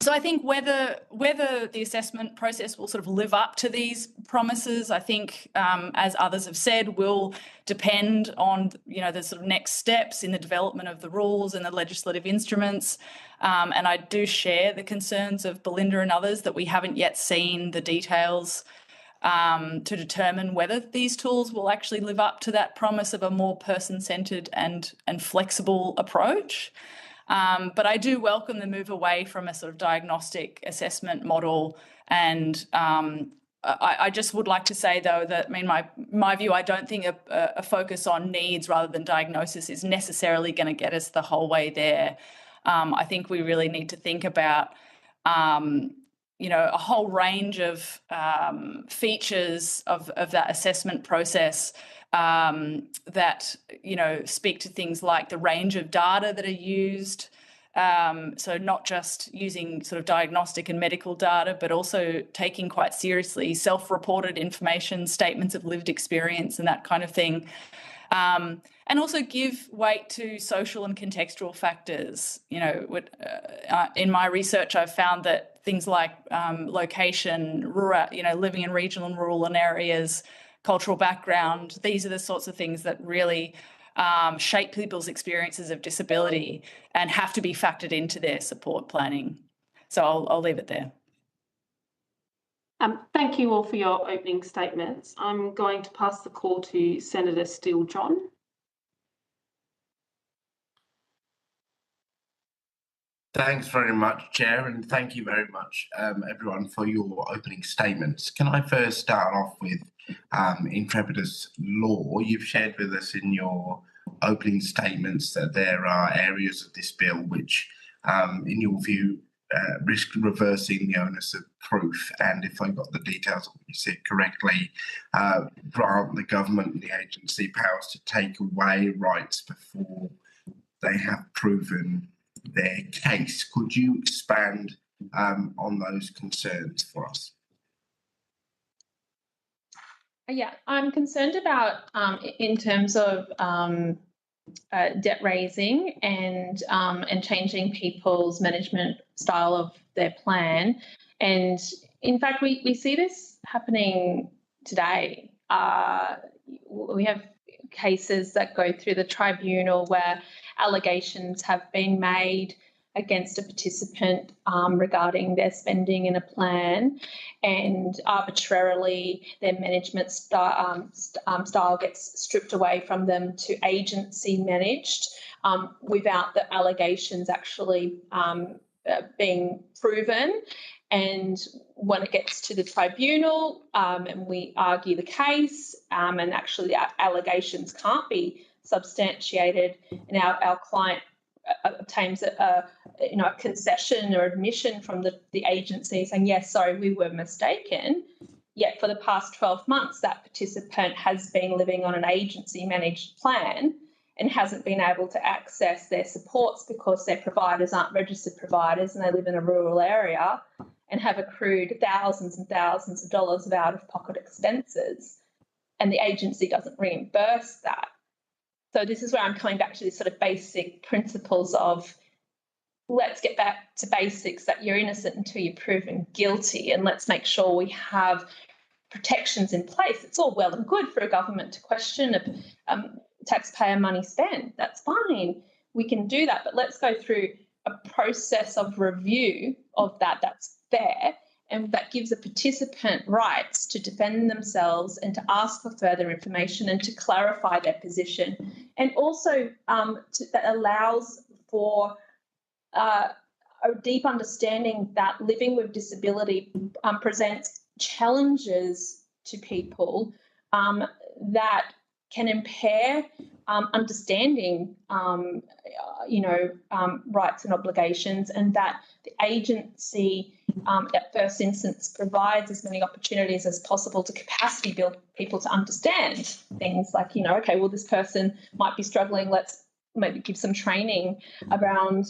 So I think whether the assessment process will sort of live up to these promises, I think, as others have said, will depend on the sort of next steps in the development of the rules and the legislative instruments. And I do share the concerns of Belinda and others that we haven't yet seen the details to determine whether these tools will actually live up to that promise of a more person-centred and flexible approach. But I do welcome the move away from a sort of diagnostic assessment model. And I just would like to say, though, that my view, I don't think a focus on needs rather than diagnosis is necessarily going to get us the whole way there. I think we really need to think about, a whole range of features of that assessment process that, speak to things like the range of data that are used. So not just using sort of diagnostic and medical data, but also taking quite seriously self-reported information, statements of lived experience and that kind of thing. And also give weight to social and contextual factors. In my research, I've found that things like location, rural, living in regional and rural areas, cultural background, these are the sorts of things that really shape people's experiences of disability and have to be factored into their support planning. So I'll leave it there. Thank you all for your opening statements. I'm going to pass the call to Senator Steele-John. Thanks very much, Chair, and thank you very much, everyone, for your opening statements. Can I first start off with Intrepidus law? You've shared with us in your opening statements that there are areas of this bill which in your view, risk reversing the onus of proof, and if I got the details of what you said correctly, grant the government and the agency powers to take away rights before they have proven their case. Could you expand on those concerns for us? Yeah, I'm concerned about in terms of debt raising and changing people's management style of their plan. And in fact, we see this happening today. We have cases that go through the tribunal where allegations have been made against a participant regarding their spending in a plan, and arbitrarily their management style gets stripped away from them to agency managed without the allegations actually being proven. And when it gets to the tribunal and we argue the case and actually the allegations can't be substantiated, and our client obtains a concession or admission from the agency saying, yes, sorry, we were mistaken. Yet for the past 12 months, that participant has been living on an agency managed plan and hasn't been able to access their supports because their providers aren't registered providers and they live in a rural area and have accrued thousands and thousands of dollars of out-of-pocket expenses, and the agency doesn't reimburse that. So this is where I'm coming back to these sort of basic principles of let's get back to basics, that you're innocent until you're proven guilty, and let's make sure we have protections in place. It's all well and good for a government to question taxpayer money spent. That's fine. We can do that, but let's go through a process of review of that's fair and that gives a participant rights to defend themselves and to ask for further information and to clarify their position. And also that allows for a deep understanding that living with disability presents challenges to people that can impair understanding, rights and obligations, and that the agency at first instance provides as many opportunities as possible to capacity build people to understand things like, okay, well, this person might be struggling, let's maybe give some training around,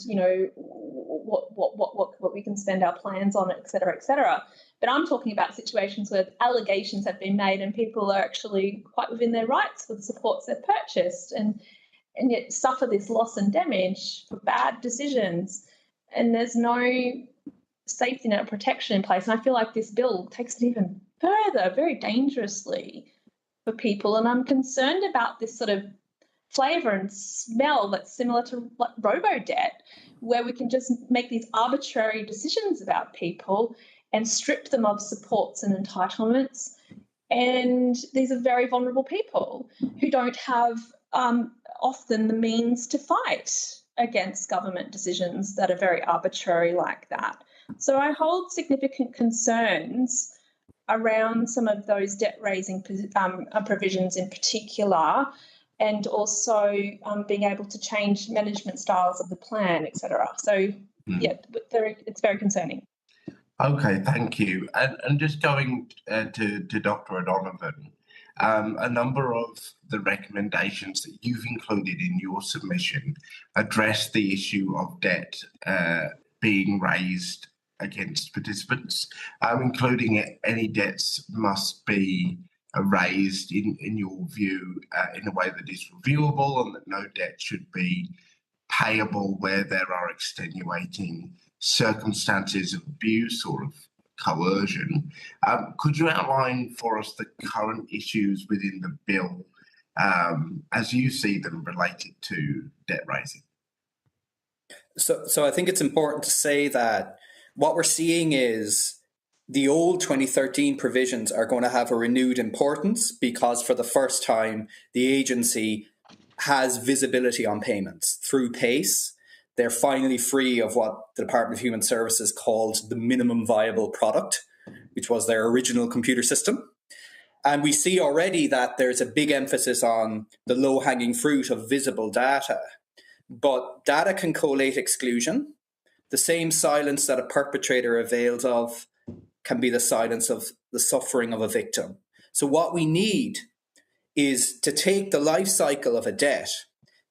what we can spend our plans on, et cetera, et cetera. But I'm talking about situations where allegations have been made and people are actually quite within their rights for the supports they've purchased and yet suffer this loss and damage for bad decisions. And there's no safety net or protection in place. And I feel like this bill takes it even further, very dangerously for people. And I'm concerned about this sort of flavour and smell that's similar to like robo-debt, where we can just make these arbitrary decisions about people and strip them of supports and entitlements. And these are very vulnerable people who don't have often the means to fight against government decisions that are very arbitrary like that. So I hold significant concerns around some of those debt-raising provisions in particular, and also being able to change management styles of the plan, et cetera. So, yeah, it's very concerning. Okay, thank you. And just going to Dr. O'Donovan, a number of the recommendations that you've included in your submission address the issue of debt being raised against participants, including any debts must be raised in your view in a way that is reviewable, and that no debt should be payable where there are extenuating circumstances of abuse or of coercion. Could you outline for us the current issues within the bill as you see them related to debt raising? So I think it's important to say that what we're seeing is the old 2013 provisions are going to have a renewed importance because for the first time, the agency has visibility on payments through PACE. They're finally free of what the Department of Human Services called the minimum viable product, which was their original computer system. And we see already that there's a big emphasis on the low-hanging fruit of visible data. But data can collate exclusion. The same silence that a perpetrator avails of can be the silence of the suffering of a victim. So what we need is to take the life cycle of a debt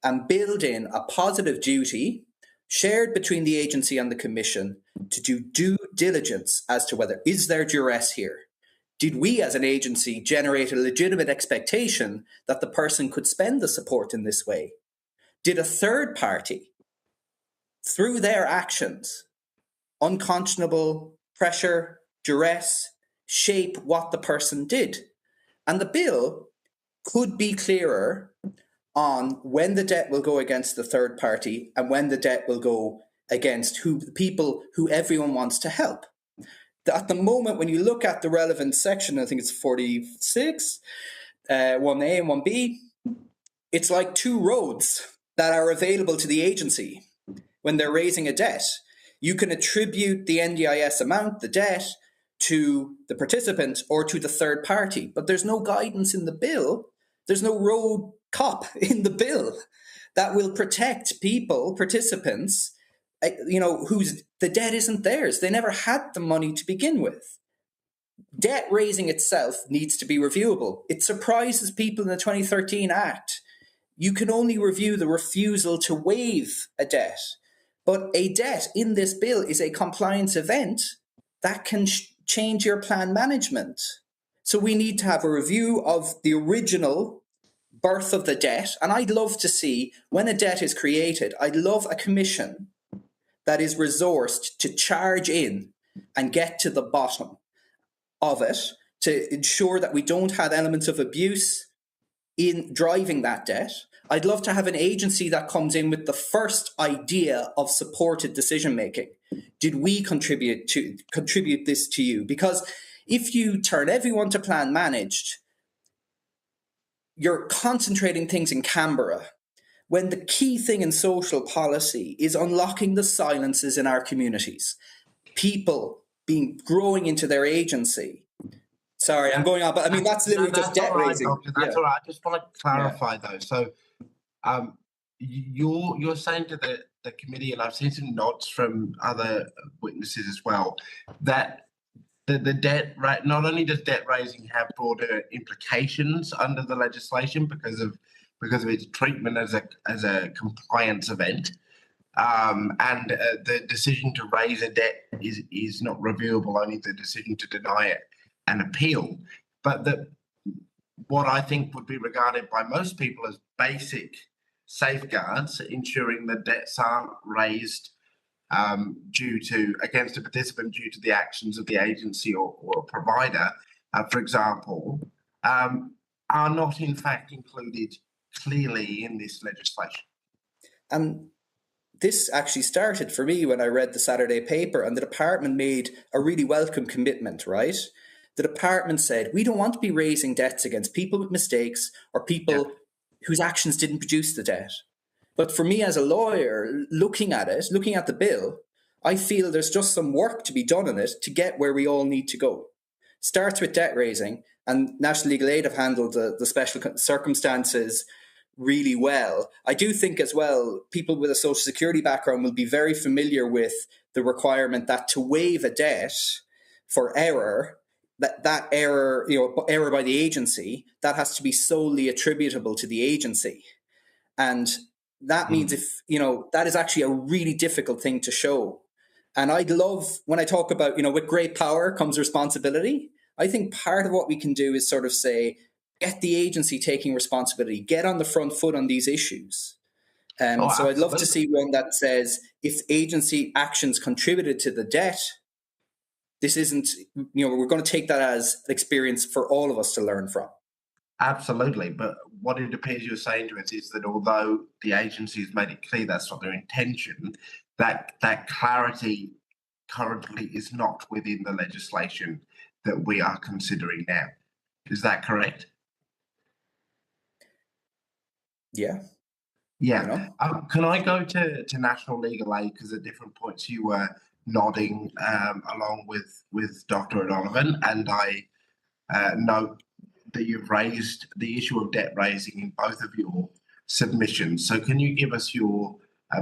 and build in a positive duty shared between the agency and the commission to do due diligence as to whether is there duress here. Did we as an agency generate a legitimate expectation that the person could spend the support in this way? Did a third party, through their actions, unconscionable pressure, duress, shape what the person did? And the bill could be clearer on when the debt will go against the third party and when the debt will go against the people who everyone wants to help. At the moment, when you look at the relevant section, I think it's 46, 1A and 1B, it's like two roads that are available to the agency when they're raising a debt. You can attribute the NDIS amount, the debt, to the participant or to the third party, but there's no guidance in the bill. There's no road cop in the bill that will protect people, participants, whose the debt isn't theirs. They never had the money to begin with. Debt raising itself needs to be reviewable. It surprises people in the 2013 Act. You can only review the refusal to waive a debt. But a debt in this bill is a compliance event that can change your plan management. So we need to have a review of the original birth of the debt. And I'd love to see, when a debt is created, I'd love a commission that is resourced to charge in and get to the bottom of it to ensure that we don't have elements of abuse in driving that debt. I'd love to have an agency that comes in with the first idea of supported decision making. Did we contribute this to you? Because if you turn everyone to plan managed, you're concentrating things in Canberra, when the key thing in social policy is unlocking the silences in our communities. People growing into their agency. Sorry, I'm going on, but I mean, that's literally just debt raising. Doctor, that's all right. I just want to clarify though. So you're saying to the committee, and I've seen some nods from other witnesses as well, that the debt right, not only does debt raising have broader implications under the legislation because of its treatment as a compliance event, and the decision to raise a debt is not reviewable, only the decision to deny it and appeal. But what I think would be regarded by most people as basic safeguards, ensuring that debts aren't raised against a participant due to the actions of the agency or provider, for example, are not in fact included clearly in this legislation. And this actually started for me when I read the Saturday paper, and the department made a really welcome commitment, right? The department said, we don't want to be raising debts against people with mistakes or people whose actions didn't produce the debt. But for me as a lawyer, looking at the bill, I feel there's just some work to be done in it to get where we all need to go. Starts with debt raising, and National Legal Aid have handled the special circumstances really well. I do think as well, people with a social security background will be very familiar with the requirement that to waive a debt for error, that error, error by the agency, that has to be solely attributable to the agency. And that means that is actually a really difficult thing to show. And I'd love, when I talk about, with great power comes responsibility, I think part of what we can do is sort of say, get the agency taking responsibility, get on the front foot on these issues. So I'd love to see one that says, if agency actions contributed to the debt, this isn't, we're going to take that as an experience for all of us to learn from. Absolutely. But what it appears you're saying to us is that although the agency has made it clear that's not their intention, that clarity currently is not within the legislation that we are considering now. Is that correct? Yeah. Yeah. Can I go to National Legal Aid, because at different points you were nodding along with Dr. O'Donovan, and I note that you've raised the issue of debt raising in both of your submissions. So can you give us your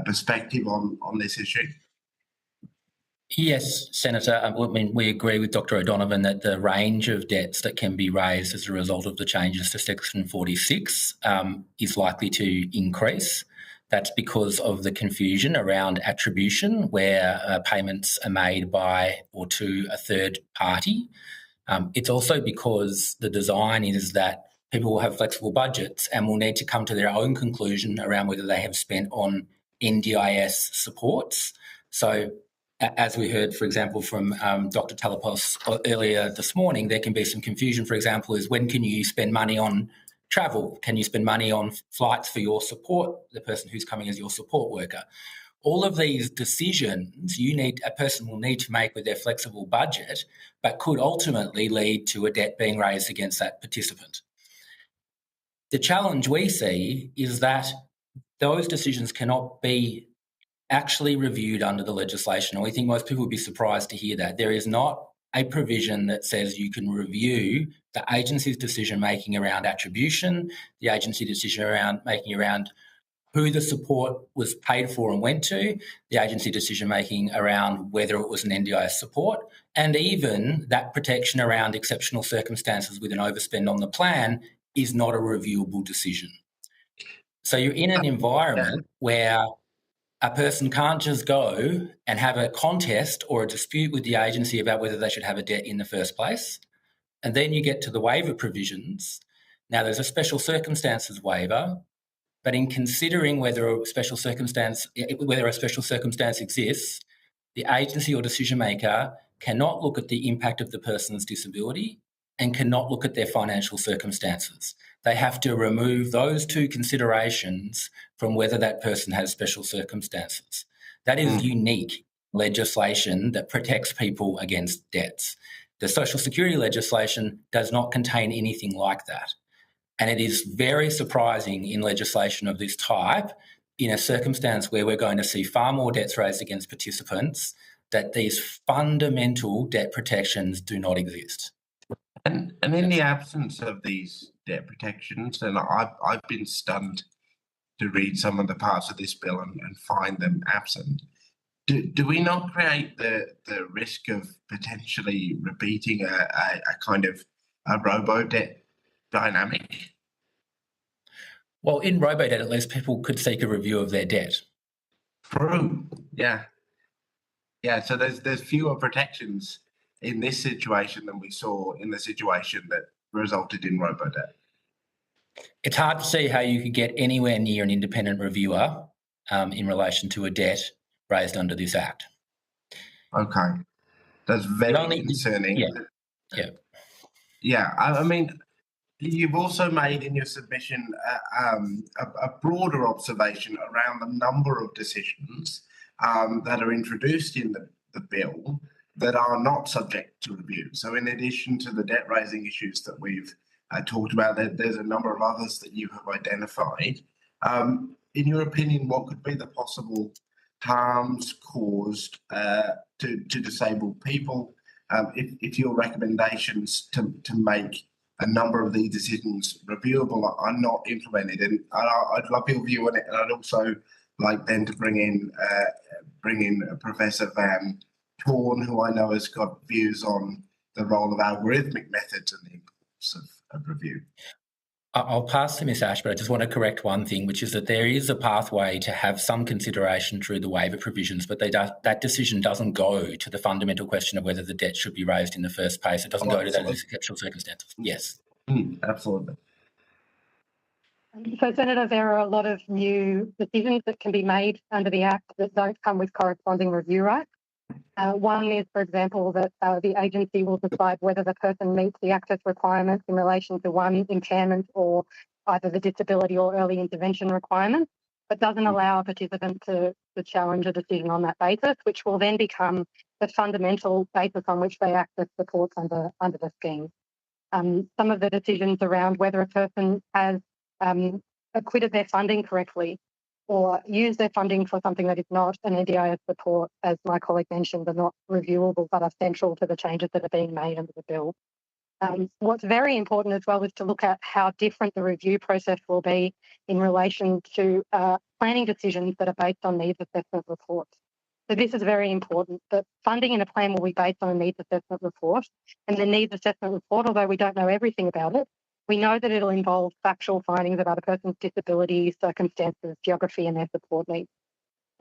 perspective on this issue? Yes, Senator. I mean, we agree with Dr O'Donovan that the range of debts that can be raised as a result of the changes to Section 46 is likely to increase. That's because of the confusion around attribution, where payments are made by or to a third party. It's also because the design is that people will have flexible budgets and will need to come to their own conclusion around whether they have spent on NDIS supports. So, as we heard, for example, from Dr Talapos earlier this morning, there can be some confusion, for example, is when can you spend money on travel? Can you spend money on flights for your support, the person who's coming as your support worker? All of these decisions a person will need to make with their flexible budget, but could ultimately lead to a debt being raised against that participant. The challenge we see is that those decisions cannot be actually reviewed under the legislation, and we think most people would be surprised to hear that. There is not a provision that says you can review the agency's decision-making around attribution, the agency decision around who the support was paid for and went to, the agency decision-making around whether it was an NDIS support, and even that protection around exceptional circumstances with an overspend on the plan is not a reviewable decision. So you're in an environment where a person can't just go and have a contest or a dispute with the agency about whether they should have a debt in the first place. And then you get to the waiver provisions. Now, there's a special circumstances waiver, but in considering whether a special circumstance exists, the agency or decision maker cannot look at the impact of the person's disability and cannot look at their financial circumstances. They have to remove those two considerations from whether that person has special circumstances. That is unique legislation that protects people against debts. The Social Security legislation does not contain anything like that. And it is very surprising in legislation of this type, in a circumstance where we're going to see far more debts raised against participants, that these fundamental debt protections do not exist. And in the absence of these debt protections, and I've been stunned to read some of the parts of this bill and find them absent. Do we not create the risk of potentially repeating a kind of a robo-debt dynamic? Well, in robo-debt, at least people could seek a review of their debt. True. Yeah. Yeah. So there's fewer protections in this situation than we saw in the situation that resulted in robo-debt. It's hard to see how you could get anywhere near an independent reviewer in relation to a debt raised under this Act. Okay. That's very concerning. Yeah. I mean, you've also made in your submission a broader observation around the number of decisions that are introduced in the bill that are not subject to review. So in addition to the debt raising issues that we've talked about, there's a number of others that you have identified. In your opinion, what could be the possible harms caused to disabled people if your recommendations to make a number of these decisions reviewable are not implemented? And I'd love your view on it, and I'd also like then to bring in Professor Van Toorn, who I know has got views on the role of algorithmic methods and the importance of review. I'll pass to Ms Ash, but I just want to correct one thing, which is that there is a pathway to have some consideration through the waiver provisions, but that decision doesn't go to the fundamental question of whether the debt should be raised in the first place. It doesn't go to those exceptional circumstances. Yes. Absolutely. So, Senator, there are a lot of new decisions that can be made under the Act that don't come with corresponding review rights. One is, for example, that the agency will decide whether the person meets the access requirements in relation to one impairment or either the disability or early intervention requirements, but doesn't allow a participant to challenge a decision on that basis, which will then become the fundamental basis on which they access supports under the scheme. Some of the decisions around whether a person has acquitted their funding correctly or used their funding for something that is not an NDIS support, as my colleague mentioned, are not reviewable but are central to the changes that are being made under the bill. What's very important as well is to look at how different the review process will be in relation to planning decisions that are based on needs assessment reports. So this is very important. The funding in a plan will be based on a needs assessment report. And the needs assessment report, although we don't know everything about it, we know that it'll involve factual findings about a person's disability, circumstances, geography, and their support needs.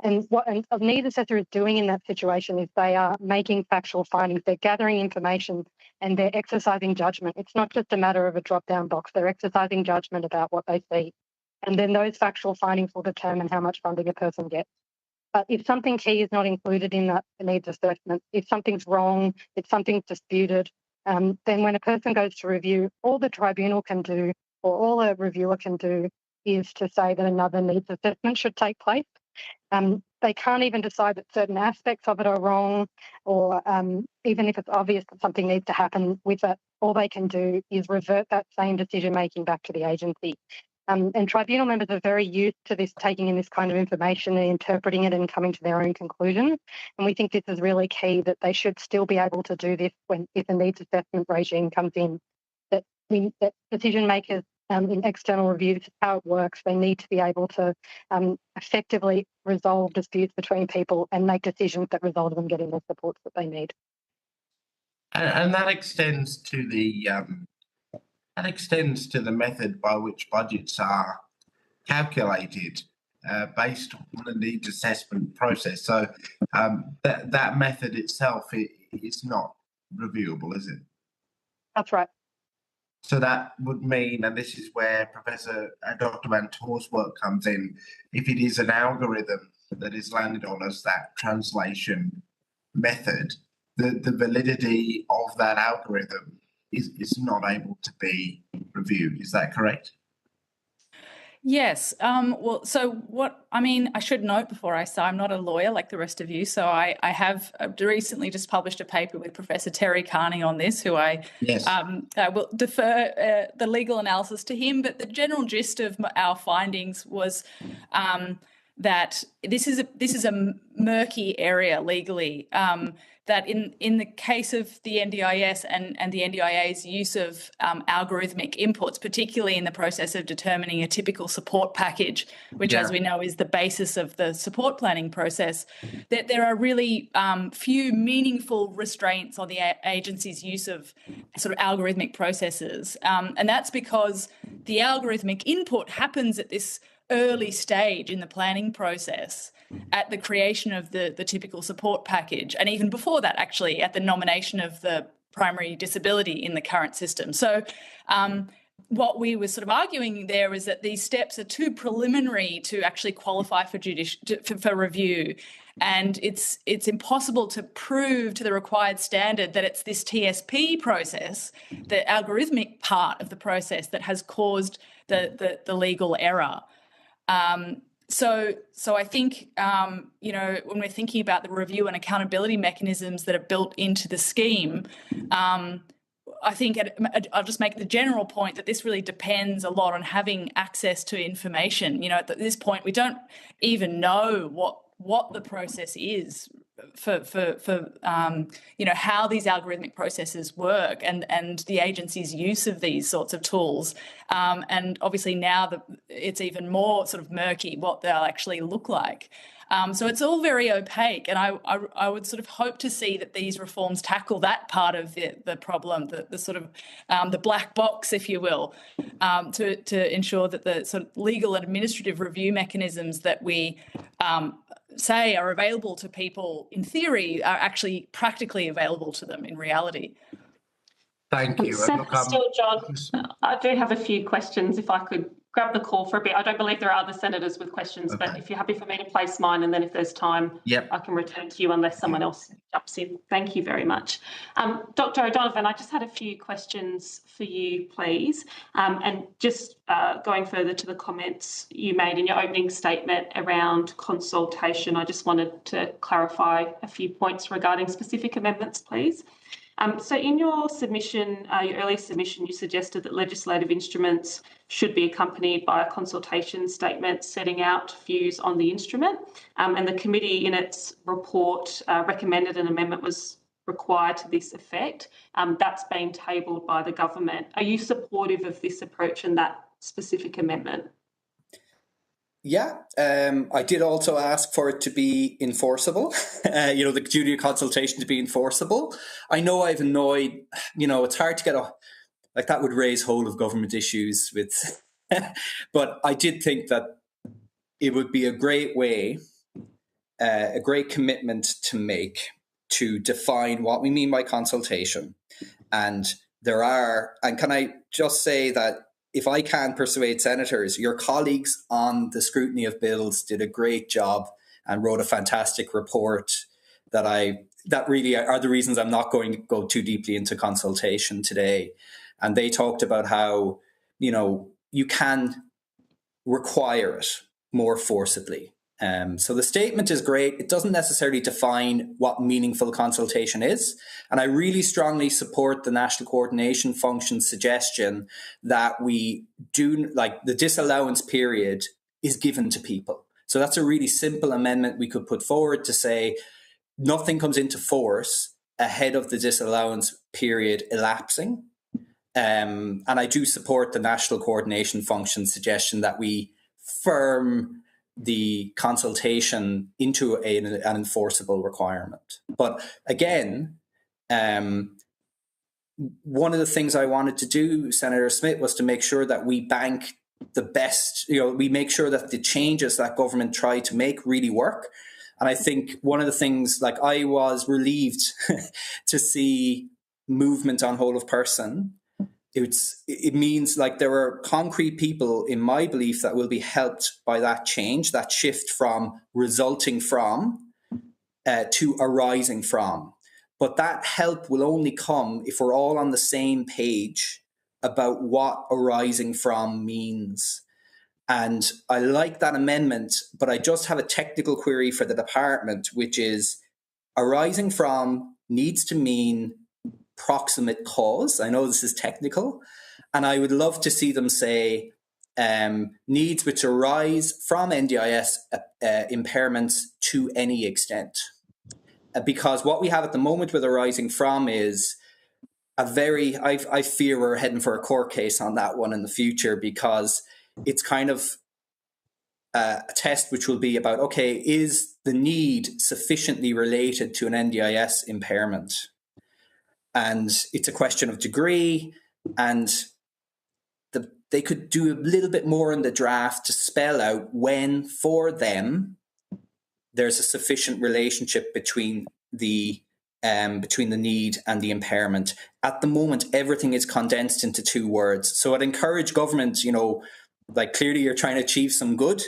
And what a needs assessor is doing in that situation is they are making factual findings, they're gathering information, and they're exercising judgment. It's not just a matter of a drop-down box, they're exercising judgment about what they see. And then those factual findings will determine how much funding a person gets. But if something key is not included in that needs assessment, if something's wrong, if something's disputed, then when a person goes to review, all the tribunal can do, or all a reviewer can do, is to say that another needs assessment should take place. They can't even decide that certain aspects of it are wrong, or even if it's obvious that something needs to happen with it, all they can do is revert that same decision-making back to the agency. And tribunal members are very used to this, taking in this kind of information and interpreting it and coming to their own conclusions. And we think this is really key, that they should still be able to do this if a needs assessment regime comes in, that decision makers in external reviews, how it works, they need to be able to effectively resolve disputes between people and make decisions that result in them getting the supports that they need. And that extends to the method by which budgets are calculated based on the needs assessment process. So that method itself is not reviewable, is it? That's right. So that would mean, and this is where Professor Dr. Van Toor's work comes in, if it is an algorithm that is landed on as that translation method, the validity of that algorithm is not able to be reviewed. Is that correct? Yes. Well, so what I mean, I should note before I say I'm not a lawyer like the rest of you. So I have recently just published a paper with Professor Terry Carney on this, who I will defer the legal analysis to him. But the general gist of our findings was that this is a murky area legally. That in the case of the NDIS and the NDIA's use of algorithmic inputs, particularly in the process of determining a typical support package, which, as we know, is the basis of the support planning process, that there are really few meaningful restraints on the agency's use of sort of algorithmic processes. And that's because the algorithmic input happens at this early stage in the planning process, at the creation of the typical support package, and even before that, actually, at the nomination of the primary disability in the current system. So what we were sort of arguing there is that these steps are too preliminary to actually qualify for review, and it's impossible to prove to the required standard that it's this TSP process, the algorithmic part of the process, that has caused the legal error. So I think, when we're thinking about the review and accountability mechanisms that are built into the scheme, I think I'll just make the general point that this really depends a lot on having access to information. At this point, we don't even know what the process is for how these algorithmic processes work and the agency's use of these sorts of tools. And obviously now it's even more sort of murky what they'll actually look like. So it's all very opaque, and I would sort of hope to see that these reforms tackle that part of the problem, the sort of the black box, if you will, to ensure that the sort of legal and administrative review mechanisms that we say are available to people in theory are actually practically available to them in reality. Thank you. Still, John, I do have a few questions. If I could grab the call for a bit. I don't believe there are other senators with questions, but if you're happy for me to place mine, and then if there's time, I can return to you unless someone else jumps in. Thank you very much. Dr. O'Donovan, I just had a few questions for you, please. And just going further to the comments you made in your opening statement around consultation, I just wanted to clarify a few points regarding specific amendments, please. So in your submission, your earlier submission, you suggested that legislative instruments should be accompanied by a consultation statement setting out views on the instrument. And the committee in its report recommended an amendment was required to this effect. That's been tabled by the government. Are you supportive of this approach and that specific amendment? Yeah, I did also ask for it to be enforceable, the duty of consultation to be enforceable. I know I've annoyed, it's hard to get that would raise whole of government issues with, but I did think that it would be a great way, a great commitment to make to define what we mean by consultation. And can I just say that if I can persuade senators, your colleagues on the scrutiny of bills did a great job and wrote a fantastic report that really are the reasons I'm not going to go too deeply into consultation today. And they talked about how, you can require it more forcibly. So the statement is great. It doesn't necessarily define what meaningful consultation is. And I really strongly support the National Coordination Function's suggestion that we do, the disallowance period is given to people. So that's a really simple amendment we could put forward to say nothing comes into force ahead of the disallowance period elapsing. And I do support the National Coordination Function's suggestion that we firm the consultation into an enforceable requirement. But again, one of the things I wanted to do, Senator Smith, was to make sure that we bank the best, we make sure that the changes that government tried to make really work. And I think one of the things, I was relieved to see movement on whole of person. It means there are concrete people, in my belief, that will be helped by that change, that shift from resulting from to arising from. But that help will only come if we're all on the same page about what arising from means. And I like that amendment, but I just have a technical query for the department, which is arising from needs to mean proximate cause. I know this is technical, and I would love to see them say needs which arise from NDIS impairments to any extent. Because what we have at the moment with arising from is I fear we're heading for a court case on that one in the future, because it's kind of a test which will be about, okay, is the need sufficiently related to an NDIS impairment? And it's a question of degree, and they could do a little bit more in the draft to spell out when, for them, there's a sufficient relationship between the need and the impairment. At the moment, everything is condensed into 2 words. So I'd encourage government, clearly you're trying to achieve some good.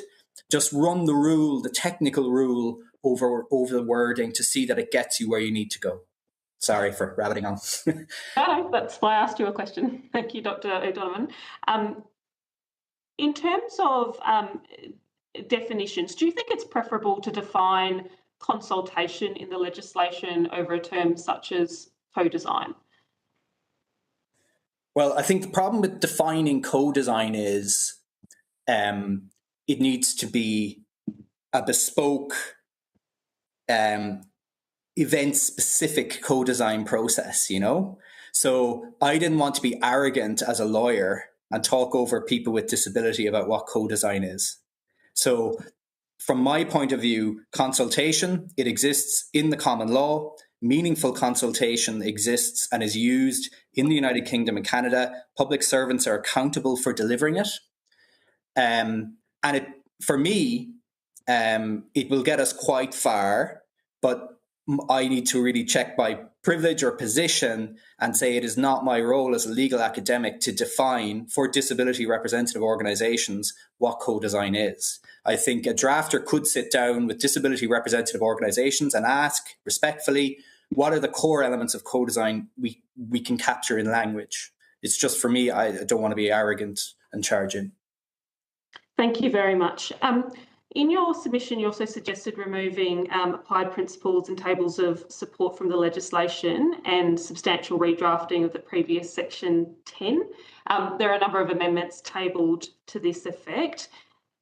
Just run the rule, the technical rule, over the wording to see that it gets you where you need to go. Sorry for rabbiting on. No, that's why I asked you a question. Thank you, Dr. O'Donovan. In terms of definitions, do you think it's preferable to define consultation in the legislation over a term such as co-design? Well, I think the problem with defining co-design is it needs to be a bespoke event-specific co-design process, So I didn't want to be arrogant as a lawyer and talk over people with disability about what co-design is. So from my point of view, consultation, it exists in the common law. Meaningful consultation exists and is used in the United Kingdom and Canada. Public servants are accountable for delivering it. For me, it will get us quite far, but I need to really check my privilege or position and say it is not my role as a legal academic to define for disability representative organisations what co-design is. I think a drafter could sit down with disability representative organisations and ask respectfully, what are the core elements of co-design we can capture in language? It's just, for me, I don't want to be arrogant and charge in. Thank you very much. In your submission, you also suggested removing applied principles and tables of support from the legislation and substantial redrafting of the previous section 10. There are a number of amendments tabled to this effect.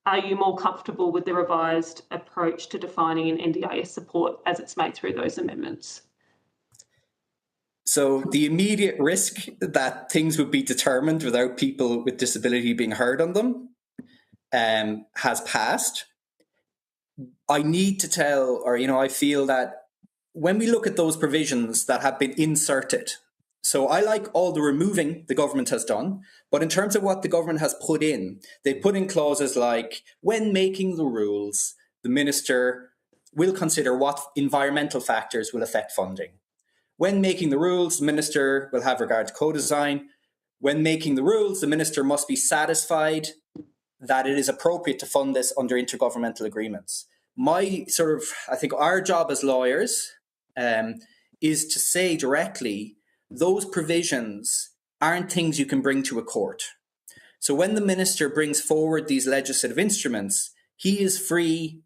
Are you more comfortable with the revised approach to defining an NDIS support as it's made through those amendments? So the immediate risk that things would be determined without people with disability being heard on them has passed, I need to tell, or, I feel that when we look at those provisions that have been inserted, so I like all the removing the government has done, but in terms of what the government has put in, they put in clauses like, when making the rules, the minister will consider what environmental factors will affect funding. When making the rules, the minister will have regard to co-design. When making the rules, the minister must be satisfied that it is appropriate to fund this under intergovernmental agreements. I think our job as lawyers is to say directly, those provisions aren't things you can bring to a court. So when the minister brings forward these legislative instruments, he is free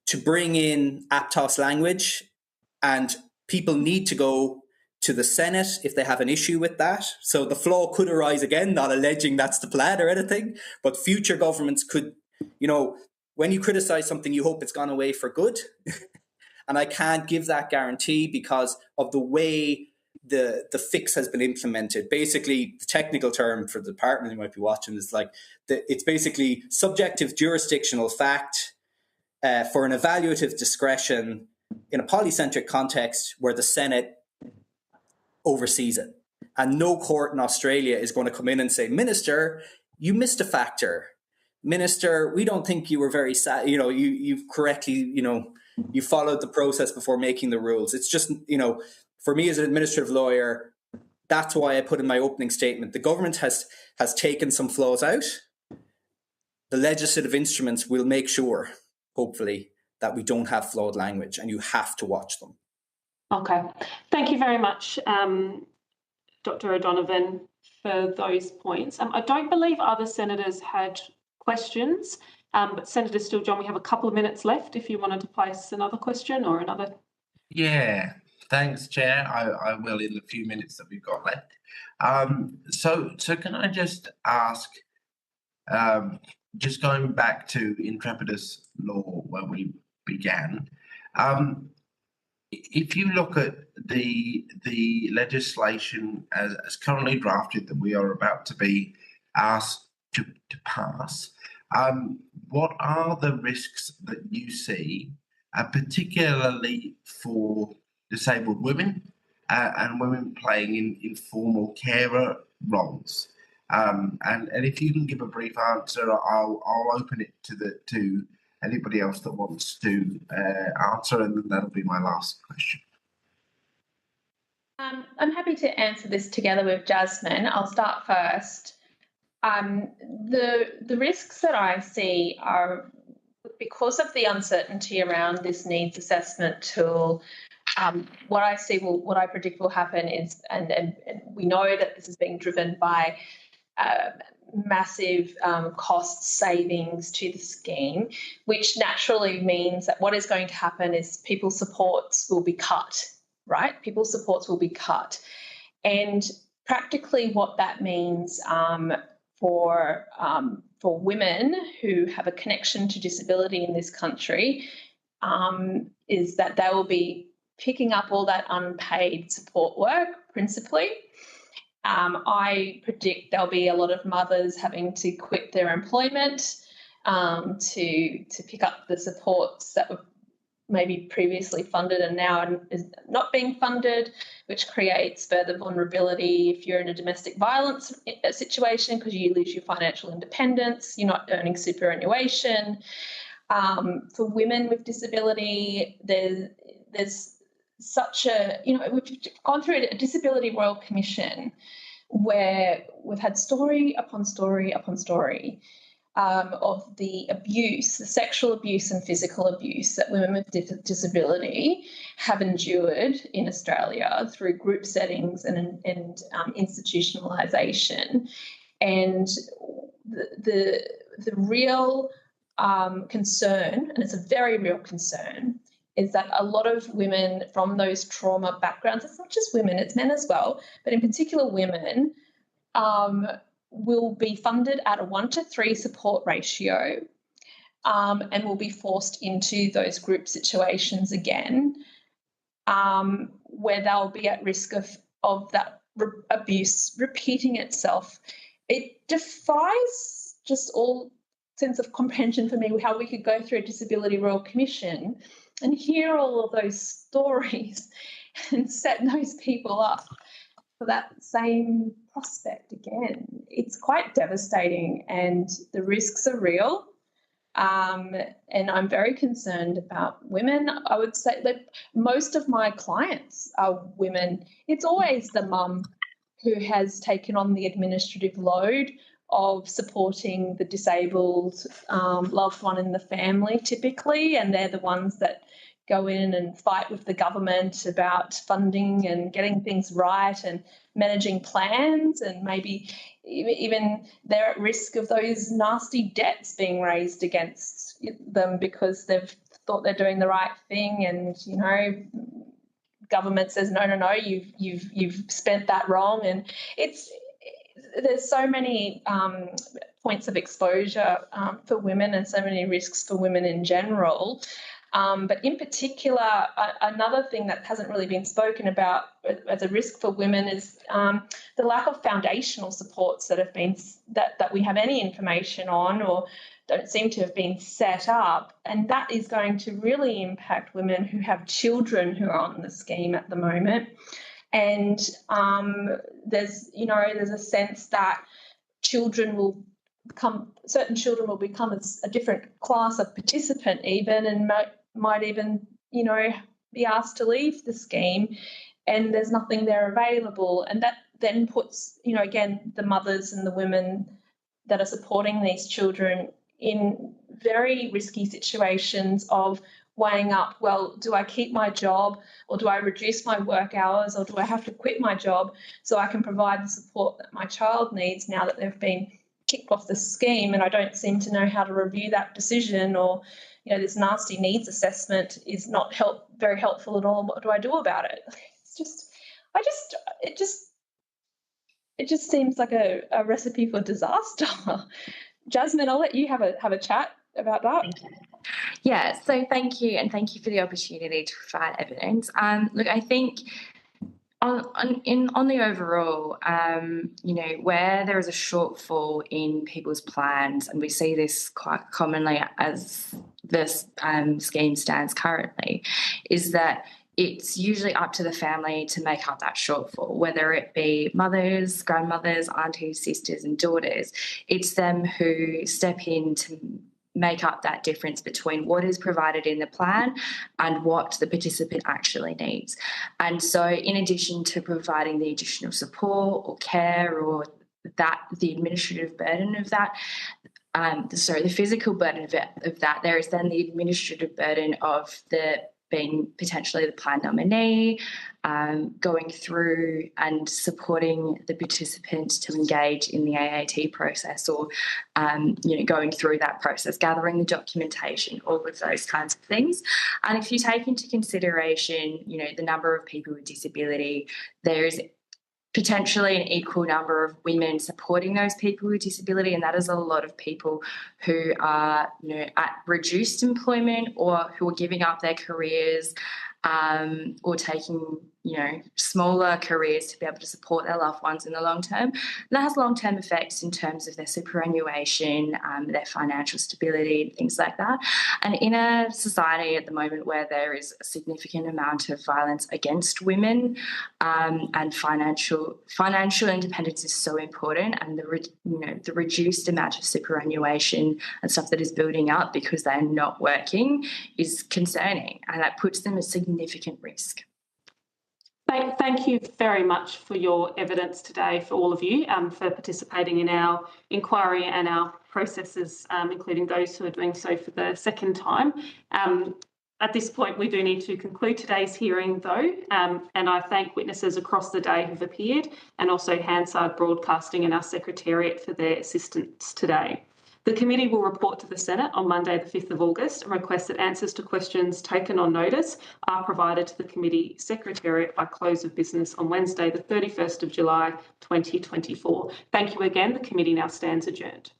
to bring in Aptos language, and people need to go to the Senate if they have an issue with that. So the flaw could arise again, not alleging that's the plan or anything, but future governments could, when you criticise something, you hope it's gone away for good. And I can't give that guarantee because of the way the fix has been implemented. Basically, the technical term for the department who might be watching is it's basically subjective jurisdictional fact for an evaluative discretion in a polycentric context where the Senate oversees it. And no court in Australia is going to come in and say, Minister, you missed a factor. Minister, we don't think you were very, you've correctly, you followed the process before making the rules. It's just, for me as an administrative lawyer, that's why I put in my opening statement, the government has taken some flaws out. The legislative instruments will make sure, hopefully, that we don't have flawed language, and you have to watch them. Okay. Thank you very much, Dr. O'Donovan, for those points. I don't believe other senators had questions, but Senator Steele-John, we have a couple of minutes left if you wanted to place another question or another. Yeah, thanks, Chair. I will in the few minutes that we've got left. So can I just ask, just going back to Intrepidus law where we began, if you look at the legislation as currently drafted that we are about to be asked to pass, what are the risks that you see, particularly for disabled women and women playing in informal carer roles? And if you can give a brief answer, I'll open it to anybody else that wants to answer, and then that'll be my last question. I'm happy to answer this together with Jasmine. I'll start first. The risks that I see are because of the uncertainty around this needs assessment tool. What I predict will happen is, and we know that this is being driven by massive cost savings to the scheme, which naturally means that what is going to happen is people's supports will be cut, right? People's supports will be cut. And practically what that means for women who have a connection to disability in this country is that they will be picking up all that unpaid support work principally. I predict there'll be a lot of mothers having to quit their employment to pick up the supports that were maybe previously funded and now is not being funded, which creates further vulnerability if you're in a domestic violence situation because you lose your financial independence, you're not earning superannuation. For women with disability, there's such a, we've gone through a Disability Royal Commission where we've had story upon story upon story of the abuse, the sexual abuse and physical abuse that women with disability have endured in Australia through group settings and institutionalisation. And the real concern, and it's a very real concern, is that a lot of women from those trauma backgrounds, it's not just women, it's men as well, but in particular women, will be funded at a 1-to-3 support ratio and will be forced into those group situations again, where they'll be at risk of that abuse repeating itself. It defies just all sense of comprehension for me how we could go through a Disability Royal Commission and hear all of those stories and set those people up for that same prospect again. It's quite devastating and the risks are real. And I'm very concerned about women. I would say that most of my clients are women. It's always the mum who has taken on the administrative load of supporting the disabled loved one in the family typically, and they're the ones that go in and fight with the government about funding and getting things right and managing plans, and maybe even they're at risk of those nasty debts being raised against them because they've thought they're doing the right thing, and government says no, you've spent that wrong, and there's so many points of exposure for women and so many risks for women in general. But in particular, another thing that hasn't really been spoken about as a risk for women is the lack of foundational supports that we have any information on or don't seem to have been set up. And that is going to really impact women who have children who are on the scheme at the moment. And there's a sense that certain children will become a different class of participant even, and might even, be asked to leave the scheme, and there's nothing there available. And that then puts, again, the mothers and the women that are supporting these children in very risky situations of weighing up, well, do I keep my job or do I reduce my work hours or do I have to quit my job so I can provide the support that my child needs now that they've been kicked off the scheme, and I don't seem to know how to review that decision, or this nasty needs assessment is not very helpful at all. What do I do about it? It just seems like a recipe for disaster. Jasmine, I'll let you have a chat about that. Yeah, so thank you, and thank you for the opportunity to provide evidence. Look, I think on the overall, where there is a shortfall in people's plans, and we see this quite commonly as this scheme stands currently, is that it's usually up to the family to make up that shortfall, whether it be mothers, grandmothers, aunties, sisters and daughters. It's them who step in to make up that difference between what is provided in the plan and what the participant actually needs. And so in addition to providing the additional support or care or the administrative burden of that, the physical burden of that, there is then the administrative burden of being potentially the plan nominee, going through and supporting the participants to engage in the AAT process, or going through that process, gathering the documentation, all of those kinds of things. And if you take into consideration, the number of people with disability, there's potentially an equal number of women supporting those people with disability, and that is a lot of people who are at reduced employment or who are giving up their careers or taking smaller careers to be able to support their loved ones in the long term. And that has long-term effects in terms of their superannuation, their financial stability and things like that. And in a society at the moment where there is a significant amount of violence against women, and financial independence is so important, and the reduced amount of superannuation and stuff that is building up because they're not working is concerning, and that puts them at significant risk. Thank you very much for your evidence today, for all of you, for participating in our inquiry and our processes, including those who are doing so for the second time. At this point, we do need to conclude today's hearing, though, and I thank witnesses across the day who've appeared, and also Hansard Broadcasting and our Secretariat for their assistance today. The committee will report to the Senate on Monday the 5th of August and request that answers to questions taken on notice are provided to the committee Secretariat by close of business on Wednesday the 31st of July 2024. Thank you again. The committee now stands adjourned.